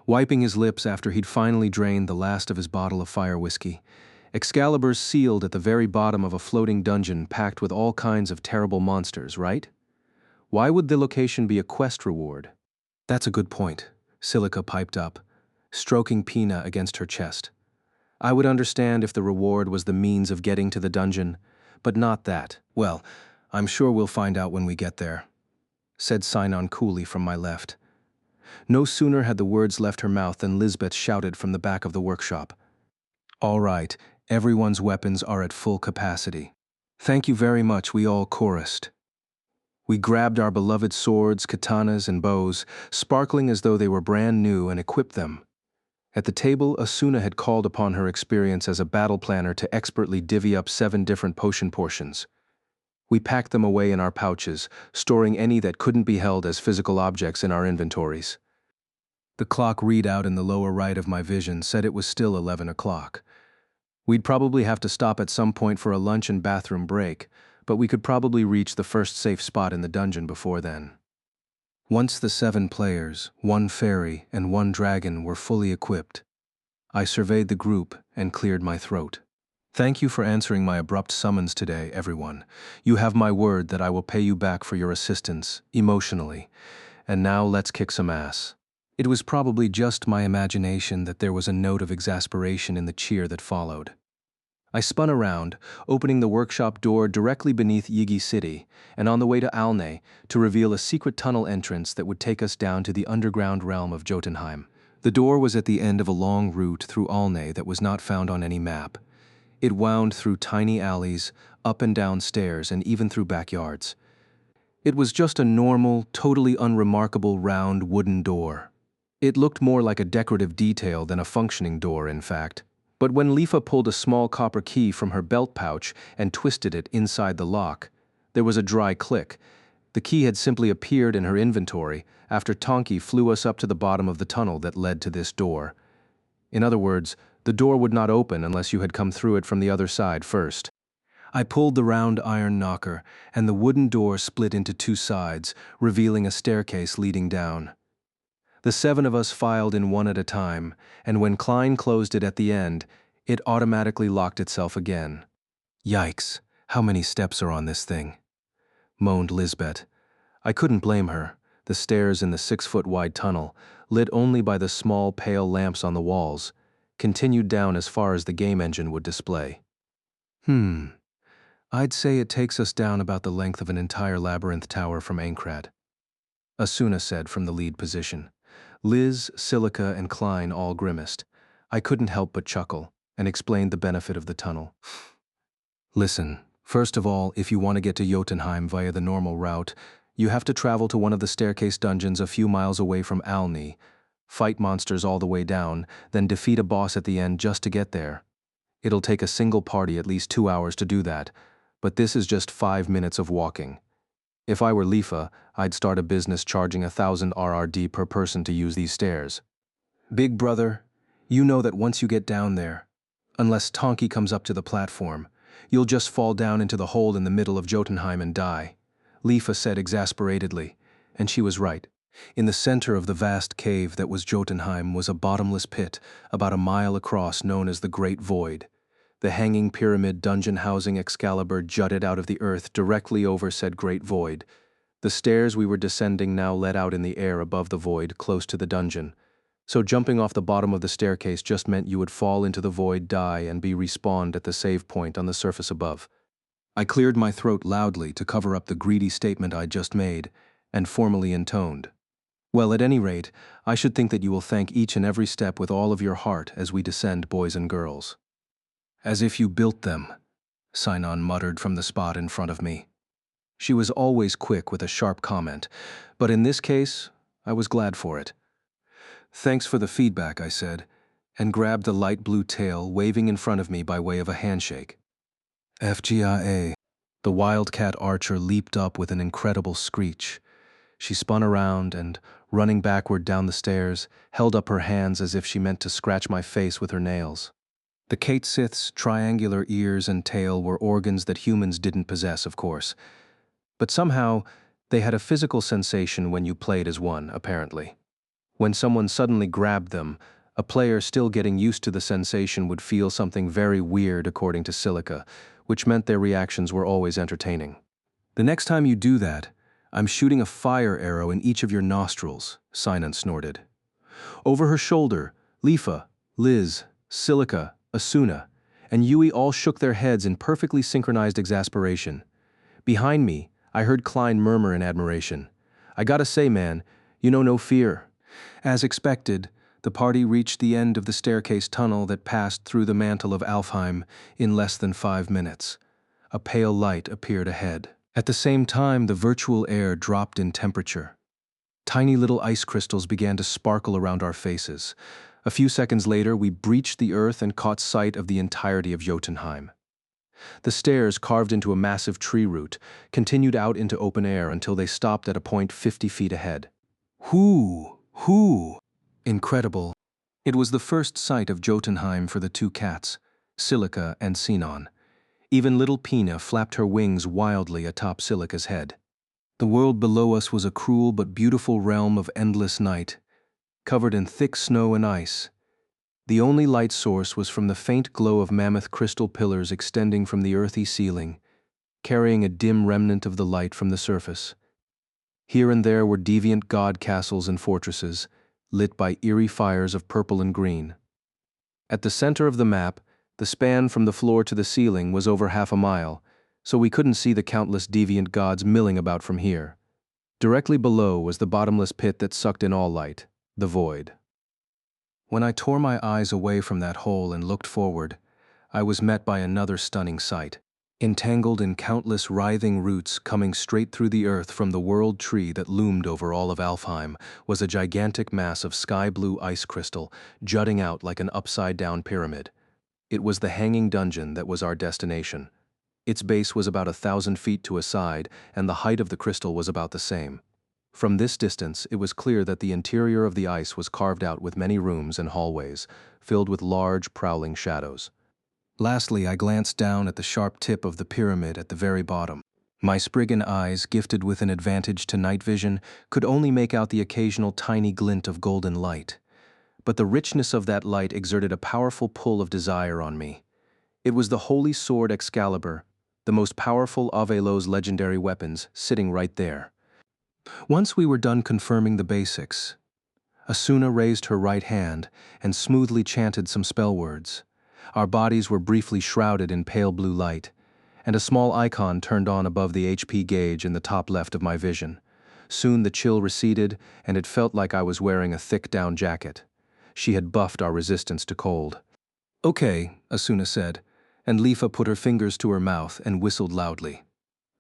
wiping his lips after he'd finally drained the last of his bottle of fire whiskey. Excalibur's sealed at the very bottom of a floating dungeon packed with all kinds of terrible monsters, right? Why would the location be a quest reward? That's a good point, Silica piped up, stroking Pina against her chest. I would understand if the reward was the means of getting to the dungeon, but not that. Well, I'm sure we'll find out when we get there, said Sinon coolly from my left. No sooner had the words left her mouth than Lisbeth shouted from the back of the workshop. All right, everyone's weapons are at full capacity. Thank you very much, we all chorused. We grabbed our beloved swords, katanas, and bows, sparkling as though they were brand new, and equipped them. At the table, Asuna had called upon her experience as a battle planner to expertly divvy up 7 different potion portions. We packed them away in our pouches, storing any that couldn't be held as physical objects in our inventories. The clock readout in the lower right of my vision said it was still 11 o'clock. We'd probably have to stop at some point for a lunch and bathroom break, but we could probably reach the first safe spot in the dungeon before then. Once the 7 players, 1 fairy, and 1 dragon were fully equipped, I surveyed the group and cleared my throat. Thank you for answering my abrupt summons today, everyone. You have my word that I will pay you back for your assistance, emotionally. And now let's kick some ass. It was probably just my imagination that there was a note of exasperation in the cheer that followed. I spun around, opening the workshop door directly beneath Yigi City, and on the way to Alnay to reveal a secret tunnel entrance that would take us down to the underground realm of Jotunheim. The door was at the end of a long route through Alnay that was not found on any map. It wound through tiny alleys, up and down stairs, and even through backyards. It was just a normal, totally unremarkable round wooden door. It looked more like a decorative detail than a functioning door, in fact. But when Lifa pulled a small copper key from her belt pouch and twisted it inside the lock, there was a dry click. The key had simply appeared in her inventory after Tonki flew us up to the bottom of the tunnel that led to this door. In other words, the door would not open unless you had come through it from the other side first. I pulled the round iron knocker, and the wooden door split into 2 sides, revealing a staircase leading down. The 7 of us filed in one at a time, and when Klein closed it at the end, it automatically locked itself again. Yikes, how many steps are on this thing? Moaned Lisbeth. I couldn't blame her. The stairs in the 6-foot-wide tunnel, lit only by the small pale lamps on the walls, continued down as far as the game engine would display. I'd say it takes us down about the length of an entire labyrinth tower from Aincrad, Asuna said from the lead position. Liz, Silica, and Klein all grimaced. I couldn't help but chuckle, and explained the benefit of the tunnel. Listen, first of all, if you want to get to Jotunheim via the normal route, you have to travel to one of the staircase dungeons a few miles away from Alnay, fight monsters all the way down, then defeat a boss at the end just to get there. It'll take a single party at least 2 hours to do that, But this is just 5 minutes of walking. If I were Lifa, I'd start a business charging 1,000 RRD per person to use these stairs. Big brother, you know that once you get down there, unless Tonki comes up to the platform, you'll just fall down into the hole in the middle of Jotunheim and die, Lifa said exasperatedly, and she was right. In the center of the vast cave that was Jotunheim was a bottomless pit about a mile across known as the Great Void. The hanging pyramid dungeon housing Excalibur jutted out of the earth directly over said Great Void. The stairs we were descending now led out in the air above the void, close to the dungeon. So jumping off the bottom of the staircase just meant you would fall into the void, die, and be respawned at the save point on the surface above. I cleared my throat loudly to cover up the greedy statement I'd just made, and formally intoned. Well, at any rate, I should think that you will thank each and every step with all of your heart as we descend, boys and girls. As if you built them, Sinon muttered from the spot in front of me. She was always quick with a sharp comment, but in this case, I was glad for it. Thanks for the feedback, I said, and grabbed the light blue tail waving in front of me by way of a handshake. FGIA. The wildcat archer leaped up with an incredible screech. She spun around and, running backward down the stairs, held up her hands as if she meant to scratch my face with her nails. The Kate Sith's triangular ears and tail were organs that humans didn't possess, of course. But somehow, they had a physical sensation when you played as one, apparently. When someone suddenly grabbed them, a player still getting used to the sensation would feel something very weird, according to Silica, which meant their reactions were always entertaining. The next time you do that, I'm shooting a fire arrow in each of your nostrils, Sinon snorted. Over her shoulder, Lifa, Liz, Silica, Asuna, and Yui all shook their heads in perfectly synchronized exasperation. Behind me, I heard Klein murmur in admiration. I gotta say, man, you know no fear. As expected, the party reached the end of the staircase tunnel that passed through the mantle of Alfheim in less than 5 minutes. A pale light appeared ahead. At the same time, the virtual air dropped in temperature. Tiny little ice crystals began to sparkle around our faces. A few seconds later, we breached the earth and caught sight of the entirety of Jotunheim. The stairs, carved into a massive tree root, continued out into open air until they stopped at a point 50 feet ahead. Hoo! Incredible. It was the first sight of Jotunheim for the two cats, Silica and Sinon. Even little Pina flapped her wings wildly atop Silica's head. The world below us was a cruel but beautiful realm of endless night, covered in thick snow and ice. The only light source was from the faint glow of mammoth crystal pillars extending from the earthy ceiling, carrying a dim remnant of the light from the surface. Here and there were deviant god castles and fortresses, lit by eerie fires of purple and green. At the center of the map, the span from the floor to the ceiling was over half a mile, so we couldn't see the countless deviant gods milling about from here. Directly below was the bottomless pit that sucked in all light, the void. When I tore my eyes away from that hole and looked forward, I was met by another stunning sight. Entangled in countless writhing roots coming straight through the earth from the world tree that loomed over all of Alfheim was a gigantic mass of sky-blue ice crystal jutting out like an upside-down pyramid. It was the hanging dungeon that was our destination. Its base was about 1,000 feet to a side, and the height of the crystal was about the same. From this distance, it was clear that the interior of the ice was carved out with many rooms and hallways, filled with large, prowling shadows. Lastly, I glanced down at the sharp tip of the pyramid at the very bottom. My Spriggan eyes, gifted with an advantage to night vision, could only make out the occasional tiny glint of golden light. But the richness of that light exerted a powerful pull of desire on me. It was the holy sword Excalibur, the most powerful of Elo's legendary weapons, sitting right there. Once we were done confirming the basics, Asuna raised her right hand and smoothly chanted some spell words. Our bodies were briefly shrouded in pale blue light, and a small icon turned on above the HP gauge in the top left of my vision. Soon the chill receded, and it felt like I was wearing a thick down jacket. She had buffed our resistance to cold. "Okay," Asuna said, and Lifa put her fingers to her mouth and whistled loudly.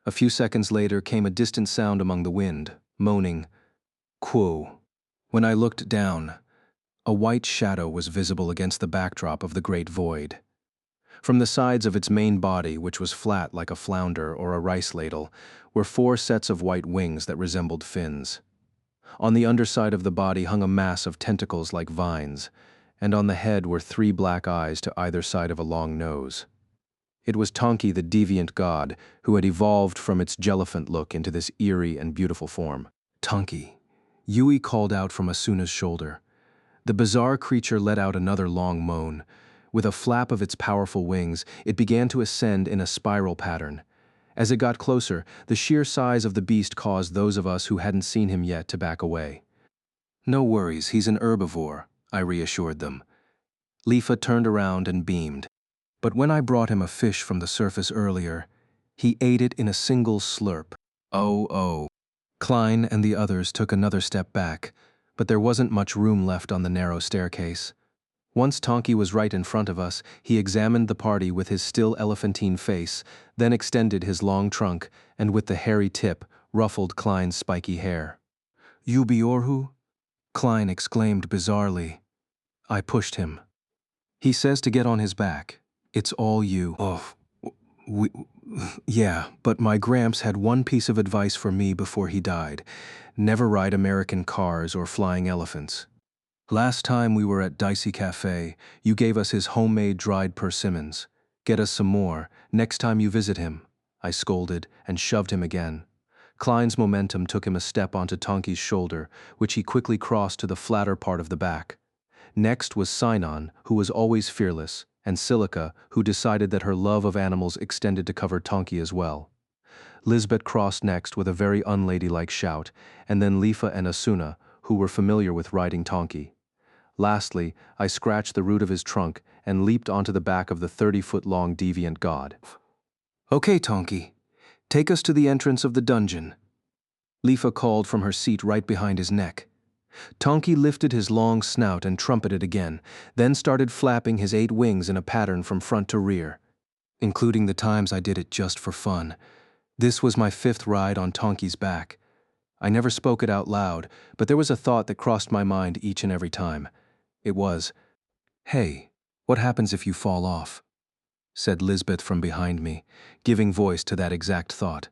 A few seconds later came a distant sound among the wind, moaning, "Quo." When I looked down, a white shadow was visible against the backdrop of the great void. From the sides of its main body, which was flat like a flounder or a rice ladle, were 4 sets of white wings that resembled fins. On the underside of the body hung a mass of tentacles like vines, and on the head were 3 black eyes to either side of a long nose. It was Tonki the deviant god who had evolved from its jelliphant look into this eerie and beautiful form. Tonki, Yui called out from Asuna's shoulder. The bizarre creature let out another long moan. With a flap of its powerful wings, it began to ascend in a spiral pattern. As it got closer, the sheer size of the beast caused those of us who hadn't seen him yet to back away. "No worries, he's an herbivore," I reassured them. Lifa turned around and beamed. "But when I brought him a fish from the surface earlier, he ate it in a single slurp. Oh. Klein and the others took another step back, but there wasn't much room left on the narrow staircase. Once Tonki was right in front of us, he examined the party with his still elephantine face, then extended his long trunk, and with the hairy tip, ruffled Klein's spiky hair. "Yubiorhu?" Klein exclaimed bizarrely. I pushed him. "He says to get on his back. It's all you." "Oh, yeah, but my Gramps had one piece of advice for me before he died. Never ride American cars or flying elephants. Last time we were at Dicey Cafe, you gave us his homemade dried persimmons. Get us some more, next time you visit him." I scolded and shoved him again. Klein's momentum took him a step onto Tonki's shoulder, which he quickly crossed to the flatter part of the back. Next was Sinon, who was always fearless, and Silica, who decided that her love of animals extended to cover Tonki as well. Lisbeth crossed next with a very unladylike shout, and then Lifa and Asuna, who were familiar with riding Tonki. Lastly, I scratched the root of his trunk and leaped onto the back of the 30-foot-long deviant god. "Okay, Tonki, take us to the entrance of the dungeon," Lifa called from her seat right behind his neck. Tonki lifted his long snout and trumpeted again, then started flapping his 8 wings in a pattern from front to rear, including the times I did it just for fun. This was my 5th ride on Tonki's back. I never spoke it out loud, but there was a thought that crossed my mind each and every time. It was, "Hey, what happens if you fall off?" said Lisbeth from behind me, giving voice to that exact thought.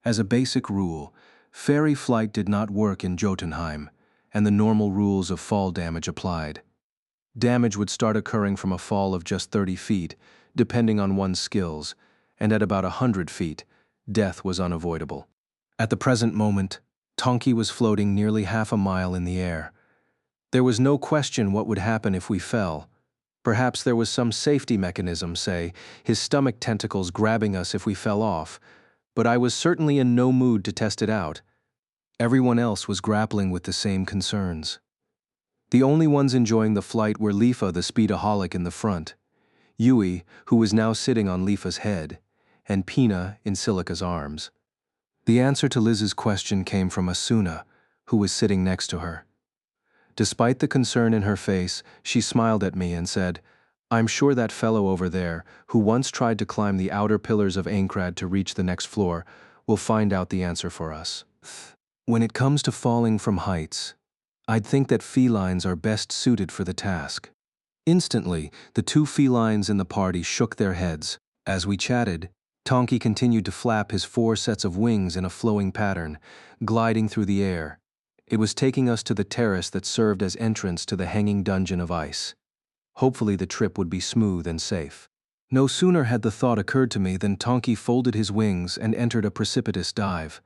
As a basic rule, fairy flight did not work in Jotunheim, and the normal rules of fall damage applied. Damage would start occurring from a fall of just 30 feet, depending on one's skills, and at about 100 feet, death was unavoidable. At the present moment, Tonki was floating nearly half a mile in the air. There was no question what would happen if we fell. Perhaps there was some safety mechanism, say, his stomach tentacles grabbing us if we fell off, but I was certainly in no mood to test it out. Everyone else was grappling with the same concerns. The only ones enjoying the flight were Lifa the speedaholic in the front, Yui, who was now sitting on Lifa's head, and Pina in Silica's arms. The answer to Liz's question came from Asuna, who was sitting next to her. Despite the concern in her face, she smiled at me and said, "I'm sure that fellow over there, who once tried to climb the outer pillars of Aincrad to reach the next floor, will find out the answer for us." When it comes to falling from heights, I'd think that felines are best suited for the task. Instantly, the 2 felines in the party shook their heads. As we chatted, Tonki continued to flap his 4 sets of wings in a flowing pattern, gliding through the air. It was taking us to the terrace that served as entrance to the hanging dungeon of ice. Hopefully the trip would be smooth and safe. No sooner had the thought occurred to me than Tonki folded his wings and entered a precipitous dive.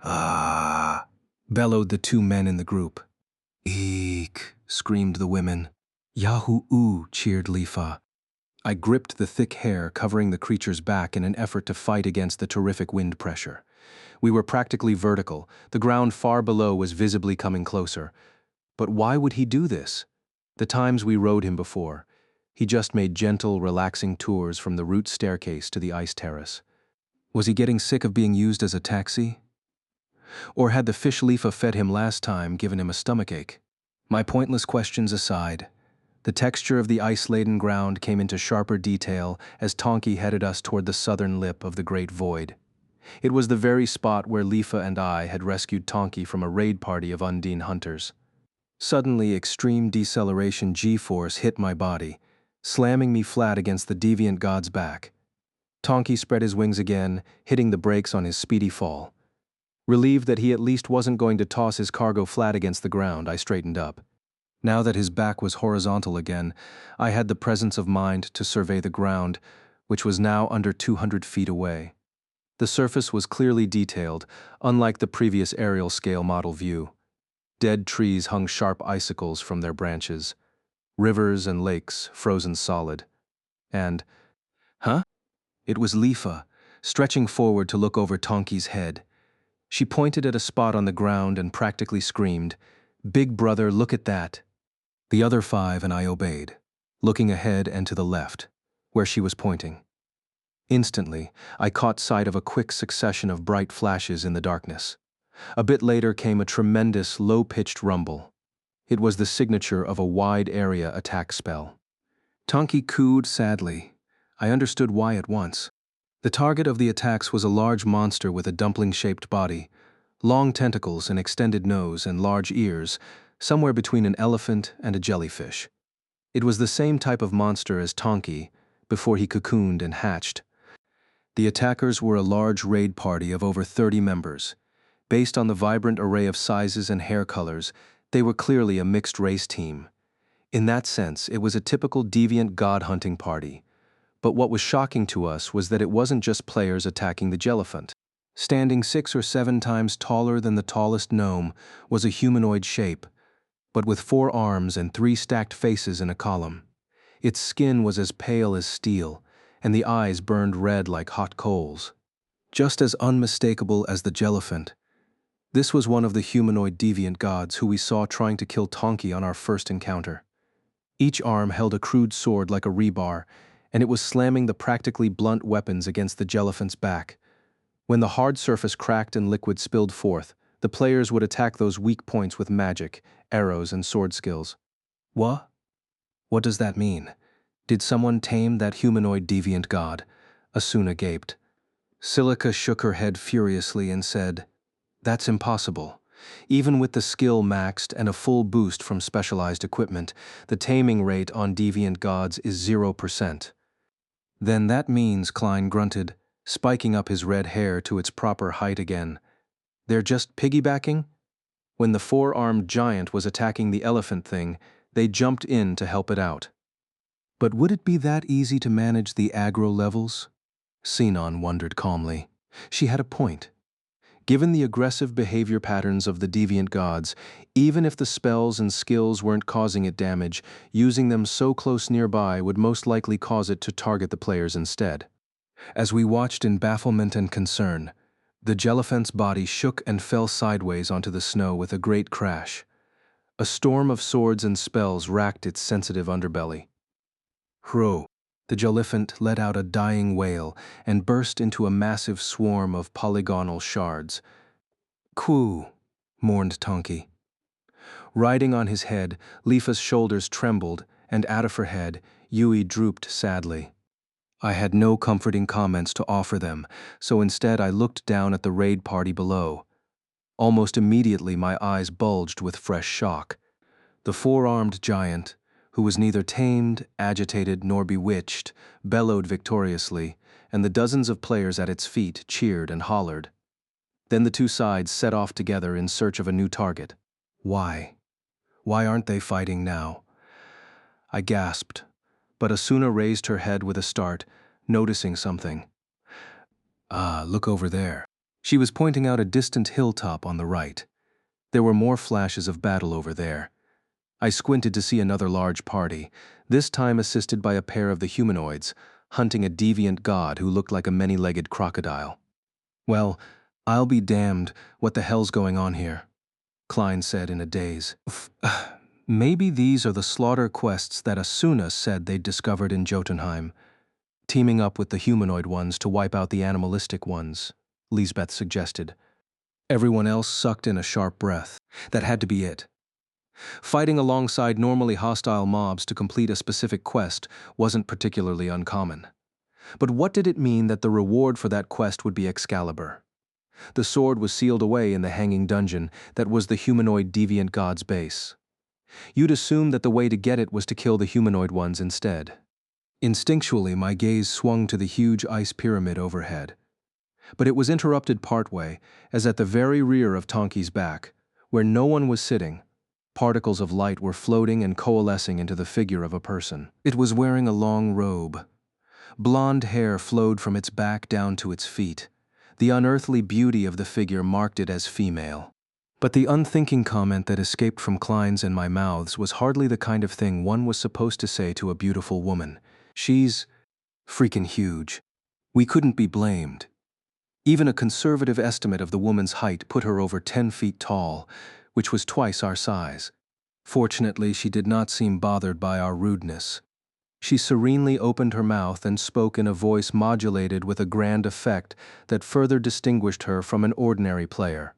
"Ah!" bellowed the 2 men in the group. "Eek!" screamed the women. "Yahoo-oo!" cheered Lifa. I gripped the thick hair covering the creature's back in an effort to fight against the terrific wind pressure. We were practically vertical. The ground far below was visibly coming closer. But why would he do this? The times we rode him before, he just made gentle, relaxing tours from the root staircase to the ice terrace. Was he getting sick of being used as a taxi? Or had the fish Lifa fed him last time given him a stomachache? My pointless questions aside, the texture of the ice-laden ground came into sharper detail as Tonki headed us toward the southern lip of the Great Void. It was the very spot where Lifa and I had rescued Tonki from a raid party of Undine hunters. Suddenly, extreme deceleration G-force hit my body, slamming me flat against the deviant god's back. Tonki spread his wings again, hitting the brakes on his speedy fall. Relieved that he at least wasn't going to toss his cargo flat against the ground, I straightened up. Now that his back was horizontal again, I had the presence of mind to survey the ground, which was now under 200 feet away. The surface was clearly detailed, unlike the previous aerial scale model view. Dead trees hung sharp icicles from their branches, rivers and lakes frozen solid. And, huh? It was Lifa, stretching forward to look over Tonki's head. She pointed at a spot on the ground and practically screamed, "Big brother, look at that." The other 5 and I obeyed, looking ahead and to the left, where she was pointing. Instantly, I caught sight of a quick succession of bright flashes in the darkness. A bit later came a tremendous, low-pitched rumble. It was the signature of a wide-area attack spell. Tonki cooed sadly. I understood why at once. The target of the attacks was a large monster with a dumpling-shaped body, long tentacles, an extended nose, and large ears, somewhere between an elephant and a jellyfish. It was the same type of monster as Tonki, before he cocooned and hatched. The attackers were a large raid party of over 30 members. Based on the vibrant array of sizes and hair colors, they were clearly a mixed-race team. In that sense, it was a typical deviant god-hunting party. But what was shocking to us was that it wasn't just players attacking the Jellyphant. Standing 6 or 7 times taller than the tallest gnome was a humanoid shape, but with 4 arms and 3 stacked faces in a column. Its skin was as pale as steel, and the eyes burned red like hot coals. Just as unmistakable as the Jellyphant, this was one of the humanoid deviant gods who we saw trying to kill Tonki on our first encounter. Each arm held a crude sword like a rebar, and it was slamming the practically blunt weapons against the Jellyphant's back. When the hard surface cracked and liquid spilled forth, the players would attack those weak points with magic, arrows, and sword skills. What? What does that mean? Did someone tame that humanoid deviant god? Asuna gaped. Silica shook her head furiously and said, "That's impossible. Even with the skill maxed and a full boost from specialized equipment, the taming rate on deviant gods is 0%. Then that means," Klein grunted, spiking up his red hair to its proper height again, "they're just piggybacking?" When the 4-armed giant was attacking the elephant thing, they jumped in to help it out. But would it be that easy to manage the aggro levels? Sinon wondered calmly. She had a point. Given the aggressive behavior patterns of the deviant gods, even if the spells and skills weren't causing it damage, using them so close nearby would most likely cause it to target the players instead. As we watched in bafflement and concern, the Jellyphant's body shook and fell sideways onto the snow with a great crash. A storm of swords and spells racked its sensitive underbelly. Hro! The Jellyphant let out a dying wail and burst into a massive swarm of polygonal shards. "Koo!" mourned Tonki. Riding on his head, Lifa's shoulders trembled, and out of her head, Yui drooped sadly. I had no comforting comments to offer them, so instead I looked down at the raid party below. Almost immediately my eyes bulged with fresh shock. The 4-armed giant, who was neither tamed, agitated, nor bewitched, bellowed victoriously, and the dozens of players at its feet cheered and hollered. Then the 2 sides set off together in search of a new target. Why? Why aren't they fighting now? I gasped, but Asuna raised her head with a start, noticing something. "Ah, look over there." She was pointing out a distant hilltop on the right. There were more flashes of battle over there. I squinted to see another large party, this time assisted by a pair of the humanoids, hunting a deviant god who looked like a many-legged crocodile. "Well, I'll be damned, what the hell's going on here?" Klein said in a daze. "Maybe these are the slaughter quests that Asuna said they'd discovered in Jotunheim, teaming up with the humanoid ones to wipe out the animalistic ones," Lisbeth suggested. Everyone else sucked in a sharp breath. That had to be it. Fighting alongside normally hostile mobs to complete a specific quest wasn't particularly uncommon. But what did it mean that the reward for that quest would be Excalibur? The sword was sealed away in the hanging dungeon that was the humanoid deviant god's base. You'd assume that the way to get it was to kill the humanoid ones instead. Instinctually, my gaze swung to the huge ice pyramid overhead. But it was interrupted partway, as at the very rear of Tonki's back, where no one was sitting, particles of light were floating and coalescing into the figure of a person. It was wearing a long robe. Blonde hair flowed from its back down to its feet. The unearthly beauty of the figure marked it as female. But the unthinking comment that escaped from Klein's and my mouths was hardly the kind of thing one was supposed to say to a beautiful woman. She's freaking huge. We couldn't be blamed. Even a conservative estimate of the woman's height put her over 10 feet tall, which was twice our size. Fortunately, she did not seem bothered by our rudeness. She serenely opened her mouth and spoke in a voice modulated with a grand effect that further distinguished her from an ordinary player.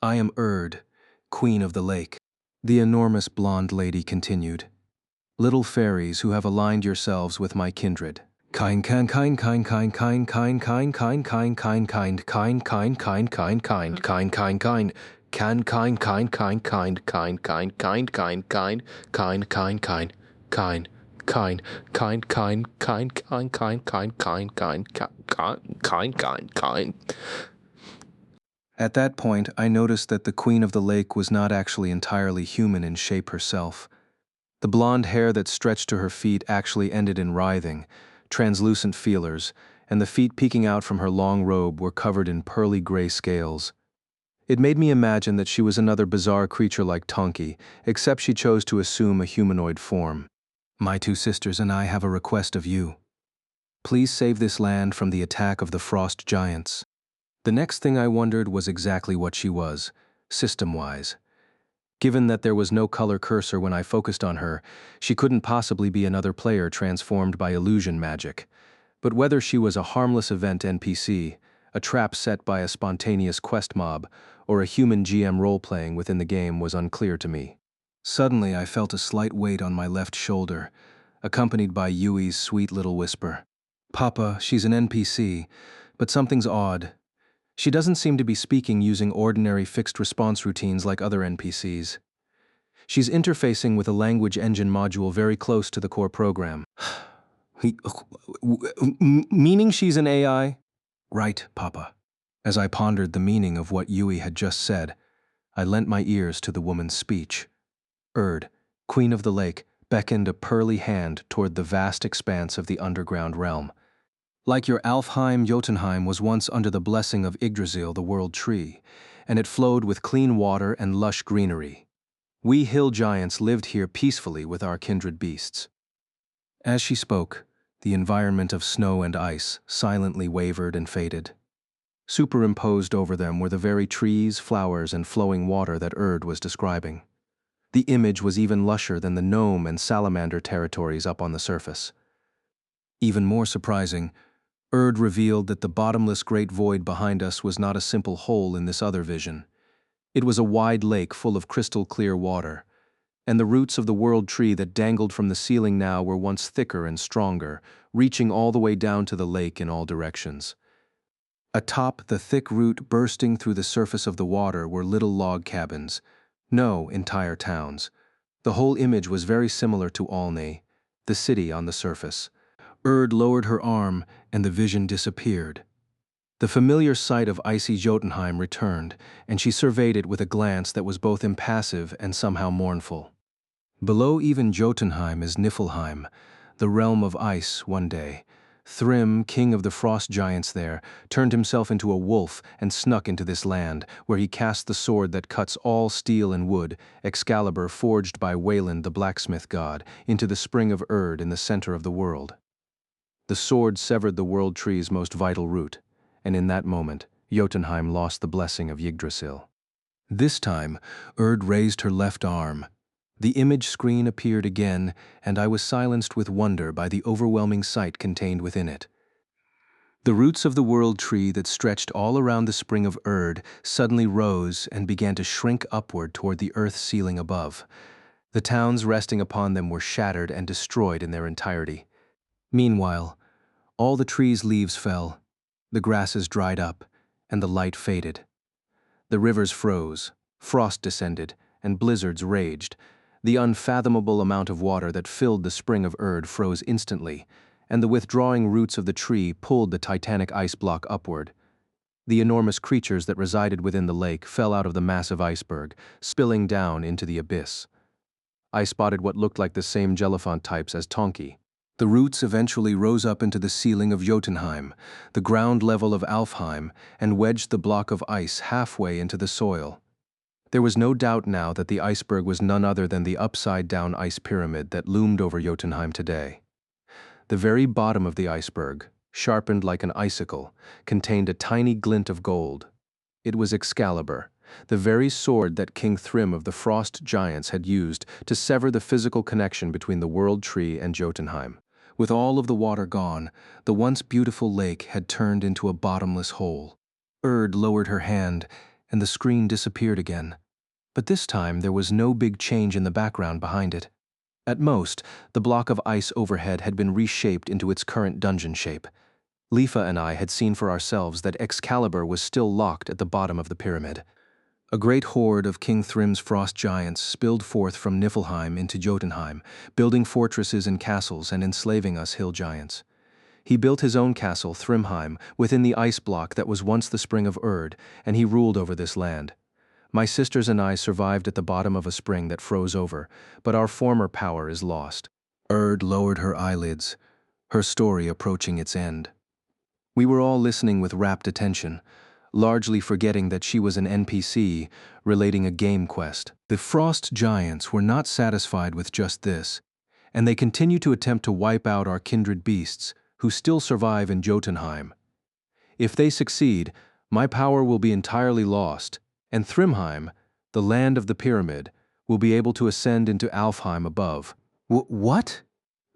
I am Erd, Queen of the Lake. The enormous blonde lady continued. Little fairies who have aligned yourselves with my kindred. Kind. At that point, I noticed that the Queen of the Lake was not actually entirely human in shape herself. The blonde hair that stretched to her feet actually ended in writhing, translucent feelers, and the feet peeking out from her long robe were covered in pearly gray scales. It made me imagine that she was another bizarre creature like Tonki, except she chose to assume a humanoid form. My two sisters and I have a request of you. Please save this land from the attack of the frost giants. The next thing I wondered was exactly what she was, system-wise. Given that there was no color cursor when I focused on her, she couldn't possibly be another player transformed by illusion magic. But whether she was a harmless event NPC, a trap set by a spontaneous quest mob, or a human GM role-playing within the game was unclear to me. Suddenly, I felt a slight weight on my left shoulder, accompanied by Yui's sweet little whisper. Papa, she's an NPC, but something's odd. She doesn't seem to be speaking using ordinary fixed response routines like other NPCs. She's interfacing with a language engine module very close to the core program. Meaning she's an AI? Right, Papa. As I pondered the meaning of what Yui had just said, I lent my ears to the woman's speech. Erd, Queen of the Lake, beckoned a pearly hand toward the vast expanse of the underground realm. Like your Alfheim, Jotunheim was once under the blessing of Yggdrasil, the world tree, and it flowed with clean water and lush greenery. We hill giants lived here peacefully with our kindred beasts. As she spoke, the environment of snow and ice silently wavered and faded. Superimposed over them were the very trees, flowers, and flowing water that Erd was describing. The image was even lusher than the gnome and salamander territories up on the surface. Even more surprising, Erd revealed that the bottomless great void behind us was not a simple hole in this other vision. It was a wide lake full of crystal-clear water, and the roots of the world tree that dangled from the ceiling now were once thicker and stronger, reaching all the way down to the lake in all directions. Atop the thick root bursting through the surface of the water were little log cabins, no entire towns. The whole image was very similar to Alney, the city on the surface. Erd lowered her arm, and the vision disappeared. The familiar sight of icy Jotunheim returned, and she surveyed it with a glance that was both impassive and somehow mournful. Below even Jotunheim is Niflheim, the realm of ice one day. Thrym, king of the frost giants there, turned himself into a wolf and snuck into this land, where he cast the sword that cuts all steel and wood, Excalibur forged by Wayland the blacksmith god, into the spring of Erd in the center of the world. The sword severed the world tree's most vital root, and in that moment, Jotunheim lost the blessing of Yggdrasil. This time, Erd raised her left arm. The image screen appeared again, and I was silenced with wonder by the overwhelming sight contained within it. The roots of the world tree that stretched all around the spring of Erd suddenly rose and began to shrink upward toward the earth ceiling above. The towns resting upon them were shattered and destroyed in their entirety. Meanwhile, all the trees' leaves fell, the grasses dried up, and the light faded. The rivers froze, frost descended, and blizzards raged. The unfathomable amount of water that filled the spring of Erd froze instantly, and the withdrawing roots of the tree pulled the titanic ice block upward. The enormous creatures that resided within the lake fell out of the massive iceberg, spilling down into the abyss. I spotted what looked like the same Jelliphant types as Tonki. The roots eventually rose up into the ceiling of Jotunheim, the ground level of Alfheim, and wedged the block of ice halfway into the soil. There was no doubt now that the iceberg was none other than the upside-down ice pyramid that loomed over Jotunheim today. The very bottom of the iceberg, sharpened like an icicle, contained a tiny glint of gold. It was Excalibur, the very sword that King Thrym of the Frost Giants had used to sever the physical connection between the World Tree and Jotunheim. With all of the water gone, the once beautiful lake had turned into a bottomless hole. Erd lowered her hand, and the screen disappeared again. But this time there was no big change in the background behind it. At most, the block of ice overhead had been reshaped into its current dungeon shape. Lifa and I had seen for ourselves that Excalibur was still locked at the bottom of the pyramid. A great horde of King Thrym's frost giants spilled forth from Niflheim into Jotunheim, building fortresses and castles and enslaving us hill giants. He built his own castle, Thrymheim, within the ice block that was once the spring of Erd, and he ruled over this land. My sisters and I survived at the bottom of a spring that froze over, but our former power is lost. Erd lowered her eyelids, her story approaching its end. We were all listening with rapt attention, largely forgetting that she was an NPC relating a game quest. The Frost Giants were not satisfied with just this, and they continue to attempt to wipe out our kindred beasts, who still survive in Jotunheim. If they succeed, my power will be entirely lost, and Thrymheim, the land of the pyramid, will be able to ascend into Alfheim above. What?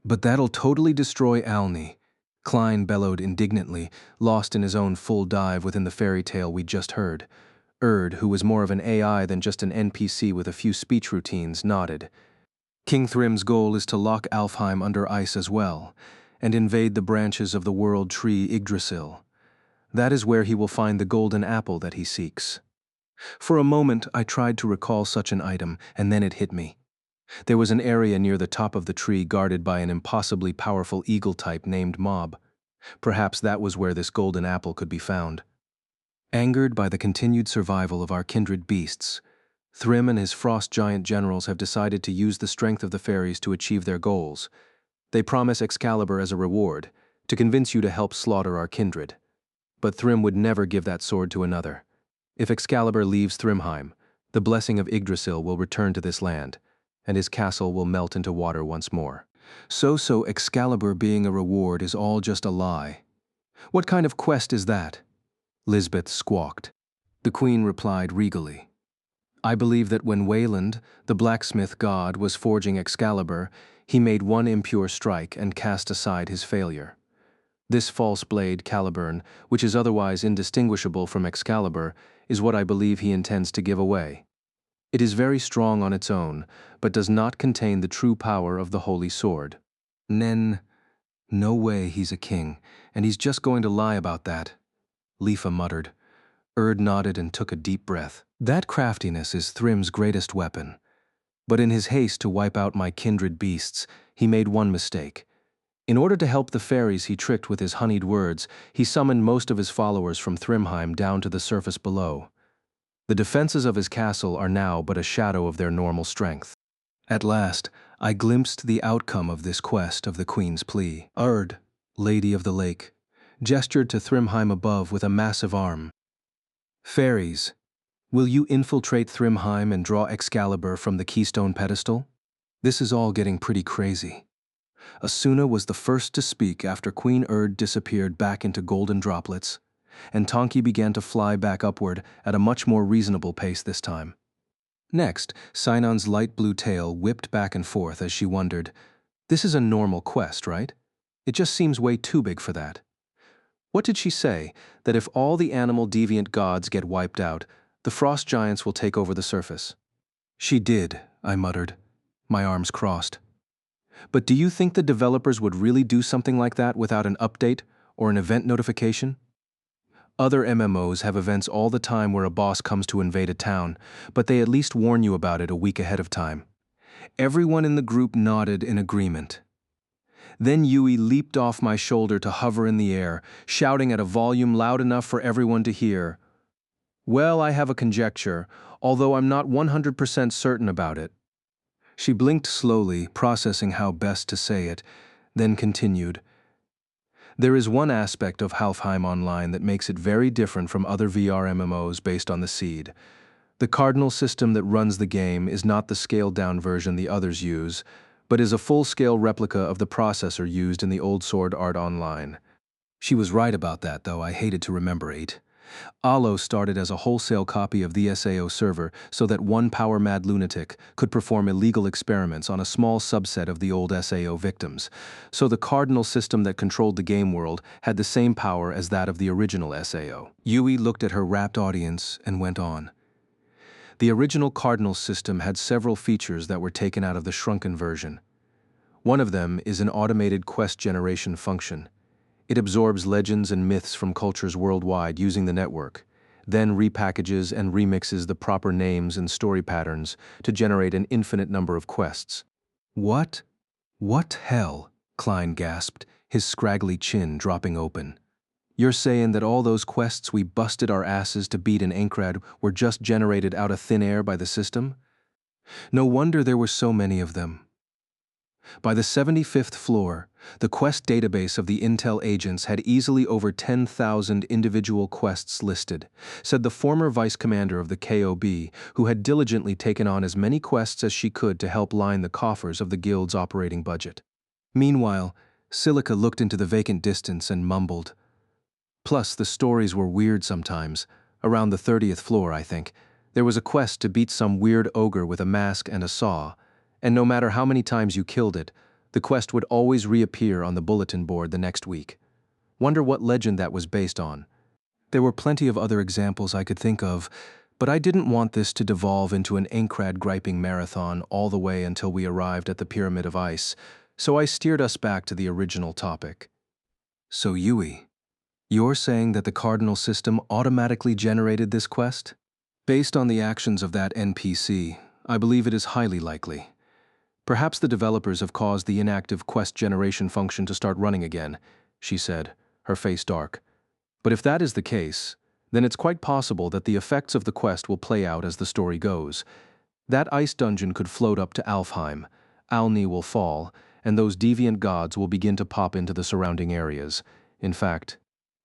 But that'll totally destroy Alni, Klein bellowed indignantly, lost in his own full dive within the fairy tale we'd just heard. Erd, who was more of an AI than just an NPC with a few speech routines, nodded. King Thrym's goal is to lock Alfheim under ice as well, and invade the branches of the world tree Yggdrasil. That is where he will find the golden apple that he seeks. For a moment, I tried to recall such an item, and then it hit me. There was an area near the top of the tree guarded by an impossibly powerful eagle type named Mob. Perhaps that was where this golden apple could be found. Angered by the continued survival of our kindred beasts, Thrym and his frost giant generals have decided to use the strength of the fairies to achieve their goals. They promise Excalibur as a reward, to convince you to help slaughter our kindred. But Thrym would never give that sword to another. If Excalibur leaves Thrymheim, the blessing of Yggdrasil will return to this land, and his castle will melt into water once more. So Excalibur being a reward is all just a lie. What kind of quest is that? Lisbeth squawked. The queen replied regally. I believe that when Wayland, the blacksmith god, was forging Excalibur, he made one impure strike and cast aside his failure. This false blade, Caliburn, which is otherwise indistinguishable from Excalibur, is what I believe he intends to give away. It is very strong on its own, but does not contain the true power of the holy sword. No way he's a king, and he's just going to lie about that, Lifa muttered. Erd nodded and took a deep breath. That craftiness is Thrym's greatest weapon. But in his haste to wipe out my kindred beasts, he made one mistake. In order to help the fairies he tricked with his honeyed words, he summoned most of his followers from Thrymheim down to the surface below. The defenses of his castle are now but a shadow of their normal strength. At last, I glimpsed the outcome of this quest of the Queen's plea. Erd, Lady of the Lake, gestured to Thrymheim above with a massive arm. Fairies, will you infiltrate Thrymheim and draw Excalibur from the keystone pedestal? This is all getting pretty crazy. Asuna was the first to speak after Queen Erd disappeared back into golden droplets, and Tonki began to fly back upward at a much more reasonable pace this time. Next, Sinon's light blue tail whipped back and forth as she wondered, this is a normal quest, right? It just seems way too big for that. What did she say? That if all the animal deviant gods get wiped out, the frost giants will take over the surface? She did, I muttered, my arms crossed. But do you think the developers would really do something like that without an update or an event notification? Other MMOs have events all the time where a boss comes to invade a town, but they at least warn you about it a week ahead of time. Everyone in the group nodded in agreement. Then Yui leaped off my shoulder to hover in the air, shouting at a volume loud enough for everyone to hear. Well, I have a conjecture, although I'm not 100% certain about it. She blinked slowly, processing how best to say it, then continued. There is one aspect of Halfheim Online that makes it very different from other VR MMOs based on the seed. The cardinal system that runs the game is not the scaled-down version the others use, but is a full-scale replica of the processor used in the old Sword Art Online. She was right about that, though I hated to remember it. Allo started as a wholesale copy of the SAO server so that one power-mad lunatic could perform illegal experiments on a small subset of the old SAO victims, so the cardinal system that controlled the game world had the same power as that of the original SAO. Yui looked at her rapt audience and went on. The original cardinal system had several features that were taken out of the shrunken version. One of them is an automated quest generation function. It absorbs legends and myths from cultures worldwide using the network, then repackages and remixes the proper names and story patterns to generate an infinite number of quests. What? What hell? Klein gasped, his scraggly chin dropping open. You're saying that all those quests we busted our asses to beat in Aincrad were just generated out of thin air by the system? No wonder there were so many of them. By the 75th floor, the quest database of the Intel agents had easily over 10,000 individual quests listed, said the former vice commander of the KOB, who had diligently taken on as many quests as she could to help line the coffers of the guild's operating budget. Meanwhile, Silica looked into the vacant distance and mumbled. Plus, the stories were weird sometimes. Around the 30th floor, I think, there was a quest to beat some weird ogre with a mask and a saw, and no matter how many times you killed it, the quest would always reappear on the bulletin board the next week. Wonder what legend that was based on. There were plenty of other examples I could think of, but I didn't want this to devolve into an Aincrad griping marathon all the way until we arrived at the Pyramid of Ice, so I steered us back to the original topic. So Yui, you're saying that the cardinal system automatically generated this quest? Based on the actions of that NPC, I believe it is highly likely. Perhaps the developers have caused the inactive quest generation function to start running again, she said, her face dark. But if that is the case, then it's quite possible that the effects of the quest will play out as the story goes. That ice dungeon could float up to Alfheim, Alni will fall, and those deviant gods will begin to pop into the surrounding areas. In fact,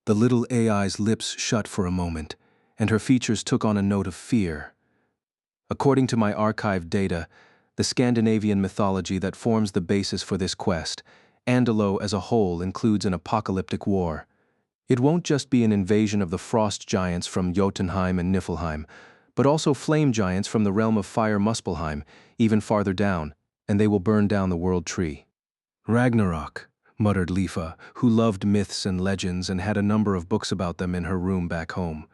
the little AI's lips shut for a moment, and her features took on a note of fear. According to my archived data, the Scandinavian mythology that forms the basis for this quest, Andalo as a whole includes an apocalyptic war. It won't just be an invasion of the frost giants from Jotunheim and Niflheim, but also flame giants from the realm of fire Muspelheim, even farther down, and they will burn down the world tree. Ragnarok, muttered Lifa, who loved myths and legends and had a number of books about them in her room back home.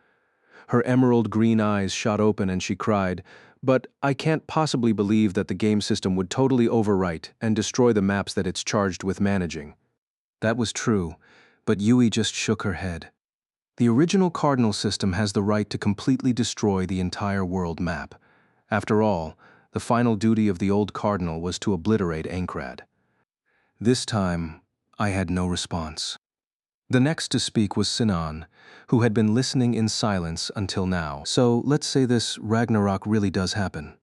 Her emerald green eyes shot open and she cried, "But I can't possibly believe that the game system would totally overwrite and destroy the maps that it's charged with managing." That was true, but Yui just shook her head. The original Cardinal system has the right to completely destroy the entire world map. After all, the final duty of the old Cardinal was to obliterate Aincrad. This time, I had no response. The next to speak was Sinan, who had been listening in silence until now. So let's say this Ragnarok really does happen.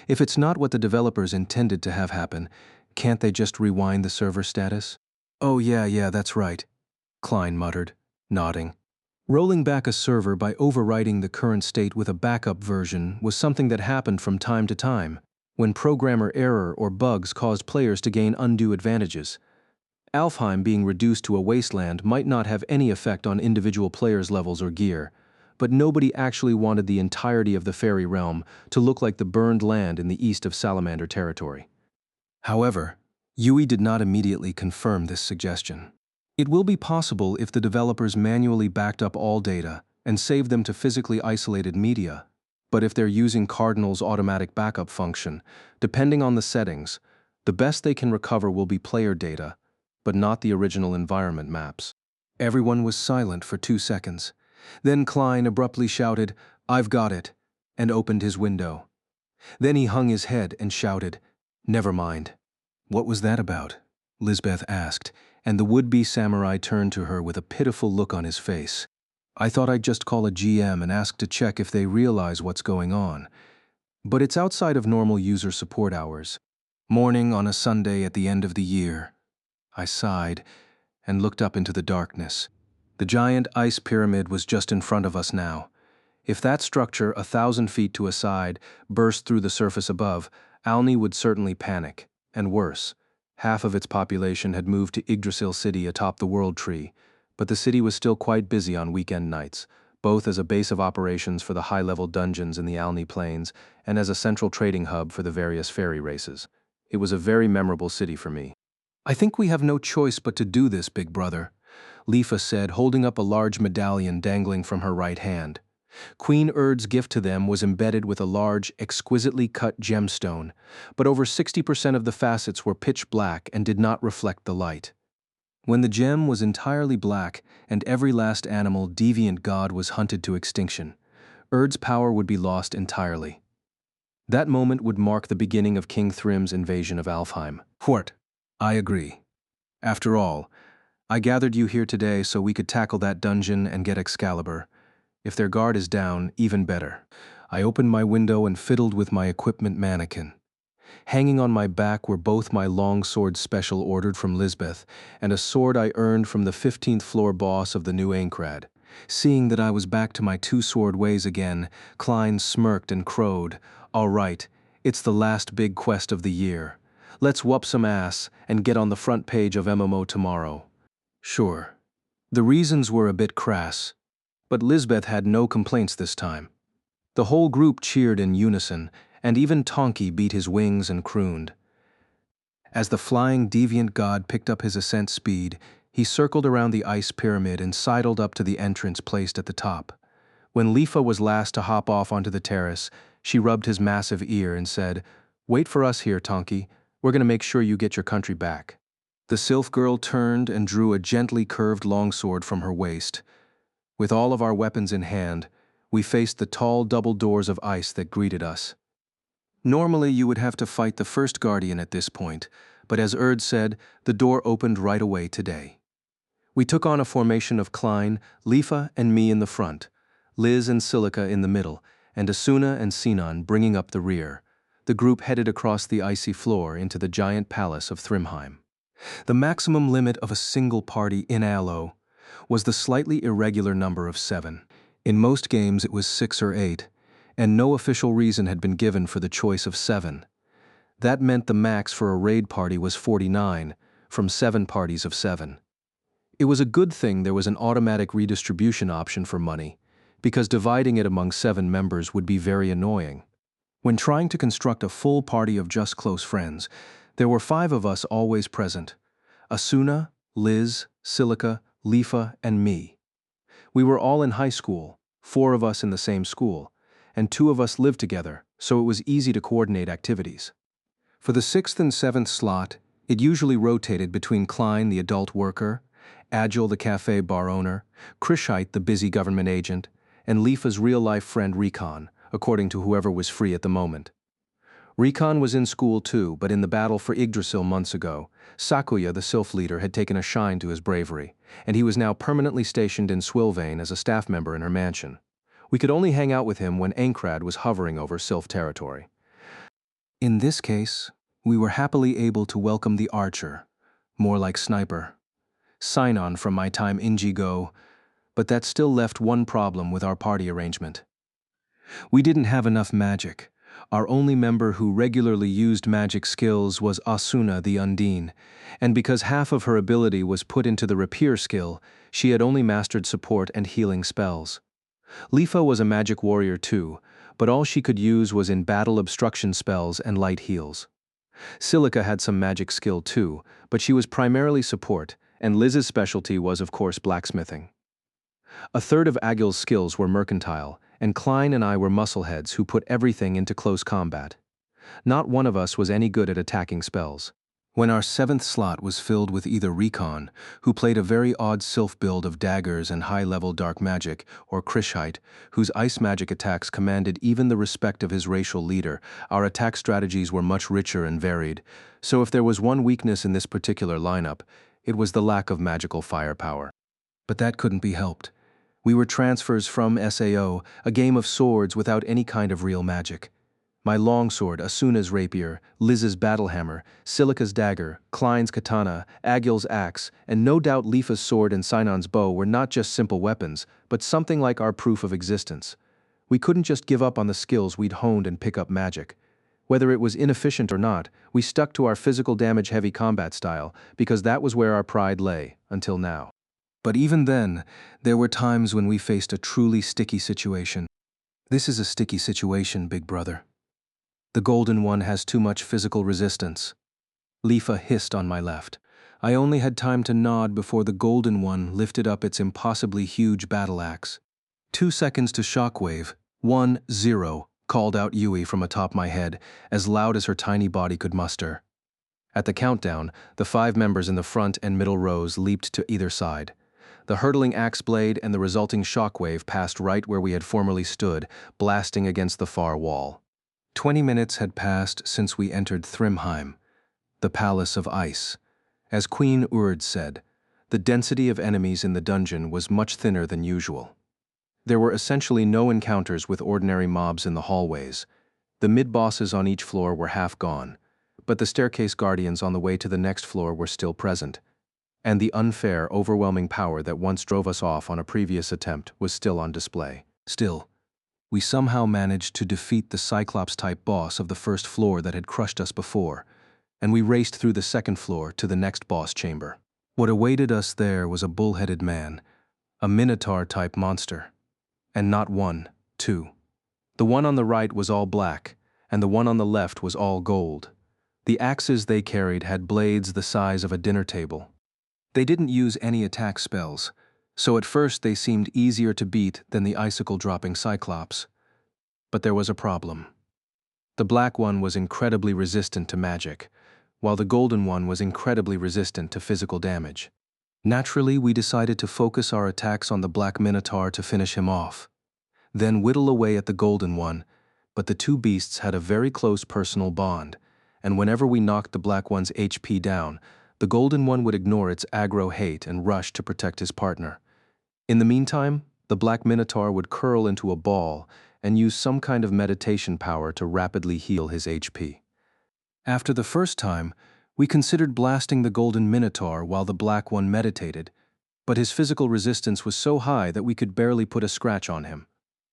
If it's not what the developers intended to have happen, can't they just rewind the server status? Oh yeah, that's right, Klein muttered, nodding. Rolling back a server by overwriting the current state with a backup version was something that happened from time to time, when programmer error or bugs caused players to gain undue advantages. Alfheim being reduced to a wasteland might not have any effect on individual players' levels or gear, but nobody actually wanted the entirety of the fairy realm to look like the burned land in the east of Salamander territory. However, Yui did not immediately confirm this suggestion. It will be possible if the developers manually backed up all data and saved them to physically isolated media, but if they're using Cardinal's automatic backup function, depending on the settings, the best they can recover will be player data, but not the original environment maps. Everyone was silent for 2 seconds. Then Klein abruptly shouted, "I've got it," and opened his window. Then he hung his head and shouted, Never mind. What was that about? Lisbeth asked, and the would-be samurai turned to her with a pitiful look on his face. I thought I'd just call a GM and ask to check if they realize what's going on. But it's outside of normal user support hours. Morning on a Sunday at the end of the year. I sighed and looked up into the darkness. The giant ice pyramid was just in front of us now. If that structure, 1,000 feet to a side, burst through the surface above, Alni would certainly panic. And worse, half of its population had moved to Yggdrasil City atop the World Tree, but the city was still quite busy on weekend nights, both as a base of operations for the high-level dungeons in the Alni Plains and as a central trading hub for the various ferry races. It was a very memorable city for me. I think we have no choice but to do this, big brother, Lifa said, holding up a large medallion dangling from her right hand. Queen Urd's gift to them was embedded with a large, exquisitely cut gemstone, but over 60% of the facets were pitch black and did not reflect the light. When the gem was entirely black and every last animal deviant god was hunted to extinction, Urd's power would be lost entirely. That moment would mark the beginning of King Thrim's invasion of Alfheim. Hort, I agree. After all, I gathered you here today so we could tackle that dungeon and get Excalibur. If their guard is down, even better. I opened my window and fiddled with my equipment mannequin. Hanging on my back were both my long swords special ordered from Lisbeth and a sword I earned from the 15th floor boss of the new Aincrad. Seeing that I was back to my two-sword ways again, Klein smirked and crowed, "All right, it's the last big quest of the year. Let's whoop some ass and get on the front page of MMO tomorrow." Sure. The reasons were a bit crass, but Lisbeth had no complaints this time. The whole group cheered in unison, and even Tonki beat his wings and crooned. As the flying deviant god picked up his ascent speed, he circled around the ice pyramid and sidled up to the entrance placed at the top. When Lifa was last to hop off onto the terrace, she rubbed his massive ear and said, "Wait for us here, Tonki. We're going to make sure you get your country back." The sylph girl turned and drew a gently curved longsword from her waist. With all of our weapons in hand, we faced the tall double doors of ice that greeted us. Normally you would have to fight the first guardian at this point, but as Urd said, the door opened right away today. We took on a formation of Klein, Lifa, and me in the front, Liz and Silica in the middle, and Asuna and Sinon bringing up the rear. The group headed across the icy floor into the giant palace of Thrymheim. The maximum limit of a single party in Allo was the slightly irregular number of 7. In most games it was 6 or 8, and no official reason had been given for the choice of 7. That meant the max for a raid party was 49, from 7 parties of 7. It was a good thing there was an automatic redistribution option for money, because dividing it among 7 members would be very annoying. When trying to construct a full party of just close friends, there were 5 of us always present: Asuna, Liz, Silica, Lifa, and me. We were all in high school, 4 of us in the same school, and 2 of us lived together, so it was easy to coordinate activities. For the 6th and 7th slot, it usually rotated between Klein, the adult worker, Agile, the cafe bar owner, Krishite, the busy government agent, and Lifa's real-life friend Recon, according to whoever was free at the moment. Recon was in school too, but in the battle for Yggdrasil months ago, Sakuya, the sylph leader, had taken a shine to his bravery, and he was now permanently stationed in Swilvane as a staff member in her mansion. We could only hang out with him when Aincrad was hovering over sylph territory. In this case, we were happily able to welcome the archer, more like sniper, Sinon from my time in Jigo, but that still left one problem with our party arrangement. We didn't have enough magic. Our only member who regularly used magic skills was Asuna the Undine, and because half of her ability was put into the rapier skill, she had only mastered support and healing spells. Lifa was a magic warrior too, but all she could use was in battle obstruction spells and light heals. Silica had some magic skill too, but she was primarily support, and Liz's specialty was of course blacksmithing. A third of Agil's skills were mercantile, and Klein and I were muscleheads who put everything into close combat. Not one of us was any good at attacking spells. When our seventh slot was filled with either Recon, who played a very odd sylph build of daggers and high-level dark magic, or Krishite, whose ice magic attacks commanded even the respect of his racial leader, our attack strategies were much richer and varied. So if there was one weakness in this particular lineup, it was the lack of magical firepower. But that couldn't be helped. We were transfers from SAO, a game of swords without any kind of real magic. My longsword, Asuna's rapier, Liz's battlehammer, Silica's dagger, Klein's katana, Agil's axe, and no doubt Lifa's sword and Sinon's bow were not just simple weapons, but something like our proof of existence. We couldn't just give up on the skills we'd honed and pick up magic. Whether it was inefficient or not, we stuck to our physical damage-heavy combat style because that was where our pride lay, until now. But even then, there were times when we faced a truly sticky situation. This is a sticky situation, big brother. The Golden One has too much physical resistance. Lifa hissed on my left. I only had time to nod before the Golden One lifted up its impossibly huge battle axe. 2 seconds to shockwave. 1-0, called out Yui from atop my head, as loud as her tiny body could muster. At the countdown, the 5 members in the front and middle rows leaped to either side. The hurtling axe blade and the resulting shockwave passed right where we had formerly stood, blasting against the far wall. 20 minutes had passed since we entered Thrymheim, the Palace of Ice. As Queen Urd said, the density of enemies in the dungeon was much thinner than usual. There were essentially no encounters with ordinary mobs in the hallways. The mid-bosses on each floor were half gone, but the staircase guardians on the way to the next floor were still present, and the unfair, overwhelming power that once drove us off on a previous attempt was still on display. Still, we somehow managed to defeat the Cyclops-type boss of the first floor that had crushed us before, and we raced through the second floor to the next boss chamber. What awaited us there was a bull-headed man, a Minotaur-type monster. And not one, two. The one on the right was all black, and the one on the left was all gold. The axes they carried had blades the size of a dinner table. They didn't use any attack spells, so at first they seemed easier to beat than the icicle-dropping Cyclops. But there was a problem. The black one was incredibly resistant to magic, while the golden one was incredibly resistant to physical damage. Naturally, we decided to focus our attacks on the Black Minotaur to finish him off, then whittle away at the golden one, but the two beasts had a very close personal bond, and whenever we knocked the black one's HP down, the golden one would ignore its aggro hate and rush to protect his partner. In the meantime, the Black Minotaur would curl into a ball and use some kind of meditation power to rapidly heal his HP. After the first time, we considered blasting the Golden Minotaur while the Black one meditated, but his physical resistance was so high that we could barely put a scratch on him.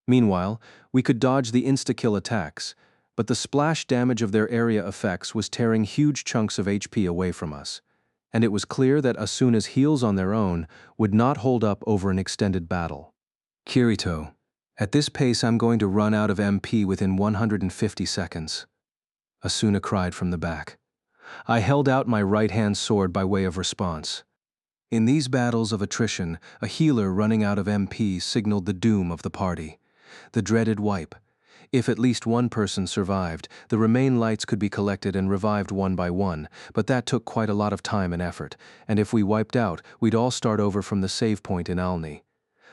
Meanwhile, we could dodge the insta-kill attacks, but the splash damage of their area effects was tearing huge chunks of HP away from us, and it was clear that Asuna's heals on their own would not hold up over an extended battle. Kirito, at this pace I'm going to run out of MP within 150 seconds. Asuna cried from the back. I held out my right-hand sword by way of response. In these battles of attrition, a healer running out of MP signaled the doom of the party. The dreaded wipe. If at least one person survived, the remain lights could be collected and revived one by one, but that took quite a lot of time and effort, and if we wiped out, we'd all start over from the save point in Alni.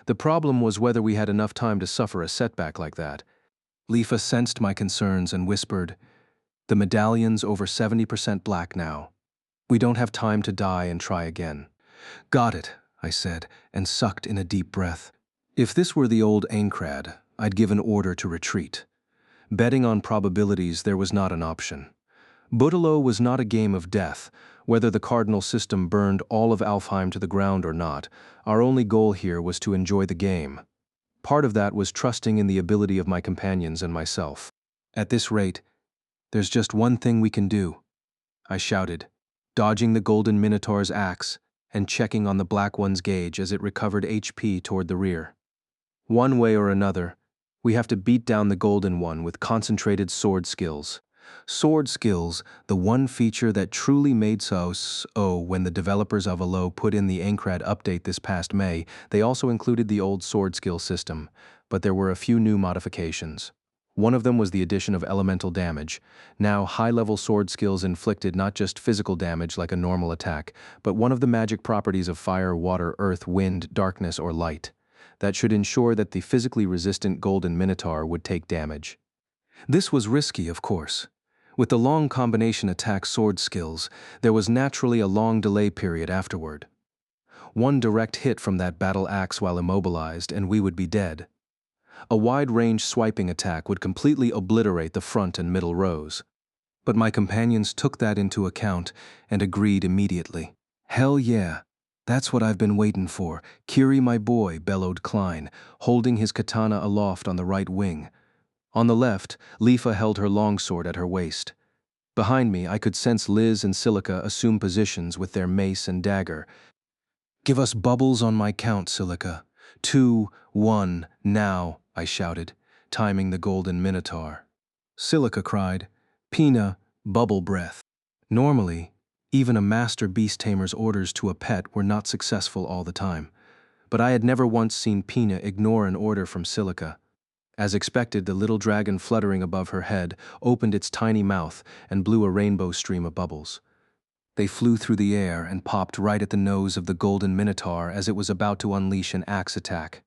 The problem was whether we had enough time to suffer a setback like that. Lifa sensed my concerns and whispered, "The medallion's over 70% black now. We don't have time to die and try again." "Got it," I said, and sucked in a deep breath. If this were the old Aincrad, I'd give an order to retreat. Betting on probabilities, there was not an option. Butalo was not a game of death. Whether the Cardinal system burned all of Alfheim to the ground or not, our only goal here was to enjoy the game. Part of that was trusting in the ability of my companions and myself. At this rate, there's just one thing we can do, I shouted, dodging the Golden Minotaur's axe and checking on the Black One's gauge as it recovered HP toward the rear. One way or another, we have to beat down the Golden One with concentrated sword skills. Sword skills, the one feature that truly made so when the developers of Alo put in the Aincrad update this past May, they also included the old sword skill system, but there were a few new modifications. One of them was the addition of elemental damage. Now, high-level sword skills inflicted not just physical damage like a normal attack, but one of the magic properties of fire, water, earth, wind, darkness, or light. That should ensure that the physically resistant Golden Minotaur would take damage. This was risky, of course. With the long combination attack sword skills, there was naturally a long delay period afterward. One direct hit from that battle axe while immobilized, and we would be dead. A wide-range swiping attack would completely obliterate the front and middle rows. But my companions took that into account and agreed immediately. "Hell yeah, that's what I've been waiting for," Kiri, my boy, bellowed Klein, holding his katana aloft on the right wing. On the left, Lifa held her longsword at her waist. Behind me, I could sense Liz and Silica assume positions with their mace and dagger. "Give us bubbles on my count, Silica. 2, 1, now," I shouted, timing the Golden Minotaur. Silica cried, "Pina, bubble breath." Normally, even a master beast tamer's orders to a pet were not successful all the time, but I had never once seen Pina ignore an order from Silica. As expected, the little dragon fluttering above her head opened its tiny mouth and blew a rainbow stream of bubbles. They flew through the air and popped right at the nose of the Golden Minotaur as it was about to unleash an axe attack.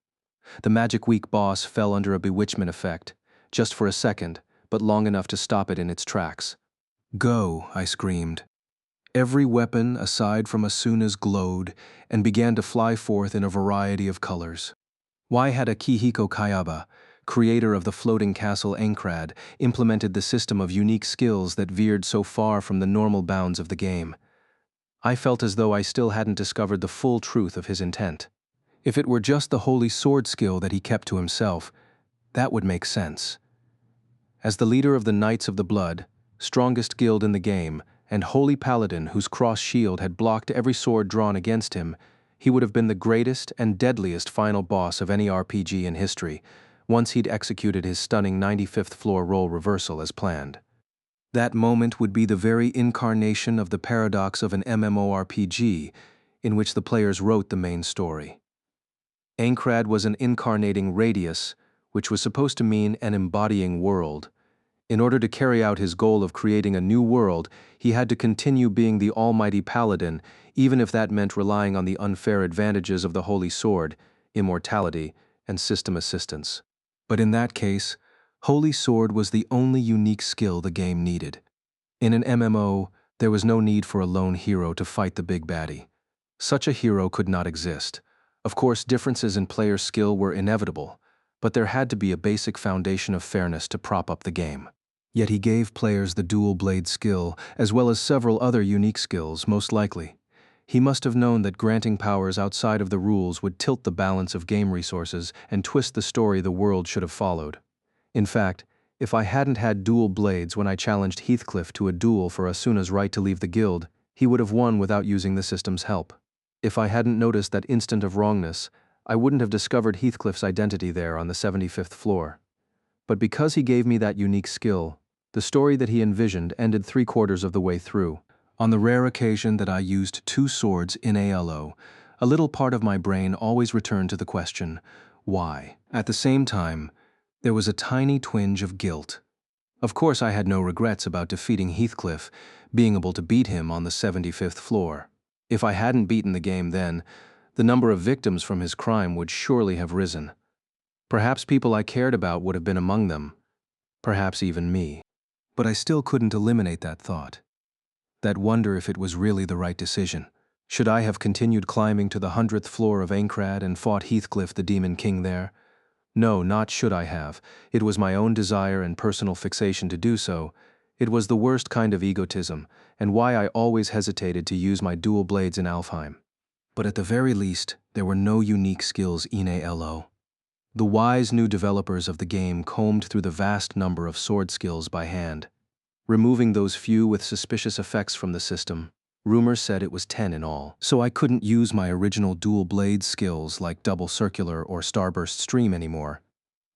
The magic weak boss fell under a bewitchment effect, just for a second, but long enough to stop it in its tracks. "Go," I screamed. Every weapon, aside from Asuna's, glowed and began to fly forth in a variety of colors. Why had Akihiko Kayaba, creator of the floating castle Aincrad, implemented the system of unique skills that veered so far from the normal bounds of the game? I felt as though I still hadn't discovered the full truth of his intent. If it were just the holy sword skill that he kept to himself, that would make sense. As the leader of the Knights of the Blood, strongest guild in the game, and holy paladin whose cross shield had blocked every sword drawn against him, he would have been the greatest and deadliest final boss of any RPG in history, once he'd executed his stunning 95th floor role reversal as planned. That moment would be the very incarnation of the paradox of an MMORPG, in which the players wrote the main story. Aincrad was an incarnating radius, which was supposed to mean an embodying world. In order to carry out his goal of creating a new world, he had to continue being the almighty paladin, even if that meant relying on the unfair advantages of the Holy Sword, immortality, and system assistance. But in that case, Holy Sword was the only unique skill the game needed. In an MMO, there was no need for a lone hero to fight the big baddie. Such a hero could not exist. Of course, differences in player skill were inevitable, but there had to be a basic foundation of fairness to prop up the game. Yet he gave players the dual blade skill, as well as several other unique skills, most likely. He must have known that granting powers outside of the rules would tilt the balance of game resources and twist the story the world should have followed. In fact, if I hadn't had dual blades when I challenged Heathcliff to a duel for Asuna's right to leave the guild, he would have won without using the system's help. If I hadn't noticed that instant of wrongness, I wouldn't have discovered Heathcliff's identity there on the 75th floor. But because he gave me that unique skill, the story that he envisioned ended 3/4 of the way through. On the rare occasion that I used 2 swords in ALO, a little part of my brain always returned to the question, why? At the same time, there was a tiny twinge of guilt. Of course, I had no regrets about defeating Heathcliff, being able to beat him on the 75th floor. If I hadn't beaten the game then, the number of victims from his crime would surely have risen. Perhaps people I cared about would have been among them, perhaps even me. But I still couldn't eliminate that thought. That wonder if it was really the right decision. Should I have continued climbing to the 100th floor of Aincrad and fought Heathcliff the Demon King there? No, not should I have. It was my own desire and personal fixation to do so. It was the worst kind of egotism, and why I always hesitated to use my dual blades in Alfheim. But at the very least, there were no unique skills in ALO. The wise new developers of the game combed through the vast number of sword skills by hand. Removing those few with suspicious effects from the system, rumors said it was 10 in all, so I couldn't use my original dual blade skills like double circular or starburst stream anymore.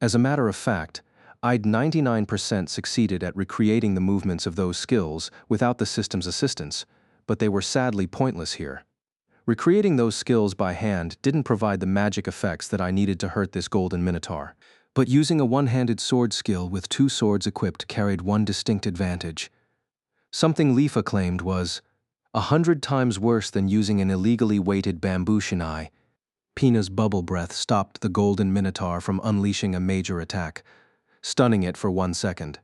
As a matter of fact, I'd 99% succeeded at recreating the movements of those skills without the system's assistance, but they were sadly pointless here. Recreating those skills by hand didn't provide the magic effects that I needed to hurt this Golden Minotaur. But using a one-handed sword skill with two swords equipped carried one distinct advantage. Something Lifa claimed was 100 times worse than using an illegally weighted bamboo shinai. Pina's bubble breath stopped the golden minotaur from unleashing a major attack, stunning it for 1 second.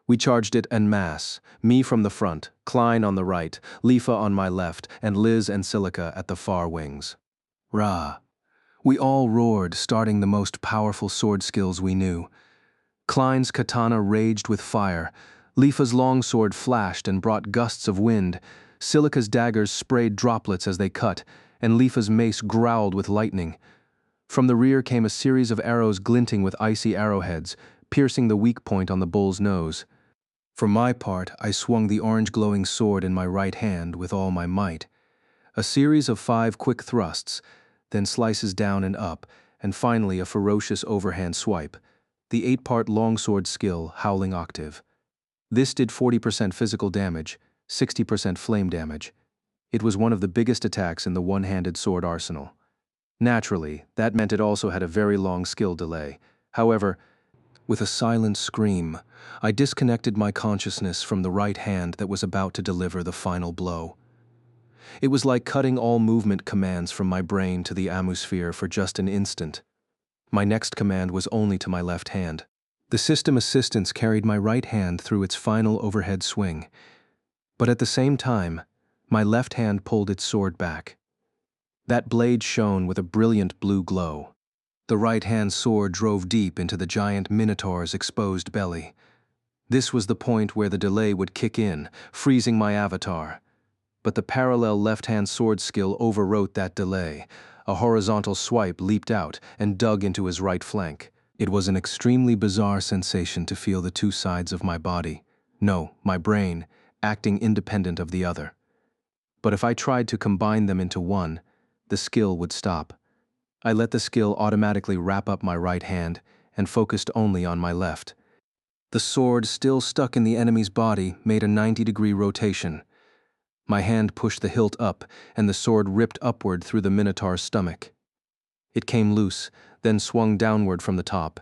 We charged it en masse, me from the front, Klein on the right, Lifa on my left, and Liz and Silica at the far wings. Rah! We all roared, starting the most powerful sword skills we knew. Klein's katana raged with fire, Lifa's longsword flashed and brought gusts of wind, Silica's daggers sprayed droplets as they cut, and Lifa's mace growled with lightning. From the rear came a series of arrows glinting with icy arrowheads, piercing the weak point on the bull's nose. For my part, I swung the orange glowing sword in my right hand with all my might. A series of 5 quick thrusts, then slices down and up, and finally a ferocious overhand swipe, the 8-part longsword skill, Howling Octave. This did 40% physical damage, 60% flame damage. It was one of the biggest attacks in the one-handed sword arsenal. Naturally, that meant it also had a very long skill delay. However, with a silent scream, I disconnected my consciousness from the right hand that was about to deliver the final blow. It was like cutting all movement commands from my brain to the atmosphere for just an instant. My next command was only to my left hand. The system assistance carried my right hand through its final overhead swing, but at the same time, my left hand pulled its sword back. That blade shone with a brilliant blue glow. The right-hand sword drove deep into the giant minotaur's exposed belly. This was the point where the delay would kick in, freezing my avatar. But the parallel left-hand sword skill overwrote that delay. A horizontal swipe leaped out and dug into his right flank. It was an extremely bizarre sensation to feel the two sides of my body, no, my brain, acting independent of the other. But if I tried to combine them into one, the skill would stop. I let the skill automatically wrap up my right hand and focused only on my left. The sword, still stuck in the enemy's body, made a 90-degree rotation. My hand pushed the hilt up, and the sword ripped upward through the minotaur's stomach. It came loose, then swung downward from the top.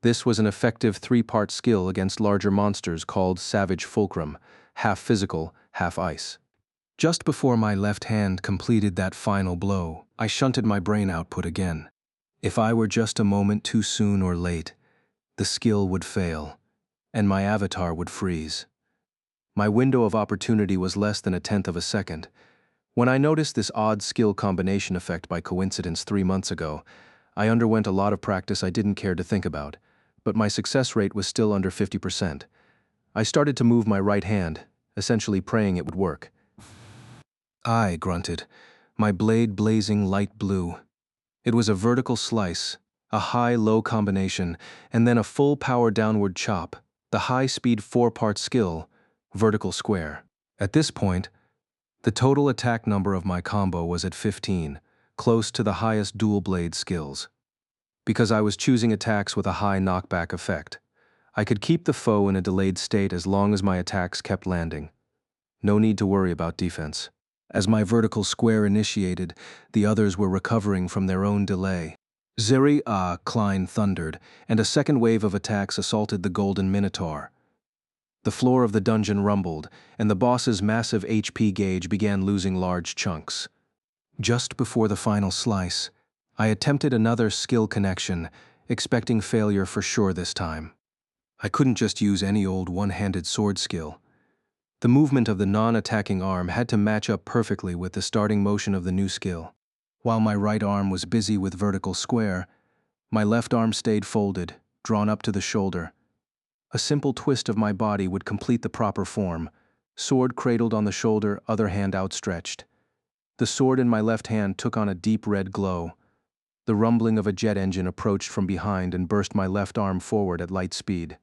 This was an effective 3-part skill against larger monsters called Savage Fulcrum, half physical, half ice. Just before my left hand completed that final blow, I shunted my brain output again. If I were just a moment too soon or late, the skill would fail, and my avatar would freeze. My window of opportunity was less than 1/10 of a second. When I noticed this odd skill combination effect by coincidence 3 months ago, I underwent a lot of practice I didn't care to think about, but my success rate was still under 50%. I started to move my right hand, essentially praying it would work. I grunted, my blade blazing light blue. It was a vertical slice, a high-low combination, and then a full-power downward chop, the high-speed 4-part skill, vertical square. At this point, the total attack number of my combo was at 15, close to the highest dual-blade skills. Because I was choosing attacks with a high knockback effect, I could keep the foe in a delayed state as long as my attacks kept landing. No need to worry about defense. As my vertical square initiated, the others were recovering from their own delay. Zeri Klein thundered, and a second wave of attacks assaulted the golden minotaur. The floor of the dungeon rumbled, and the boss's massive HP gauge began losing large chunks. Just before the final slice, I attempted another skill connection, expecting failure for sure this time. I couldn't just use any old one-handed sword skill. The movement of the non-attacking arm had to match up perfectly with the starting motion of the new skill. While my right arm was busy with vertical square, my left arm stayed folded, drawn up to the shoulder. A simple twist of my body would complete the proper form, sword cradled on the shoulder, other hand outstretched. The sword in my left hand took on a deep red glow. The rumbling of a jet engine approached from behind and burst my left arm forward at light speed.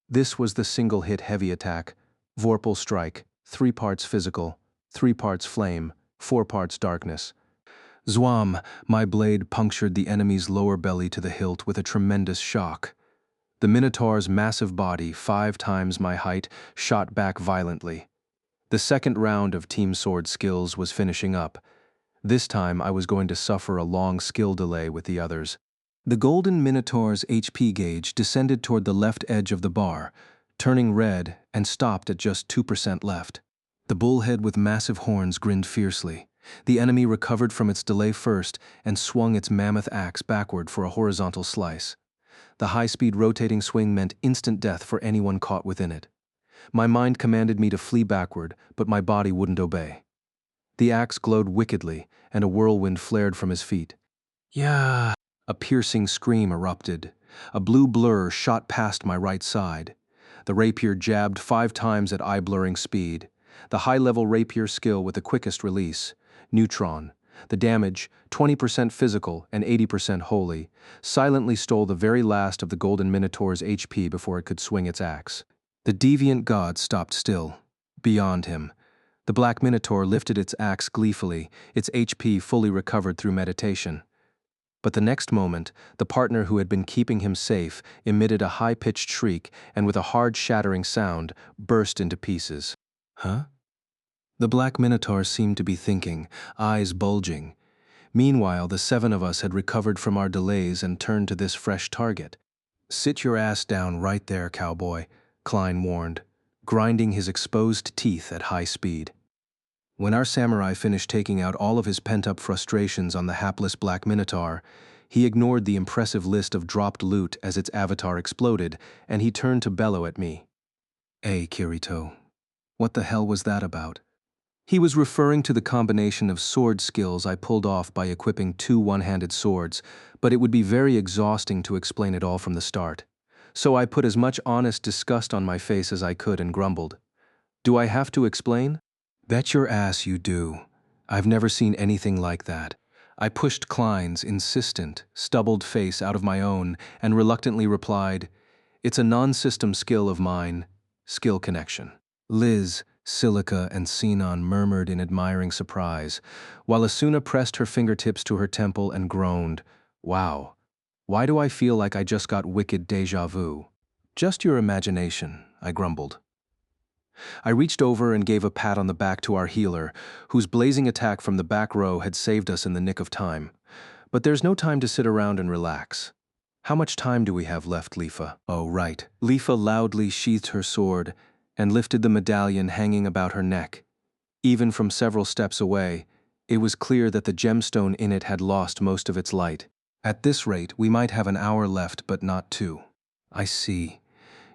This was the single-hit heavy attack, Vorpal Strike, 3 parts physical, 3 parts flame, 4 parts darkness. Zwam, my blade punctured the enemy's lower belly to the hilt with a tremendous shock. The Minotaur's massive body, 5 times my height, shot back violently. The second round of Team Sword skills was finishing up. This time I was going to suffer a long skill delay with the others. The Golden Minotaur's HP gauge descended toward the left edge of the bar, turning red and stopped at just 2% left. The bullhead with massive horns grinned fiercely. The enemy recovered from its delay first and swung its mammoth axe backward for a horizontal slice. The high-speed rotating swing meant instant death for anyone caught within it. My mind commanded me to flee backward, but my body wouldn't obey. The axe glowed wickedly, and a whirlwind flared from his feet. Yeah! A piercing scream erupted. A blue blur shot past my right side. The rapier jabbed 5 times at eye-blurring speed. The high-level rapier skill with the quickest release. Neutron. The damage, 20% physical and 80% holy, silently stole the very last of the Golden Minotaur's HP before it could swing its axe. The deviant god stopped still. Beyond him, the Black Minotaur lifted its axe gleefully, its HP fully recovered through meditation. But the next moment, the partner who had been keeping him safe emitted a high-pitched shriek and with a hard shattering sound, burst into pieces. Huh? The Black Minotaur seemed to be thinking, eyes bulging. Meanwhile, the 7 of us had recovered from our delays and turned to this fresh target. Sit your ass down right there, cowboy, Klein warned, grinding his exposed teeth at high speed. When our samurai finished taking out all of his pent-up frustrations on the hapless Black Minotaur, he ignored the impressive list of dropped loot as its avatar exploded, and he turned to bellow at me. Hey, Kirito, what the hell was that about? He was referring to the combination of sword skills I pulled off by equipping 2 one-handed swords, but it would be very exhausting to explain it all from the start. So I put as much honest disgust on my face as I could and grumbled. Do I have to explain? Bet your ass you do. I've never seen anything like that. I pushed Klein's insistent, stubbled face out of my own and reluctantly replied, It's a non-system skill of mine, skill connection. Liz, Silica, and Sinon murmured in admiring surprise, while Asuna pressed her fingertips to her temple and groaned, Wow, why do I feel like I just got wicked déjà vu? Just your imagination, I grumbled. I reached over and gave a pat on the back to our healer, whose blazing attack from the back row had saved us in the nick of time. But there's no time to sit around and relax. How much time do we have left, Lifa? Oh, right. Lifa loudly sheathed her sword and lifted the medallion hanging about her neck. Even from several steps away, it was clear that the gemstone in it had lost most of its light. At this rate, we might have an hour left, but not 2. I see.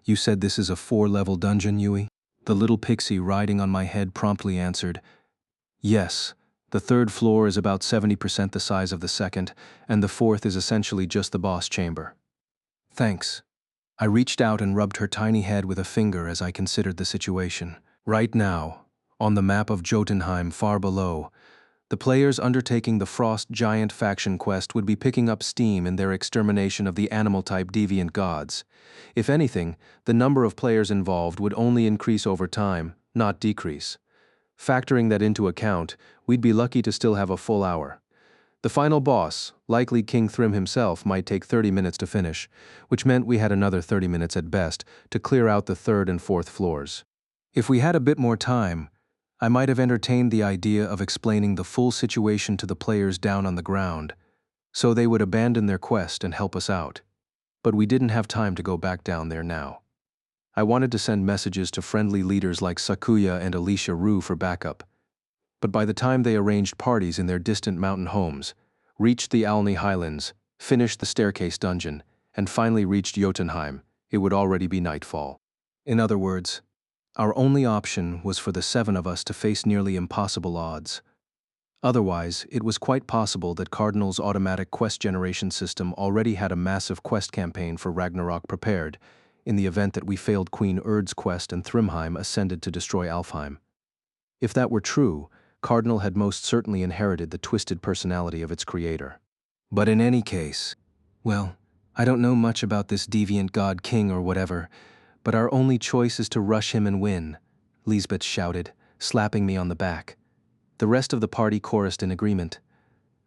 You said this is a 4-level dungeon, Yui? The little pixie riding on my head promptly answered, Yes, the 3rd floor is about 70% the size of the 2nd, and the 4th is essentially just the boss chamber. Thanks. I reached out and rubbed her tiny head with a finger as I considered the situation. Right now, on the map of Jotunheim far below, the players undertaking the Frost Giant faction quest would be picking up steam in their extermination of the animal-type deviant gods. If anything, the number of players involved would only increase over time, not decrease. Factoring that into account, we'd be lucky to still have a full hour. The final boss, likely King Thrym himself, might take 30 minutes to finish, which meant we had another 30 minutes at best to clear out the 3rd and 4th floors. If we had a bit more time, I might have entertained the idea of explaining the full situation to the players down on the ground, so they would abandon their quest and help us out. But we didn't have time to go back down there now. I wanted to send messages to friendly leaders like Sakuya and Alicia Rue for backup. But by the time they arranged parties in their distant mountain homes, reached the Alni Highlands, finished the staircase dungeon, and finally reached Jotunheim, it would already be nightfall. In other words, our only option was for the 7 of us to face nearly impossible odds. Otherwise, it was quite possible that Cardinal's automatic quest generation system already had a massive quest campaign for Ragnarok prepared, in the event that we failed Queen Urd's quest and Thrymheim ascended to destroy Alfheim. If that were true, Cardinal had most certainly inherited the twisted personality of its creator. But in any case, well, I don't know much about this deviant god king or whatever, but our only choice is to rush him and win, Lisbeth shouted, slapping me on the back. The rest of the party chorused in agreement.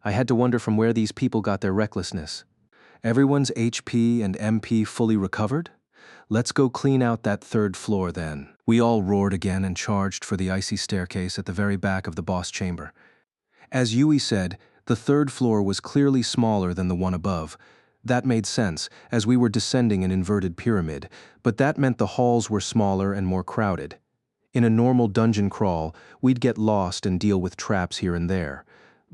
I had to wonder from where these people got their recklessness. Everyone's HP and MP fully recovered? Let's go clean out that 3rd floor then. We all roared again and charged for the icy staircase at the very back of the boss chamber. As Yui said, the 3rd floor was clearly smaller than the one above, That made sense, as we were descending an inverted pyramid, but that meant the halls were smaller and more crowded. In a normal dungeon crawl, we'd get lost and deal with traps here and there,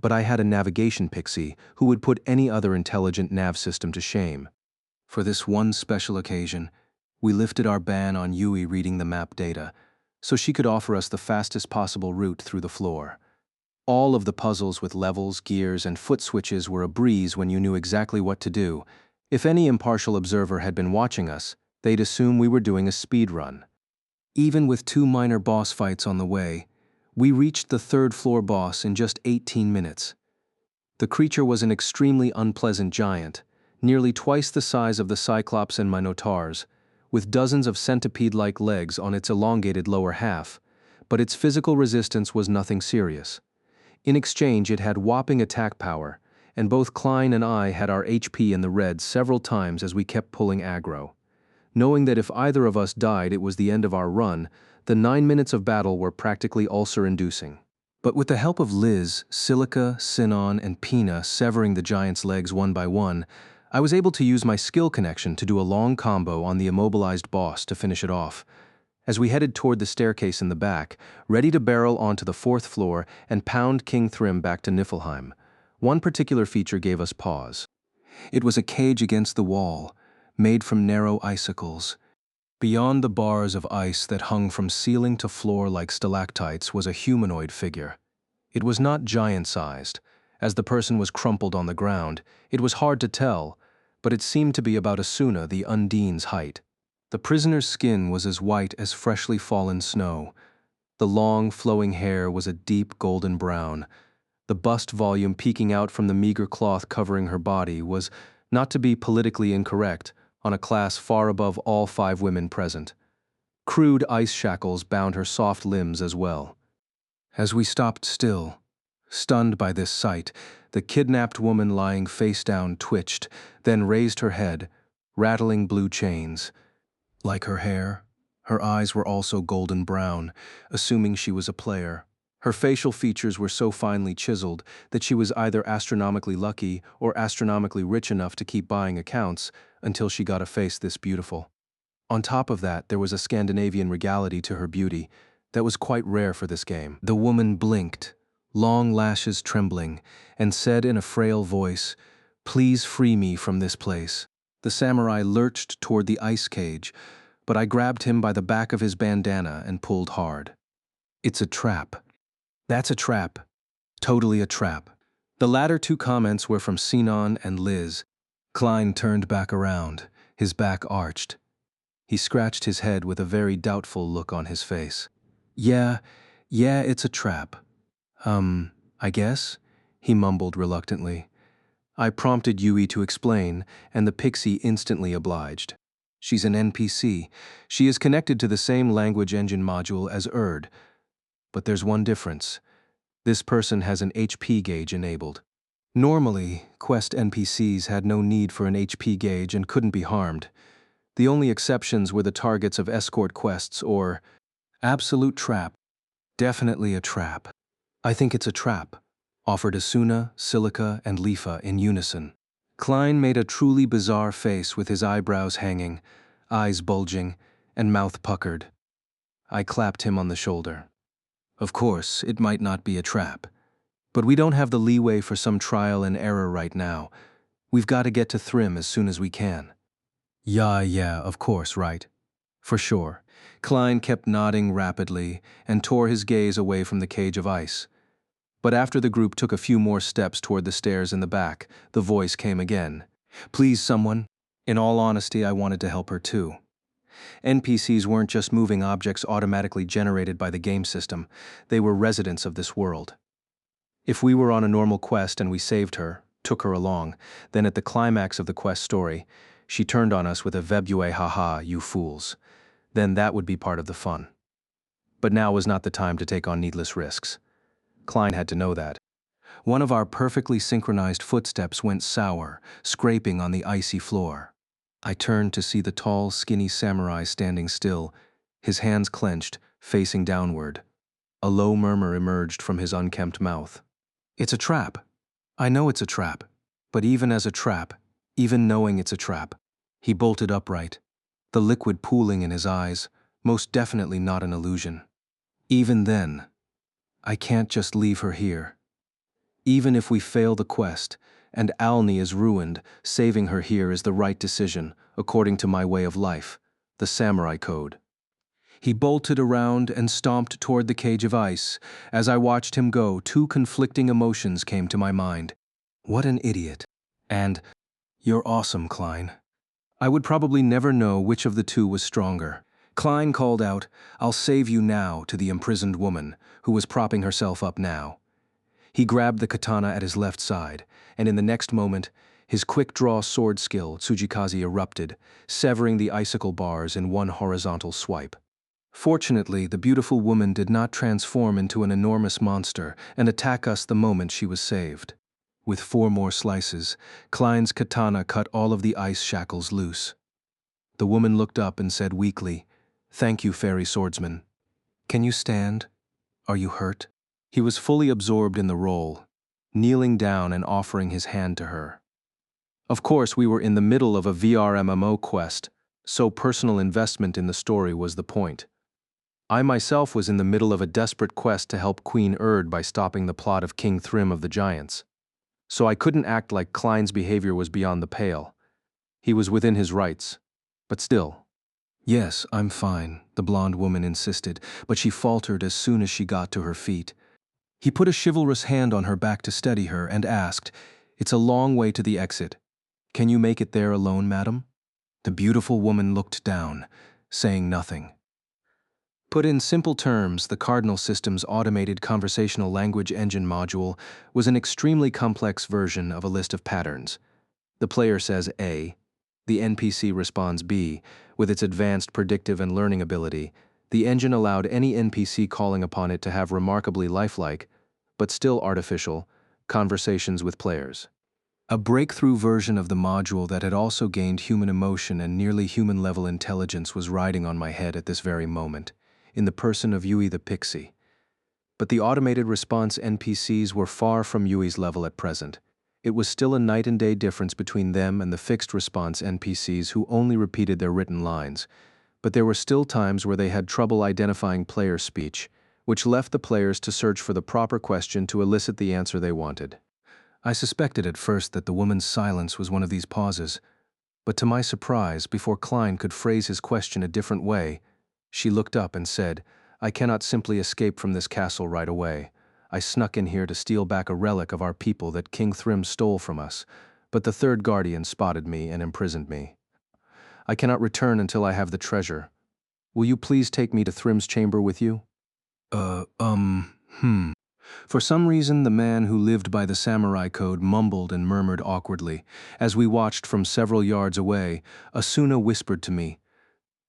but I had a navigation pixie who would put any other intelligent nav system to shame. For this one special occasion, we lifted our ban on Yui reading the map data, so she could offer us the fastest possible route through the floor. All of the puzzles with levels, gears, and foot switches were a breeze when you knew exactly what to do. If any impartial observer had been watching us, they'd assume we were doing a speed run. Even with 2 minor boss fights on the way, we reached the 3rd floor boss in just 18 minutes. The creature was an extremely unpleasant giant, nearly twice the size of the Cyclops and Minotaurs, with dozens of centipede-like legs on its elongated lower half, but its physical resistance was nothing serious. In exchange, it had whopping attack power, and both Klein and I had our HP in the red several times as we kept pulling aggro. Knowing that if either of us died it was the end of our run, the 9 minutes of battle were practically ulcer-inducing. But with the help of Liz, Silica, Sinon, and Pina severing the giant's legs one by one, I was able to use my skill connection to do a long combo on the immobilized boss to finish it off. As we headed toward the staircase in the back, ready to barrel onto the 4th floor and pound King Thrym back to Niflheim, one particular feature gave us pause. It was a cage against the wall, made from narrow icicles. Beyond the bars of ice that hung from ceiling to floor like stalactites was a humanoid figure. It was not giant-sized. As the person was crumpled on the ground, it was hard to tell, but it seemed to be about Asuna, the Undine's height. The prisoner's skin was as white as freshly fallen snow. The long, flowing hair was a deep golden brown. The bust volume peeking out from the meager cloth covering her body was, not to be politically incorrect, on a class far above all 5 women present. Crude ice shackles bound her soft limbs as well. As we stopped still, stunned by this sight, the kidnapped woman lying face down twitched, then raised her head, rattling blue chains. Like her hair, her eyes were also golden brown, assuming she was a player. Her facial features were so finely chiseled that she was either astronomically lucky or astronomically rich enough to keep buying accounts until she got a face this beautiful. On top of that, there was a Scandinavian regality to her beauty that was quite rare for this game. The woman blinked, long lashes trembling, and said in a frail voice, "Please free me from this place." The samurai lurched toward the ice cage, but I grabbed him by the back of his bandana and pulled hard. "It's a trap." "That's a trap. Totally a trap." The latter 2 comments were from Sinon and Liz. Klein turned back around, his back arched. He scratched his head with a very doubtful look on his face. Yeah, it's a trap. I guess," he mumbled reluctantly. I prompted Yui to explain, and the pixie instantly obliged. She's an NPC. She is connected to the same language engine module as Erd. But there's one difference. This person has an HP gauge enabled. Normally, Quest NPCs had no need for an HP gauge and couldn't be harmed. The only exceptions were the targets of escort quests or absolute trap. Definitely a trap. "I think it's a trap," offered Asuna, Silica, and Lifa in unison. Klein made a truly bizarre face with his eyebrows hanging, eyes bulging, and mouth puckered. I clapped him on the shoulder. "Of course, it might not be a trap. But we don't have the leeway for some trial and error right now. We've got to get to Thrym as soon as we can." Yeah, of course, right. For sure." Klein kept nodding rapidly and tore his gaze away from the cage of ice. But after the group took a few more steps toward the stairs in the back, the voice came again. "Please, someone." In all honesty, I wanted to help her too. NPCs weren't just moving objects automatically generated by the game system. They were residents of this world. If we were on a normal quest and we saved her, took her along, then at the climax of the quest story, she turned on us with a "Vebue haha, you fools." Then that would be part of the fun. But now was not the time to take on needless risks. Klein had to know that. One of our perfectly synchronized footsteps went sour, scraping on the icy floor. I turned to see the tall, skinny samurai standing still, his hands clenched, facing downward. A low murmur emerged from his unkempt mouth. "It's a trap. I know it's a trap. But even as a trap, even knowing it's a trap. He bolted upright, the liquid pooling in his eyes, most definitely not an illusion. Even then, I can't just leave her here. Even if we fail the quest, and Alni is ruined, saving her here is the right decision, according to my way of life, the samurai code. He bolted around and stomped toward the cage of ice. As I watched him go, two conflicting emotions came to my mind. What an idiot. And, you're awesome, Klein. I would probably never know which of the two was stronger. Klein called out, "I'll save you now," to the imprisoned woman, who was propping herself up now. He grabbed the katana at his left side, and in the next moment, his quick-draw sword skill, Tsujikaze, erupted, severing the icicle bars in one horizontal swipe. Fortunately, the beautiful woman did not transform into an enormous monster and attack us the moment she was saved. With 4 more slices, Klein's katana cut all of the ice shackles loose. The woman looked up and said weakly, "Thank you, fairy swordsman. Can you stand? Are you hurt?" He was fully absorbed in the role, kneeling down and offering his hand to her. Of course, we were in the middle of a VR MMO quest, so personal investment in the story was the point. I myself was in the middle of a desperate quest to help Queen Erd by stopping the plot of King Thrym of the Giants. So I couldn't act like Klein's behavior was beyond the pale. He was within his rights. But still. "Yes, I'm fine," the blonde woman insisted, but she faltered as soon as she got to her feet. He put a chivalrous hand on her back to steady her and asked, "It's a long way to the exit. Can you make it there alone, madam?" The beautiful woman looked down, saying nothing. Put in simple terms, the Cardinal System's automated conversational language engine module was an extremely complex version of a list of patterns. The player says A, the NPC responds B. With its advanced predictive and learning ability, the engine allowed any NPC calling upon it to have remarkably lifelike, but still artificial, conversations with players. A breakthrough version of the module that had also gained human emotion and nearly human-level intelligence was riding on my head at this very moment, in the person of Yui the Pixie. But the automated response NPCs were far from Yui's level at present. It was still a night and day difference between them and the fixed response NPCs who only repeated their written lines, but there were still times where they had trouble identifying player speech, which left the players to search for the proper question to elicit the answer they wanted. I suspected at first that the woman's silence was one of these pauses, but to my surprise, before Klein could phrase his question a different way, she looked up and said, "I cannot simply escape from this castle right away. I snuck in here to steal back a relic of our people that King Thrym stole from us, but the third guardian spotted me and imprisoned me. I cannot return until I have the treasure. Will you please take me to Thrym's chamber with you?" For some reason, the man who lived by the samurai code mumbled and murmured awkwardly. As we watched from several yards away, Asuna whispered to me,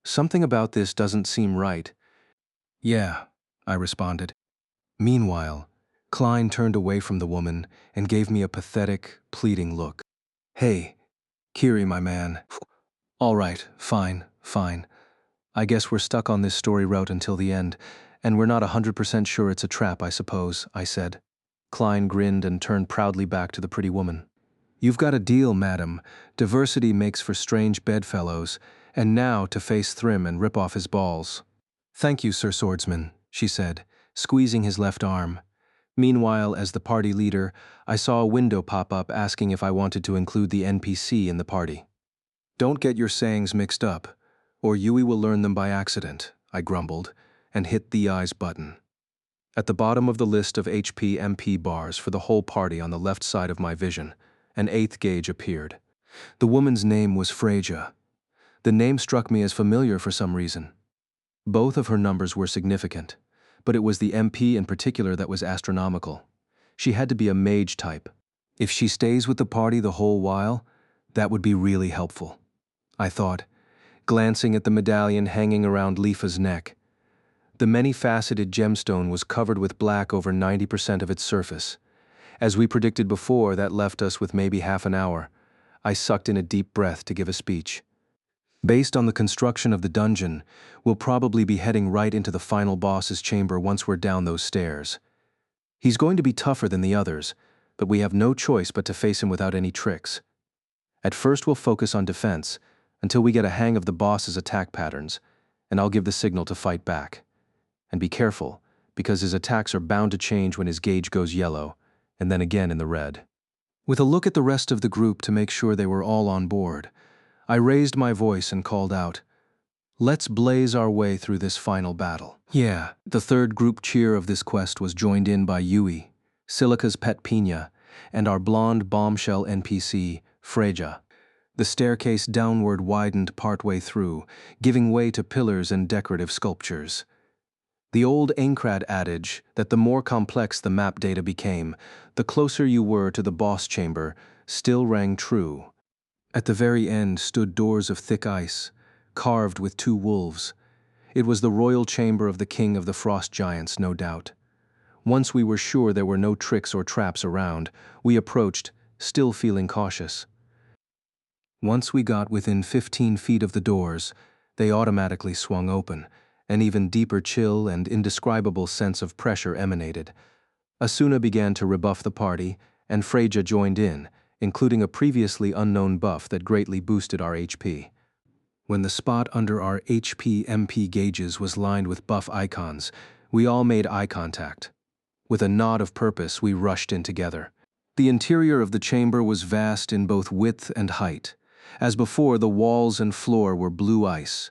"Something about this doesn't seem right." "Yeah," I responded. Meanwhile, Klein turned away from the woman and gave me a pathetic, pleading look. "Hey, Kiri, my man." "All right, fine. I guess we're stuck on this story route until the end, and we're not 100% sure it's a trap, I suppose," I said. Klein grinned and turned proudly back to the pretty woman. "You've got a deal, madam. Diversity makes for strange bedfellows, and now to face Thrym and rip off his balls." "Thank you, Sir Swordsman," she said, squeezing his left arm. Meanwhile, as the party leader, I saw a window pop up asking if I wanted to include the NPC in the party. "Don't get your sayings mixed up, or Yui will learn them by accident," I grumbled, and hit the eyes button. At the bottom of the list of HP/MP bars for the whole party on the left side of my vision, an 8th gauge appeared. The woman's name was Freja. The name struck me as familiar for some reason. Both of her numbers were significant, but it was the MP in particular that was astronomical. She had to be a mage type. If she stays with the party the whole while, that would be really helpful, I thought, glancing at the medallion hanging around Lifa's neck. The many-faceted gemstone was covered with black over 90% of its surface. As we predicted before, that left us with maybe half an hour. I sucked in a deep breath to give a speech. "Based on the construction of the dungeon, we'll probably be heading right into the final boss's chamber once we're down those stairs. He's going to be tougher than the others, but we have no choice but to face him without any tricks. At first we'll focus on defense, until we get a hang of the boss's attack patterns, and I'll give the signal to fight back. And be careful, because his attacks are bound to change when his gauge goes yellow, and then again in the red. With a look at the rest of the group to make sure they were all on board, I raised my voice and called out, "Let's blaze our way through this final battle." Yeah, the third group cheer of this quest was joined in by Yui, Silica's pet Pina, and our blonde bombshell NPC, Freja. The staircase downward widened partway through, giving way to pillars and decorative sculptures. The old Aincrad adage that the more complex the map data became, the closer you were to the boss chamber, still rang true. At the very end stood doors of thick ice, carved with two wolves. It was the royal chamber of the king of the frost giants, no doubt. Once we were sure there were no tricks or traps around, we approached, still feeling cautious. Once we got within 15 feet of the doors, they automatically swung open. An even deeper chill and indescribable sense of pressure emanated. Asuna began to rebuff the party, and Freja joined in, including a previously unknown buff that greatly boosted our HP. When the spot under our HP-MP gauges was lined with buff icons, we all made eye contact. With a nod of purpose, we rushed in together. The interior of the chamber was vast in both width and height. As before, the walls and floor were blue ice.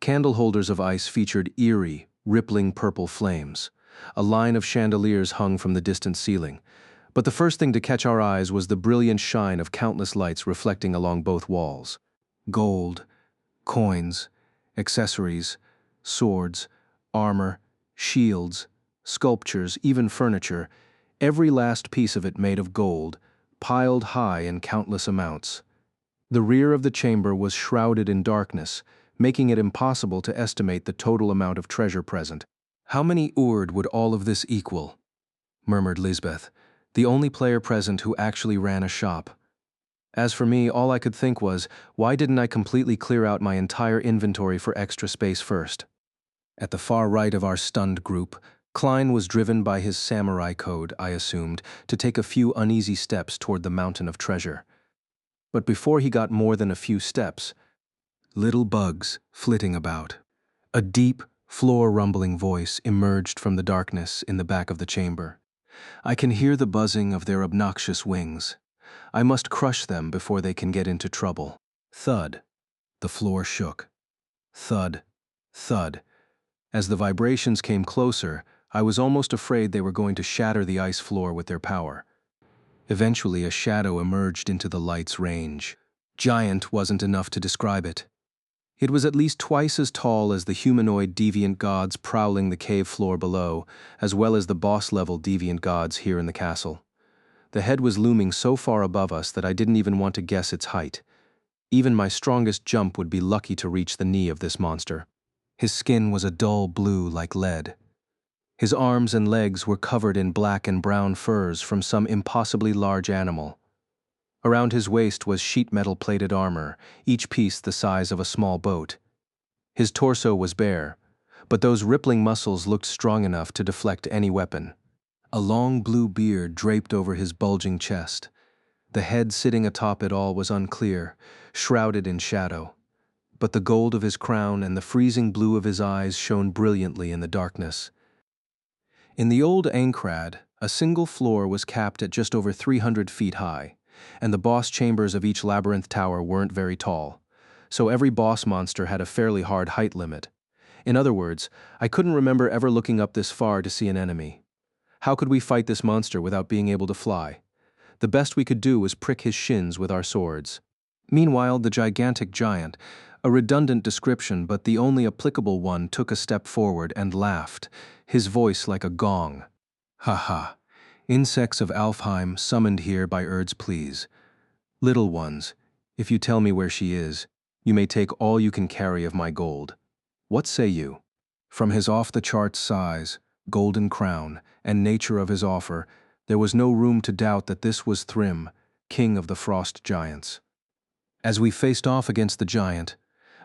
Candle holders of ice featured eerie, rippling purple flames. A line of chandeliers hung from the distant ceiling. But the first thing to catch our eyes was the brilliant shine of countless lights reflecting along both walls. Gold, coins, accessories, swords, armor, shields, sculptures, even furniture, every last piece of it made of gold, piled high in countless amounts. The rear of the chamber was shrouded in darkness, making it impossible to estimate the total amount of treasure present. "How many Urd would all of this equal?" murmured Lisbeth, the only player present who actually ran a shop. As for me, all I could think was, why didn't I completely clear out my entire inventory for extra space first? At the far right of our stunned group, Klein was driven by his samurai code, I assumed, to take a few uneasy steps toward the mountain of treasure. But before he got more than a few steps, little bugs flitting about. A deep, floor-rumbling voice emerged from the darkness in the back of the chamber. I can hear the buzzing of their obnoxious wings. I must crush them before they can get into trouble. Thud. The floor shook. Thud. Thud. As the vibrations came closer, I was almost afraid they were going to shatter the ice floor with their power. Eventually, a shadow emerged into the light's range. Giant wasn't enough to describe it. It was at least twice as tall as the humanoid deviant gods prowling the cave floor below, as well as the boss-level deviant gods here in the castle. The head was looming so far above us that I didn't even want to guess its height. Even my strongest jump would be lucky to reach the knee of this monster. His skin was a dull blue like lead. His arms and legs were covered in black and brown furs from some impossibly large animal. Around his waist was sheet metal plated armor, each piece the size of a small boat. His torso was bare, but those rippling muscles looked strong enough to deflect any weapon. A long blue beard draped over his bulging chest. The head sitting atop it all was unclear, shrouded in shadow. But the gold of his crown and the freezing blue of his eyes shone brilliantly in the darkness. In the old Aincrad, a single floor was capped at just over 300 feet high, and the boss chambers of each labyrinth tower weren't very tall, so every boss monster had a fairly hard height limit. In other words, I couldn't remember ever looking up this far to see an enemy. How could we fight this monster without being able to fly? The best we could do was prick his shins with our swords. Meanwhile, the gigantic giant, a redundant description but the only applicable one, took a step forward and laughed, his voice like a gong. "Ha ha. Insects of Alfheim summoned here by Urd's pleas. Little ones, if you tell me where she is, you may take all you can carry of my gold. What say you?" From his off-the-charts size, golden crown, and nature of his offer, there was no room to doubt that this was Thrym, king of the frost giants. As we faced off against the giant,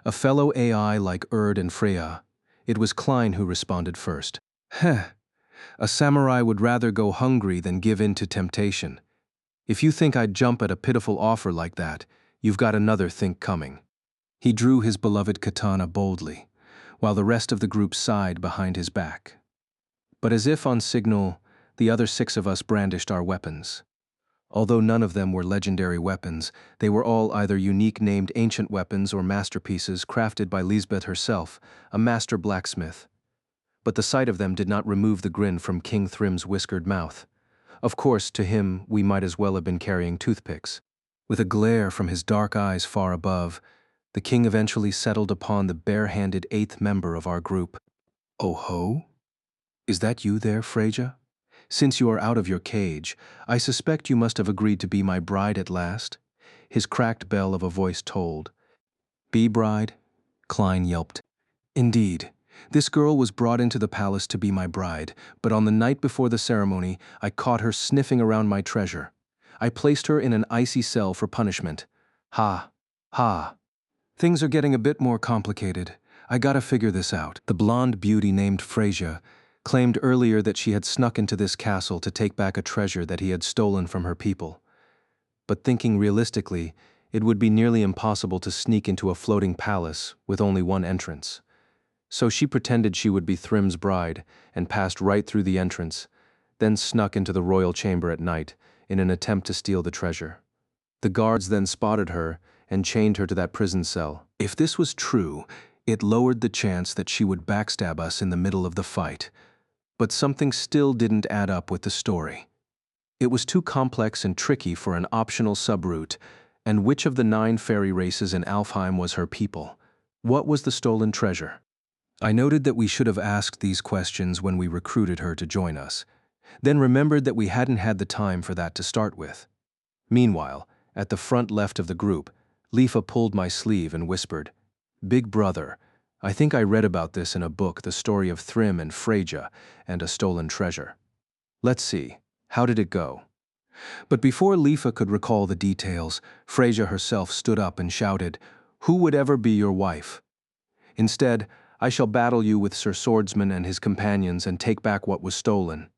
a fellow AI like Urd and Freya, it was Klein who responded first. "Heh. A samurai would rather go hungry than give in to temptation. If you think I'd jump at a pitiful offer like that, You've got another think coming." He drew his beloved katana boldly, while the rest of the group sighed behind his back. But as if on signal, the other 6 of us brandished our weapons. Although none of them were legendary weapons, they were all either unique named ancient weapons or masterpieces crafted by Lisbeth herself, a master blacksmith. But the sight of them did not remove the grin from King Thrym's whiskered mouth. Of course, to him, we might as well have been carrying toothpicks. With a glare from his dark eyes far above, the king eventually settled upon the bare-handed 8th member of our group. "Oh ho? Is that you there, Freyja? Since you are out of your cage, I suspect you must have agreed to be my bride at last," his cracked bell of a voice told. "Be bride?" Klein yelped. "Indeed. This girl was brought into the palace to be my bride, but on the night before the ceremony, I caught her sniffing around my treasure. I placed her in an icy cell for punishment. Ha, ha. Things are getting a bit more complicated. I gotta figure this out." The blonde beauty named Freyja claimed earlier that she had snuck into this castle to take back a treasure that he had stolen from her people. But thinking realistically, it would be nearly impossible to sneak into a floating palace with only one entrance. So she pretended she would be Thrym's bride and passed right through the entrance, then snuck into the royal chamber at night in an attempt to steal the treasure. The guards then spotted her and chained her to that prison cell. If this was true, it lowered the chance that she would backstab us in the middle of the fight. But something still didn't add up with the story. It was too complex and tricky for an optional subroute, and which of the 9 fairy races in Alfheim was her people? What was the stolen treasure? I noted that we should have asked these questions when we recruited her to join us, then remembered that we hadn't had the time for that to start with. Meanwhile, at the front left of the group, Lifa pulled my sleeve and whispered, "Big brother, I think I read about this in a book, the story of Thrym and Freyja and a stolen treasure. Let's see, how did it go?" But before Lifa could recall the details, Freyja herself stood up and shouted, "Who would ever be your wife? Instead, I shall battle you with Sir Swordsman and his companions and take back what was stolen."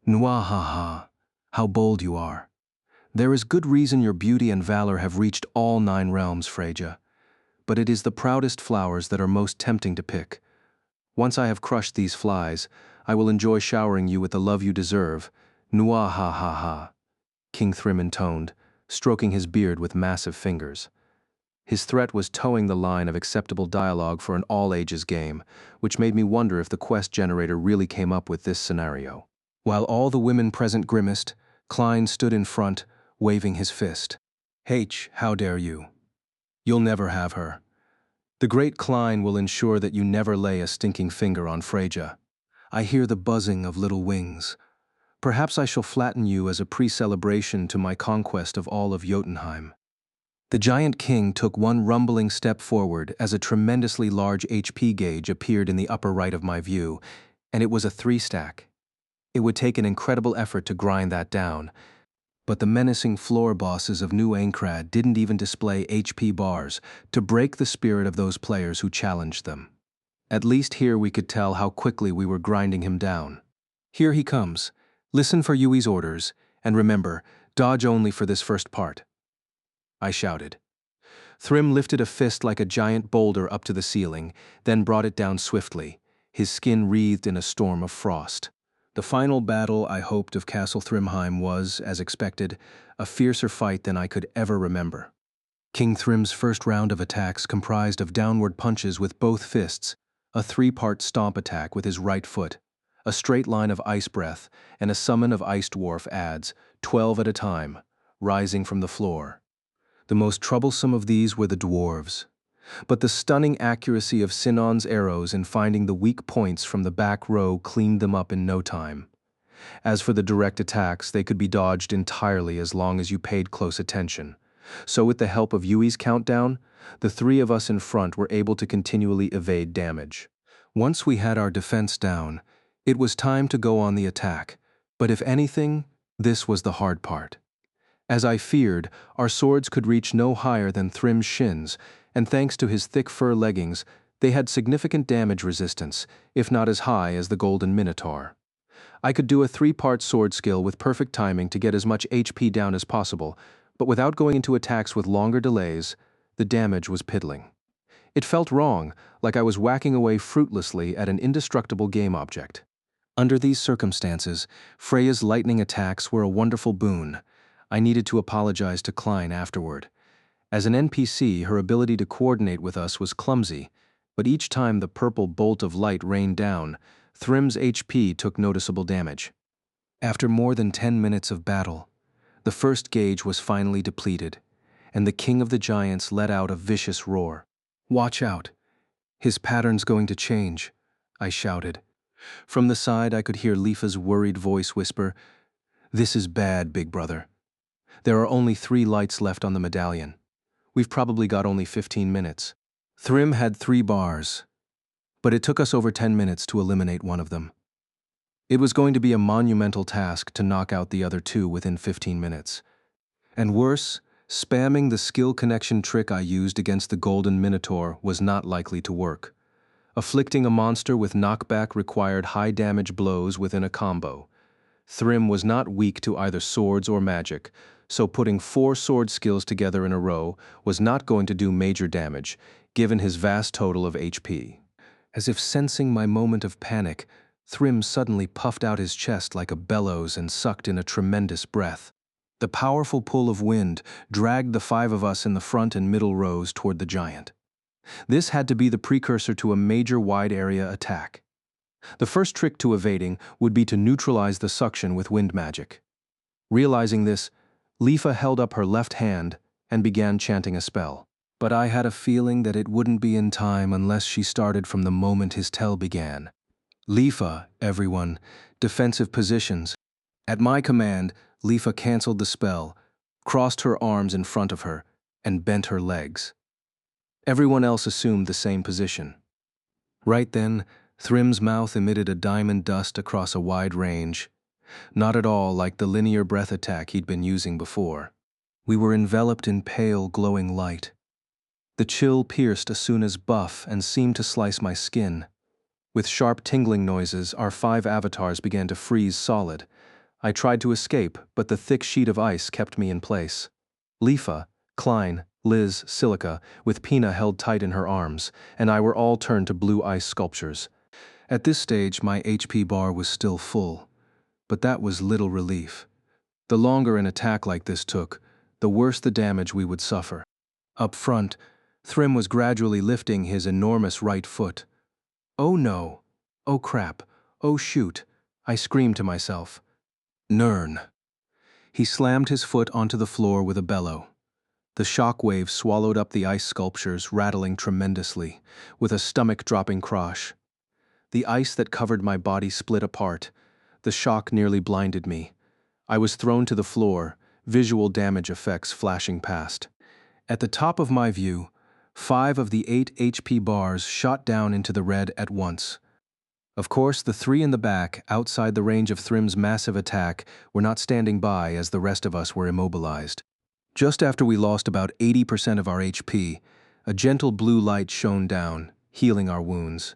"Nwahaha, how bold you are. There is good reason your beauty and valor have reached all 9 realms, Freyja. But it is the proudest flowers that are most tempting to pick. Once I have crushed these flies, I will enjoy showering you with the love you deserve. Nwahaha," King Thrym intoned, stroking his beard with massive fingers. His threat was towing the line of acceptable dialogue for an all-ages game, which made me wonder if the quest generator really came up with this scenario. While all the women present grimaced, Klein stood in front, waving his fist. "H, how dare you? You'll never have her. The great Klein will ensure that you never lay a stinking finger on Freyja. I hear the buzzing of little wings. Perhaps I shall flatten you as a pre-celebration to my conquest of all of Jotunheim." The giant king took one rumbling step forward as a tremendously large HP gauge appeared in the upper right of my view, and it was a 3-stack. It would take an incredible effort to grind that down, but the menacing floor bosses of New Aincrad didn't even display HP bars to break the spirit of those players who challenged them. At least here we could tell how quickly we were grinding him down. "Here he comes. Listen for Yui's orders, and remember, dodge only for this first part," I shouted. Thrym lifted a fist like a giant boulder up to the ceiling, then brought it down swiftly, his skin wreathed in a storm of frost. The final battle I hoped of Castle Thrymheim was, as expected, a fiercer fight than I could ever remember. King Thrym's first round of attacks comprised of downward punches with both fists, a 3-part stomp attack with his right foot, a straight line of ice breath, and a summon of ice dwarf adds, 12 at a time, rising from the floor. The most troublesome of these were the dwarves, but the stunning accuracy of Sinon's arrows in finding the weak points from the back row cleaned them up in no time. As for the direct attacks, they could be dodged entirely as long as you paid close attention. So with the help of Yui's countdown, the 3 of us in front were able to continually evade damage. Once we had our defense down, it was time to go on the attack, but if anything, this was the hard part. As I feared, our swords could reach no higher than Thrym's shins, and thanks to his thick fur leggings, they had significant damage resistance, if not as high as the Golden Minotaur. I could do a 3-part sword skill with perfect timing to get as much HP down as possible, but without going into attacks with longer delays, the damage was piddling. It felt wrong, like I was whacking away fruitlessly at an indestructible game object. Under these circumstances, Freya's lightning attacks were a wonderful boon. I needed to apologize to Klein afterward. As an NPC, her ability to coordinate with us was clumsy, but each time the purple bolt of light rained down, Thrym's HP took noticeable damage. After more than 10 minutes of battle, the first gauge was finally depleted, and the King of the Giants let out a vicious roar. "Watch out! His pattern's going to change," I shouted. From the side, I could hear Lifa's worried voice whisper, "This is bad, big brother. There are only 3 lights left on the medallion. We've probably got only 15 minutes. Thrym had 3 bars, but it took us over 10 minutes to eliminate one of them. It was going to be a monumental task to knock out the other 2 within 15 minutes. And worse, spamming the skill connection trick I used against the Golden Minotaur was not likely to work. Afflicting a monster with knockback required high damage blows within a combo. Thrym was not weak to either swords or magic, so putting 4 sword skills together in a row was not going to do major damage, given his vast total of HP. As if sensing my moment of panic, Thrym suddenly puffed out his chest like a bellows and sucked in a tremendous breath. The powerful pull of wind dragged the 5 of us in the front and middle rows toward the giant. This had to be the precursor to a major wide-area attack. The first trick to evading would be to neutralize the suction with wind magic. Realizing this, Lifa held up her left hand and began chanting a spell. But I had a feeling that it wouldn't be in time unless she started from the moment his tell began. "Lifa, everyone, defensive positions." At my command, Lifa canceled the spell, crossed her arms in front of her, and bent her legs. Everyone else assumed the same position. Right then, Thrym's mouth emitted a diamond dust across a wide range, not at all like the linear breath attack he'd been using before. We were enveloped in pale, glowing light. The chill pierced Asuna's buff and seemed to slice my skin. With sharp tingling noises, our 5 avatars began to freeze solid. I tried to escape, but the thick sheet of ice kept me in place. Lifa, Klein, Liz, Silica, with Pina held tight in her arms, and I were all turned to blue ice sculptures. At this stage, my HP bar was still full, but that was little relief. The longer an attack like this took, the worse the damage we would suffer. Up front, Thrym was gradually lifting his enormous right foot. "Oh no! Oh crap! Oh shoot!" I screamed to myself. "Nern." He slammed his foot onto the floor with a bellow. The shock wave swallowed up the ice sculptures, rattling tremendously, with a stomach-dropping crash. The ice that covered my body split apart. The shock nearly blinded me. I was thrown to the floor, visual damage effects flashing past. At the top of my view, 5 of the 8 HP bars shot down into the red at once. Of course, the 3 in the back, outside the range of Thrym's massive attack, were not standing by as the rest of us were immobilized. Just after we lost about 80% of our HP, a gentle blue light shone down, healing our wounds.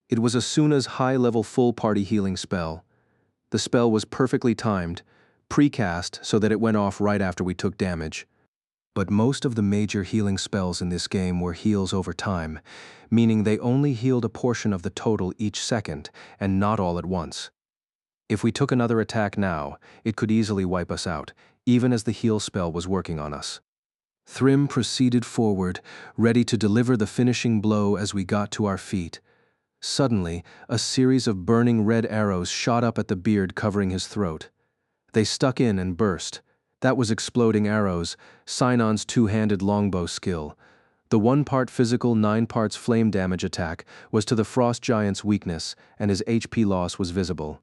It was Asuna's high-level full-party healing spell. The spell was perfectly timed, precast so that it went off right after we took damage. But most of the major healing spells in this game were heals over time, meaning they only healed a portion of the total each second, and not all at once. If we took another attack now, it could easily wipe us out, even as the heal spell was working on us. Thrym proceeded forward, ready to deliver the finishing blow as we got to our feet. Suddenly, a series of burning red arrows shot up at the beard covering his throat. They stuck in and burst. That was exploding arrows, Sinon's 2-handed longbow skill. The 1 part physical, 9 parts flame damage attack was to the frost giant's weakness, and his HP loss was visible.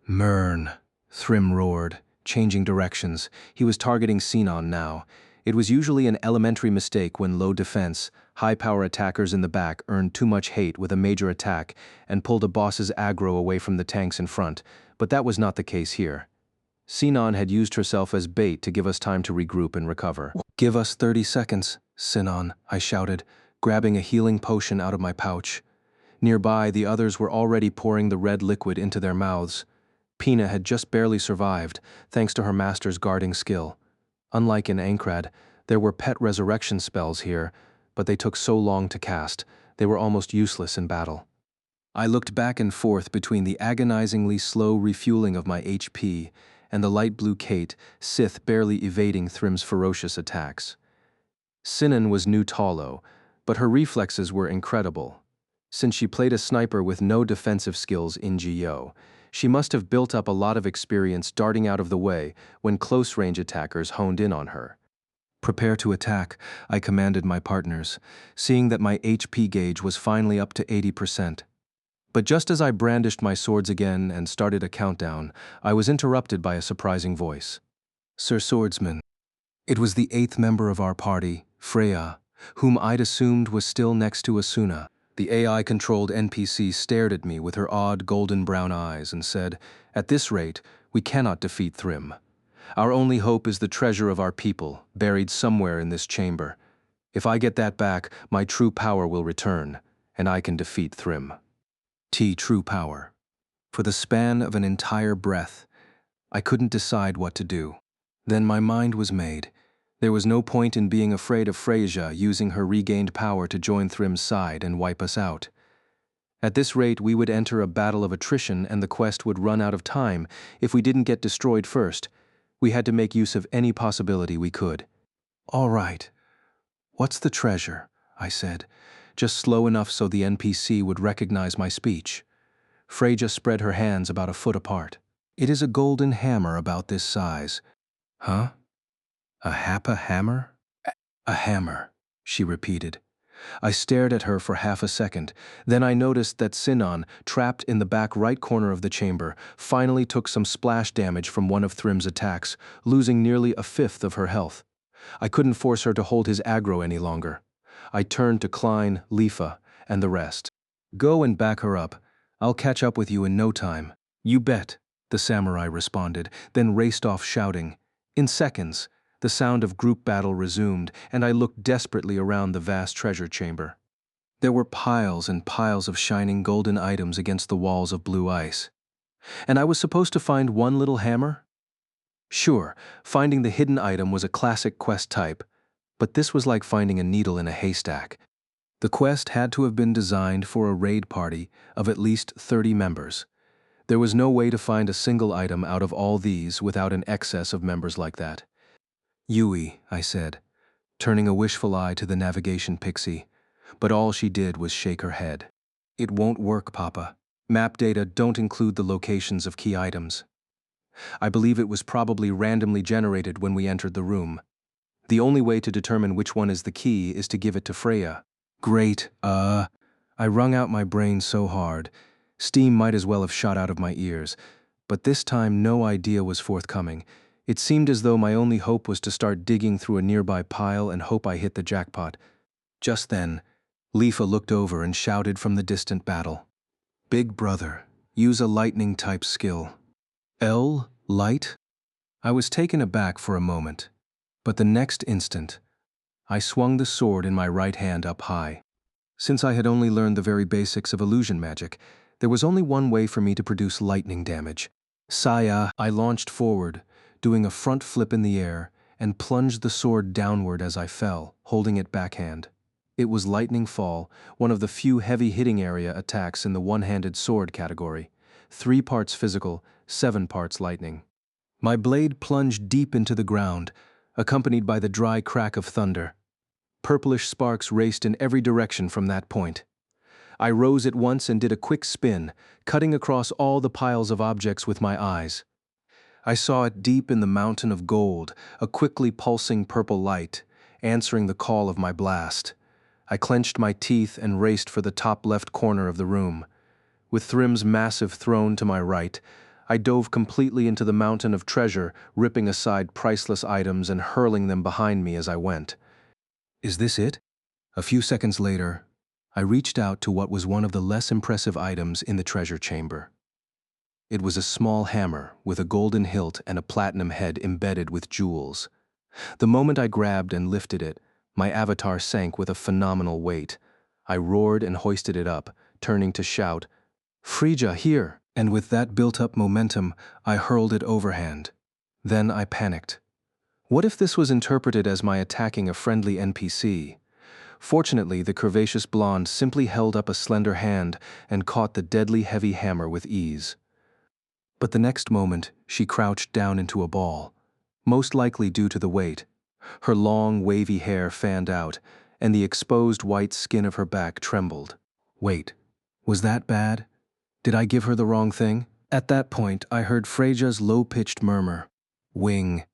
"Mern," Thrym roared, changing directions. He was targeting Sinon now. It was usually an elementary mistake when low defense, high-power attackers in the back earned too much hate with a major attack and pulled a boss's aggro away from the tanks in front, but that was not the case here. Sinon had used herself as bait to give us time to regroup and recover. "Give us 30 seconds, Sinon," I shouted, grabbing a healing potion out of my pouch. Nearby, the others were already pouring the red liquid into their mouths. Pina had just barely survived, thanks to her master's guarding skill. Unlike in Ankrad, there were pet resurrection spells here, but they took so long to cast, they were almost useless in battle. I looked back and forth between the agonizingly slow refueling of my HP and the light blue Kate, Sith barely evading Thrym's ferocious attacks. Sinan was new Talo, but her reflexes were incredible. Since she played a sniper with no defensive skills in GO, she must have built up a lot of experience darting out of the way when close-range attackers honed in on her. "Prepare to attack," I commanded my partners, seeing that my HP gauge was finally up to 80%. But just as I brandished my swords again and started a countdown, I was interrupted by a surprising voice. "Sir Swordsman." It was the 8th member of our party, Freya, whom I'd assumed was still next to Asuna. The AI-controlled NPC stared at me with her odd golden brown eyes and said, "At this rate, we cannot defeat Thrym. Our only hope is the treasure of our people, buried somewhere in this chamber. If I get that back, my true power will return, and I can defeat Thrym." True power. For the span of an entire breath, I couldn't decide what to do. Then my mind was made. There was no point in being afraid of Freyja using her regained power to join Thrym's side and wipe us out. At this rate, we would enter a battle of attrition and the quest would run out of time if we didn't get destroyed first. We had to make use of any possibility we could. "All right. What's the treasure?" I said, just slow enough so the NPC would recognize my speech. Freyja spread her hands about a foot apart. "It is a golden hammer about this size." "Huh? A Happa hammer?" "A hammer," she repeated. I stared at her for half a second. Then I noticed that Sinan, trapped in the back right corner of the chamber, finally took some splash damage from one of Thrym's attacks, losing nearly a fifth of her health. I couldn't force her to hold his aggro any longer. I turned to Klein, Lifa, and the rest. "Go and back her up. I'll catch up with you in no time." "You bet," the samurai responded, then raced off shouting. In seconds, the sound of group battle resumed, and I looked desperately around the vast treasure chamber. There were piles and piles of shining golden items against the walls of blue ice. And I was supposed to find one little hammer? Sure, finding the hidden item was a classic quest type, but this was like finding a needle in a haystack. The quest had to have been designed for a raid party of at least 30 members. There was no way to find a single item out of all these without an excess of members like that. "Yui," I said, turning a wishful eye to the navigation pixie, but all she did was shake her head. "It won't work, Papa. Map data don't include the locations of key items. I believe it was probably randomly generated when we entered the room. The only way to determine which one is the key is to give it to Freya." "Great, I wrung out my brain so hard, steam might as well have shot out of my ears, but this time no idea was forthcoming. It seemed as though my only hope was to start digging through a nearby pile and hope I hit the jackpot. Just then, Lifa looked over and shouted from the distant battle. "Big brother, use a lightning-type skill." "L? Light?" I was taken aback for a moment, but the next instant, I swung the sword in my right hand up high. Since I had only learned the very basics of illusion magic, there was only one way for me to produce lightning damage. "Saya!" I launched forward, doing a front flip in the air, and plunged the sword downward as I fell, holding it backhand. It was Lightning Fall, one of the few heavy hitting area attacks in the one-handed sword category. 3 parts physical, 7 parts lightning. My blade plunged deep into the ground, accompanied by the dry crack of thunder. Purplish sparks raced in every direction from that point. I rose at once and did a quick spin, cutting across all the piles of objects with my eyes. I saw it deep in the mountain of gold, a quickly pulsing purple light, answering the call of my blast. I clenched my teeth and raced for the top left corner of the room. With Thrym's massive throne to my right, I dove completely into the mountain of treasure, ripping aside priceless items and hurling them behind me as I went. "Is this it?" A few seconds later, I reached out to what was one of the less impressive items in the treasure chamber. It was a small hammer with a golden hilt and a platinum head embedded with jewels. The moment I grabbed and lifted it, my avatar sank with a phenomenal weight. I roared and hoisted it up, turning to shout, "Freyja, here!" And with that built-up momentum, I hurled it overhand. Then I panicked. What if this was interpreted as my attacking a friendly NPC? Fortunately, the curvaceous blonde simply held up a slender hand and caught the deadly heavy hammer with ease. But the next moment, she crouched down into a ball, most likely due to the weight. Her long, wavy hair fanned out, and the exposed white skin of her back trembled. Wait, was that bad? Did I give her the wrong thing? At that point, I heard Freja's low-pitched murmur. Wing.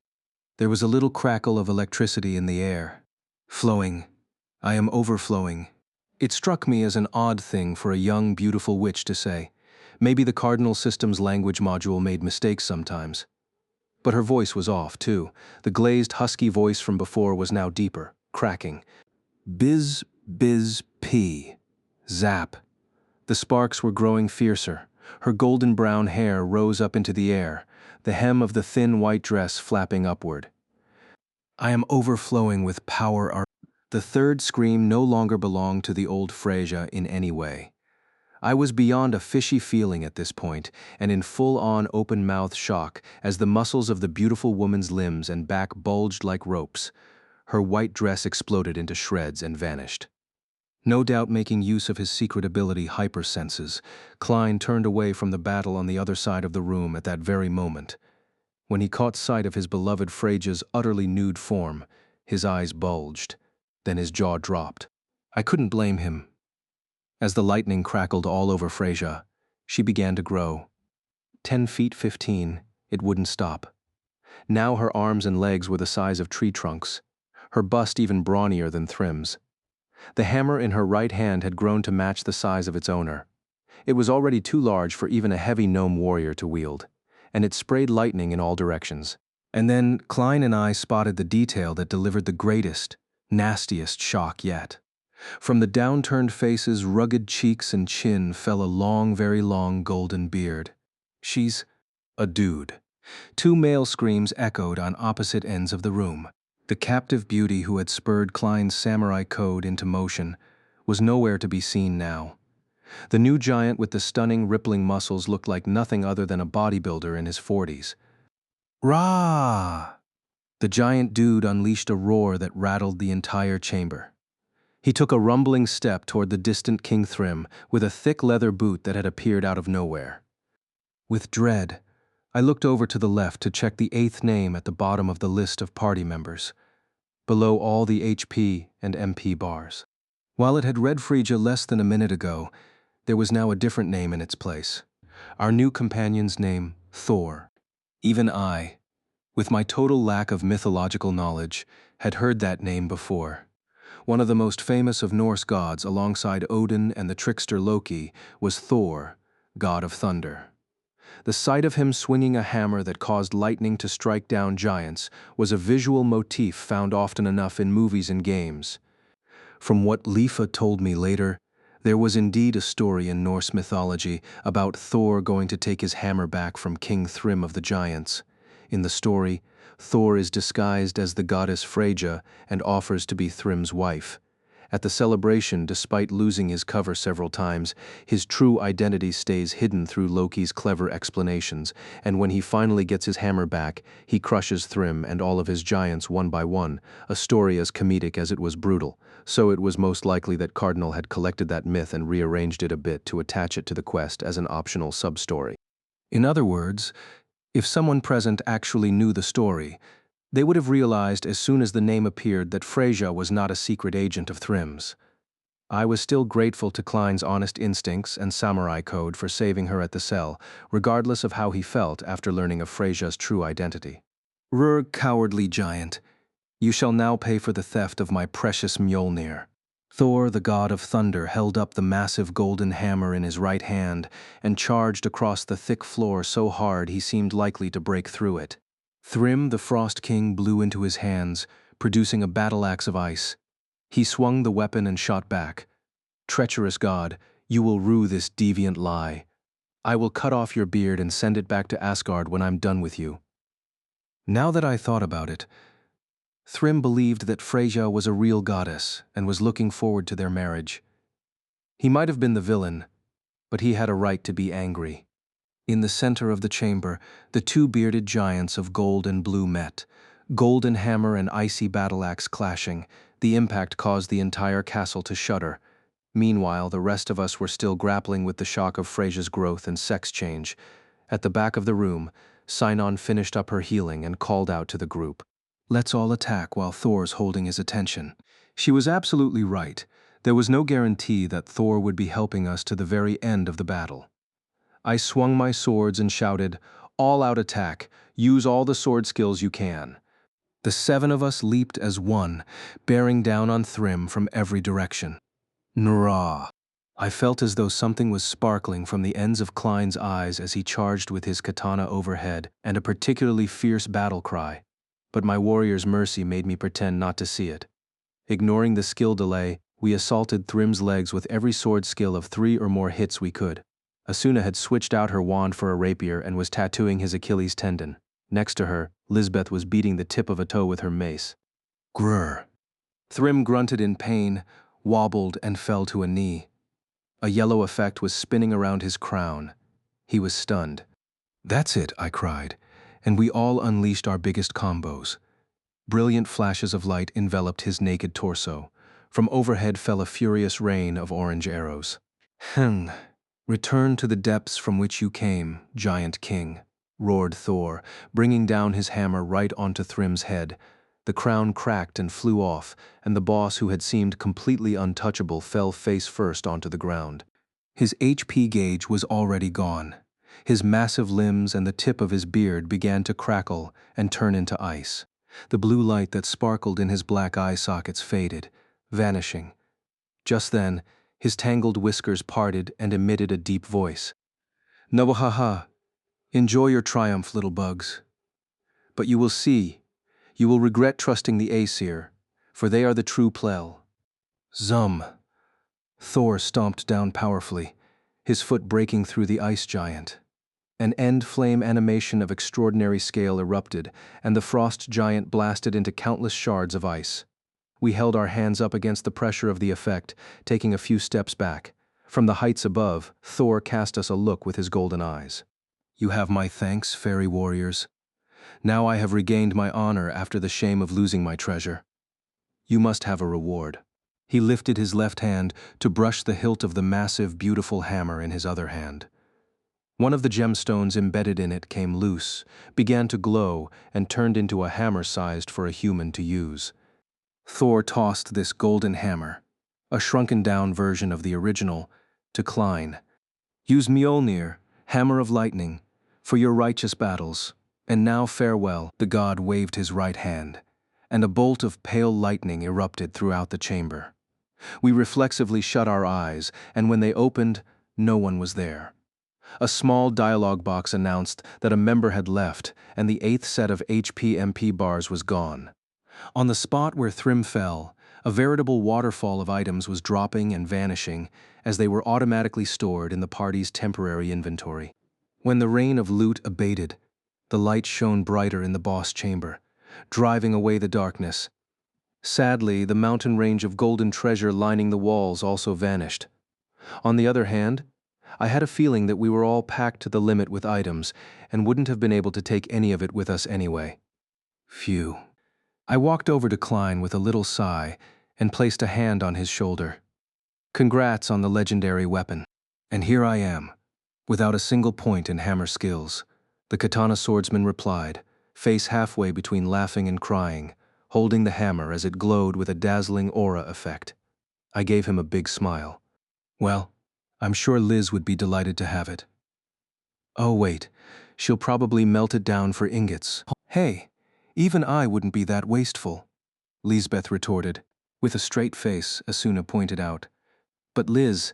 There was a little crackle of electricity in the air. Flowing. I am overflowing. It struck me as an odd thing for a young, beautiful witch to say. Maybe the Cardinal System's language module made mistakes sometimes. But her voice was off, too. The glazed, husky voice from before was now deeper, cracking. Biz, biz, pee. Zap. The sparks were growing fiercer. Her golden brown hair rose up into the air, the hem of the thin white dress flapping upward. I am overflowing with power. The third scream no longer belonged to the old Freja in any way. I was beyond a fishy feeling at this point, and in full-on open-mouthed shock as the muscles of the beautiful woman's limbs and back bulged like ropes. Her white dress exploded into shreds and vanished. No doubt making use of his secret ability hypersenses, Klein turned away from the battle on the other side of the room at that very moment. When he caught sight of his beloved Freja's utterly nude form, his eyes bulged, then his jaw dropped. I couldn't blame him. As the lightning crackled all over Freja, she began to grow. 10 feet 15, it wouldn't stop. Now her arms and legs were the size of tree trunks, her bust even brawnier than Thrym's. The hammer in her right hand had grown to match the size of its owner. It was already too large for even a heavy gnome warrior to wield, and it sprayed lightning in all directions. And then Klein and I spotted the detail that delivered the greatest, nastiest shock yet. From the downturned face's rugged cheeks and chin fell a long, very long golden beard. She's a dude. Two male screams echoed on opposite ends of the room. The captive beauty who had spurred Klein's samurai code into motion was nowhere to be seen now. The new giant with the stunning, rippling muscles looked like nothing other than a bodybuilder in his 40s. Rah! The giant dude unleashed a roar that rattled the entire chamber. He took a rumbling step toward the distant King Thrym with a thick leather boot that had appeared out of nowhere. With dread, I looked over to the left to check the 8th name at the bottom of the list of party members, below all the HP and MP bars. While it had read Freja less than a minute ago, there was now a different name in its place. Our new companion's name, Thor. Even I, with my total lack of mythological knowledge, had heard that name before. One of the most famous of Norse gods alongside Odin and the trickster Loki was Thor, god of thunder. The sight of him swinging a hammer that caused lightning to strike down giants was a visual motif found often enough in movies and games. From what Lifa told me later, there was indeed a story in Norse mythology about Thor going to take his hammer back from King Thrym of the Giants. In the story, Thor is disguised as the goddess Freja and offers to be Thrym's wife. At the celebration, despite losing his cover several times, his true identity stays hidden through Loki's clever explanations, and when he finally gets his hammer back, he crushes Thrym and all of his giants one by one, a story as comedic as it was brutal. So it was most likely that Cardinal had collected that myth and rearranged it a bit to attach it to the quest as an optional sub-story. In other words, if someone present actually knew the story, they would have realized as soon as the name appeared that Freja was not a secret agent of Thrym's. I was still grateful to Klein's honest instincts and samurai code for saving her at the cell, regardless of how he felt after learning of Freja's true identity. Rur, cowardly giant, you shall now pay for the theft of my precious Mjolnir. Thor, the god of thunder, held up the massive golden hammer in his right hand and charged across the thick floor so hard he seemed likely to break through it. Thrym, the Frost King, blew into his hands, producing a battle axe of ice. He swung the weapon and shot back. Treacherous god, you will rue this deviant lie. I will cut off your beard and send it back to Asgard when I'm done with you. Now that I thought about it, Thrym believed that Freja was a real goddess and was looking forward to their marriage. He might have been the villain, but he had a right to be angry. In the center of the chamber, the two bearded giants of gold and blue met, Golden hammer and icy battle axe clashing, the impact caused the entire castle to shudder. Meanwhile, the rest of us were still grappling with the shock of Frasia's growth and sex change. At the back of the room, Sinon finished up her healing and called out to the group. Let's all attack while Thor's holding his attention. She was absolutely right. There was no guarantee that Thor would be helping us to the very end of the battle. I swung my swords and shouted, "All-out attack! Use all the sword skills you can." The 7 of us leaped as one, bearing down on Thrym from every direction. Nrah! I felt as though something was sparkling from the ends of Klein's eyes as he charged with his katana overhead, and a particularly fierce battle cry. But my warrior's mercy made me pretend not to see it. Ignoring the skill delay, we assaulted Thrym's legs with every sword skill of 3 or more hits we could. Asuna had switched out her wand for a rapier and was tattooing his Achilles tendon. Next to her, Lisbeth was beating the tip of a toe with her mace. Grrr. Thrym grunted in pain, wobbled, and fell to a knee. A yellow effect was spinning around his crown. He was stunned. "That's it," I cried, and we all unleashed our biggest combos. Brilliant flashes of light enveloped his naked torso. From overhead fell a furious rain of orange arrows. Return to the depths from which you came, giant king," roared Thor, bringing down his hammer right onto Thrym's head. The crown cracked and flew off, and the boss, who had seemed completely untouchable, fell face first onto the ground. His HP gauge was already gone. His massive limbs and the tip of his beard began to crackle and turn into ice. The blue light that sparkled in his black eye sockets faded, vanishing. Just then, his tangled whiskers parted and emitted a deep voice. "Nobuhaha, enjoy your triumph, little bugs. But you will see, you will regret trusting the Aesir, for they are the true plel." Zum! Thor stomped down powerfully, his foot breaking through the ice giant. An end flame animation of extraordinary scale erupted, and the frost giant blasted into countless shards of ice. We held our hands up against the pressure of the effect, taking a few steps back. From the heights above, Thor cast us a look with his golden eyes. "You have my thanks, fairy warriors. Now I have regained my honor after the shame of losing my treasure. You must have a reward." He lifted his left hand to brush the hilt of the massive, beautiful hammer in his other hand. One of the gemstones embedded in it came loose, began to glow, and turned into a hammer sized for a human to use. Thor tossed this golden hammer, a shrunken-down version of the original, to Klein. "Use Mjolnir, hammer of lightning, for your righteous battles. And now farewell." The god waved his right hand, and a bolt of pale lightning erupted throughout the chamber. We reflexively shut our eyes, and when they opened, no one was there. A small dialogue box announced that a member had left, and the 8th set of HP/MP bars was gone. On the spot where Thrym fell, a veritable waterfall of items was dropping and vanishing as they were automatically stored in the party's temporary inventory. When the rain of loot abated, the light shone brighter in the boss chamber, driving away the darkness. Sadly, the mountain range of golden treasure lining the walls also vanished. On the other hand, I had a feeling that we were all packed to the limit with items and wouldn't have been able to take any of it with us anyway. Phew. I walked over to Klein with a little sigh and placed a hand on his shoulder. "Congrats on the legendary weapon. And here I am, without a single point in hammer skills." The katana swordsman replied, face halfway between laughing and crying, holding the hammer as it glowed with a dazzling aura effect. I gave him a big smile. "Well, I'm sure Liz would be delighted to have it." "Oh wait, she'll probably melt it down for ingots." "Hey, even I wouldn't be that wasteful," Lisbeth retorted. With a straight face, Asuna pointed out. "But Liz,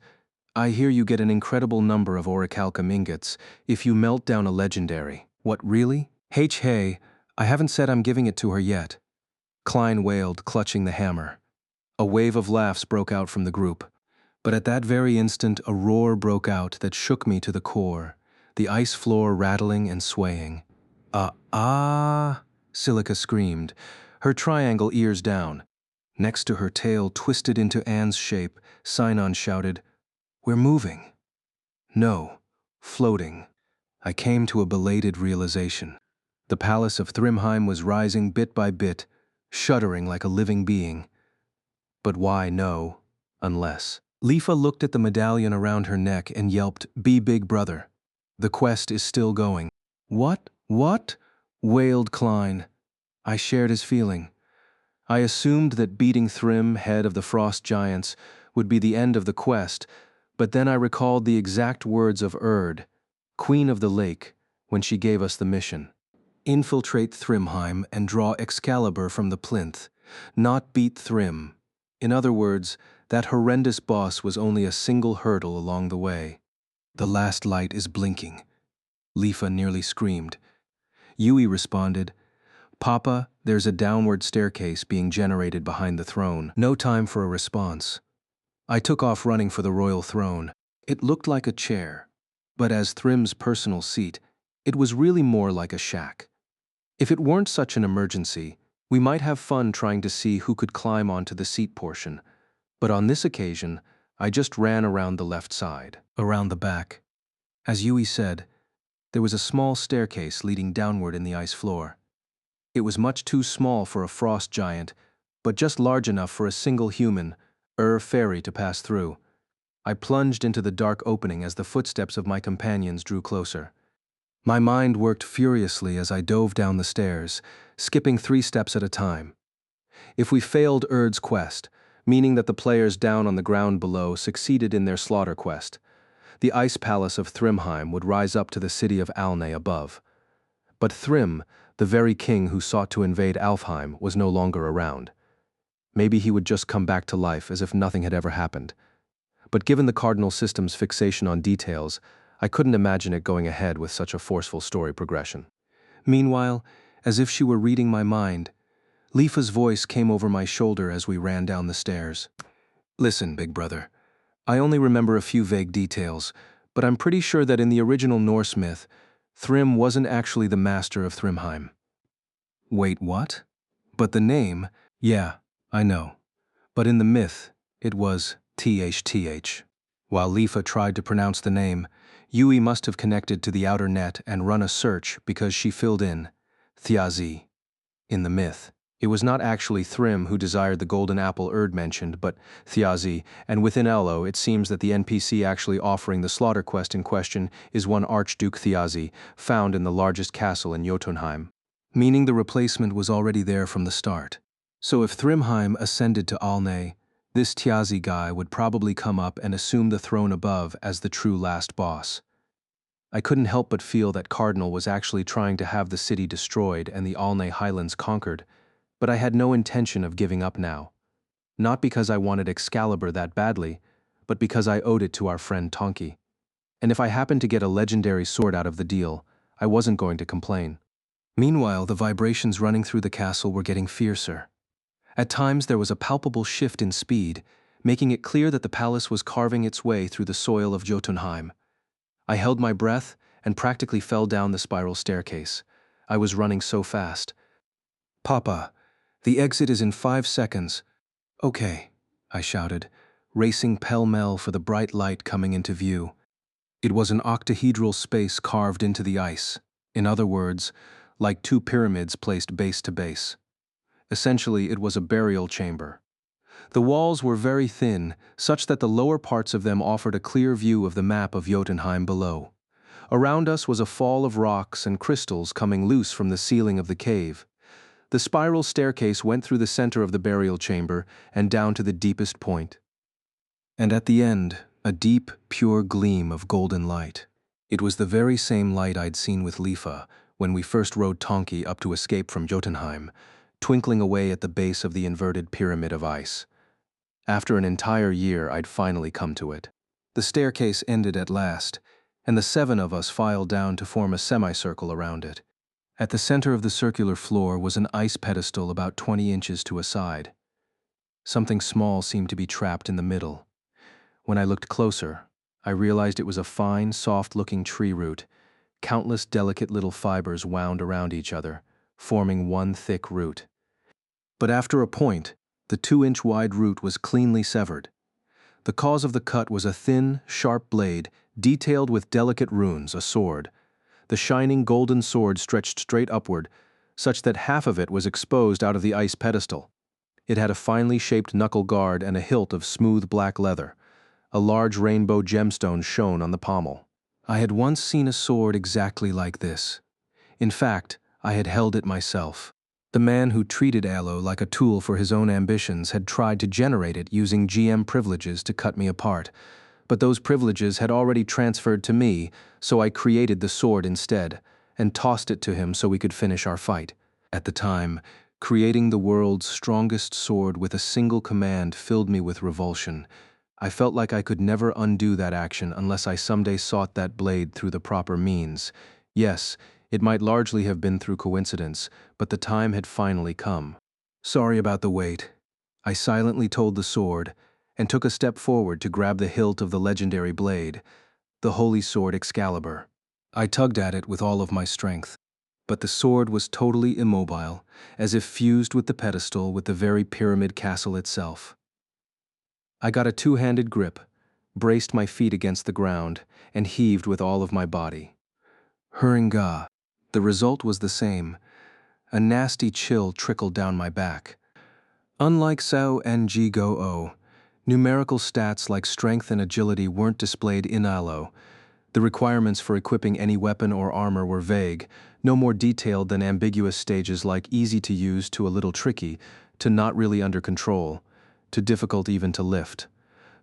I hear you get an incredible number of orichalcum ingots if you melt down a legendary." "What, really?" Hey, I haven't said I'm giving it to her yet." Klein wailed, clutching the hammer. A wave of laughs broke out from the group. But at that very instant, a roar broke out that shook me to the core, the ice floor rattling and swaying. Silica screamed, her triangle ears down. Next to her tail twisted into Anne's shape, Sinon shouted, "We're moving." No, floating. I came to a belated realization. The palace of Thrymheim was rising bit by bit, shuddering like a living being. But why no, unless. Lifa looked at the medallion around her neck and yelped, "Be big brother. The quest is still going." "What? What?" wailed Klein. I shared his feeling. I assumed that beating Thrym, head of the Frost Giants, would be the end of the quest, but then I recalled the exact words of Urd, Queen of the Lake, when she gave us the mission. Infiltrate Thrymheim and draw Excalibur from the plinth, not beat Thrym. In other words, that horrendous boss was only a single hurdle along the way. "The last light is blinking," Lifa nearly screamed. Yui responded, "Papa, there's a downward staircase being generated behind the throne." No time for a response. I took off running for the royal throne. It looked like a chair, but as Thrym's personal seat, it was really more like a shack. If it weren't such an emergency, we might have fun trying to see who could climb onto the seat portion. But on this occasion, I just ran around the left side, around the back. As Yui said, there was a small staircase leading downward in the ice floor. It was much too small for a frost giant, but just large enough for a single human, fairy to pass through. I plunged into the dark opening as the footsteps of my companions drew closer. My mind worked furiously as I dove down the stairs, skipping 3 steps at a time. If we failed Urd's quest, meaning that the players down on the ground below succeeded in their slaughter quest, the ice palace of Thrymheim would rise up to the city of Alnay above. But Thrym, the very king who sought to invade Alfheim, was no longer around. Maybe he would just come back to life as if nothing had ever happened. But given the Cardinal System's fixation on details, I couldn't imagine it going ahead with such a forceful story progression. Meanwhile, as if she were reading my mind, Lifa's voice came over my shoulder as we ran down the stairs. "Listen, big brother. I only remember a few vague details, but I'm pretty sure that in the original Norse myth, Thrym wasn't actually the master of Thrymheim." "Wait, what?" "But the name—" "Yeah, I know. But in the myth, it was THTH. While Lifa tried to pronounce the name, Yui must have connected to the outer net and run a search because she filled in Thjazi. In the myth, it was not actually Thrym who desired the golden apple Urd mentioned, but Thjazi, and within Elo it seems that the NPC actually offering the slaughter quest in question is one Archduke Thjazi, found in the largest castle in Jotunheim. Meaning the replacement was already there from the start. So if Thrymheim ascended to Alnay, this Thjazi guy would probably come up and assume the throne above as the true last boss. I couldn't help but feel that Cardinal was actually trying to have the city destroyed and the Alnay Highlands conquered, but I had no intention of giving up now. Not because I wanted Excalibur that badly, but because I owed it to our friend Tonki. And if I happened to get a legendary sword out of the deal, I wasn't going to complain. Meanwhile, the vibrations running through the castle were getting fiercer. At times there was a palpable shift in speed, making it clear that the palace was carving its way through the soil of Jotunheim. I held my breath and practically fell down the spiral staircase. I was running so fast. "Papa, the exit is in 5 seconds." "Okay," I shouted, racing pell-mell for the bright light coming into view. It was an octahedral space carved into the ice. In other words, like 2 pyramids placed base to base. Essentially, it was a burial chamber. The walls were very thin, such that the lower parts of them offered a clear view of the map of Jotunheim below. Around us was a fall of rocks and crystals coming loose from the ceiling of the cave. The spiral staircase went through the center of the burial chamber and down to the deepest point. And at the end, a deep, pure gleam of golden light. It was the very same light I'd seen with Lifa when we first rode Tonki up to escape from Jotunheim, twinkling away at the base of the inverted pyramid of ice. After an entire year, I'd finally come to it. The staircase ended at last, and the 7 of us filed down to form a semicircle around it. At the center of the circular floor was an ice pedestal about 20 inches to a side. Something small seemed to be trapped in the middle. When I looked closer, I realized it was a fine, soft-looking tree root. Countless delicate little fibers wound around each other, forming one thick root. But after a point, the 2-inch-wide root was cleanly severed. The cause of the cut was a thin, sharp blade, detailed with delicate runes, a sword. The shining golden sword stretched straight upward, such that half of it was exposed out of the ice pedestal. It had a finely shaped knuckle guard and a hilt of smooth black leather. A large rainbow gemstone shone on the pommel. I had once seen a sword exactly like this. In fact, I had held it myself. The man who treated Aloe like a tool for his own ambitions had tried to generate it using GM privileges to cut me apart, but those privileges had already transferred to me, so I created the sword instead, and tossed it to him so we could finish our fight. At the time, creating the world's strongest sword with a single command filled me with revulsion. I felt like I could never undo that action unless I someday sought that blade through the proper means. Yes, it might largely have been through coincidence, but the time had finally come. Sorry about the wait. I silently told the sword, and took a step forward to grab the hilt of the legendary blade, the holy sword Excalibur. I tugged at it with all of my strength, but the sword was totally immobile, as if fused with the pedestal with the very pyramid castle itself. I got a two-handed grip, braced my feet against the ground, and heaved with all of my body. Hurringa. The result was the same. A nasty chill trickled down my back. Unlike Sao Ng Go-O, numerical stats like strength and agility weren't displayed in Aloe. The requirements for equipping any weapon or armor were vague, no more detailed than ambiguous stages like easy to use to a little tricky, to not really under control, to difficult even to lift.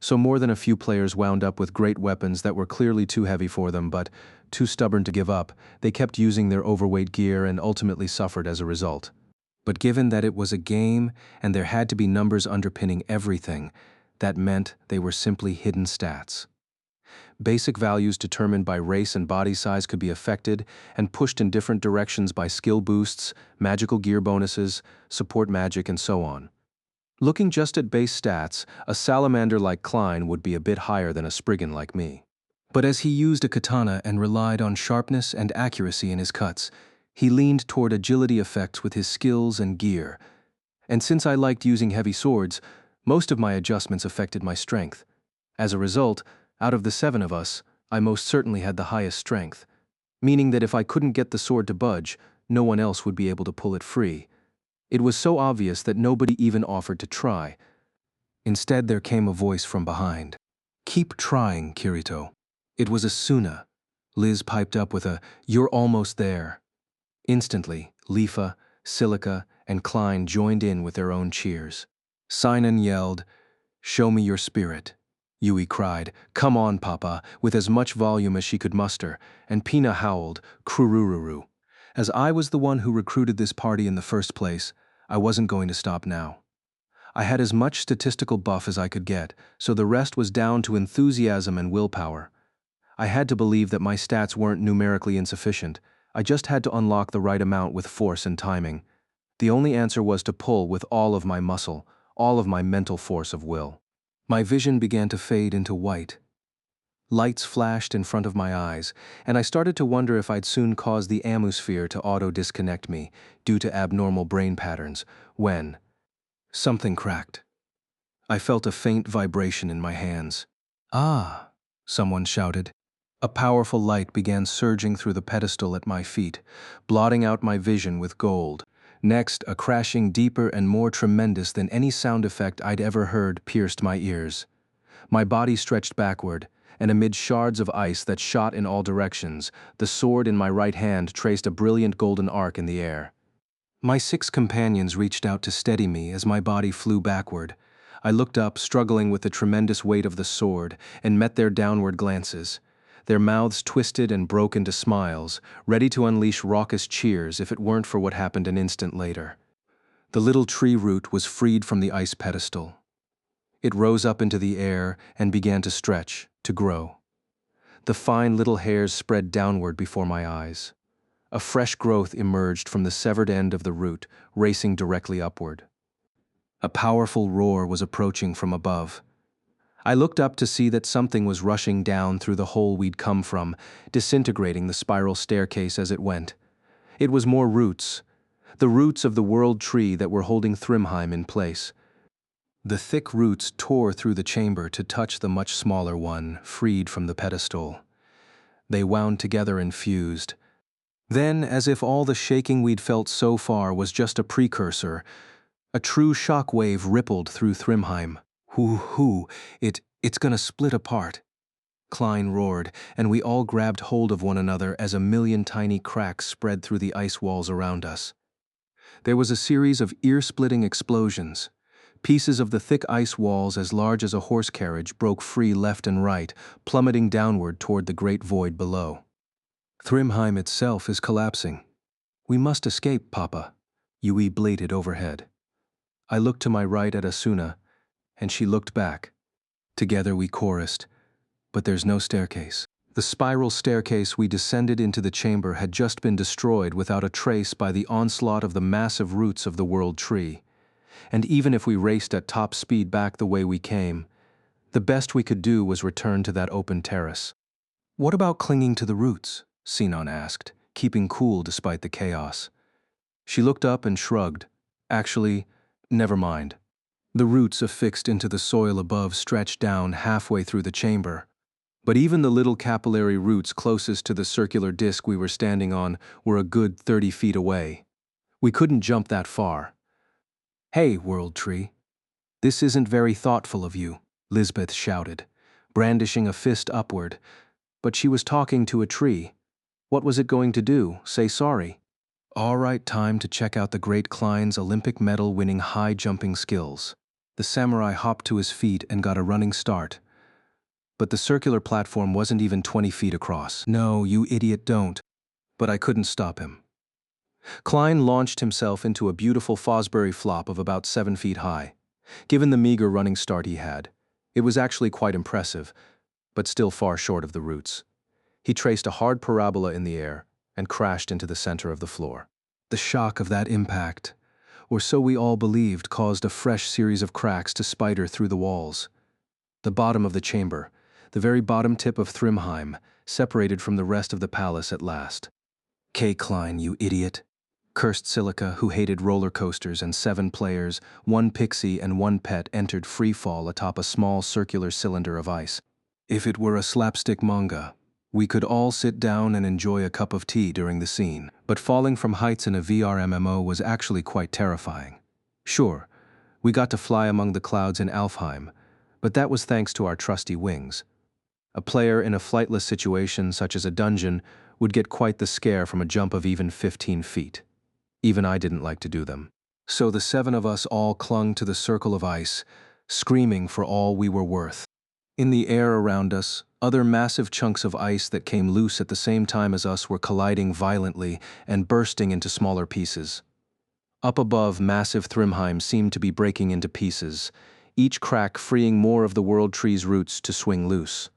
So more than a few players wound up with great weapons that were clearly too heavy for them, but, too stubborn to give up, they kept using their overweight gear and ultimately suffered as a result. But given that it was a game and there had to be numbers underpinning everything, that meant they were simply hidden stats. Basic values determined by race and body size could be affected and pushed in different directions by skill boosts, magical gear bonuses, support magic, and so on. Looking just at base stats, a salamander like Klein would be a bit higher than a Spriggan like me. But as he used a katana and relied on sharpness and accuracy in his cuts, he leaned toward agility effects with his skills and gear. And since I liked using heavy swords, most of my adjustments affected my strength. As a result, out of the 7 of us, I most certainly had the highest strength, meaning that if I couldn't get the sword to budge, no one else would be able to pull it free. It was so obvious that nobody even offered to try. Instead, there came a voice from behind. "Keep trying, Kirito." It was Asuna. Liz piped up with a, "You're almost there." Instantly, Lifa, Silica, and Klein joined in with their own cheers. Sinan yelled, "Show me your spirit." Yui cried, "Come on, Papa," with as much volume as she could muster, and Pina howled, "Krurururu." As I was the one who recruited this party in the first place, I wasn't going to stop now. I had as much statistical buff as I could get, so the rest was down to enthusiasm and willpower. I had to believe that my stats weren't numerically insufficient. I just had to unlock the right amount with force and timing. The only answer was to pull with all of my muscle, all of my mental force of will. My vision began to fade into white. Lights flashed in front of my eyes, and I started to wonder if I'd soon cause the atmosphere to auto-disconnect me due to abnormal brain patterns, when something cracked. I felt a faint vibration in my hands. "Ah!" someone shouted. A powerful light began surging through the pedestal at my feet, blotting out my vision with gold. Next, a crashing deeper and more tremendous than any sound effect I'd ever heard pierced my ears. My body stretched backward, and amid shards of ice that shot in all directions, the sword in my right hand traced a brilliant golden arc in the air. My 6 companions reached out to steady me as my body flew backward. I looked up, struggling with the tremendous weight of the sword, and met their downward glances. Their mouths twisted and broke into smiles, ready to unleash raucous cheers if it weren't for what happened an instant later. The little tree root was freed from the ice pedestal. It rose up into the air and began to stretch, to grow. The fine little hairs spread downward before my eyes. A fresh growth emerged from the severed end of the root, racing directly upward. A powerful roar was approaching from above. I looked up to see that something was rushing down through the hole we'd come from, disintegrating the spiral staircase as it went. It was more roots, the roots of the world tree that were holding Thrymheim in place. The thick roots tore through the chamber to touch the much smaller one, freed from the pedestal. They wound together and fused, Then, as if all the shaking we'd felt so far was just a precursor, a true shock wave rippled through Thrymheim. Hoo, it's gonna split apart. Klein roared, and we all grabbed hold of one another as a million tiny cracks spread through the ice walls around us. There was a series of ear-splitting explosions. Pieces of the thick ice walls as large as a horse carriage broke free left and right, plummeting downward toward the great void below. Thrymheim itself is collapsing. We must escape, Papa, Yui bleated overhead. I looked to my right at Asuna, and she looked back. Together we chorused, but there's no staircase. The spiral staircase we descended into the chamber had just been destroyed without a trace by the onslaught of the massive roots of the world tree. And even if we raced at top speed back the way we came, the best we could do was return to that open terrace. What about clinging to the roots? Sinon asked, keeping cool despite the chaos. She looked up and shrugged. Actually, never mind. The roots affixed into the soil above stretched down halfway through the chamber. But even the little capillary roots closest to the circular disc we were standing on were a good 30 feet away. We couldn't jump that far. Hey, World Tree. This isn't very thoughtful of you, Lisbeth shouted, brandishing a fist upward. But she was talking to a tree. What was it going to do? Say sorry? All right, time to check out the great Klein's Olympic medal-winning high-jumping skills. The samurai hopped to his feet and got a running start. But the circular platform wasn't even 20 feet across. No, you idiot, don't. But I couldn't stop him. Klein launched himself into a beautiful Fosbury flop of about 7 feet high. Given the meager running start he had, it was actually quite impressive, but still far short of the roots. He traced a hard parabola in the air and crashed into the center of the floor. The shock of that impact, or so we all believed, caused a fresh series of cracks to spider through the walls. The bottom of the chamber, the very bottom tip of Thrymheim, separated from the rest of the palace at last. K. Klein, you idiot, cursed Silica, who hated roller coasters, and 7 players, 1 pixie and 1 pet entered free fall atop a small circular cylinder of ice. If it were a slapstick manga, we could all sit down and enjoy a cup of tea during the scene, but falling from heights in a VR MMO was actually quite terrifying. Sure, we got to fly among the clouds in Alfheim, but that was thanks to our trusty wings. A player in a flightless situation such as a dungeon would get quite the scare from a jump of even 15 feet. Even I didn't like to do them. So the 7 of us all clung to the circle of ice, screaming for all we were worth. In the air around us, other massive chunks of ice that came loose at the same time as us were colliding violently and bursting into smaller pieces. Up above, massive Thrymheim seemed to be breaking into pieces, each crack freeing more of the world tree's roots to swing loose.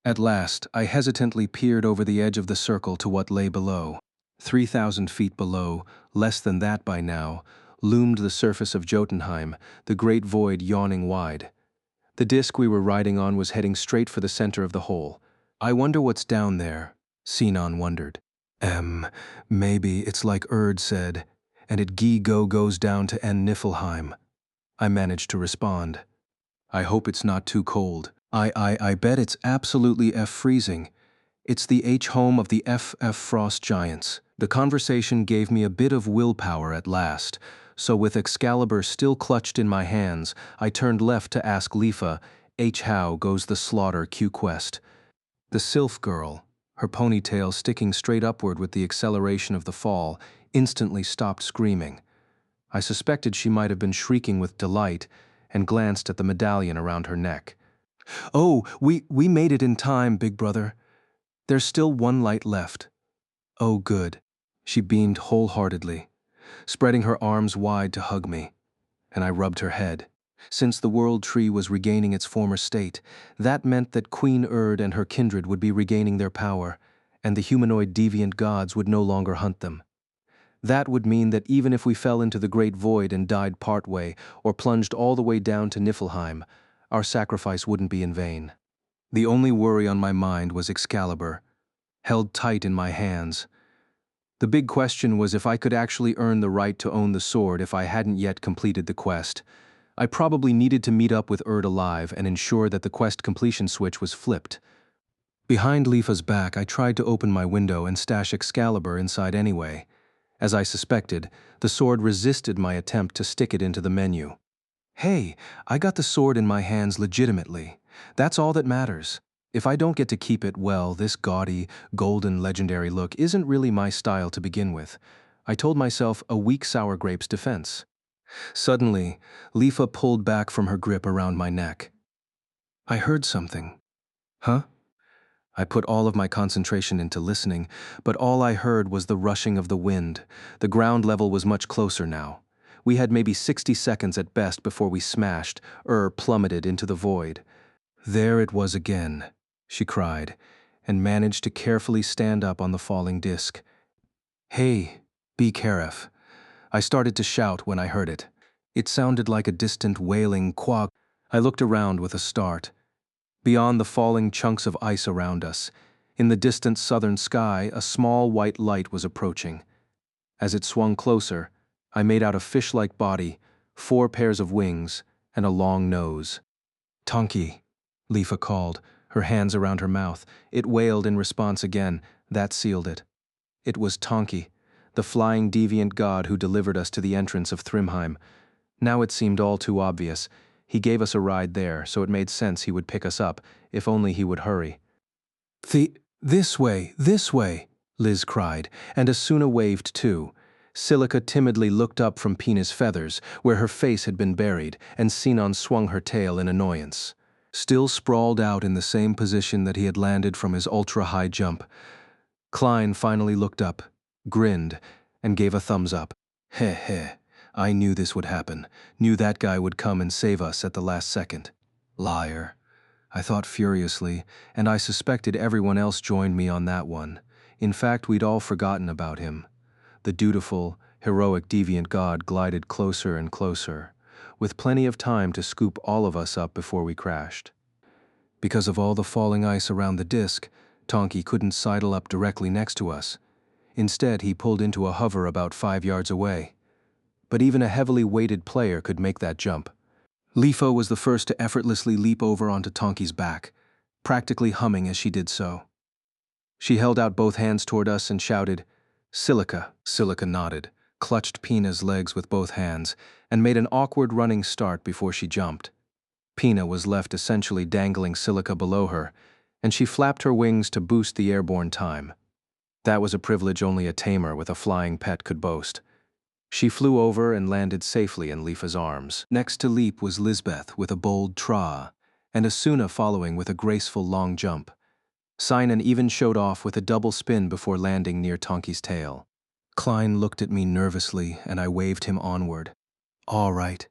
At last, I hesitantly peered over the edge of the circle to what lay below. 3,000 feet below, less than that by now, loomed the surface of Jotunheim, the great void yawning wide. The disk we were riding on was heading straight for the center of the hole. I wonder what's down there, Sinon wondered. Maybe it's like Erd said, and it goes down to Niflheim. I managed to respond. I hope it's not too cold. I bet it's absolutely freezing. It's the home of the frost giants. The conversation gave me a bit of willpower at last, so with Excalibur still clutched in my hands, I turned left to ask Lifa, how goes the slaughter quest? The sylph girl, her ponytail sticking straight upward with the acceleration of the fall, instantly stopped screaming. I suspected she might have been shrieking with delight and glanced at the medallion around her neck. Oh, we made it in time, big brother. There's still 1 light left. Oh, good. She beamed wholeheartedly, spreading her arms wide to hug me, and I rubbed her head. Since the world tree was regaining its former state, that meant that Queen Erd and her kindred would be regaining their power, and the humanoid deviant gods would no longer hunt them. That would mean that even if we fell into the great void and died partway, or plunged all the way down to Niflheim, our sacrifice wouldn't be in vain. The only worry on my mind was Excalibur, held tight in my hands. The big question was if I could actually earn the right to own the sword if I hadn't yet completed the quest. I probably needed to meet up with Erd alive and ensure that the quest completion switch was flipped. Behind Lifa's back, I tried to open my window and stash Excalibur inside anyway. As I suspected, the sword resisted my attempt to stick it into the menu. Hey, I got the sword in my hands legitimately. That's all that matters. If I don't get to keep it, well, this gaudy, golden legendary look isn't really my style to begin with. I told myself a weak sour grape's defense. Suddenly, Lifa pulled back from her grip around my neck. I heard something. Huh? I put all of my concentration into listening, but all I heard was the rushing of the wind. The ground level was much closer now. We had maybe 60 seconds at best before we smashed, plummeted into the void. There it was again, she cried, and managed to carefully stand up on the falling disc. Hey, be caref. I started to shout when I heard it. It sounded like a distant wailing quack. I looked around with a start. Beyond the falling chunks of ice around us, in the distant southern sky, a small white light was approaching. As it swung closer, I made out a fish-like body, 4 pairs of wings, and a long nose. Tonki, Lifa called, her hands around her mouth. It wailed in response again. That sealed it. It was Tonki, the flying deviant god who delivered us to the entrance of Thrymheim. Now it seemed all too obvious. He gave us a ride there, so it made sense he would pick us up, if only he would hurry. This way, Liz cried, and Asuna waved too. Silica timidly looked up from Pina's feathers, where her face had been buried, and Sinon swung her tail in annoyance. Still sprawled out in the same position that he had landed from his ultra-high jump, Klein finally looked up, grinned, and gave a thumbs up. Heh heh. I knew this would happen, knew that guy would come and save us at the last second. Liar. I thought furiously, and I suspected everyone else joined me on that one. In fact, we'd all forgotten about him. The dutiful, heroic deviant god glided closer and closer, with plenty of time to scoop all of us up before we crashed. Because of all the falling ice around the disc, Tonki couldn't sidle up directly next to us. Instead, he pulled into a hover about 5 yards away. But even a heavily weighted player could make that jump. Lifa was the first to effortlessly leap over onto Tonki's back, practically humming as she did so. She held out both hands toward us and shouted, "Silica." Silica nodded, clutched Pina's legs with both hands, and made an awkward running start before she jumped. Pina was left essentially dangling Silica below her, and she flapped her wings to boost the airborne time. That was a privilege only a tamer with a flying pet could boast. She flew over and landed safely in Lifa's arms. Next to leap was Lisbeth with a bold tra, and Asuna following with a graceful long jump. Sinon even showed off with a double spin before landing near Tonki's tail. Klein looked at me nervously, and I waved him onward. All right.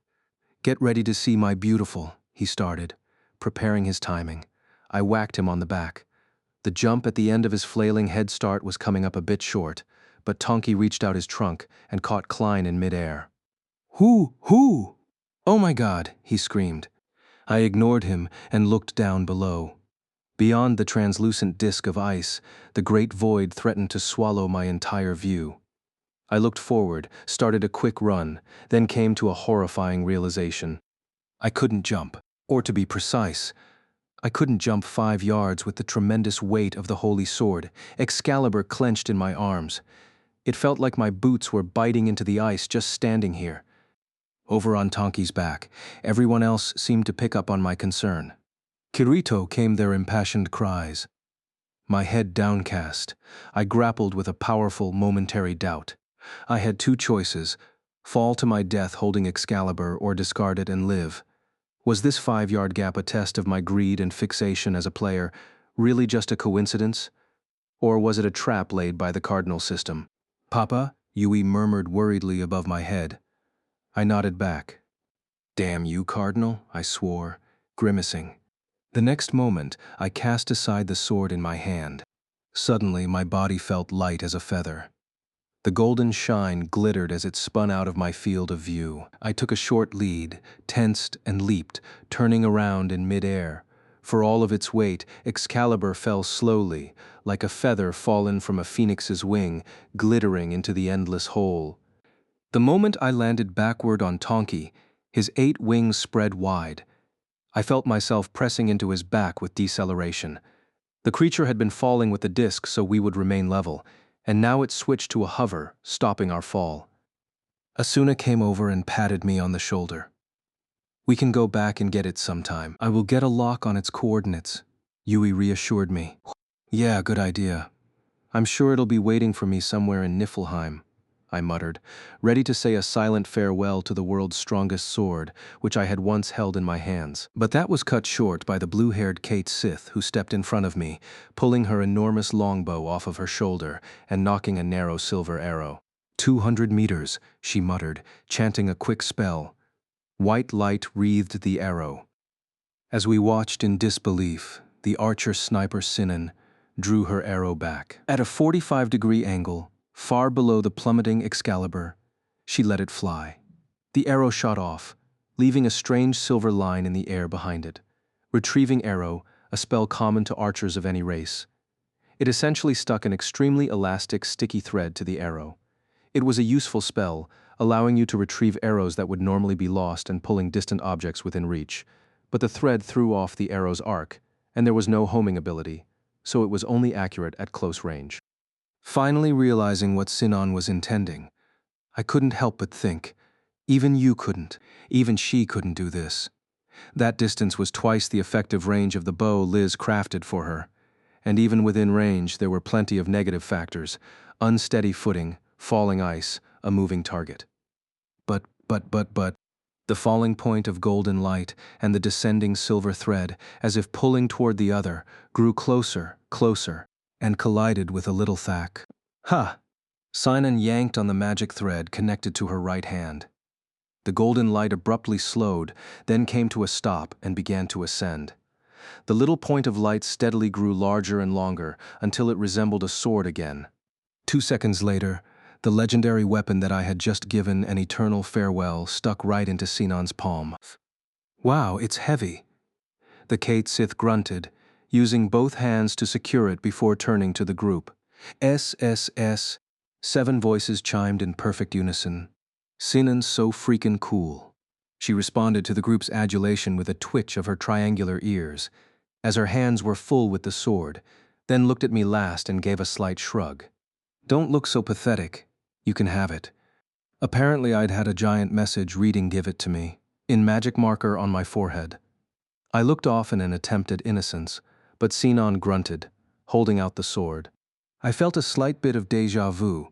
Get ready to see my beautiful, he started, preparing his timing. I whacked him on the back. The jump at the end of his flailing head start was coming up a bit short, but Tonki reached out his trunk and caught Klein in midair. Who? Oh my God, he screamed. I ignored him and looked down below. Beyond the translucent disk of ice, the great void threatened to swallow my entire view. I looked forward, started a quick run, then came to a horrifying realization. I couldn't jump, or to be precise, I couldn't jump 5 yards with the tremendous weight of the holy sword, Excalibur clenched in my arms. It felt like my boots were biting into the ice just standing here. Over on Tonki's back, everyone else seemed to pick up on my concern. Kirito came their impassioned cries. My head downcast, I grappled with a powerful, momentary doubt. I had 2 choices, fall to my death holding Excalibur or discard it and live. Was this 5-yard gap a test of my greed and fixation as a player, really just a coincidence? Or was it a trap laid by the Cardinal system? Papa, Yui murmured worriedly above my head. I nodded back. Damn you, Cardinal, I swore, grimacing. The next moment, I cast aside the sword in my hand. Suddenly, my body felt light as a feather. The golden shine glittered as it spun out of my field of view. I took a short lead, tensed and leaped, turning around in midair. For all of its weight, Excalibur fell slowly, like a feather fallen from a phoenix's wing, glittering into the endless hole. The moment I landed backward on Tonki, his 8 wings spread wide. I felt myself pressing into his back with deceleration. The creature had been falling with the disc so we would remain level, and now it switched to a hover, stopping our fall. Asuna came over and patted me on the shoulder. "We can go back and get it sometime. I will get a lock on its coordinates," Yui reassured me. "Yeah, good idea. I'm sure it'll be waiting for me somewhere in Niflheim," I muttered, ready to say a silent farewell to the world's strongest sword, which I had once held in my hands. But that was cut short by the blue-haired Kate Sith who stepped in front of me, pulling her enormous longbow off of her shoulder and knocking a narrow silver arrow. 200 meters, she muttered, chanting a quick spell. White light wreathed the arrow. As we watched in disbelief, the archer-sniper Sinan drew her arrow back. At a 45-degree angle, far below the plummeting Excalibur, she let it fly. The arrow shot off, leaving a strange silver line in the air behind it. Retrieving arrow, a spell common to archers of any race. It essentially stuck an extremely elastic, sticky thread to the arrow. It was a useful spell, allowing you to retrieve arrows that would normally be lost and pulling distant objects within reach. But the thread threw off the arrow's arc, and there was no homing ability, so it was only accurate at close range. Finally realizing what Sinan was intending, I couldn't help but think, even you couldn't, even she couldn't do this. That distance was twice the effective range of the bow Liz crafted for her, and even within range there were plenty of negative factors: unsteady footing, falling ice, a moving target. But, the falling point of golden light and the descending silver thread, as if pulling toward the other, grew closer, and collided with a little thack. Ha! Sinan yanked on the magic thread connected to her right hand. The golden light abruptly slowed, then came to a stop and began to ascend. The little point of light steadily grew larger and longer until it resembled a sword again. 2 seconds later, the legendary weapon that I had just given an eternal farewell stuck right into Sinan's palm. "Wow, it's heavy," the Kate Sith grunted, using both hands to secure it before turning to the group. "SSS," 7 voices chimed in perfect unison. "Sinan's so freaking cool." She responded to the group's adulation with a twitch of her triangular ears, as her hands were full with the sword, then looked at me last and gave a slight shrug. "Don't look so pathetic. You can have it." Apparently I'd had a giant message reading "Give it to me" in magic marker on my forehead. I looked off in an attempt at innocence, but Sinan grunted, holding out the sword. I felt a slight bit of déjà vu.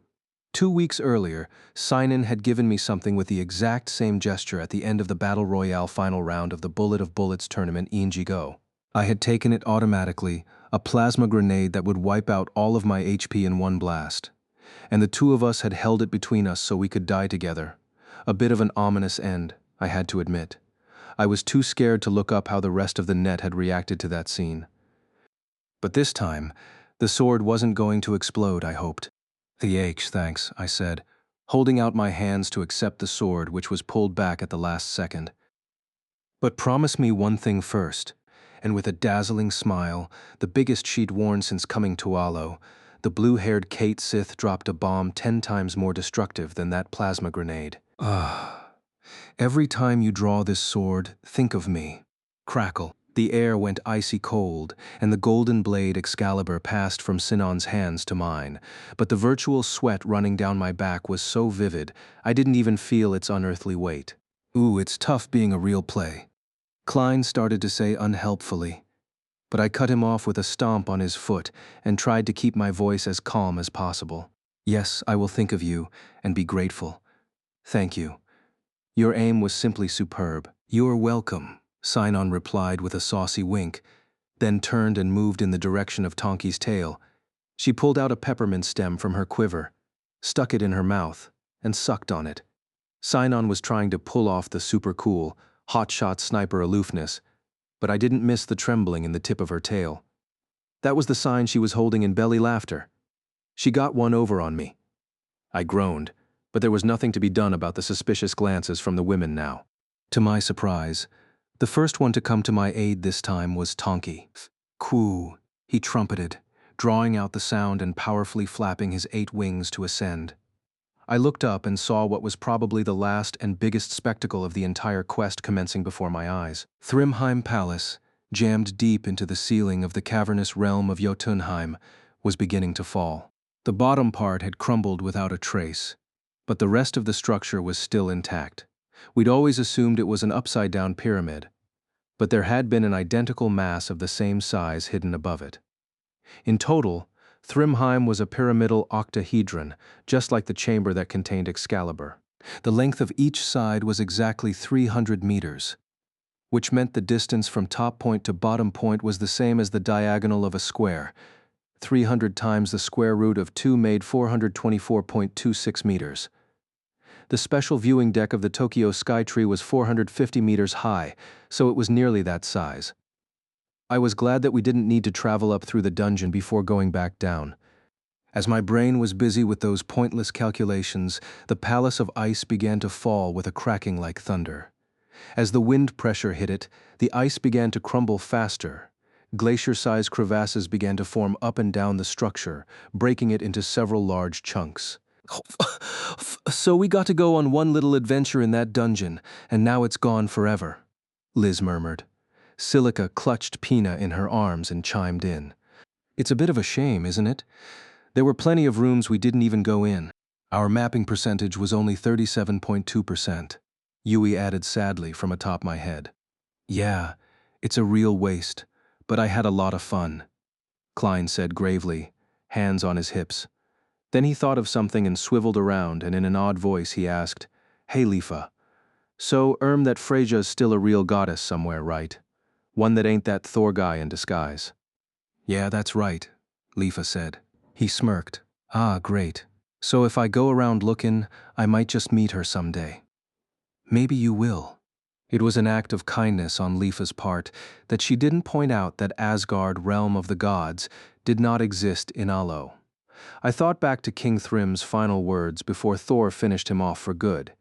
2 weeks earlier, Sinan had given me something with the exact same gesture at the end of the Battle Royale final round of the Bullet of Bullets tournament Go. I had taken it automatically, a plasma grenade that would wipe out all of my HP in one blast. And the two of us had held it between us so we could die together. A bit of an ominous end, I had to admit. I was too scared to look up how the rest of the net had reacted to that scene. But this time, the sword wasn't going to explode, I hoped. Thanks," I said, holding out my hands to accept the sword, which was pulled back at the last second. "But promise me one thing first." And with a dazzling smile, the biggest she'd worn since coming to Alo, the blue-haired Kate Sith dropped a bomb 10 times more destructive than that plasma grenade. "Every time you draw this sword, think of me." Crackle. The air went icy cold, and the golden blade Excalibur passed from Sinan's hands to mine, but the virtual sweat running down my back was so vivid, I didn't even feel its unearthly weight. "Ooh, it's tough being a real play," Klein started to say unhelpfully, but I cut him off with a stomp on his foot and tried to keep my voice as calm as possible. "Yes, I will think of you and be grateful. Thank you. Your aim was simply superb." "You're welcome," Sinan replied with a saucy wink, then turned and moved in the direction of Tonki's tail. She pulled out a peppermint stem from her quiver, stuck it in her mouth, and sucked on it. Sinan was trying to pull off the super cool, hotshot sniper aloofness, but I didn't miss the trembling in the tip of her tail. That was the sign she was holding in belly laughter. She got one over on me. I groaned, but there was nothing to be done about the suspicious glances from the women now. To my surprise, the first one to come to my aid this time was Tonki. "Coo," he trumpeted, drawing out the sound and powerfully flapping his 8 wings to ascend. I looked up and saw what was probably the last and biggest spectacle of the entire quest commencing before my eyes. Thrymheim Palace, jammed deep into the ceiling of the cavernous realm of Jotunheim, was beginning to fall. The bottom part had crumbled without a trace, but the rest of the structure was still intact. We'd always assumed it was an upside-down pyramid, but there had been an identical mass of the same size hidden above it. In total, Thrymheim was a pyramidal octahedron, just like the chamber that contained Excalibur. The length of each side was exactly 300 meters, which meant the distance from top point to bottom point was the same as the diagonal of a square. 300 times the square root of 2 made 424.26 meters. The special viewing deck of the Tokyo Skytree was 450 meters high, so it was nearly that size. I was glad that we didn't need to travel up through the dungeon before going back down. As my brain was busy with those pointless calculations, the palace of ice began to fall with a cracking like thunder. As the wind pressure hit it, the ice began to crumble faster. Glacier-sized crevasses began to form up and down the structure, breaking it into several large chunks. So we got to go on one little adventure in that dungeon, and now it's gone forever, Liz murmured. Silica clutched Pina in her arms and chimed in. It's a bit of a shame, isn't it? There were plenty of rooms we didn't even go in. Our mapping percentage was only 37.2%. Yui added sadly from atop my head. Yeah, it's a real waste, but I had a lot of fun, Klein said gravely, hands on his hips. Then he thought of something and swiveled around, and in an odd voice he asked, Hey, Lifa. So, that Freyja's still a real goddess somewhere, right? One that ain't that Thor guy in disguise. Yeah, that's right, Lifa said. He smirked. Ah, great. So if I go around looking, I might just meet her someday. Maybe you will. It was an act of kindness on Lifa's part that she didn't point out that Asgard, realm of the gods, did not exist in Alo. I thought back to King Thrym's final words before Thor finished him off for good.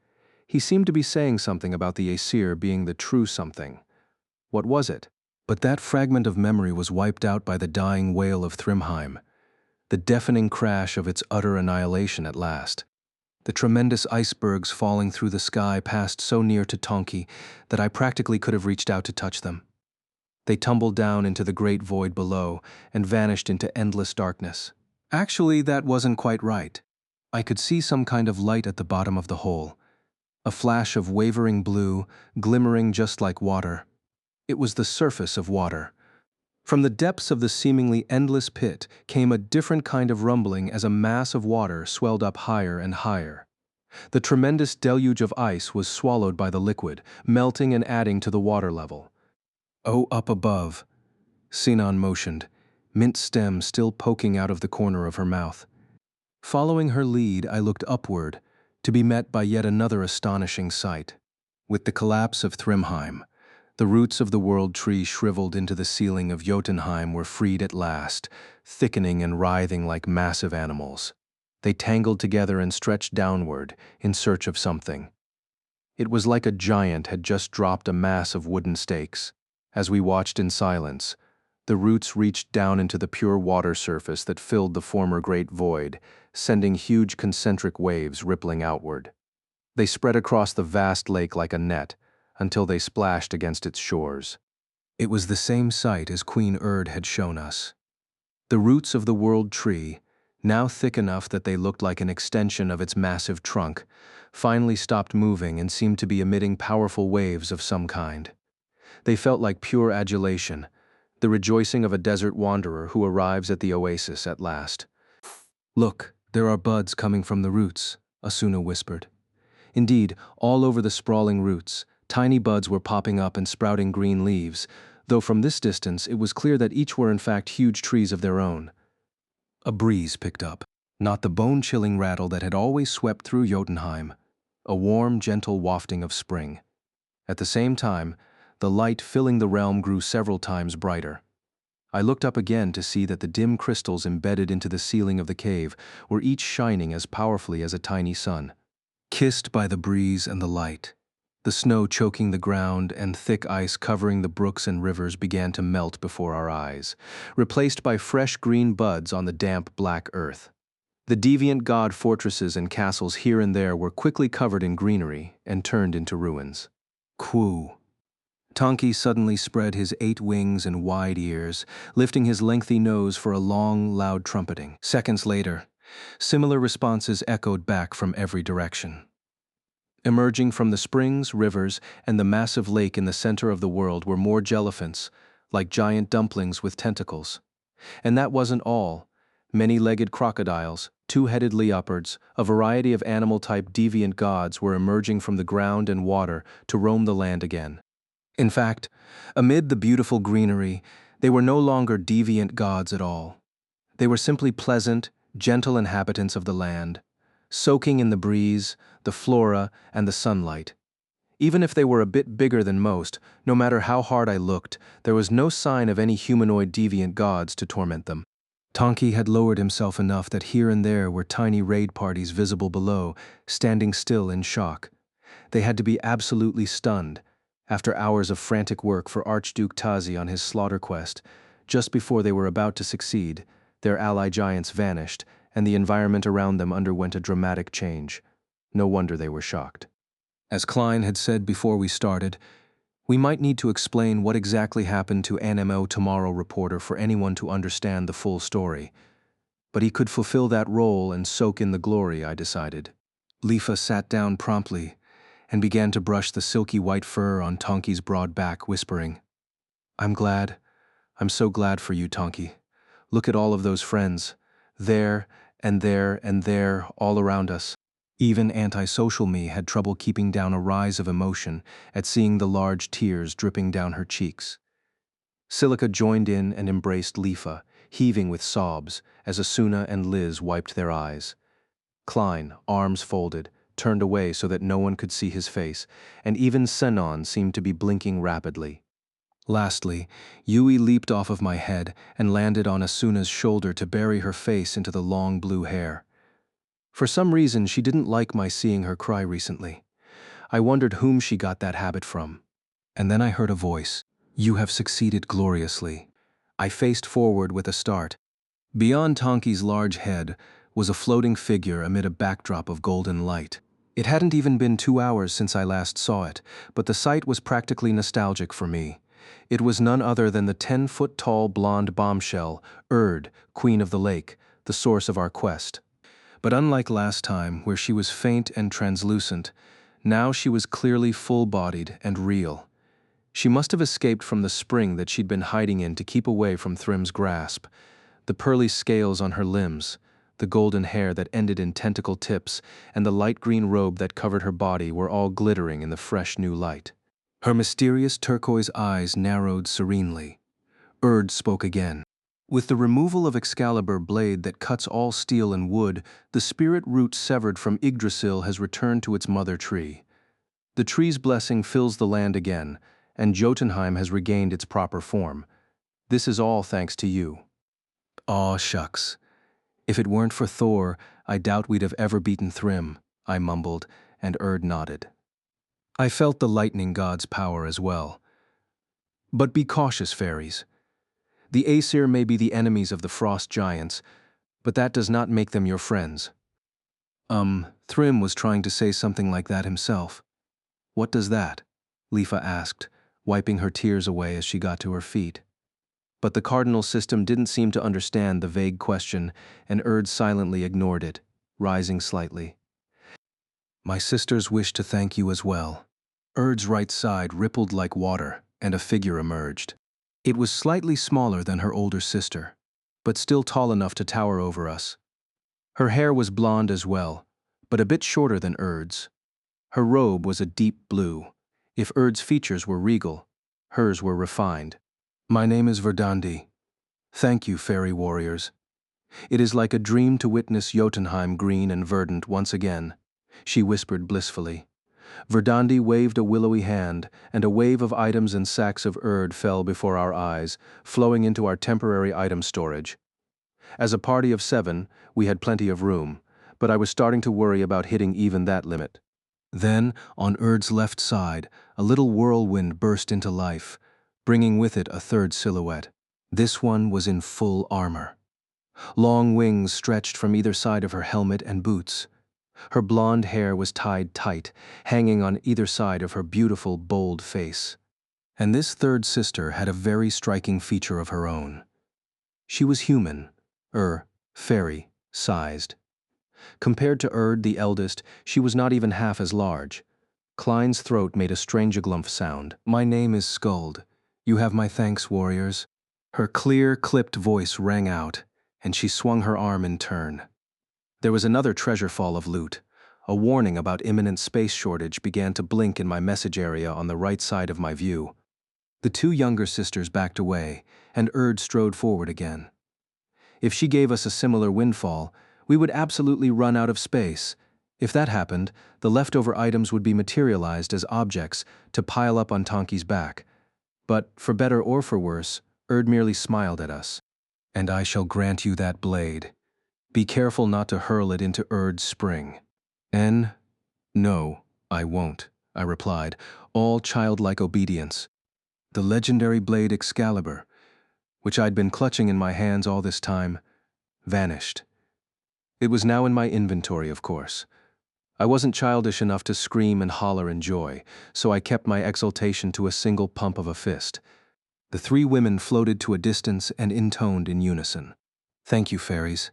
He seemed to be saying something about the Aesir being the true something. What was it? But that fragment of memory was wiped out by the dying wail of Thrymheim, the deafening crash of its utter annihilation at last. The tremendous icebergs falling through the sky passed so near to Tonki that I practically could have reached out to touch them. They tumbled down into the great void below and vanished into endless darkness. Actually, that wasn't quite right. I could see some kind of light at the bottom of the hole, a flash of wavering blue, glimmering just like water. It was the surface of water. From the depths of the seemingly endless pit came a different kind of rumbling as a mass of water swelled up higher and higher. The tremendous deluge of ice was swallowed by the liquid, melting and adding to the water level. Oh, up above, Sinan motioned, mint stem still poking out of the corner of her mouth. Following her lead, I looked upward, to be met by yet another astonishing sight. With the collapse of Thrymheim, the roots of the world tree shriveled into the ceiling of Jotunheim were freed at last, thickening and writhing like massive animals. They tangled together and stretched downward, in search of something. It was like a giant had just dropped a mass of wooden stakes. As we watched in silence, the roots reached down into the pure water surface that filled the former great void, sending huge concentric waves rippling outward. They spread across the vast lake like a net, until they splashed against its shores. It was the same sight as Queen Erd had shown us. The roots of the world tree, now thick enough that they looked like an extension of its massive trunk, finally stopped moving and seemed to be emitting powerful waves of some kind. They felt like pure adulation, the rejoicing of a desert wanderer who arrives at the oasis at last. Look, there are buds coming from the roots, Asuna whispered. Indeed, all over the sprawling roots, tiny buds were popping up and sprouting green leaves, though from this distance it was clear that each were in fact huge trees of their own. A breeze picked up, not the bone-chilling rattle that had always swept through Jotunheim, a warm, gentle wafting of spring. At the same time, the light filling the realm grew several times brighter. I looked up again to see that the dim crystals embedded into the ceiling of the cave were each shining as powerfully as a tiny sun. Kissed by the breeze and the light, the snow choking the ground and thick ice covering the brooks and rivers began to melt before our eyes, replaced by fresh green buds on the damp black earth. The deviant god fortresses and castles here and there were quickly covered in greenery and turned into ruins. Quoo! Tonki suddenly spread his 8 wings and wide ears, lifting his lengthy nose for a long, loud trumpeting. Seconds later, similar responses echoed back from every direction. Emerging from the springs, rivers, and the massive lake in the center of the world were more jellyphants, like giant dumplings with tentacles. And that wasn't all. Many-legged crocodiles, two-headed leopards, a variety of animal-type deviant gods were emerging from the ground and water to roam the land again. In fact, amid the beautiful greenery, they were no longer deviant gods at all. They were simply pleasant, gentle inhabitants of the land, soaking in the breeze, the flora, and the sunlight. Even if they were a bit bigger than most, no matter how hard I looked, there was no sign of any humanoid deviant gods to torment them. Tonki had lowered himself enough that here and there were tiny raid parties visible below, standing still in shock. They had to be absolutely stunned. After hours of frantic work for Archduke Tazi on his slaughter quest, just before they were about to succeed, their ally giants vanished, and the environment around them underwent a dramatic change. No wonder they were shocked. As Klein had said before we started, we might need to explain what exactly happened to NMO Tomorrow reporter for anyone to understand the full story. But he could fulfill that role and soak in the glory, I decided. Lifa sat down promptly and began to brush the silky white fur on Tonki's broad back, whispering, I'm glad. I'm so glad for you, Tonki. Look at all of those friends. There, and there, and there, all around us. Even antisocial me had trouble keeping down a rise of emotion at seeing the large tears dripping down her cheeks. Silica joined in and embraced Lifa, heaving with sobs, as Asuna and Liz wiped their eyes. Klein, arms folded, turned away so that no one could see his face, and even Senon seemed to be blinking rapidly. Lastly, Yui leaped off of my head and landed on Asuna's shoulder to bury her face into the long blue hair. For some reason, she didn't like my seeing her cry recently. I wondered whom she got that habit from. And then I heard a voice. You have succeeded gloriously. I faced forward with a start. Beyond Tonki's large head was a floating figure amid a backdrop of golden light. It hadn't even been 2 hours since I last saw it, but the sight was practically nostalgic for me. It was none other than the 10-foot-tall blonde bombshell, Erd, Queen of the Lake, the source of our quest. But unlike last time, where she was faint and translucent, now she was clearly full-bodied and real. She must have escaped from the spring that she'd been hiding in to keep away from Thrym's grasp. The pearly scales on her limbs, the golden hair that ended in tentacle tips, and the light green robe that covered her body were all glittering in the fresh new light. Her mysterious turquoise eyes narrowed serenely. Erd spoke again. With the removal of Excalibur blade that cuts all steel and wood, the spirit root severed from Yggdrasil has returned to its mother tree. The tree's blessing fills the land again, and Jotunheim has regained its proper form. This is all thanks to you. Aw, shucks. If it weren't for Thor, I doubt we'd have ever beaten Thrym, I mumbled, and Erd nodded. I felt the lightning god's power as well. But be cautious, fairies. The Aesir may be the enemies of the frost giants, but that does not make them your friends. Thrym was trying to say something like that himself. What does that? Lifa asked, wiping her tears away as she got to her feet. But the cardinal system didn't seem to understand the vague question, and Erd silently ignored it, rising slightly. My sisters wish to thank you as well. Erd's right side rippled like water, and a figure emerged. It was slightly smaller than her older sister, but still tall enough to tower over us. Her hair was blonde as well, but a bit shorter than Erd's. Her robe was a deep blue. If Erd's features were regal, hers were refined. My name is Verdandi. Thank you, fairy warriors. It is like a dream to witness Jotunheim green and verdant once again, she whispered blissfully. Verdandi waved a willowy hand, and a wave of items and sacks of Erd fell before our eyes, flowing into our temporary item storage. As a party of 7, we had plenty of room, but I was starting to worry about hitting even that limit. Then, on Erd's left side, a little whirlwind burst into life, bringing with it a third silhouette. This one was in full armor. Long wings stretched from either side of her helmet and boots. Her blonde hair was tied tight, hanging on either side of her beautiful, bold face. And this third sister had a very striking feature of her own. She was human, fairy-sized. Compared to Erd, the eldest, she was not even half as large. Klein's throat made a strange glump sound. "My name is Skuld. You have my thanks, warriors." Her clear, clipped voice rang out, and she swung her arm in turn. There was another treasure fall of loot. A warning about imminent space shortage began to blink in my message area on the right side of my view. The two younger sisters backed away, and Erd strode forward again. If she gave us a similar windfall, we would absolutely run out of space. If that happened, the leftover items would be materialized as objects to pile up on Tonki's back. But, for better or for worse, Erd merely smiled at us. "And I shall grant you that blade. Be careful not to hurl it into Erd's spring." "No, I won't," I replied, all childlike obedience. The legendary blade Excalibur, which I'd been clutching in my hands all this time, vanished. It was now in my inventory, of course. I wasn't childish enough to scream and holler in joy, so I kept my exultation to a single pump of a fist. The three women floated to a distance and intoned in unison. "Thank you, fairies.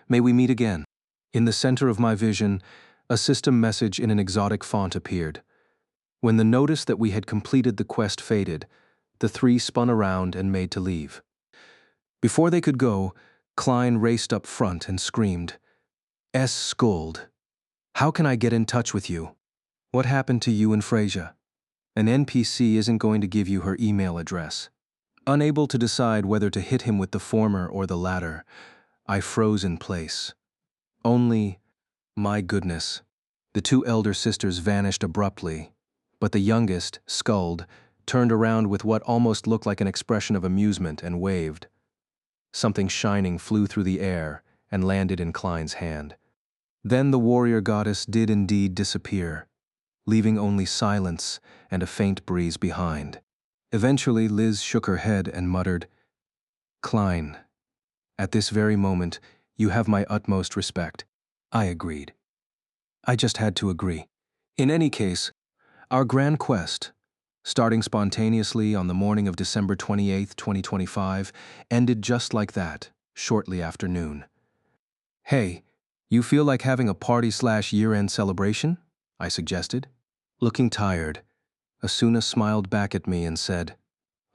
May we meet again." In the center of my vision, a system message in an exotic font appeared. When the notice that we had completed the quest faded, the three spun around and made to leave. Before they could go, Klein raced up front and screamed, "Skuld, how can I get in touch with you? What happened to you and Freyja? An NPC isn't going to give you her email address." Unable to decide whether to hit him with the former or the latter, I froze in place. Only, my goodness, the two elder sisters vanished abruptly, but the youngest, Skuld, turned around with what almost looked like an expression of amusement and waved. Something shining flew through the air and landed in Klein's hand. Then the warrior goddess did indeed disappear, leaving only silence and a faint breeze behind. Eventually, Liz shook her head and muttered, "Klein, at this very moment, you have my utmost respect." I agreed. I just had to agree. In any case, our grand quest, starting spontaneously on the morning of December 28, 2025, ended just like that, shortly after noon. "Hey, you feel like having a party/year-end celebration?" I suggested. Looking tired, Asuna smiled back at me and said,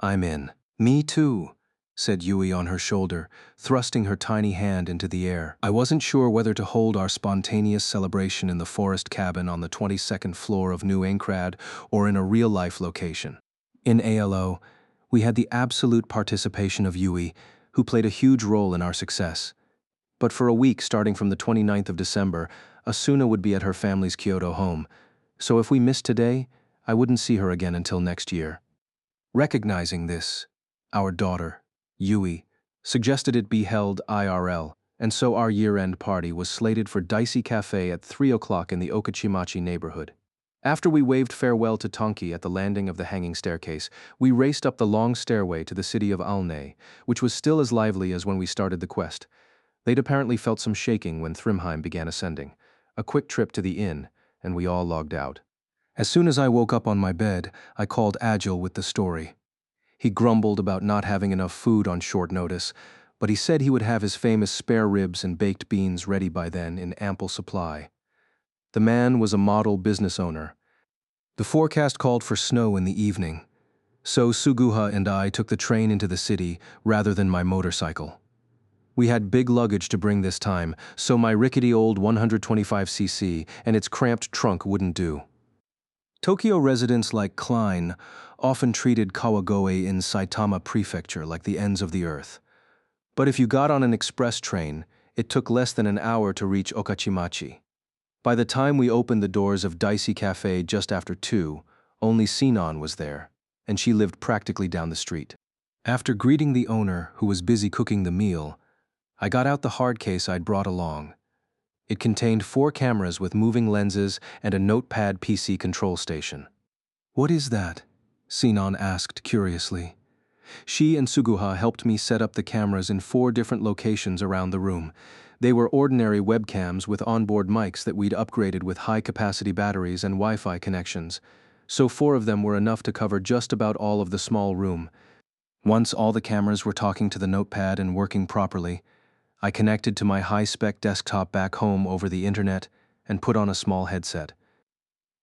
"I'm in." "Me too," said Yui on her shoulder, thrusting her tiny hand into the air. I wasn't sure whether to hold our spontaneous celebration in the forest cabin on the 22nd floor of New Aincrad or in a real-life location. In ALO, we had the absolute participation of Yui, who played a huge role in our success. But for a week starting from the 29th of December, Asuna would be at her family's Kyoto home, so if we missed today, I wouldn't see her again until next year. Recognizing this, our daughter, Yui, suggested it be held IRL, and so our year-end party was slated for Dicey Cafe at 3 o'clock in the Okachimachi neighborhood. After we waved farewell to Tonki at the landing of the hanging staircase, we raced up the long stairway to the city of Alnay, which was still as lively as when we started the quest. They'd apparently felt some shaking when Thrymheim began ascending. A quick trip to the inn, and we all logged out. As soon as I woke up on my bed, I called Agil with the story. He grumbled about not having enough food on short notice, but he said he would have his famous spare ribs and baked beans ready by then in ample supply. The man was a model business owner. The forecast called for snow in the evening, so Suguha and I took the train into the city rather than my motorcycle. We had big luggage to bring this time, so my rickety old 125cc and its cramped trunk wouldn't do. Tokyo residents like Klein often treated Kawagoe in Saitama Prefecture like the ends of the earth. But if you got on an express train, it took less than an hour to reach Okachimachi. By the time we opened the doors of Dicey Cafe just after 2, only Sinon was there, and she lived practically down the street. After greeting the owner, who was busy cooking the meal, I got out the hard case I'd brought along. It contained 4 cameras with moving lenses and a notepad PC control station. "What is that?" Sinon asked curiously. She and Suguha helped me set up the cameras in 4 different locations around the room. They were ordinary webcams with onboard mics that we'd upgraded with high-capacity batteries and Wi-Fi connections. so 4 of them were enough to cover just about all of the small room. Once all the cameras were talking to the notepad and working properly, I connected to my high-spec desktop back home over the internet and put on a small headset.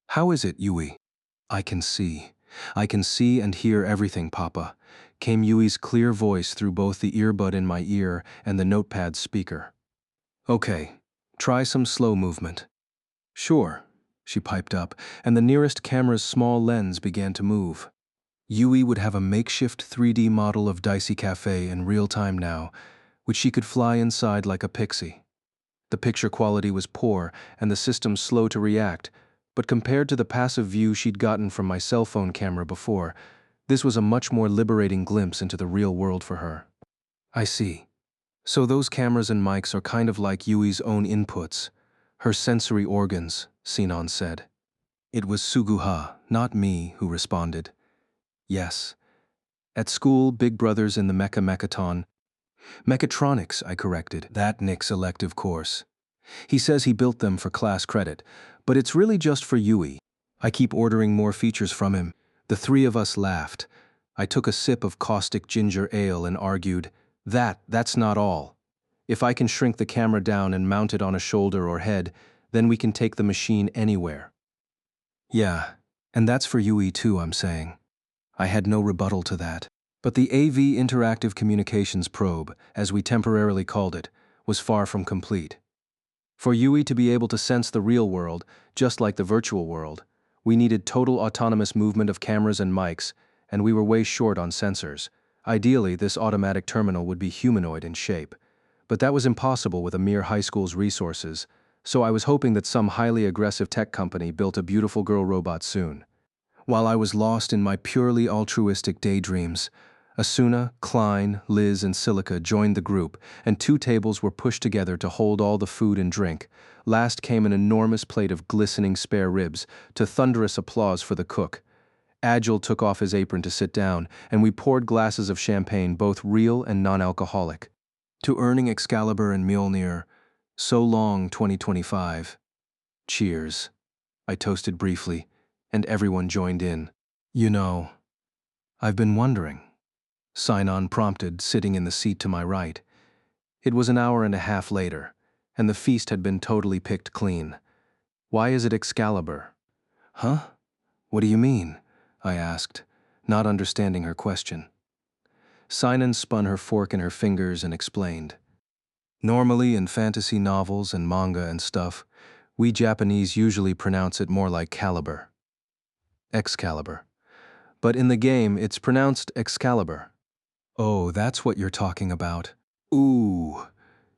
"How is it, Yui?" "I can see. I can see and hear everything, Papa," came Yui's clear voice through both the earbud in my ear and the notepad speaker. "Okay, try some slow movement." "Sure," she piped up, and the nearest camera's small lens began to move. Yui would have a makeshift 3D model of Dicey Cafe in real time now, which she could fly inside like a pixie. The picture quality was poor and the system slow to react, but compared to the passive view she'd gotten from my cell phone camera before, this was a much more liberating glimpse into the real world for her. "I see. So those cameras and mics are kind of like Yui's own inputs, her sensory organs," Sinon said. It was Suguha, not me, who responded. "Yes. At school, big brother's in the Mechaton. Mechatronics, I corrected, that Nick's elective course. He says he built them for class credit, but it's really just for Yui. I keep ordering more features from him." The 3 of us laughed. I took a sip of caustic ginger ale and argued, That's not all. If I can shrink the camera down and mount it on a shoulder or head, then we can take the machine anywhere." "Yeah, and that's for Yui too, I'm saying." I had no rebuttal to that. But the AV Interactive Communications Probe, as we temporarily called it, was far from complete. For Yui to be able to sense the real world, just like the virtual world, we needed total autonomous movement of cameras and mics, and we were way short on sensors. Ideally, this automatic terminal would be humanoid in shape. But that was impossible with a mere high school's resources, so I was hoping that some highly aggressive tech company built a beautiful girl robot soon. While I was lost in my purely altruistic daydreams, Asuna, Klein, Liz, and Silica joined the group, and 2 tables were pushed together to hold all the food and drink. Last came an enormous plate of glistening spare ribs, to thunderous applause for the cook. Agile took off his apron to sit down, and we poured glasses of champagne, both real and non-alcoholic. "To earning Excalibur and Mjolnir, so long 2025. Cheers." I toasted briefly, and everyone joined in. "You know, I've been wondering," Sinon prompted, sitting in the seat to my right. It was an hour and a half later, and the feast had been totally picked clean. "Why is it Excalibur?" "Huh? What do you mean?" I asked, not understanding her question. Sinon spun her fork in her fingers and explained. "Normally in fantasy novels and manga and stuff, we Japanese usually pronounce it more like caliber. Excalibur. But in the game, it's pronounced Excalibur." "Oh, that's what you're talking about." "Ooh,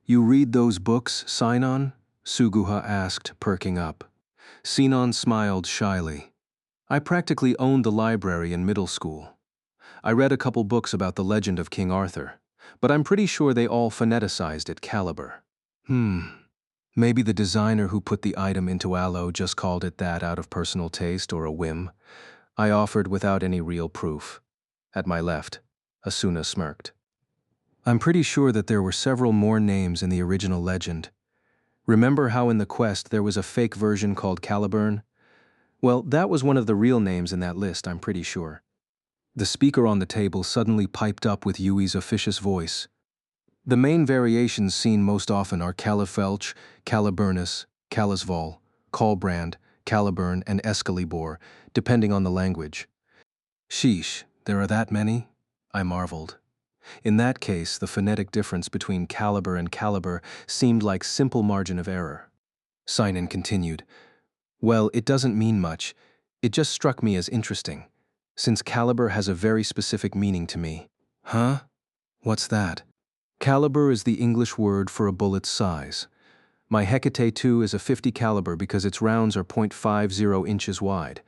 you read those books, Sinon?" Suguha asked, perking up. Sinon smiled shyly. "I practically owned the library in middle school. I read a couple books about the legend of King Arthur, but I'm pretty sure they all phoneticized it Caliber." Maybe the designer who put the item into Allo just called it that out of personal taste or a whim," I offered without any real proof. At my left, Asuna smirked. "I'm pretty sure that there were several more names in the original legend. Remember how in the quest there was a fake version called Caliburn? Well, that was one of the real names in that list, I'm pretty sure." The speaker on the table suddenly piped up with Yui's officious voice. "The main variations seen most often are Califelch, Caliburnus, Calisval, Colbrand, Caliburn, and Excalibur, depending on the language." "Sheesh, there are that many?" I marveled. In that case, the phonetic difference between caliber and caliber seemed like simple margin of error. Sinon continued, "Well, it doesn't mean much. It just struck me as interesting, since caliber has a very specific meaning to me." "Huh? What's that?" "Caliber is the English word for a bullet's size. My Hecate 2 is a 50 caliber because its rounds are .50 inches wide.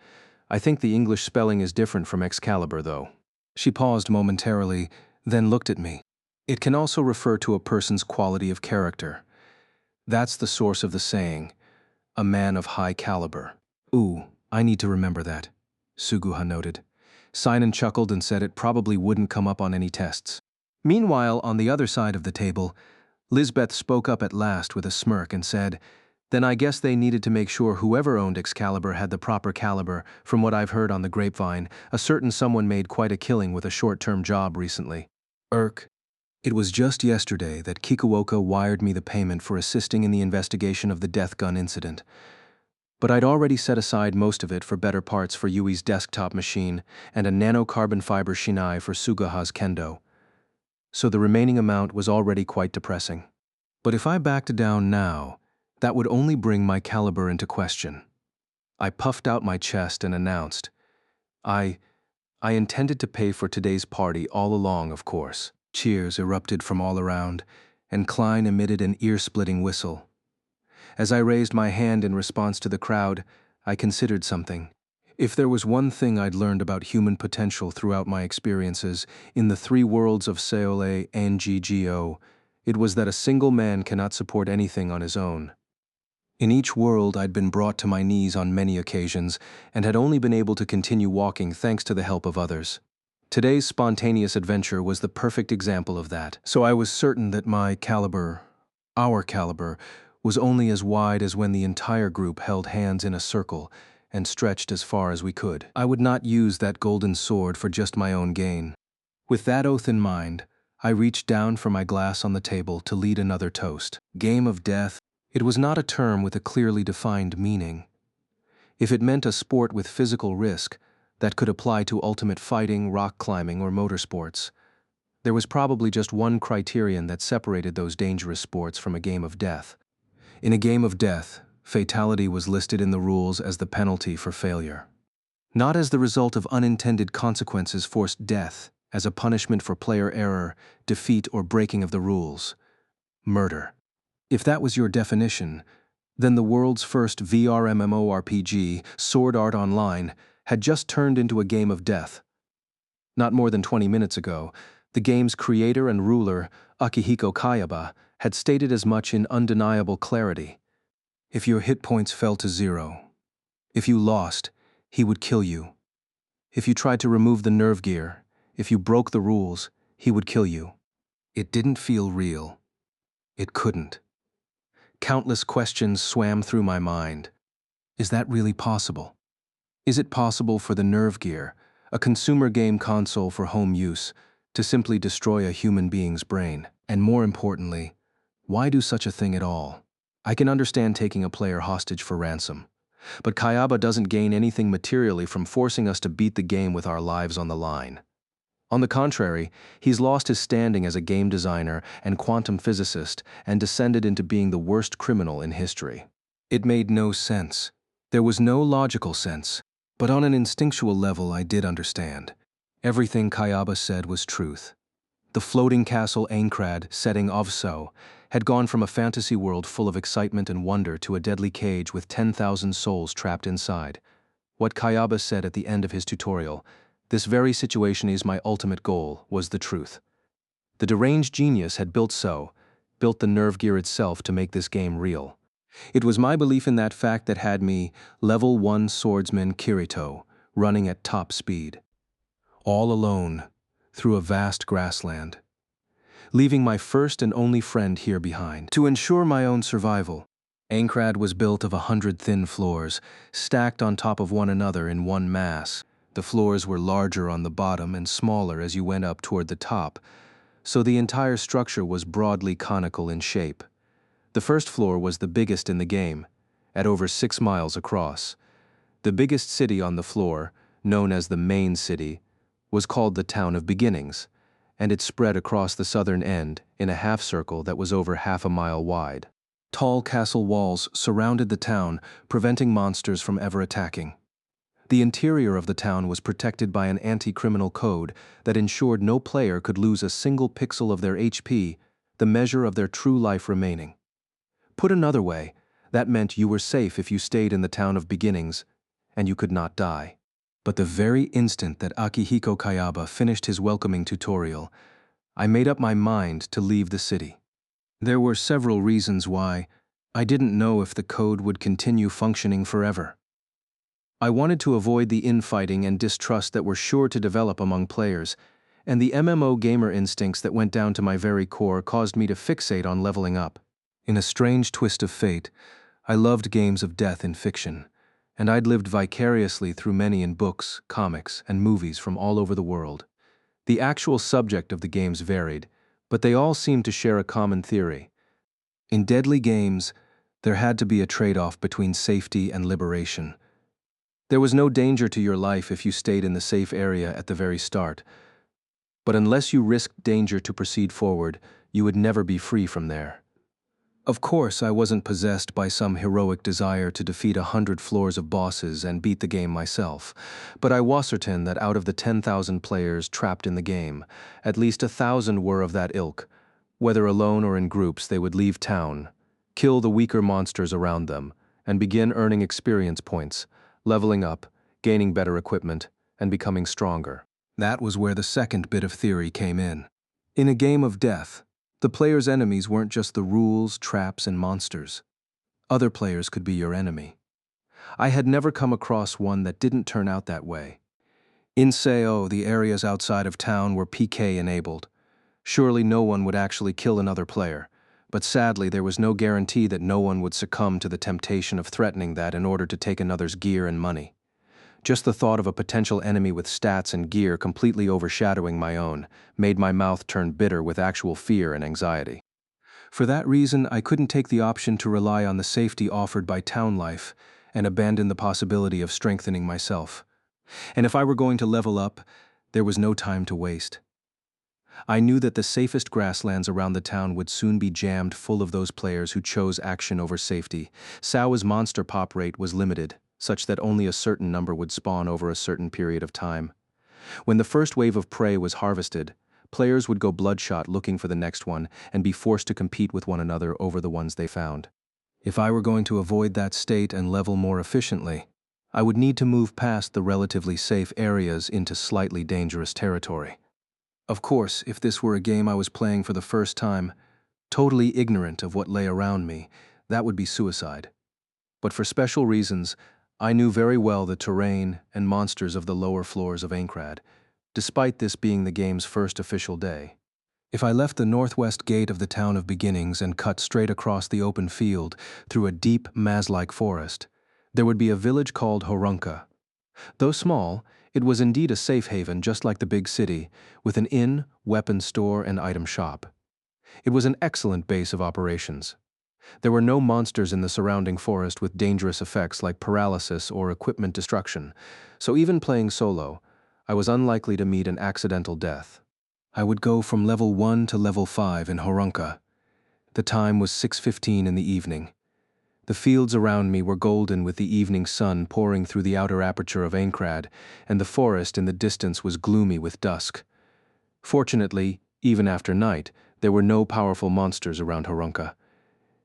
I think the English spelling is different from Excalibur, though." She paused momentarily, then looked at me. "It can also refer to a person's quality of character. That's the source of the saying, a man of high caliber." "Ooh, I need to remember that," Suguha noted. Sinon chuckled and said it probably wouldn't come up on any tests. Meanwhile, on the other side of the table, Lisbeth spoke up at last with a smirk and said, Then I guess they needed to make sure whoever owned Excalibur had the proper caliber. From what I've heard on the grapevine, a certain someone made quite a killing with a short-term job recently. It was just yesterday that Kikuoka wired me the payment for assisting in the investigation of the death gun incident. But I'd already set aside most of it for better parts for Yui's desktop machine and a nanocarbon fiber shinai for Sugaha's kendo. So the remaining amount was already quite depressing. But if I backed down now, that would only bring my caliber into question. I puffed out my chest and announced, I intended to pay for today's party all along, of course. Cheers erupted from all around, and Klein emitted an ear-splitting whistle. As I raised my hand in response to the crowd, I considered something. If there was one thing I'd learned about human potential throughout my experiences in the three worlds of Seole and GGO, it was that a single man cannot support anything on his own. In each world, I'd been brought to my knees on many occasions and had only been able to continue walking thanks to the help of others. Today's spontaneous adventure was the perfect example of that, so I was certain that my caliber, our caliber, was only as wide as when the entire group held hands in a circle and stretched as far as we could. I would not use that golden sword for just my own gain. With that oath in mind, I reached down for my glass on the table to lead another toast. Game of death. It was not a term with a clearly defined meaning. If it meant a sport with physical risk, that could apply to ultimate fighting, rock climbing, or motorsports. There was probably just one criterion that separated those dangerous sports from a game of death. In a game of death, fatality was listed in the rules as the penalty for failure. Not as the result of unintended consequences forced death, as a punishment for player error, defeat, or breaking of the rules. Murder. If that was your definition, then the world's first VR MMORPG, Sword Art Online, had just turned into a game of death. Not more than 20 minutes ago, the game's creator and ruler, Akihiko Kayaba, had stated as much in undeniable clarity. If your hit points fell to 0, if you lost, he would kill you. If you tried to remove the nerve gear, if you broke the rules, he would kill you. It didn't feel real. It couldn't. Countless questions swam through my mind. Is that really possible? Is it possible for the nerve gear, a consumer game console for home use, to simply destroy a human being's brain? And more importantly, why do such a thing at all? I can understand taking a player hostage for ransom, but Kayaba doesn't gain anything materially from forcing us to beat the game with our lives on the line. On the contrary, he's lost his standing as a game designer and quantum physicist and descended into being the worst criminal in history. It made no sense. There was no logical sense, but on an instinctual level I did understand. Everything Kayaba said was truth. The floating castle Aincrad, setting Ovso, had gone from a fantasy world full of excitement and wonder to a deadly cage with 10,000 souls trapped inside. What Kayaba said at the end of his tutorial, "This very situation is my ultimate goal," was the truth. The deranged genius had built the nerve gear itself to make this game real. It was my belief in that fact that had me, level 1 swordsman Kirito, running at top speed. All alone, through a vast grassland. Leaving my first and only friend here behind. To ensure my own survival, Aincrad was built of 100 thin floors, stacked on top of one another in one mass. The floors were larger on the bottom and smaller as you went up toward the top, so the entire structure was broadly conical in shape. The first floor was the biggest in the game, at over 6 miles across. The biggest city on the floor, known as the main city, was called the Town of Beginnings, and it spread across the southern end in a half-circle that was over half a mile wide. Tall castle walls surrounded the town, preventing monsters from ever attacking. The interior of the town was protected by an anti-criminal code that ensured no player could lose a single pixel of their HP, the measure of their true life remaining. Put another way, that meant you were safe if you stayed in the Town of Beginnings, and you could not die. But the very instant that Akihiko Kayaba finished his welcoming tutorial, I made up my mind to leave the city. There were several reasons why. I didn't know if the code would continue functioning forever. I wanted to avoid the infighting and distrust that were sure to develop among players, and the MMO gamer instincts that went down to my very core caused me to fixate on leveling up. In a strange twist of fate, I loved games of death in fiction, and I'd lived vicariously through many in books, comics, and movies from all over the world. The actual subject of the games varied, but they all seemed to share a common theory. In deadly games, there had to be a trade-off between safety and liberation. There was no danger to your life if you stayed in the safe area at the very start, but unless you risked danger to proceed forward, you would never be free from there. Of course, I wasn't possessed by some heroic desire to defeat 100 floors of bosses and beat the game myself, but I was certain that out of the 10,000 players trapped in the game, at least 1,000 were of that ilk. Whether alone or in groups, they would leave town, kill the weaker monsters around them, and begin earning experience points, leveling up, gaining better equipment, and becoming stronger. That was where the second bit of theory came in. In a game of death, the player's enemies weren't just the rules, traps, and monsters. Other players could be your enemy. I had never come across one that didn't turn out that way. In Sao, the areas outside of town were PK enabled. Surely no one would actually kill another player, but sadly there was no guarantee that no one would succumb to the temptation of threatening that in order to take another's gear and money. Just the thought of a potential enemy with stats and gear completely overshadowing my own made my mouth turn bitter with actual fear and anxiety. For that reason, I couldn't take the option to rely on the safety offered by town life and abandon the possibility of strengthening myself. And if I were going to level up, there was no time to waste. I knew that the safest grasslands around the town would soon be jammed full of those players who chose action over safety. Sao's monster pop rate was limited, such that only a certain number would spawn over a certain period of time. When the first wave of prey was harvested, players would go bloodshot looking for the next one and be forced to compete with one another over the ones they found. If I were going to avoid that state and level more efficiently, I would need to move past the relatively safe areas into slightly dangerous territory. Of course, if this were a game I was playing for the first time, totally ignorant of what lay around me, that would be suicide. But for special reasons, I knew very well the terrain and monsters of the lower floors of Aincrad, despite this being the game's first official day. If I left the northwest gate of the Town of Beginnings and cut straight across the open field through a deep, maze-like forest, there would be a village called Horunka. Though small, it was indeed a safe haven just like the big city, with an inn, weapon store, and item shop. It was an excellent base of operations. There were no monsters in the surrounding forest with dangerous effects like paralysis or equipment destruction, so even playing solo, I was unlikely to meet an accidental death. I would go from level 1 to level 5 in Horunka. The time was 6:15 in the evening. The fields around me were golden with the evening sun pouring through the outer aperture of Aincrad, and the forest in the distance was gloomy with dusk. Fortunately, even after night, there were no powerful monsters around Horunka.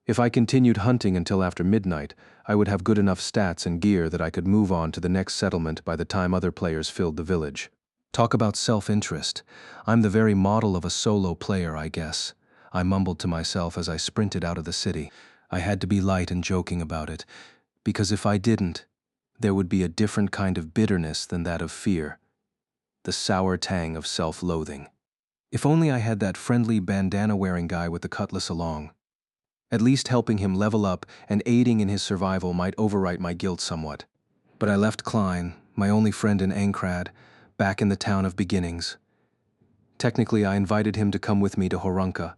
If I continued hunting until after midnight, I would have good enough stats and gear that I could move on to the next settlement by the time other players filled the village. Talk about self-interest. I'm the very model of a solo player, I guess. I mumbled to myself as I sprinted out of the city. I had to be light and joking about it, because if I didn't, there would be a different kind of bitterness than that of fear. The sour tang of self-loathing. If only I had that friendly bandana-wearing guy with the cutlass along. At least helping him level up and aiding in his survival might overwrite my guilt somewhat. But I left Klein, my only friend in Aincrad, back in the Town of Beginnings. Technically, I invited him to come with me to Horunka,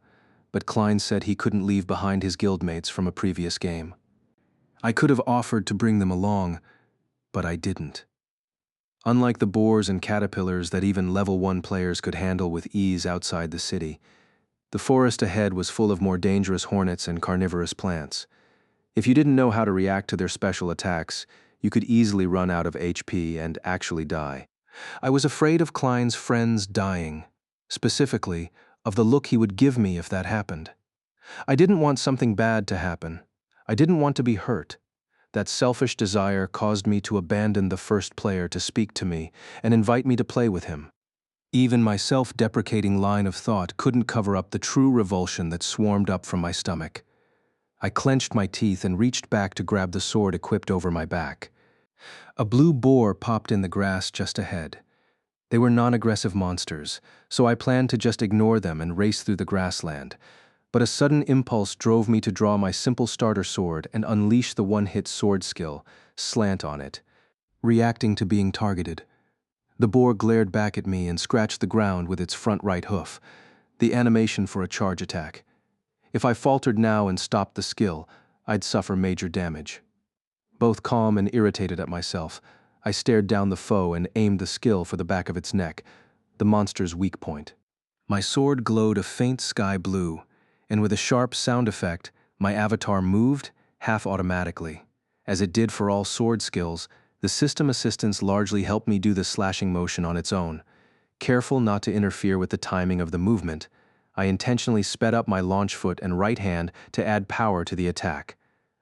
but Klein said he couldn't leave behind his guildmates from a previous game. I could have offered to bring them along, but I didn't. Unlike the boars and caterpillars that even level 1 players could handle with ease outside the city, the forest ahead was full of more dangerous hornets and carnivorous plants. If you didn't know how to react to their special attacks, you could easily run out of HP and actually die. I was afraid of Klein's friends dying, specifically, of the look he would give me if that happened. I didn't want something bad to happen. I didn't want to be hurt. That selfish desire caused me to abandon the first player to speak to me and invite me to play with him. Even my self-deprecating line of thought couldn't cover up the true revulsion that swarmed up from my stomach. I clenched my teeth and reached back to grab the sword equipped over my back. A blue boar popped in the grass just ahead. They were non-aggressive monsters, so I planned to just ignore them and race through the grassland. but a sudden impulse drove me to draw my simple starter sword and unleash the one-hit sword skill, slant on it, reacting to being targeted. The boar glared back at me and scratched the ground with its front right hoof, the animation for a charge attack. If I faltered now and stopped the skill, I'd suffer major damage. Both calm and irritated at myself, I stared down the foe and aimed the skill for the back of its neck, the monster's weak point. My sword glowed a faint sky blue, and with a sharp sound effect, my avatar moved, half automatically. As it did for all sword skills, the system assistance largely helped me do the slashing motion on its own. Careful not to interfere with the timing of the movement, I intentionally sped up my launch foot and right hand to add power to the attack.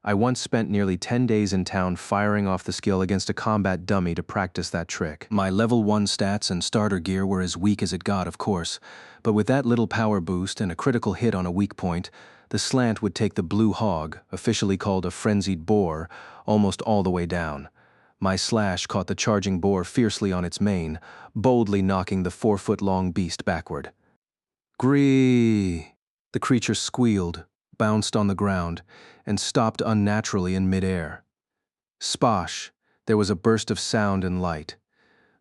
I once spent nearly 10 days in town firing off the skill against a combat dummy to practice that trick. My level 1 stats and starter gear were as weak as it got, of course, but with that little power boost and a critical hit on a weak point, the slant would take the blue hog, officially called a frenzied boar, almost all the way down. My slash caught the charging boar fiercely on its mane, boldly knocking the 4-foot-long beast backward. Gree! The creature squealed, bounced on the ground, and stopped unnaturally in midair. Sposh! There was a burst of sound and light.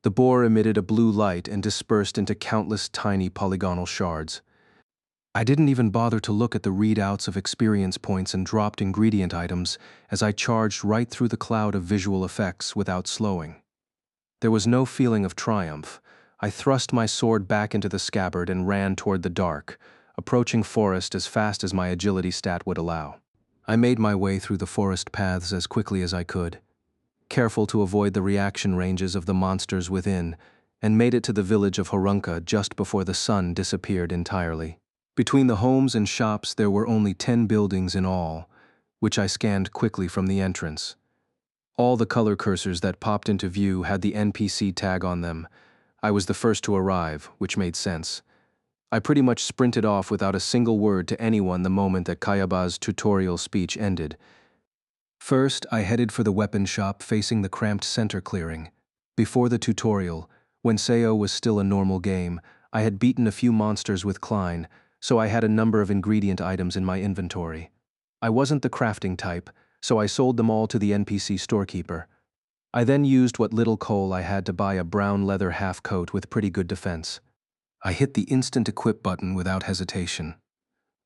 The boar emitted a blue light and dispersed into countless tiny polygonal shards. I didn't even bother to look at the readouts of experience points and dropped ingredient items as I charged right through the cloud of visual effects without slowing. There was no feeling of triumph. I thrust my sword back into the scabbard and ran toward the dark, approaching forest as fast as my agility stat would allow. I made my way through the forest paths as quickly as I could, careful to avoid the reaction ranges of the monsters within, and made it to the village of Horunka just before the sun disappeared entirely. Between the homes and shops there were only 10 buildings in all, which I scanned quickly from the entrance. All the color cursors that popped into view had the NPC tag on them. I was the first to arrive, which made sense. I pretty much sprinted off without a single word to anyone the moment that Kayaba's tutorial speech ended. First, I headed for the weapon shop facing the cramped center clearing. Before the tutorial, when Seo was still a normal game, I had beaten a few monsters with Klein, so I had a number of ingredient items in my inventory. I wasn't the crafting type, so I sold them all to the NPC storekeeper. I then used what little coal I had to buy a brown leather half-coat with pretty good defense. I hit the instant equip button without hesitation.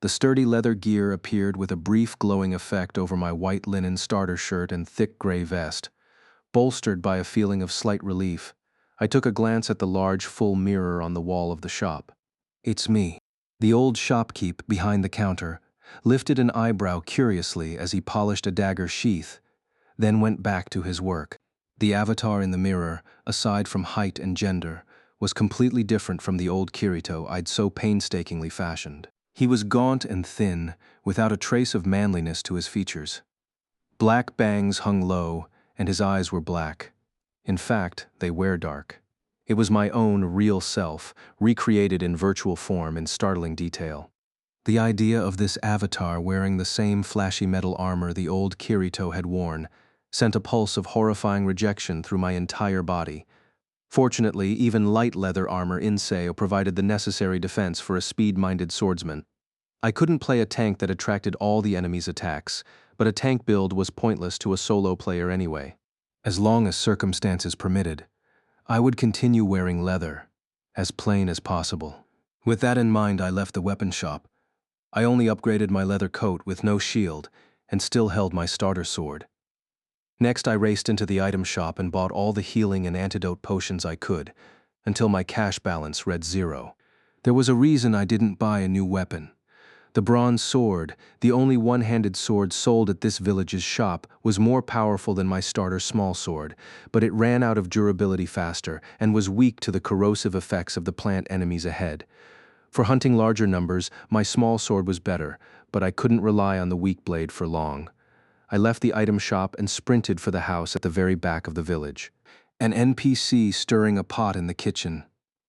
The sturdy leather gear appeared with a brief glowing effect over my white linen starter shirt and thick gray vest. Bolstered by a feeling of slight relief, I took a glance at the large full mirror on the wall of the shop. It's me. The old shopkeep behind the counter lifted an eyebrow curiously as he polished a dagger sheath, then went back to his work. The avatar in the mirror, aside from height and gender, was completely different from the old Kirito I'd so painstakingly fashioned. He was gaunt and thin, without a trace of manliness to his features. Black bangs hung low, and his eyes were black. In fact, they were dark. It was my own real self, recreated in virtual form in startling detail. The idea of this avatar wearing the same flashy metal armor the old Kirito had worn sent a pulse of horrifying rejection through my entire body. Fortunately, even light leather armor in Seo provided the necessary defense for a speed-minded swordsman. I couldn't play a tank that attracted all the enemy's attacks, but a tank build was pointless to a solo player anyway. As long as circumstances permitted, I would continue wearing leather, as plain as possible. With that in mind, I left the weapon shop. I only upgraded my leather coat with no shield and still held my starter sword. Next, I raced into the item shop and bought all the healing and antidote potions I could, until my cash balance read 0. There was a reason I didn't buy a new weapon. The bronze sword, the only one-handed sword sold at this village's shop, was more powerful than my starter small sword, but it ran out of durability faster and was weak to the corrosive effects of the plant enemies ahead. For hunting larger numbers, my small sword was better, but I couldn't rely on the weak blade for long. I left the item shop and sprinted for the house at the very back of the village. An NPC stirring a pot in the kitchen,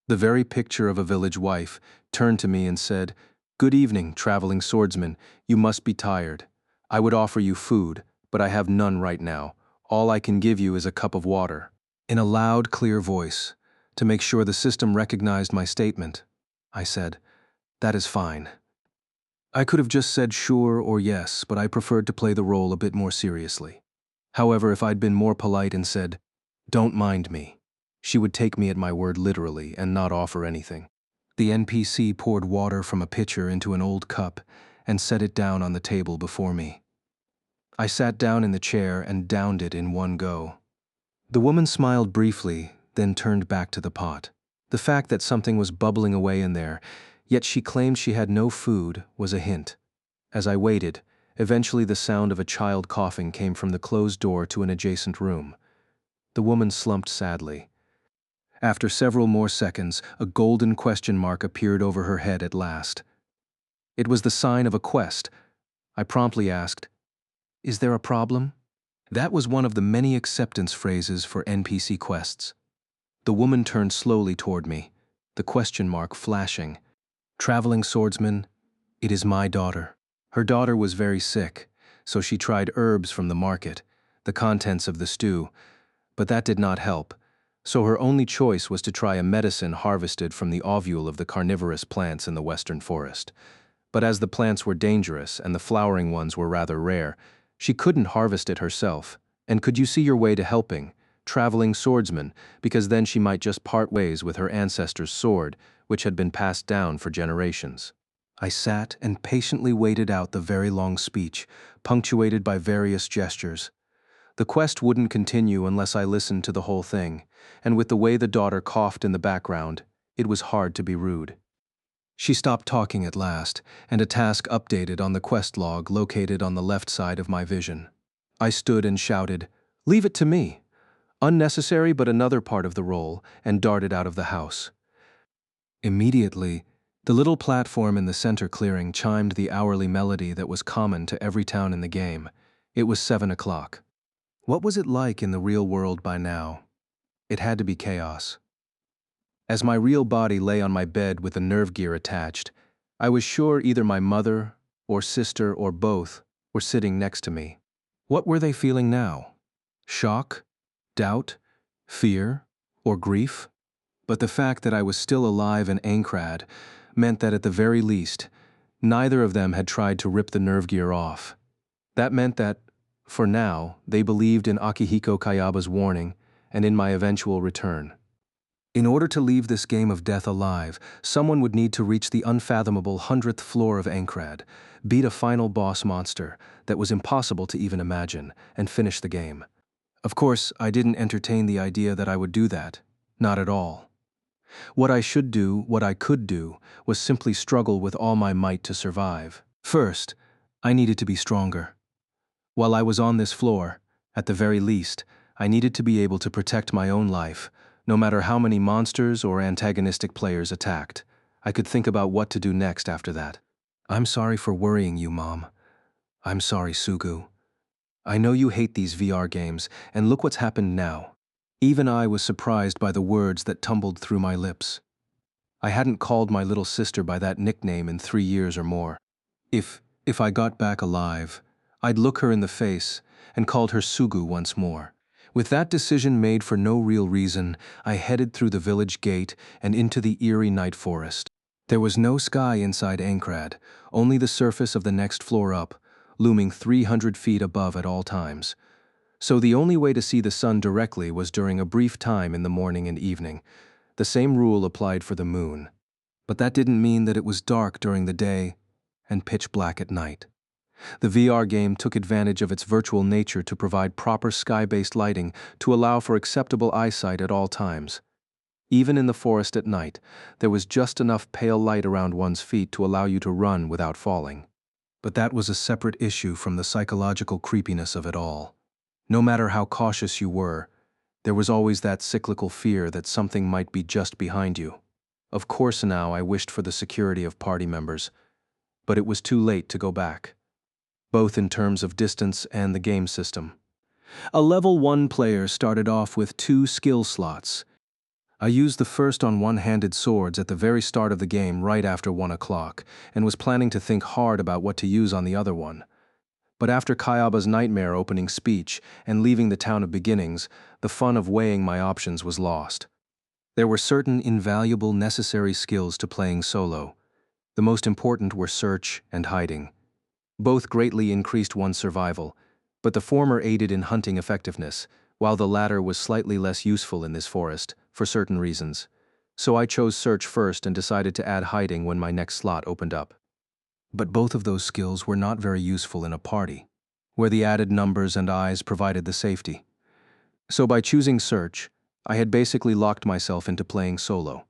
the very picture of a village wife, turned to me and said, "Good evening, traveling swordsman. You must be tired. I would offer you food, but I have none right now. All I can give you is a cup of water." In a loud, clear voice, to make sure the system recognized my statement, I said, "That is fine." I could have just said sure or yes, but I preferred to play the role a bit more seriously. However, if I'd been more polite and said, "Don't mind me," she would take me at my word literally and not offer anything. The NPC poured water from a pitcher into an old cup and set it down on the table before me. I sat down in the chair and downed it in one go. The woman smiled briefly, then turned back to the pot. The fact that something was bubbling away in there, yet she claimed she had no food, was a hint. As I waited, eventually the sound of a child coughing came from the closed door to an adjacent room. The woman slumped sadly. After several more seconds, a golden question mark appeared over her head at last. It was the sign of a quest. I promptly asked, "Is there a problem?" That was one of the many acceptance phrases for NPC quests. The woman turned slowly toward me, the question mark flashing. "Traveling swordsman, it is my daughter." Her daughter was very sick, so she tried herbs from the market, the contents of the stew, but that did not help, so her only choice was to try a medicine harvested from the ovule of the carnivorous plants in the western forest. But as the plants were dangerous and the flowering ones were rather rare, she couldn't harvest it herself. And could you see your way to helping, traveling swordsman, because then she might just part ways with her ancestor's sword, which had been passed down for generations. I sat and patiently waited out the very long speech, punctuated by various gestures. The quest wouldn't continue unless I listened to the whole thing, and with the way the daughter coughed in the background, it was hard to be rude. She stopped talking at last, and a task updated on the quest log located on the left side of my vision. I stood and shouted, "Leave it to me!" Unnecessary but another part of the role, and darted out of the house. Immediately, the little platform in the center clearing chimed the hourly melody that was common to every town in the game. It was 7 o'clock. What was it like in the real world by now? It had to be chaos. As my real body lay on my bed with the nerve gear attached, I was sure either my mother, or sister, or both were sitting next to me. What were they feeling now? Shock? Doubt? Fear? Or grief? But the fact that I was still alive in Aincrad meant that at the very least, neither of them had tried to rip the nerve gear off. That meant that, for now, they believed in Akihiko Kayaba's warning and in my eventual return. In order to leave this game of death alive, someone would need to reach the unfathomable 100th floor of Aincrad, beat a final boss monster that was impossible to even imagine, and finish the game. Of course, I didn't entertain the idea that I would do that. Not at all. What I should do, what I could do, was simply struggle with all my might to survive. First, I needed to be stronger. While I was on this floor, at the very least, I needed to be able to protect my own life, no matter how many monsters or antagonistic players attacked. I could think about what to do next after that. "I'm sorry for worrying you, Mom. I'm sorry, Sugu. I know you hate these VR games, and look what's happened now." Even I was surprised by the words that tumbled through my lips. I hadn't called my little sister by that nickname in 3 years or more. If I got back alive, I'd look her in the face and called her Sugu once more. With that decision made for no real reason, I headed through the village gate and into the eerie night forest. There was no sky inside Aincrad, only the surface of the next floor up, looming 300 feet above at all times. So the only way to see the sun directly was during a brief time in the morning and evening. The same rule applied for the moon. But that didn't mean that it was dark during the day and pitch black at night. The VR game took advantage of its virtual nature to provide proper sky-based lighting to allow for acceptable eyesight at all times. Even in the forest at night, there was just enough pale light around one's feet to allow you to run without falling. But that was a separate issue from the psychological creepiness of it all. No matter how cautious you were, there was always that cyclical fear that something might be just behind you. Of course now I wished for the security of party members, but it was too late to go back, both in terms of distance and the game system. A level 1 player started off with 2 skill slots. I used the first on one-handed swords at the very start of the game right after 1 o'clock, and was planning to think hard about what to use on the other one. But after Kayaba's nightmare opening speech and leaving the town of beginnings, the fun of weighing my options was lost. There were certain invaluable necessary skills to playing solo. The most important were search and hiding. Both greatly increased one's survival, but the former aided in hunting effectiveness, while the latter was slightly less useful in this forest, for certain reasons. So I chose search first and decided to add hiding when my next slot opened up. But both of those skills were not very useful in a party, where the added numbers and eyes provided the safety. So by choosing search, I had basically locked myself into playing solo.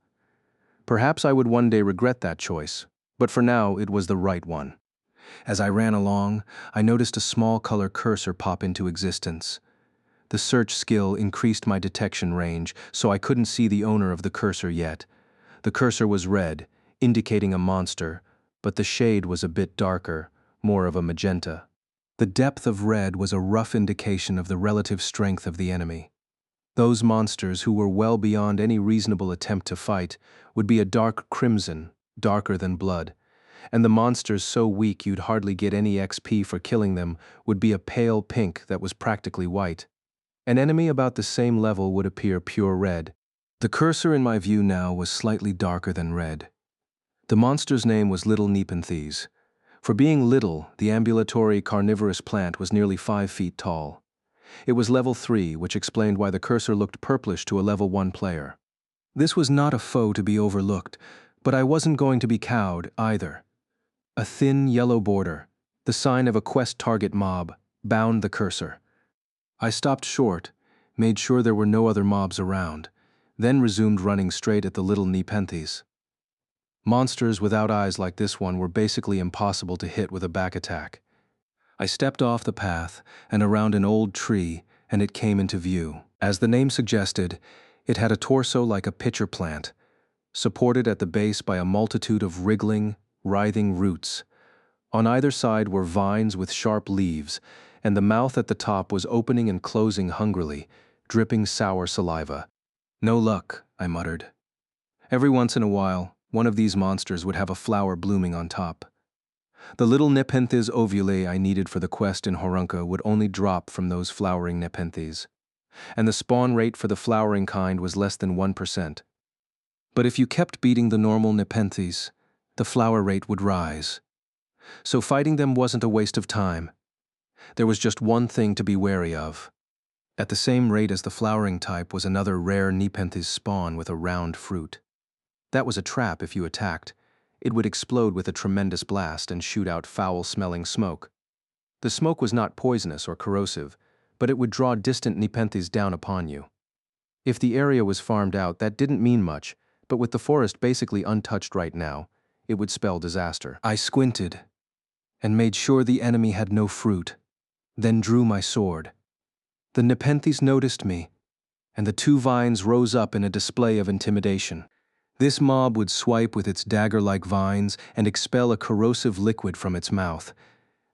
Perhaps I would one day regret that choice, but for now it was the right one. As I ran along, I noticed a small color cursor pop into existence. The search skill increased my detection range, so I couldn't see the owner of the cursor yet. The cursor was red, indicating a monster, but the shade was a bit darker, more of a magenta. The depth of red was a rough indication of the relative strength of the enemy. Those monsters who were well beyond any reasonable attempt to fight would be a dark crimson, darker than blood, and the monsters so weak you'd hardly get any XP for killing them would be a pale pink that was practically white. An enemy about the same level would appear pure red. The cursor in my view now was slightly darker than red. The monster's name was Little Nepenthes. For being little, the ambulatory carnivorous plant was nearly 5 feet tall. It was level 3, which explained why the cursor looked purplish to a level 1 player. This was not a foe to be overlooked, but I wasn't going to be cowed either. A thin yellow border, the sign of a quest target mob, bound the cursor. I stopped short, made sure there were no other mobs around, then resumed running straight at the Little Nepenthes. Monsters without eyes like this one were basically impossible to hit with a back attack. I stepped off the path and around an old tree, and it came into view. As the name suggested, it had a torso like a pitcher plant, supported at the base by a multitude of wriggling, writhing roots. On either side were vines with sharp leaves, and the mouth at the top was opening and closing hungrily, dripping sour saliva. "No luck," I muttered. Every once in a while, one of these monsters would have a flower blooming on top. The little Nepenthes ovulae I needed for the quest in Horunka would only drop from those flowering Nepenthes, and the spawn rate for the flowering kind was less than 1%. But if you kept beating the normal Nepenthes, the flower rate would rise. So fighting them wasn't a waste of time. There was just one thing to be wary of. At the same rate as the flowering type was another rare Nepenthes spawn with a round fruit. That was a trap if you attacked. It would explode with a tremendous blast and shoot out foul-smelling smoke. The smoke was not poisonous or corrosive, but it would draw distant Nepenthes down upon you. If the area was farmed out, that didn't mean much, but with the forest basically untouched right now, it would spell disaster. I squinted and made sure the enemy had no fruit, then drew my sword. The Nepenthes noticed me, and the 2 vines rose up in a display of intimidation. This mob would swipe with its dagger-like vines and expel a corrosive liquid from its mouth.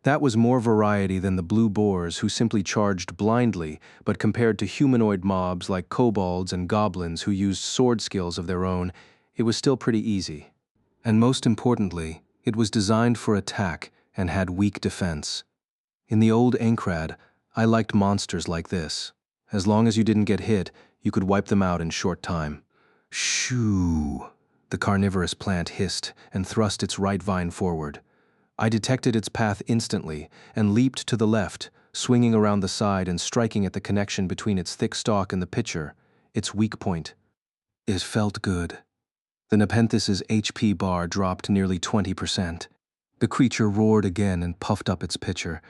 That was more variety than the blue boars who simply charged blindly, but compared to humanoid mobs like kobolds and goblins who used sword skills of their own, it was still pretty easy. And most importantly, it was designed for attack and had weak defense. In the old Aincrad, I liked monsters like this. As long as you didn't get hit, you could wipe them out in short time. Shoo! The carnivorous plant hissed and thrust its right vine forward. I detected its path instantly and leaped to the left, swinging around the side and striking at the connection between its thick stalk and the pitcher, its weak point. It felt good. The Nepenthes' HP bar dropped nearly 20%. The creature roared again and puffed up its pitcher,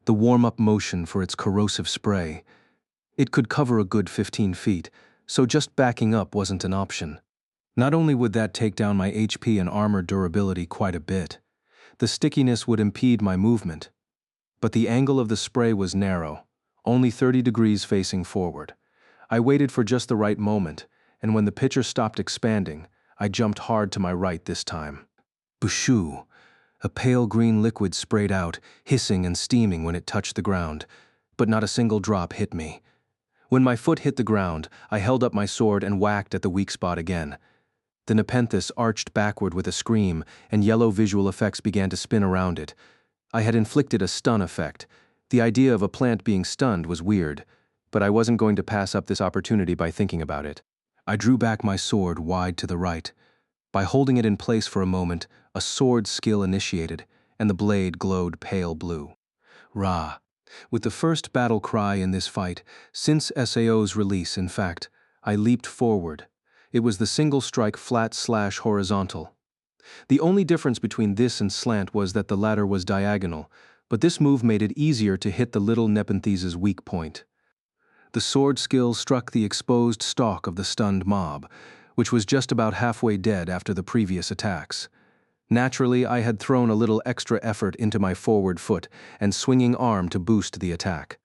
the warm-up motion for its corrosive spray. It could cover a good 15 feet, so just backing up wasn't an option. Not only would that take down my HP and armor durability quite a bit, the stickiness would impede my movement. But the angle of the spray was narrow, only 30 degrees facing forward. I waited for just the right moment, and when the pitcher stopped expanding, I jumped hard to my right this time. Boushoo! A pale green liquid sprayed out, hissing and steaming when it touched the ground, but not a single drop hit me. When my foot hit the ground, I held up my sword and whacked at the weak spot again. The Nepenthes arched backward with a scream, and yellow visual effects began to spin around it. I had inflicted a stun effect. The idea of a plant being stunned was weird, but I wasn't going to pass up this opportunity by thinking about it. I drew back my sword wide to the right. By holding it in place for a moment, A sword skill initiated, and the blade glowed pale blue. Rah! With the first battle cry in this fight, since SAO's release, in fact, I leaped forward. It was the single strike flat/horizontal. The only difference between this and slant was that the latter was diagonal, but this move made it easier to hit the little Nepenthes' weak point. The sword skill struck the exposed stalk of the stunned mob, which was just about halfway dead after the previous attacks. Naturally, I had thrown a little extra effort into my forward foot and swinging arm to boost the attack.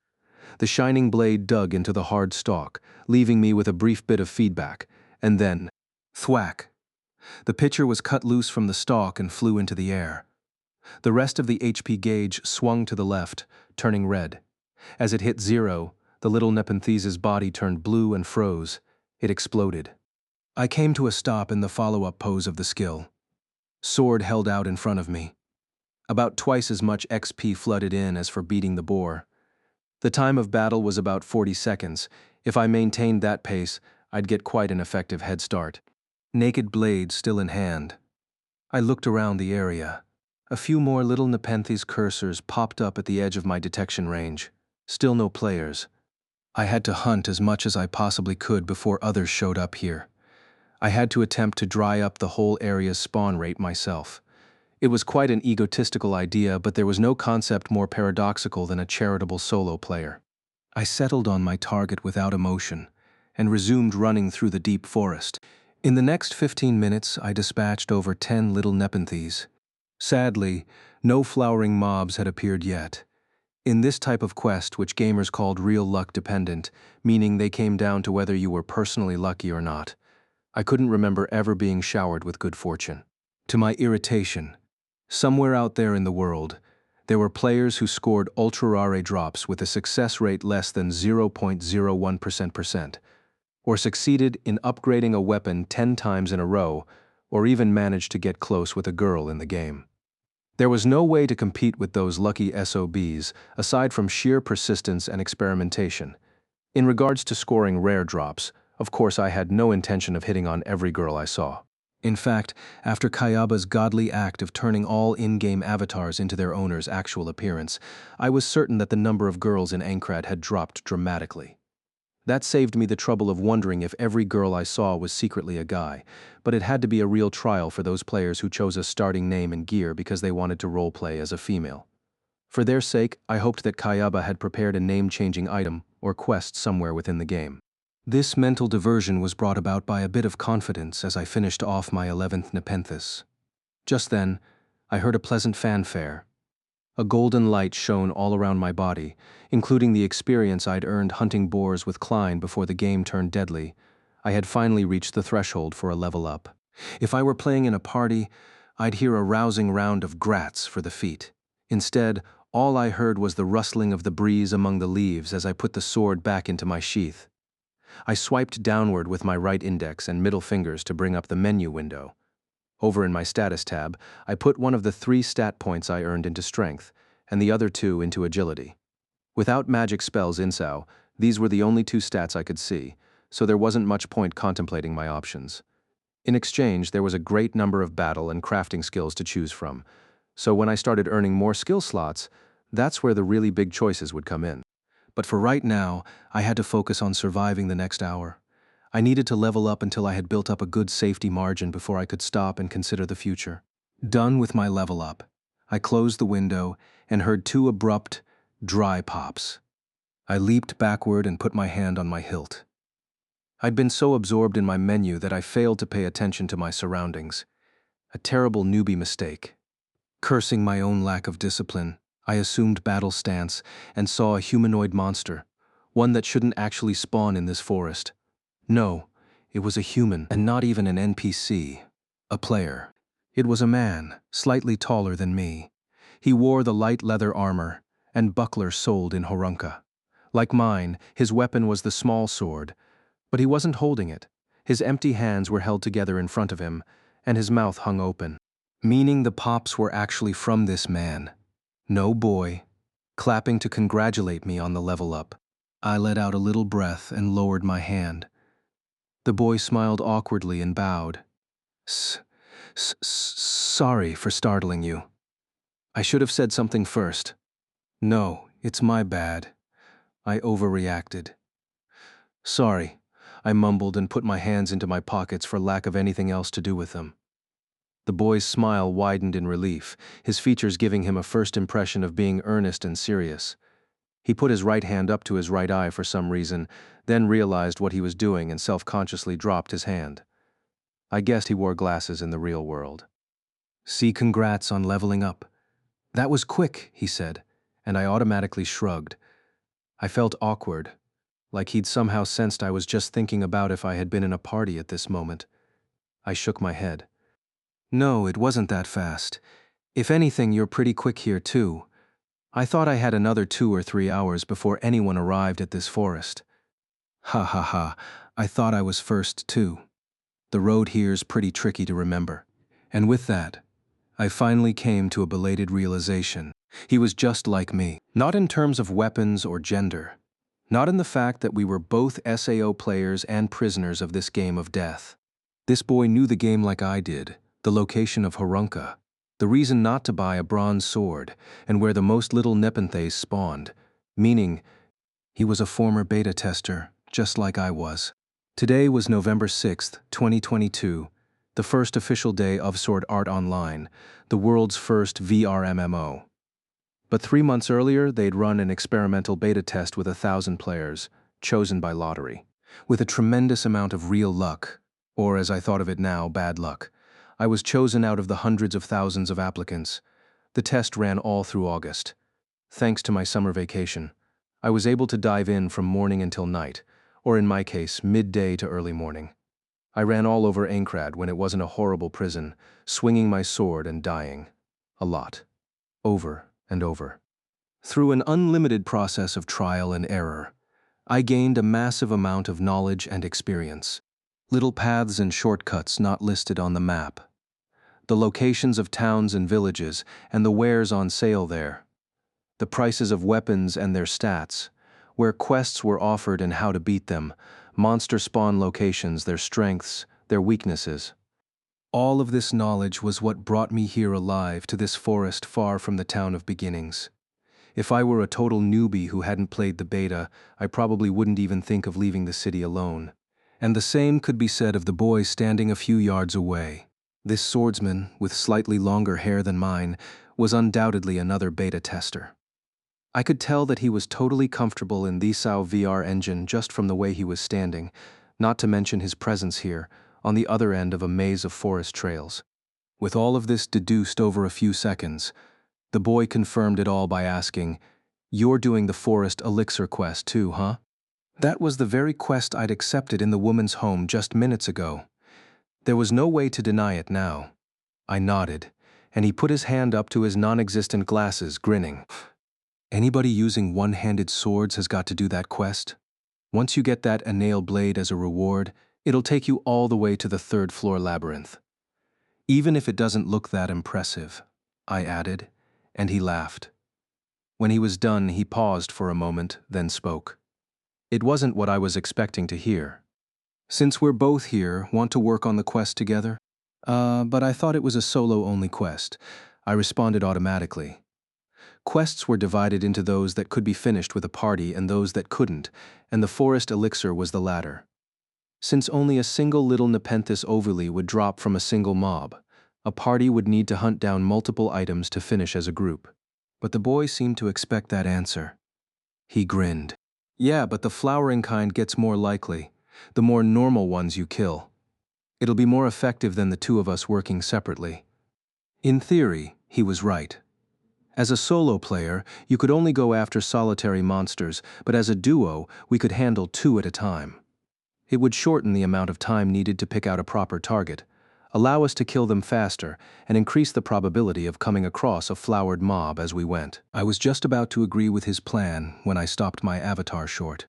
The shining blade dug into the hard stalk, leaving me with a brief bit of feedback, and then, thwack! The pitcher was cut loose from the stalk and flew into the air. The rest of the HP gauge swung to the left, turning red. As it hit 0, the little Nepenthes' body turned blue and froze. It exploded. I came to a stop in the follow-up pose of the skill. Sword held out in front of me. About twice as much XP flooded in as for beating the boar. The time of battle was about 40 seconds. If I maintained that pace, I'd get quite an effective head start. Naked blade still in hand. I looked around the area. A few more little Nepenthes cursors popped up at the edge of my detection range. Still no players. I had to hunt as much as I possibly could before others showed up here. I had to attempt to dry up the whole area's spawn rate myself. It was quite an egotistical idea, but there was no concept more paradoxical than a charitable solo player. I settled on my target without emotion and resumed running through the deep forest. In the next 15 minutes, I dispatched over 10 little Nepenthes. Sadly, no flowering mobs had appeared yet. In this type of quest, which gamers called real luck dependent, meaning they came down to whether you were personally lucky or not, I couldn't remember ever being showered with good fortune. To my irritation, somewhere out there in the world, there were players who scored ultra-rare drops with a success rate less than 0.01%, or succeeded in upgrading a weapon 10 times in a row, or even managed to get close with a girl in the game. There was no way to compete with those lucky SOBs aside from sheer persistence and experimentation. In regards to scoring rare drops, of course I had no intention of hitting on every girl I saw. In fact, after Kayaba's godly act of turning all in-game avatars into their owner's actual appearance, I was certain that the number of girls in Ankrad had dropped dramatically. That saved me the trouble of wondering if every girl I saw was secretly a guy, but it had to be a real trial for those players who chose a starting name and gear because they wanted to roleplay as a female. For their sake, I hoped that Kayaba had prepared a name-changing item or quest somewhere within the game. This mental diversion was brought about by a bit of confidence as I finished off my 11th Nepenthes. Just then, I heard a pleasant fanfare. A golden light shone all around my body, including the experience I'd earned hunting boars with Klein before the game turned deadly. I had finally reached the threshold for a level up. If I were playing in a party, I'd hear a rousing round of grats for the feat. Instead, all I heard was the rustling of the breeze among the leaves as I put the sword back into my sheath. I swiped downward with my right index and middle fingers to bring up the menu window. Over in my status tab, I put one of the 3 stat points I earned into strength, and the other 2 into agility. Without magic spells INSAO, these were the only 2 stats I could see, so there wasn't much point contemplating my options. In exchange, there was a great number of battle and crafting skills to choose from, so when I started earning more skill slots, that's where the really big choices would come in. But for right now, I had to focus on surviving the next hour. I needed to level up until I had built up a good safety margin before I could stop and consider the future. Done with my level up, I closed the window and heard 2 abrupt, dry pops. I leaped backward and put my hand on my hilt. I'd been so absorbed in my menu that I failed to pay attention to my surroundings. A terrible newbie mistake. Cursing my own lack of discipline, I assumed battle stance and saw a humanoid monster, one that shouldn't actually spawn in this forest. No, it was a human, and not even an NPC. A player. It was a man, slightly taller than me. He wore the light leather armor, and buckler sold in Horunka. Like mine, his weapon was the small sword, but he wasn't holding it. His empty hands were held together in front of him, and his mouth hung open. Meaning the pops were actually from this man. No boy, clapping to congratulate me on the level up. I let out a little breath and lowered my hand. The boy smiled awkwardly and bowed. Sorry for startling you. I should have said something first. No, it's my bad. I overreacted. Sorry, I mumbled and put my hands into my pockets for lack of anything else to do with them. The boy's smile widened in relief, his features giving him a first impression of being earnest and serious. He put his right hand up to his right eye for some reason, then realized what he was doing and self-consciously dropped his hand. I guessed he wore glasses in the real world. See, congrats on leveling up. That was quick, he said, and I automatically shrugged. I felt awkward, like he'd somehow sensed I was just thinking about if I had been in a party at this moment. I shook my head. No, it wasn't that fast. If anything, you're pretty quick here too. I thought I had another 2 or 3 hours before anyone arrived at this forest. Ha ha ha, I thought I was first too. The road here's pretty tricky to remember. And with that, I finally came to a belated realization. He was just like me, not in terms of weapons or gender, not in the fact that we were both SAO players and prisoners of this game of death. This boy knew the game like I did, the location of Harunka, the reason not to buy a bronze sword, and where the most little Nepenthes spawned, meaning he was a former beta tester, just like I was. Today was November 6th, 2022, the first official day of Sword Art Online, the world's first VR MMO. But 3 months earlier, they'd run an experimental beta test with 1,000 players, chosen by lottery. With a tremendous amount of real luck, or as I thought of it now, bad luck, I was chosen out of the hundreds of thousands of applicants. The test ran all through August. Thanks to my summer vacation, I was able to dive in from morning until night, or in my case, midday to early morning. I ran all over Aincrad when it wasn't a horrible prison, swinging my sword and dying. A lot. Over and over. Through an unlimited process of trial and error, I gained a massive amount of knowledge and experience. Little paths and shortcuts not listed on the map. The locations of towns and villages and the wares on sale there. The prices of weapons and their stats, where quests were offered and how to beat them, monster spawn locations, their strengths, their weaknesses. All of this knowledge was what brought me here alive to this forest far from the town of beginnings. If I were a total newbie who hadn't played the beta, I probably wouldn't even think of leaving the city alone. And the same could be said of the boy standing a few yards away. This swordsman, with slightly longer hair than mine, was undoubtedly another beta tester. I could tell that he was totally comfortable in the SAO VR engine just from the way he was standing, not to mention his presence here, on the other end of a maze of forest trails. With all of this deduced over a few seconds, the boy confirmed it all by asking, "You're doing the forest elixir quest too, huh?" That was the very quest I'd accepted in the woman's home just minutes ago. There was no way to deny it now. I nodded, and he put his hand up to his non-existent glasses, grinning. Anybody using one-handed swords has got to do that quest. Once you get that nail blade as a reward, it'll take you all the way to the 3rd floor labyrinth. Even if it doesn't look that impressive, I added, and he laughed. When he was done, he paused for a moment, then spoke. It wasn't what I was expecting to hear. Since we're both here, want to work on the quest together? But I thought it was a solo-only quest. I responded automatically. Quests were divided into those that could be finished with a party and those that couldn't, and the forest elixir was the latter. Since only a single little Nepenthes ovule would drop from a single mob, a party would need to hunt down multiple items to finish as a group. But the boy seemed to expect that answer. He grinned. Yeah, but the flowering kind gets more likely, the more normal ones you kill. It'll be more effective than the two of us working separately. In theory, he was right. As a solo player, you could only go after solitary monsters, but as a duo, we could handle 2 at a time. It would shorten the amount of time needed to pick out a proper target, allow us to kill them faster, and increase the probability of coming across a flowered mob as we went. I was just about to agree with his plan when I stopped my avatar short.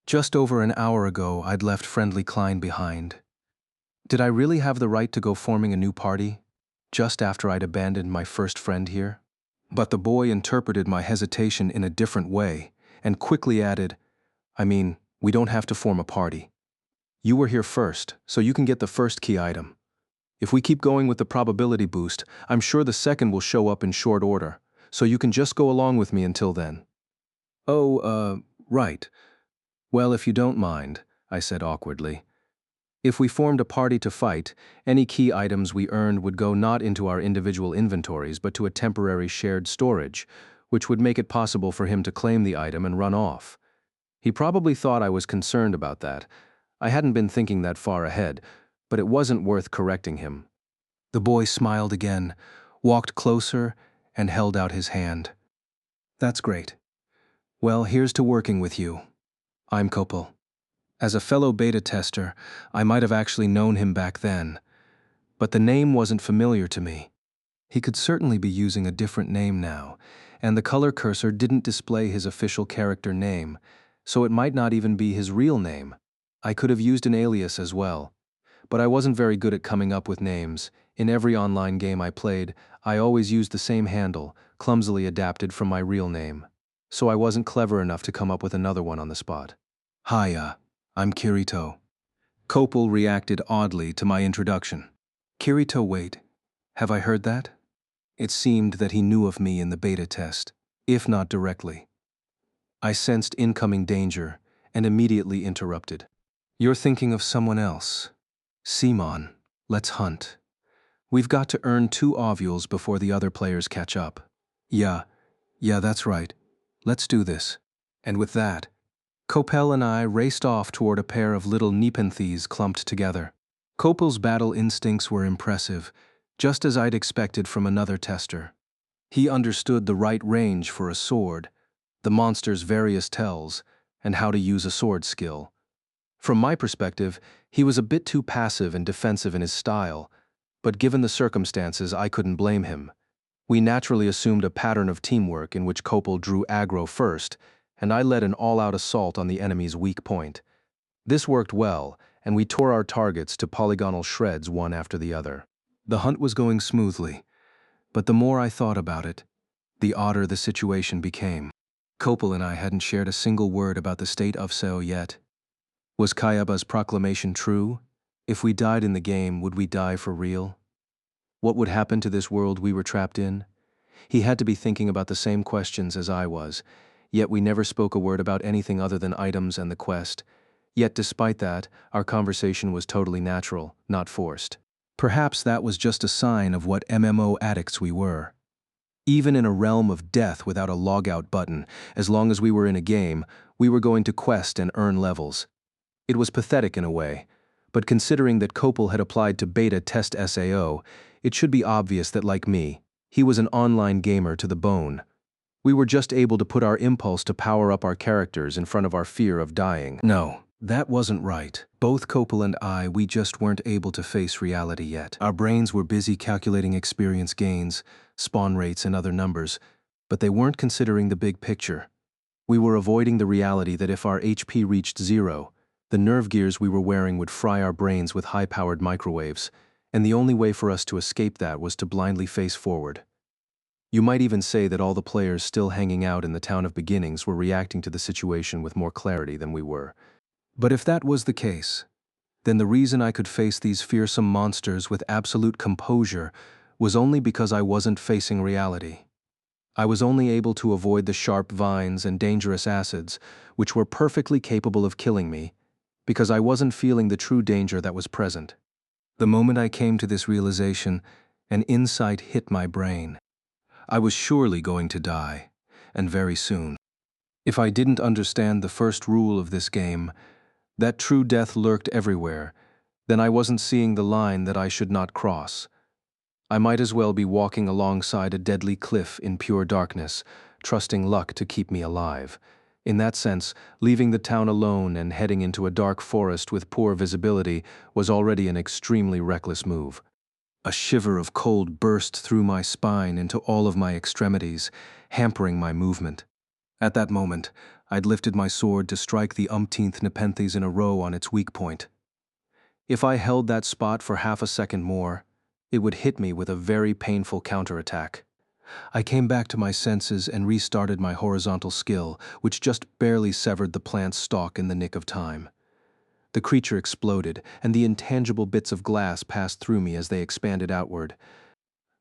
Just over an hour ago, I'd left Friendly Klein behind. Did I really have the right to go forming a new party, just after I'd abandoned my first friend here? But the boy interpreted my hesitation in a different way, and quickly added, we don't have to form a party. You were here first, so you can get the first key item. If we keep going with the probability boost, I'm sure the second will show up in short order, so you can just go along with me until then. Oh, right. Well, if you don't mind, I said awkwardly. If we formed a party to fight, any key items we earned would go not into our individual inventories but to a temporary shared storage, which would make it possible for him to claim the item and run off. He probably thought I was concerned about that. I hadn't been thinking that far ahead, but it wasn't worth correcting him. The boy smiled again, walked closer, and held out his hand. That's great. Well, here's to working with you. I'm Copel. As a fellow beta tester, I might have actually known him back then, but the name wasn't familiar to me. He could certainly be using a different name now, and the color cursor didn't display his official character name, so it might not even be his real name. I could have used an alias as well, but I wasn't very good at coming up with names. In every online game I played, I always used the same handle, clumsily adapted from my real name, so I wasn't clever enough to come up with another one on the spot. Hiya. I'm Kirito. Copel reacted oddly to my introduction. Kirito, wait. Have I heard that? It seemed that he knew of me in the beta test, if not directly. I sensed incoming danger and immediately interrupted. You're thinking of someone else. Simon, let's hunt. We've got to earn 2 ovules before the other players catch up. Yeah, that's right. Let's do this. And with that, Copel and I raced off toward a pair of little Nepenthes clumped together. Copel's battle instincts were impressive, just as I'd expected from another tester. He understood the right range for a sword, the monster's various tells, and how to use a sword skill. From my perspective, he was a bit too passive and defensive in his style, but given the circumstances, I couldn't blame him. We naturally assumed a pattern of teamwork in which Copel drew aggro first, and I led an all-out assault on the enemy's weak point. This worked well, and we tore our targets to polygonal shreds one after the other. The hunt was going smoothly, but the more I thought about it, the odder the situation became. Copel and I hadn't shared a single word about the state of Seo yet. Was Kayaba's proclamation true? If we died in the game, would we die for real? What would happen to this world we were trapped in? He had to be thinking about the same questions as I was, yet we never spoke a word about anything other than items and the quest. Yet despite that, our conversation was totally natural, not forced. Perhaps that was just a sign of what MMO addicts we were. Even in a realm of death without a logout button, as long as we were in a game, we were going to quest and earn levels. It was pathetic in a way, but considering that Copel had applied to beta test SAO, it should be obvious that, like me, he was an online gamer to the bone. We were just able to put our impulse to power up our characters in front of our fear of dying. No, that wasn't right. Both Copel and I, we just weren't able to face reality yet. Our brains were busy calculating experience gains, spawn rates, and other numbers, but they weren't considering the big picture. We were avoiding the reality that if our HP reached 0, the nerve gears we were wearing would fry our brains with high-powered microwaves, and the only way for us to escape that was to blindly face forward. You might even say that all the players still hanging out in the Town of Beginnings were reacting to the situation with more clarity than we were. But if that was the case, then the reason I could face these fearsome monsters with absolute composure was only because I wasn't facing reality. I was only able to avoid the sharp vines and dangerous acids, which were perfectly capable of killing me, because I wasn't feeling the true danger that was present. The moment I came to this realization, an insight hit my brain. I was surely going to die, and very soon. If I didn't understand the first rule of this game, that true death lurked everywhere, then I wasn't seeing the line that I should not cross. I might as well be walking alongside a deadly cliff in pure darkness, trusting luck to keep me alive. In that sense, leaving the town alone and heading into a dark forest with poor visibility was already an extremely reckless move. A shiver of cold burst through my spine into all of my extremities, hampering my movement. At that moment, I'd lifted my sword to strike the umpteenth Nepenthes in a row on its weak point. If I held that spot for half a second more, it would hit me with a very painful counterattack. I came back to my senses and restarted my horizontal skill, which just barely severed the plant's stalk in the nick of time. The creature exploded, and the intangible bits of glass passed through me as they expanded outward.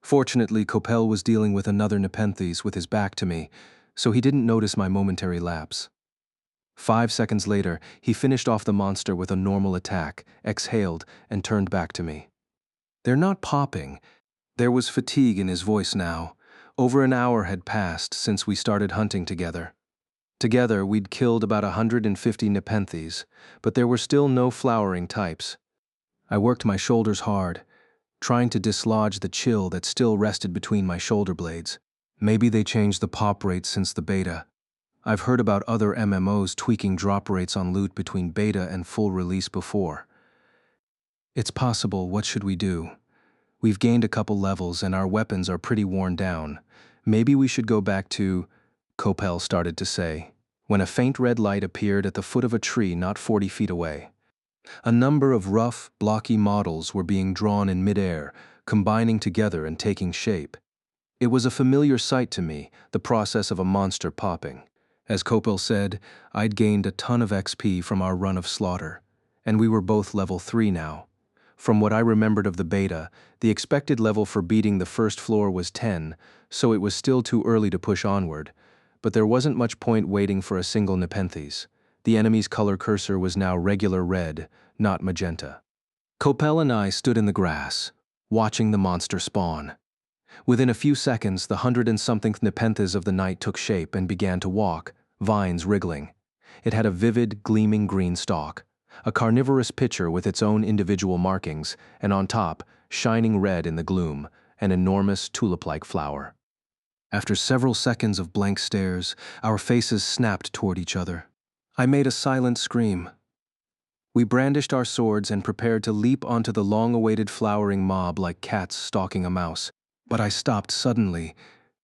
Fortunately, Copel was dealing with another Nepenthes with his back to me, so he didn't notice my momentary lapse. 5 seconds later, he finished off the monster with a normal attack, exhaled, and turned back to me. "They're not popping." There was fatigue in his voice now. Over an hour had passed since we started hunting together. Together, we'd killed about 150 Nepenthes, but there were still no flowering types. I worked my shoulders hard, trying to dislodge the chill that still rested between my shoulder blades. Maybe they changed the pop rate since the beta. I've heard about other MMOs tweaking drop rates on loot between beta and full release before. It's possible. What should we do? We've gained a couple levels and our weapons are pretty worn down. Maybe we should go back to... Copel started to say, when a faint red light appeared at the foot of a tree not 40 feet away. A number of rough, blocky models were being drawn in midair, combining together and taking shape. It was a familiar sight to me, the process of a monster popping. As Copel said, I'd gained a ton of XP from our run of slaughter, and we were both level 3 now. From what I remembered of the beta, the expected level for beating the first floor was 10, so it was still too early to push onward, but there wasn't much point waiting for a single Nepenthes. The enemy's color cursor was now regular red, not magenta. Copel and I stood in the grass, watching the monster spawn. Within a few seconds, the 100-and-something Nepenthes of the night took shape and began to walk, vines wriggling. It had a vivid, gleaming green stalk, a carnivorous pitcher with its own individual markings, and on top, shining red in the gloom, an enormous tulip-like flower. After several seconds of blank stares, our faces snapped toward each other. I made a silent scream. We brandished our swords and prepared to leap onto the long-awaited flowering mob like cats stalking a mouse. But I stopped suddenly,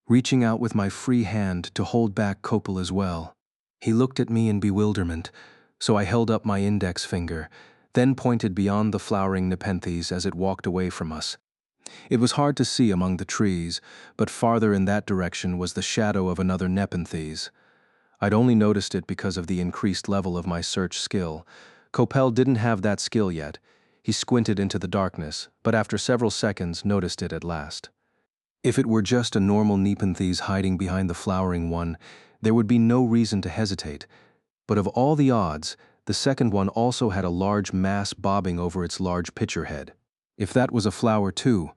reaching out with my free hand to hold back Copel as well. He looked at me in bewilderment, so I held up my index finger, then pointed beyond the flowering Nepenthes as it walked away from us. It was hard to see among the trees, but farther in that direction was the shadow of another Nepenthes. I'd only noticed it because of the increased level of my search skill. Copel didn't have that skill yet. He squinted into the darkness, but after several seconds noticed it at last. If it were just a normal Nepenthes hiding behind the flowering one, there would be no reason to hesitate. But of all the odds, the second one also had a large mass bobbing over its large pitcher head. If that was a flower too,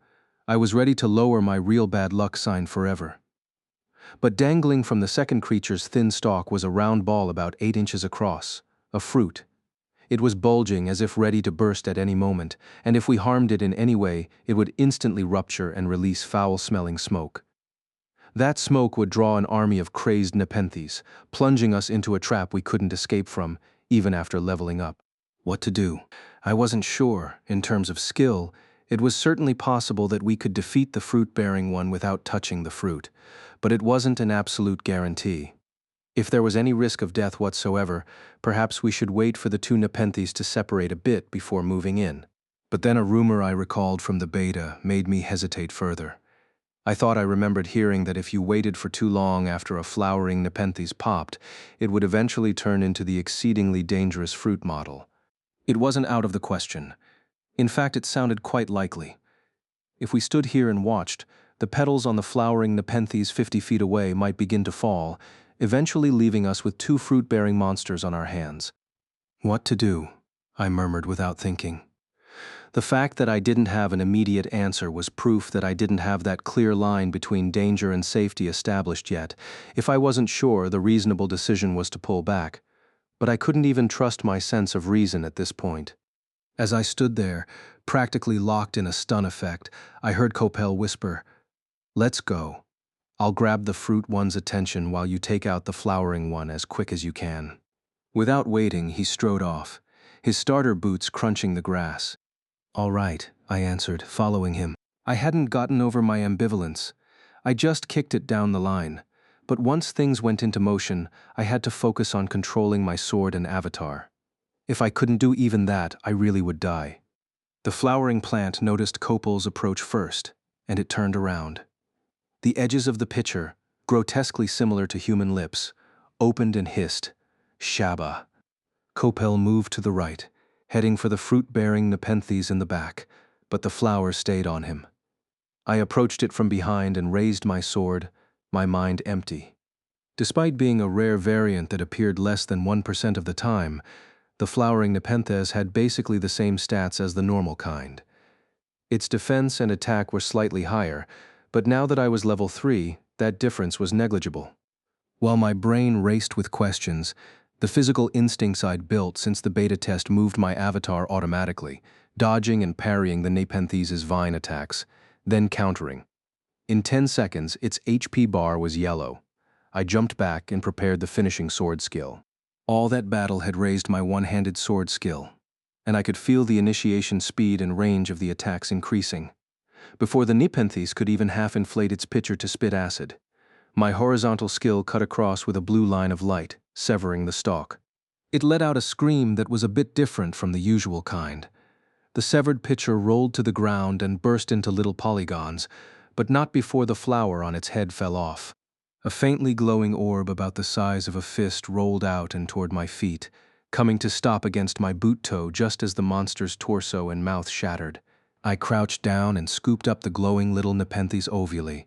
I was ready to lower my real bad luck sign forever. But dangling from the second creature's thin stalk was a round ball about 8 inches across, a fruit. It was bulging as if ready to burst at any moment, and if we harmed it in any way, it would instantly rupture and release foul-smelling smoke. That smoke would draw an army of crazed Nepenthes, plunging us into a trap we couldn't escape from, even after leveling up. What to do? I wasn't sure. In terms of skill, it was certainly possible that we could defeat the fruit-bearing one without touching the fruit, but it wasn't an absolute guarantee. If there was any risk of death whatsoever, perhaps we should wait for the two Nepenthes to separate a bit before moving in. But then a rumor I recalled from the beta made me hesitate further. I thought I remembered hearing that if you waited for too long after a flowering Nepenthes popped, it would eventually turn into the exceedingly dangerous fruit model. It wasn't out of the question. In fact, it sounded quite likely. If we stood here and watched, the petals on the flowering Nepenthes 50 feet away might begin to fall, eventually leaving us with two fruit-bearing monsters on our hands. What to do? I murmured without thinking. The fact that I didn't have an immediate answer was proof that I didn't have that clear line between danger and safety established yet. If I wasn't sure, the reasonable decision was to pull back. But I couldn't even trust my sense of reason at this point. As I stood there, practically locked in a stun effect, I heard Copel whisper, "Let's go. I'll grab the fruit one's attention while you take out the flowering one as quick as you can." Without waiting, he strode off, his starter boots crunching the grass. "All right," I answered, following him. I hadn't gotten over my ambivalence. I just kicked it down the line. But once things went into motion, I had to focus on controlling my sword and avatar. If I couldn't do even that, I really would die. The flowering plant noticed Copel's approach first, and it turned around. The edges of the pitcher, grotesquely similar to human lips, opened and hissed, "Shaba." Copel moved to the right, heading for the fruit-bearing nepenthes in the back, but the flower stayed on him. I approached it from behind and raised my sword, my mind empty. Despite being a rare variant that appeared less than 1% of the time, the flowering nepenthes had basically the same stats as the normal kind. Its defense and attack were slightly higher, but now that I was level 3, that difference was negligible. While my brain raced with questions, the physical instincts I'd built since the beta test moved my avatar automatically, dodging and parrying the nepenthes' vine attacks, then countering. In 10 seconds, its HP bar was yellow. I jumped back and prepared the finishing sword skill. All that battle had raised my one-handed sword skill, and I could feel the initiation speed and range of the attacks increasing. Before the nepenthes could even half-inflate its pitcher to spit acid, my horizontal skill cut across with a blue line of light, severing the stalk. It let out a scream that was a bit different from the usual kind. The severed pitcher rolled to the ground and burst into little polygons, but not before the flower on its head fell off. A faintly glowing orb about the size of a fist rolled out and toward my feet, coming to stop against my boot toe just as the monster's torso and mouth shattered. I crouched down and scooped up the glowing little nepenthes ovuli.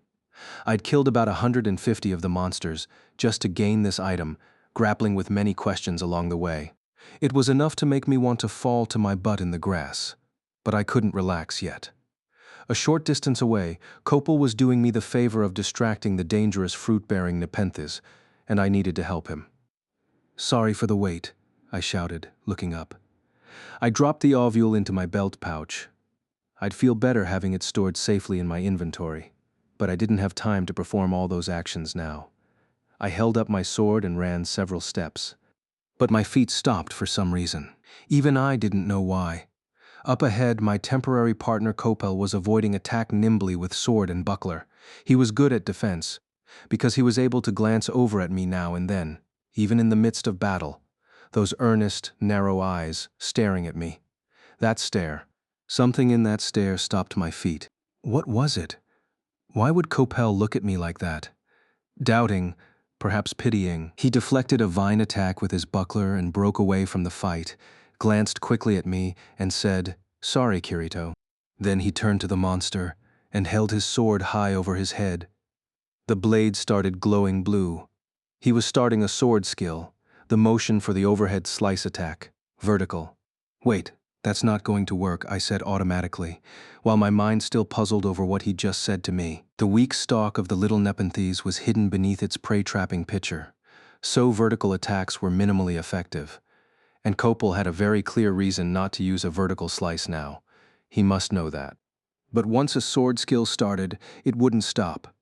I'd killed about 150 of the monsters just to gain this item, grappling with many questions along the way. It was enough to make me want to fall to my butt in the grass, but I couldn't relax yet. A short distance away, Copel was doing me the favor of distracting the dangerous fruit-bearing nepenthes, and I needed to help him. "Sorry for the wait," I shouted, looking up. I dropped the ovule into my belt pouch. I'd feel better having it stored safely in my inventory, but I didn't have time to perform all those actions now. I held up my sword and ran several steps. But my feet stopped for some reason. Even I didn't know why. Up ahead, my temporary partner Copel was avoiding attack nimbly with sword and buckler. He was good at defense, because he was able to glance over at me now and then, even in the midst of battle, those earnest, narrow eyes staring at me. That stare. Something in that stare stopped my feet. What was it? Why would Copel look at me like that? Doubting, perhaps pitying, he deflected a vine attack with his buckler and broke away from the fight, glanced quickly at me, and said, "Sorry, Kirito." Then he turned to the monster and held his sword high over his head. The blade started glowing blue. He was starting a sword skill, the motion for the overhead slice attack, vertical. "Wait, that's not going to work," I said automatically, while my mind still puzzled over what he'd just said to me. The weak stalk of the little nepenthes was hidden beneath its prey-trapping pitcher, so vertical attacks were minimally effective. And Copel had a very clear reason not to use a vertical slice now. He must know that. But once a sword skill started, it wouldn't stop.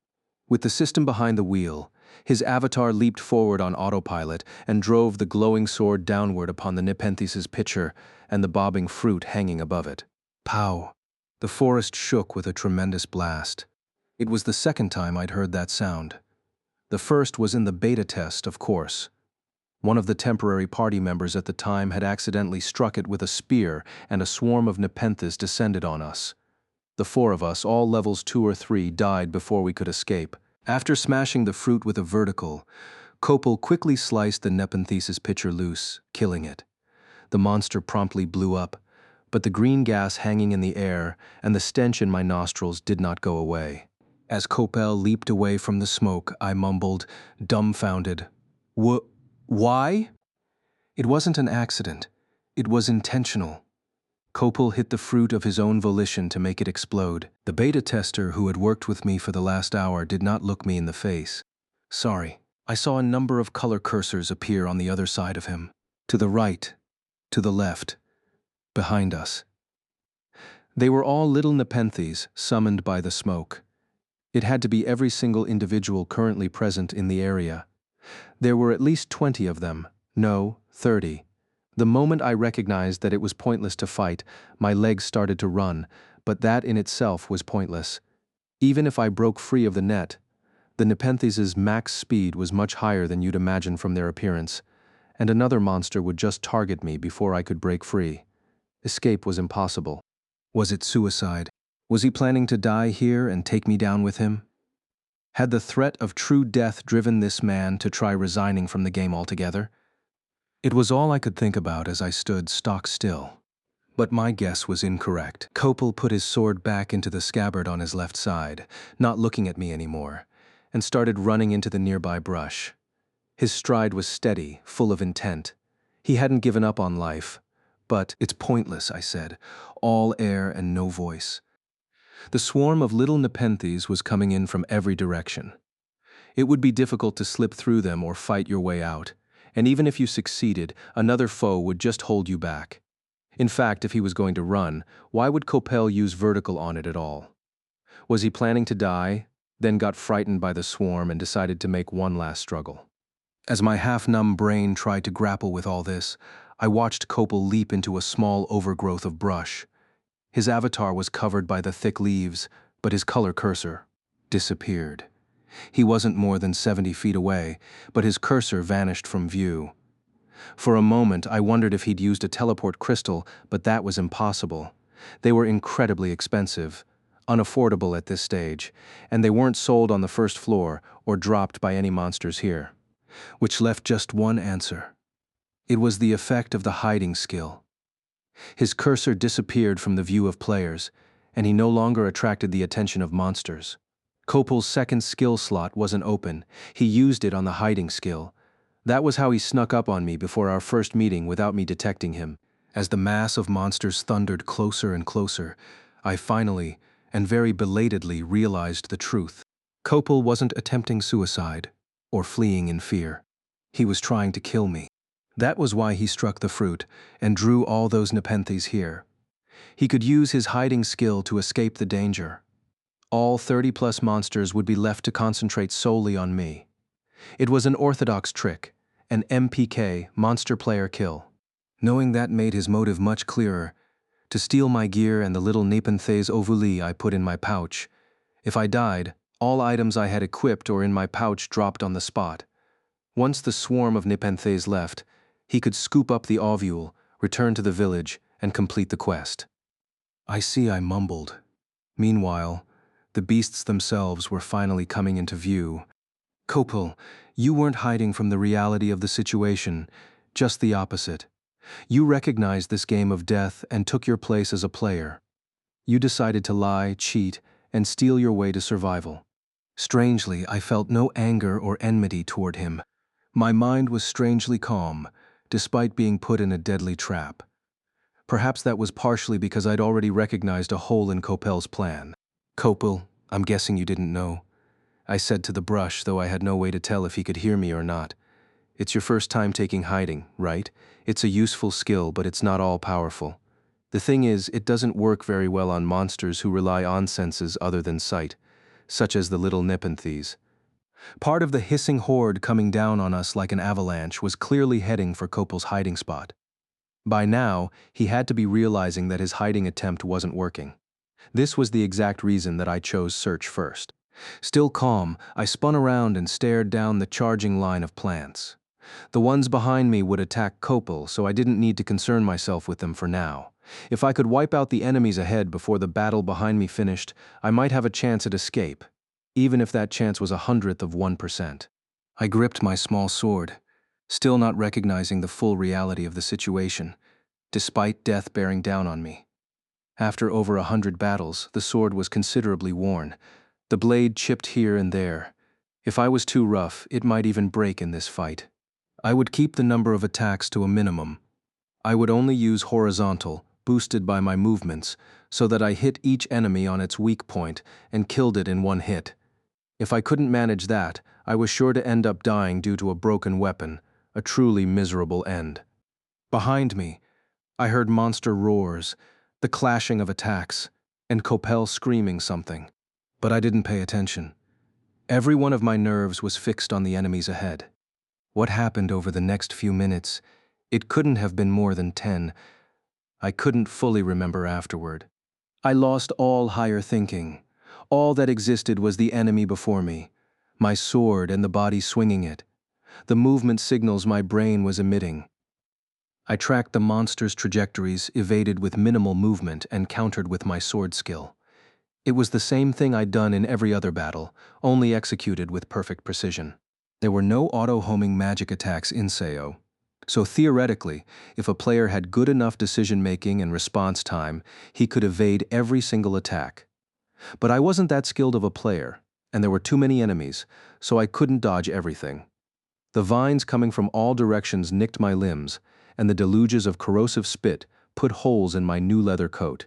With the system behind the wheel, his avatar leaped forward on autopilot and drove the glowing sword downward upon the nepenthes' pitcher and the bobbing fruit hanging above it. Pow! The forest shook with a tremendous blast. It was the second time I'd heard that sound. The first was in the beta test, of course. One of the temporary party members at the time had accidentally struck it with a spear, and a swarm of nepenthes descended on us. The 4 of us, all levels 2 or 3, died before we could escape. After smashing the fruit with a vertical, Copel quickly sliced the nepenthes' pitcher loose, killing it. The monster promptly blew up, but the green gas hanging in the air and the stench in my nostrils did not go away. As Copel leaped away from the smoke, I mumbled, dumbfounded, "Why?" It wasn't an accident. It was intentional. Copel hit the fruit of his own volition to make it explode. The beta tester who had worked with me for the last hour did not look me in the face. "Sorry." I saw a number of color cursors appear on the other side of him. To the right, to the left, behind us. They were all little nepenthes summoned by the smoke. It had to be every single individual currently present in the area. There were at least 20 of them. No, 30. The moment I recognized that it was pointless to fight, my legs started to run, but that in itself was pointless. Even if I broke free of the net, the nepenthes' max speed was much higher than you'd imagine from their appearance, and another monster would just target me before I could break free. Escape was impossible. Was it suicide? Was he planning to die here and take me down with him? Had the threat of true death driven this man to try resigning from the game altogether? It was all I could think about as I stood stock still. But my guess was incorrect. Kopel put his sword back into the scabbard on his left side, not looking at me anymore, and started running into the nearby brush. His stride was steady, full of intent. He hadn't given up on life. But it's pointless, I said. All air and no voice. The swarm of little nepenthes was coming in from every direction. It would be difficult to slip through them or fight your way out, and even if you succeeded, another foe would just hold you back. In fact, if he was going to run, why would Kopel use vertical on it at all? Was he planning to die, then got frightened by the swarm and decided to make one last struggle? As my half-numb brain tried to grapple with all this, I watched Kopel leap into a small overgrowth of brush. His avatar was covered by the thick leaves, but his color cursor disappeared. He wasn't more than 70 feet away, but his cursor vanished from view. For a moment, I wondered if he'd used a teleport crystal, but that was impossible. They were incredibly expensive, unaffordable at this stage, and they weren't sold on the first floor or dropped by any monsters here. Which left just one answer. It was the effect of the hiding skill. His cursor disappeared from the view of players, and he no longer attracted the attention of monsters. Kopel's second skill slot wasn't open. He used it on the hiding skill. That was how he snuck up on me before our first meeting without me detecting him. As the mass of monsters thundered closer and closer, I finally, and very belatedly, realized the truth. Kopel wasn't attempting suicide or fleeing in fear. He was trying to kill me. That was why he struck the fruit and drew all those nepenthes here. He could use his hiding skill to escape the danger. All 30-plus monsters would be left to concentrate solely on me. It was an orthodox trick, an MPK, monster player kill. Knowing that made his motive much clearer, to steal my gear and the little nepenthes ovuli I put in my pouch. If I died, all items I had equipped or in my pouch dropped on the spot. Once the swarm of nepenthes left, he could scoop up the ovule, return to the village, and complete the quest. I see, I mumbled. Meanwhile, the beasts themselves were finally coming into view. Kopel, you weren't hiding from the reality of the situation, just the opposite. You recognized this game of death and took your place as a player. You decided to lie, cheat, and steal your way to survival. Strangely, I felt no anger or enmity toward him. My mind was strangely calm, despite being put in a deadly trap. Perhaps that was partially because I'd already recognized a hole in Kopel's plan. Kopel, I'm guessing you didn't know. I said to the brush, though I had no way to tell if he could hear me or not. It's your first time taking hiding, right? It's a useful skill, but it's not all-powerful. The thing is, it doesn't work very well on monsters who rely on senses other than sight, such as the little nepenthes. Part of the hissing horde coming down on us like an avalanche was clearly heading for Kopel's hiding spot. By now, he had to be realizing that his hiding attempt wasn't working. This was the exact reason that I chose search first. Still calm, I spun around and stared down the charging line of plants. The ones behind me would attack Kopel, so I didn't need to concern myself with them for now. If I could wipe out the enemies ahead before the battle behind me finished, I might have a chance at escape, even if that chance was 1/100%. I gripped my small sword, still not recognizing the full reality of the situation, despite death bearing down on me. After over 100 battles, the sword was considerably worn. The blade chipped here and there. If I was too rough, it might even break in this fight. I would keep the number of attacks to a minimum. I would only use horizontal, boosted by my movements, so that I hit each enemy on its weak point and killed it in one hit. If I couldn't manage that, I was sure to end up dying due to a broken weapon, a truly miserable end. Behind me, I heard monster roars, the clashing of attacks, and Kopel screaming something. But I didn't pay attention. Every one of my nerves was fixed on the enemies ahead. What happened over the next few minutes? It couldn't have been more than 10. I couldn't fully remember afterward. I lost all higher thinking. All that existed was the enemy before me, my sword and the body swinging it, the movement signals my brain was emitting. I tracked the monster's trajectories, evaded with minimal movement, and countered with my sword skill. It was the same thing I'd done in every other battle, only executed with perfect precision. There were no auto-homing magic attacks in Seo. So theoretically, if a player had good enough decision-making and response time, he could evade every single attack. But I wasn't that skilled of a player, and there were too many enemies, so I couldn't dodge everything. The vines coming from all directions nicked my limbs, and the deluges of corrosive spit put holes in my new leather coat.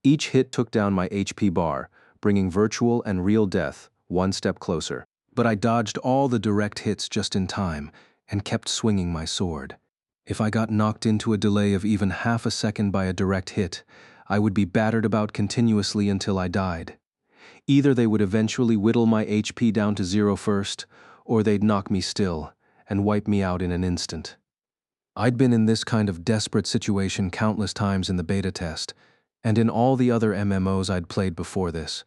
Each hit took down my HP bar, bringing virtual and real death one step closer. But I dodged all the direct hits just in time and kept swinging my sword. If I got knocked into a delay of even half a second by a direct hit, I would be battered about continuously until I died. Either they would eventually whittle my HP down to 0 first, or they'd knock me still and wipe me out in an instant. I'd been in this kind of desperate situation countless times in the beta test, and in all the other MMOs I'd played before this.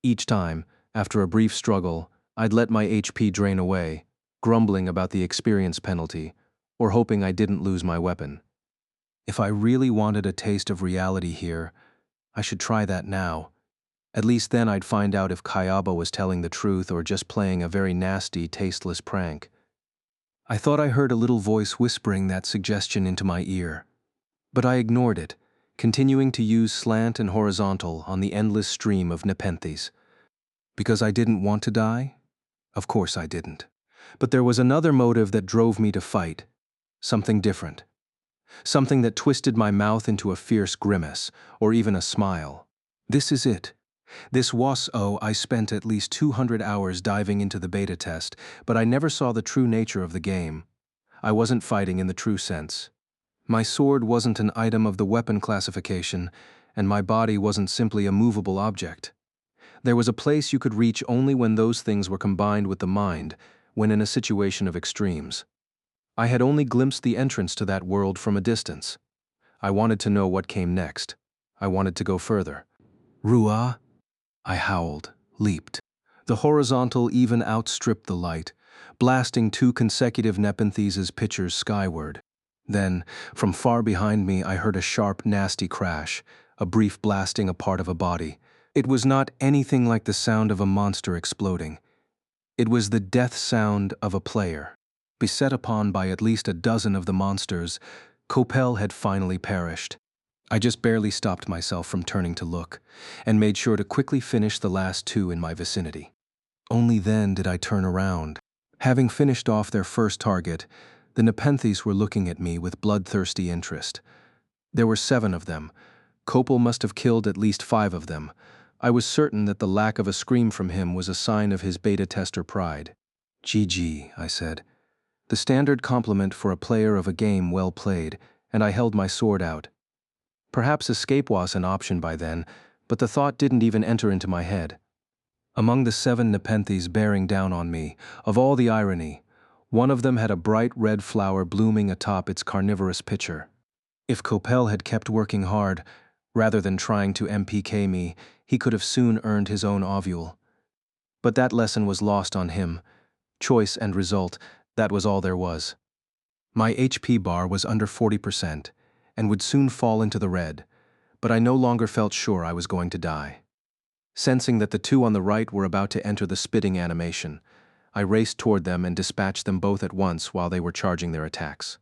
Each time, after a brief struggle, I'd let my HP drain away, grumbling about the experience penalty, or hoping I didn't lose my weapon. If I really wanted a taste of reality here, I should try that now. At least then I'd find out if Kayaba was telling the truth or just playing a very nasty, tasteless prank. I thought I heard a little voice whispering that suggestion into my ear. But I ignored it, continuing to use slant and horizontal on the endless stream of nepenthes. Because I didn't want to die? Of course I didn't. But there was another motive that drove me to fight. Something different. Something that twisted my mouth into a fierce grimace, or even a smile. This is it. This was I spent at least 200 hours diving into the beta test, but I never saw the true nature of the game. I wasn't fighting in the true sense. My sword wasn't an item of the weapon classification, and my body wasn't simply a movable object. There was a place you could reach only when those things were combined with the mind, when in a situation of extremes. I had only glimpsed the entrance to that world from a distance. I wanted to know what came next. I wanted to go further. Ruah? I howled, leaped. The horizontal even outstripped the light, blasting 2 consecutive nepenthes' pitchers skyward. Then, from far behind me, I heard a sharp, nasty crash, a brief blasting apart of a body. It was not anything like the sound of a monster exploding. It was the death sound of a player. Beset upon by at least a dozen of the monsters, Copel had finally perished. I just barely stopped myself from turning to look, and made sure to quickly finish the last 2 in my vicinity. Only then did I turn around. Having finished off their first target, the nepenthes were looking at me with bloodthirsty interest. There were 7 of them. Copel must have killed at least 5 of them. I was certain that the lack of a scream from him was a sign of his beta tester pride. GG, I said. The standard compliment for a player of a game well played, and I held my sword out. Perhaps escape was an option by then, but the thought didn't even enter into my head. Among the 7 nepenthes bearing down on me, of all the irony, one of them had a bright red flower blooming atop its carnivorous pitcher. If Copel had kept working hard, rather than trying to MPK me, he could have soon earned his own ovule. But that lesson was lost on him. Choice and result, that was all there was. My HP bar was under 40%, and would soon fall into the red, but I no longer felt sure I was going to die. Sensing that the 2 on the right were about to enter the spitting animation, I raced toward them and dispatched them both at once while they were charging their attacks.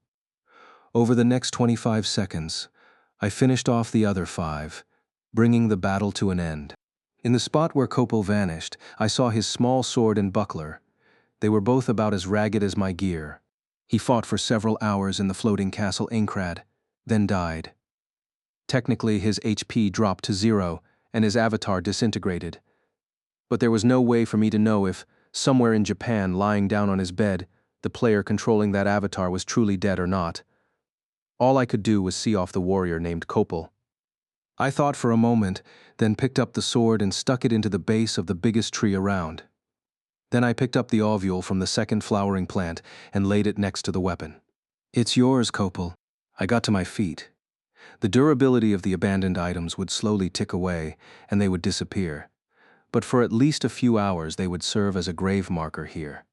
Over the next 25 seconds, I finished off the other 5, bringing the battle to an end. In the spot where Copel vanished, I saw his small sword and buckler. They were both about as ragged as my gear. He fought for several hours in the floating castle Inkrad, then died. Technically, his HP dropped to 0, and his avatar disintegrated. But there was no way for me to know if, somewhere in Japan lying down on his bed, the player controlling that avatar was truly dead or not. All I could do was see off the warrior named Copel. I thought for a moment, then picked up the sword and stuck it into the base of the biggest tree around. Then I picked up the ovule from the second flowering plant and laid it next to the weapon. It's yours, Copel. I got to my feet. The durability of the abandoned items would slowly tick away, and they would disappear. But for at least a few hours they would serve as a grave marker here.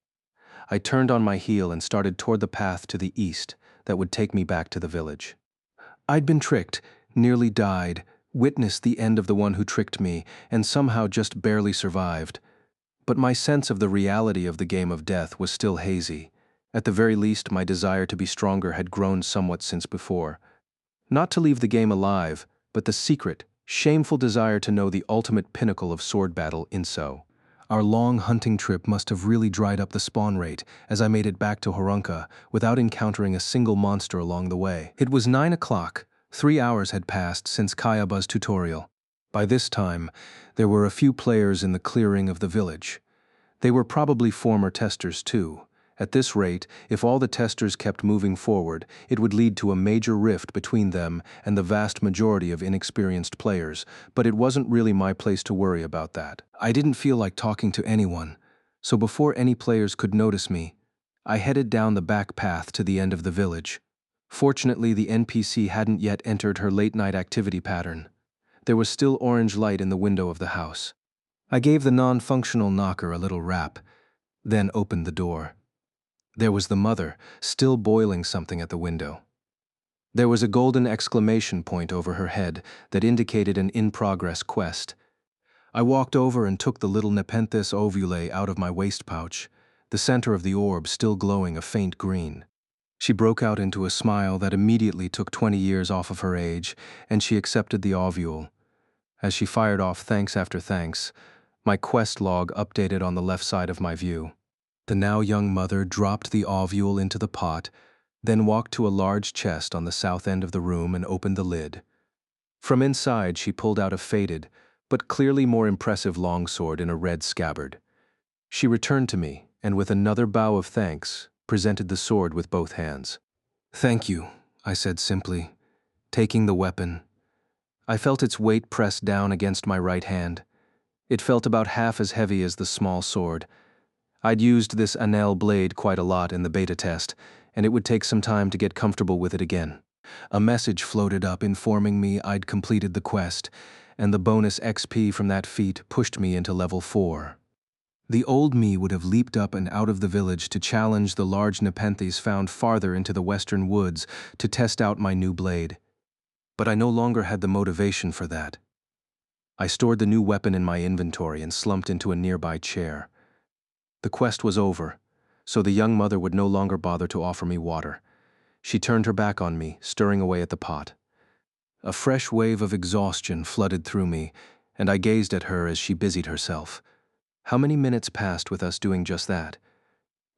I turned on my heel and started toward the path to the east that would take me back to the village. I'd been tricked, nearly died, witnessed the end of the one who tricked me, and somehow just barely survived. But my sense of the reality of the game of death was still hazy, At the very least, my desire to be stronger had grown somewhat since before. Not to leave the game alive, but the secret, shameful desire to know the ultimate pinnacle of sword battle in so. Our long hunting trip must have really dried up the spawn rate as I made it back to Horunka without encountering a single monster along the way. It was 9 o'clock. 3 hours had passed since Kayaba's tutorial. By this time, there were a few players in the clearing of the village. They were probably former testers too. At this rate, if all the testers kept moving forward, it would lead to a major rift between them and the vast majority of inexperienced players, but it wasn't really my place to worry about that. I didn't feel like talking to anyone, so before any players could notice me, I headed down the back path to the end of the village. Fortunately, the NPC hadn't yet entered her late-night activity pattern. There was still orange light in the window of the house. I gave the non-functional knocker a little rap, then opened the door. There was the mother, still boiling something at the window. There was a golden exclamation point over her head that indicated an in-progress quest. I walked over and took the little Nepenthes ovulae out of my waist pouch, the center of the orb still glowing a faint green. She broke out into a smile that immediately took 20 years off of her age, and she accepted the ovule. As she fired off thanks after thanks, my quest log updated on the left side of my view. The now young mother dropped the ovule into the pot, then walked to a large chest on the south end of the room and opened the lid. From inside, she pulled out a faded, but clearly more impressive longsword in a red scabbard. She returned to me, and with another bow of thanks, presented the sword with both hands. "Thank you," I said simply, taking the weapon. I felt its weight pressed down against my right hand. It felt about half as heavy as the small sword. I'd used this Anel blade quite a lot in the beta test, and it would take some time to get comfortable with it again. A message floated up informing me I'd completed the quest, and the bonus XP from that feat pushed me into level 4. The old me would have leaped up and out of the village to challenge the large Nepenthes found farther into the western woods to test out my new blade. But I no longer had the motivation for that. I stored the new weapon in my inventory and slumped into a nearby chair. The quest was over, so the young mother would no longer bother to offer me water. She turned her back on me, stirring away at the pot. A fresh wave of exhaustion flooded through me, and I gazed at her as she busied herself. How many minutes passed with us doing just that?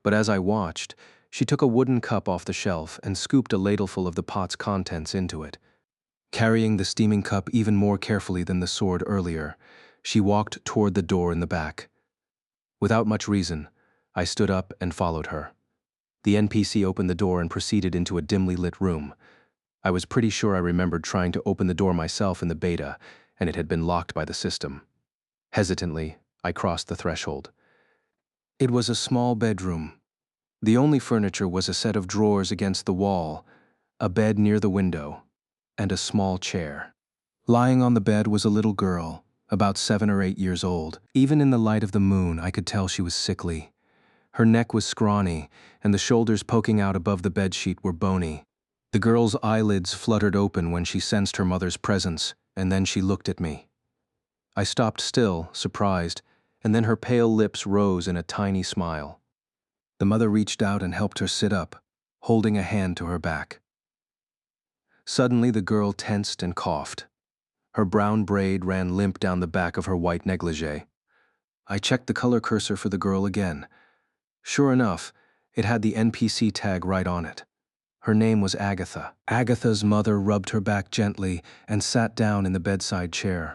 But as I watched, she took a wooden cup off the shelf and scooped a ladleful of the pot's contents into it. Carrying the steaming cup even more carefully than the sword earlier, she walked toward the door in the back. Without much reason, I stood up and followed her. The NPC opened the door and proceeded into a dimly lit room. I was pretty sure I remembered trying to open the door myself in the beta, and it had been locked by the system. Hesitantly, I crossed the threshold. It was a small bedroom. The only furniture was a set of drawers against the wall, a bed near the window, and a small chair. Lying on the bed was a little girl, about 7 or 8 years old. Even in the light of the moon, I could tell she was sickly. Her neck was scrawny, and the shoulders poking out above the bedsheet were bony. The girl's eyelids fluttered open when she sensed her mother's presence, and then she looked at me. I stopped still, surprised, and then her pale lips rose in a tiny smile. The mother reached out and helped her sit up, holding a hand to her back. Suddenly, the girl tensed and coughed. Her brown braid ran limp down the back of her white negligee. I checked the color cursor for the girl again. Sure enough, it had the NPC tag right on it. Her name was Agatha. Agatha's mother rubbed her back gently and sat down in the bedside chair.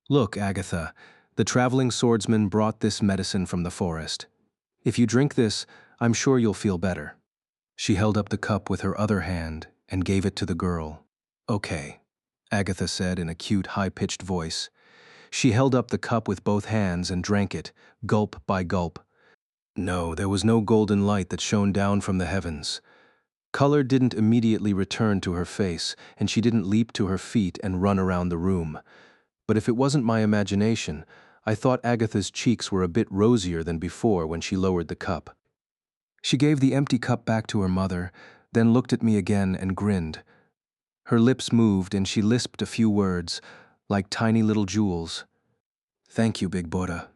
"Look, Agatha, the traveling swordsman brought this medicine from the forest. If you drink this, I'm sure you'll feel better." She held up the cup with her other hand and gave it to the girl. "Okay," Agatha said in a cute, high-pitched voice. She held up the cup with both hands and drank it, gulp by gulp. No, there was no golden light that shone down from the heavens. Color didn't immediately return to her face, and she didn't leap to her feet and run around the room. But if it wasn't my imagination, I thought Agatha's cheeks were a bit rosier than before when she lowered the cup. She gave the empty cup back to her mother, then looked at me again and grinned. Her lips moved and she lisped a few words, like tiny little jewels. "Thank you, Big Bora."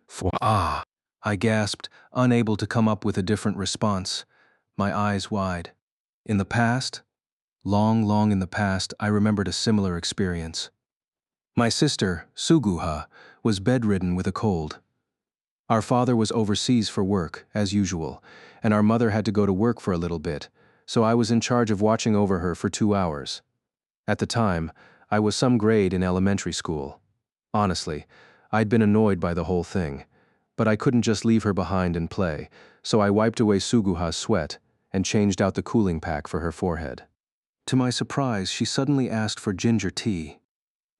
I gasped, unable to come up with a different response. my eyes wide. In the past, long, long in the past, I remembered a similar experience. My sister, Suguha, was bedridden with a cold. Our father was overseas for work, as usual, and our mother had to go to work for a little bit, so I was in charge of watching over her for 2 hours. At the time, I was some grade in elementary school. Honestly, I'd been annoyed by the whole thing, but I couldn't just leave her behind and play, so I wiped away Suguha's sweat and changed out the cooling pack for her forehead. To my surprise, she suddenly asked for ginger tea.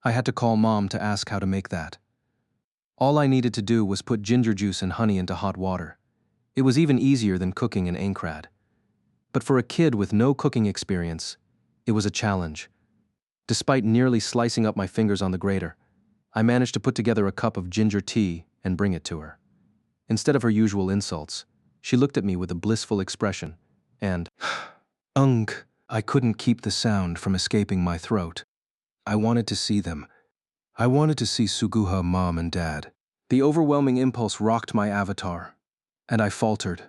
I had to call Mom to ask how to make that. All I needed to do was put ginger juice and honey into hot water. It was even easier than cooking in Aincrad. But for a kid with no cooking experience, it was a challenge. Despite nearly slicing up my fingers on the grater, I managed to put together a cup of ginger tea and bring it to her. Instead of her usual insults, she looked at me with a blissful expression, and unk, I couldn't keep the sound from escaping my throat. I wanted to see them. I wanted to see Suguha, Mom, and Dad. The overwhelming impulse rocked my avatar, and I faltered,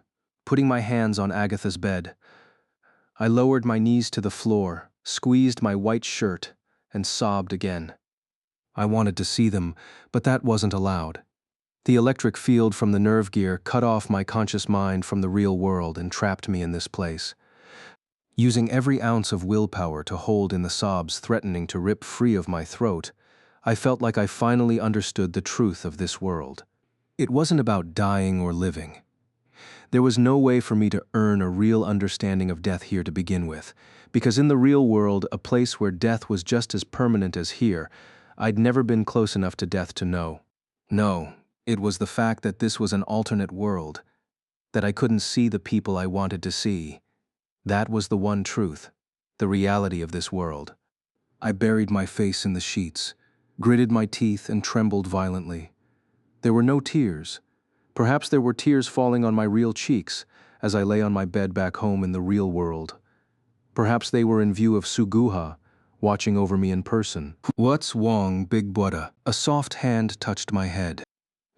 putting my hands on Agatha's bed. I lowered my knees to the floor, squeezed my white shirt, and sobbed again. I wanted to see them, but that wasn't allowed. The electric field from the nerve gear cut off my conscious mind from the real world and trapped me in this place. Using every ounce of willpower to hold in the sobs threatening to rip free of my throat, I felt like I finally understood the truth of this world. It wasn't about dying or living. There was no way for me to earn a real understanding of death here to begin with, because in the real world, a place where death was just as permanent as here, I'd never been close enough to death to know. No, it was the fact that this was an alternate world, that I couldn't see the people I wanted to see. That was the one truth, the reality of this world. I buried my face in the sheets, gritted my teeth, and trembled violently. There were no tears. Perhaps there were tears falling on my real cheeks as I lay on my bed back home in the real world. Perhaps they were in view of Suguha, watching over me in person. What's wrong, big brother? A soft hand touched my head.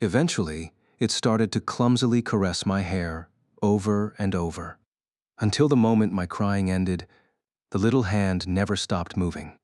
Eventually, it started to clumsily caress my hair, over and over. Until the moment my crying ended, the little hand never stopped moving.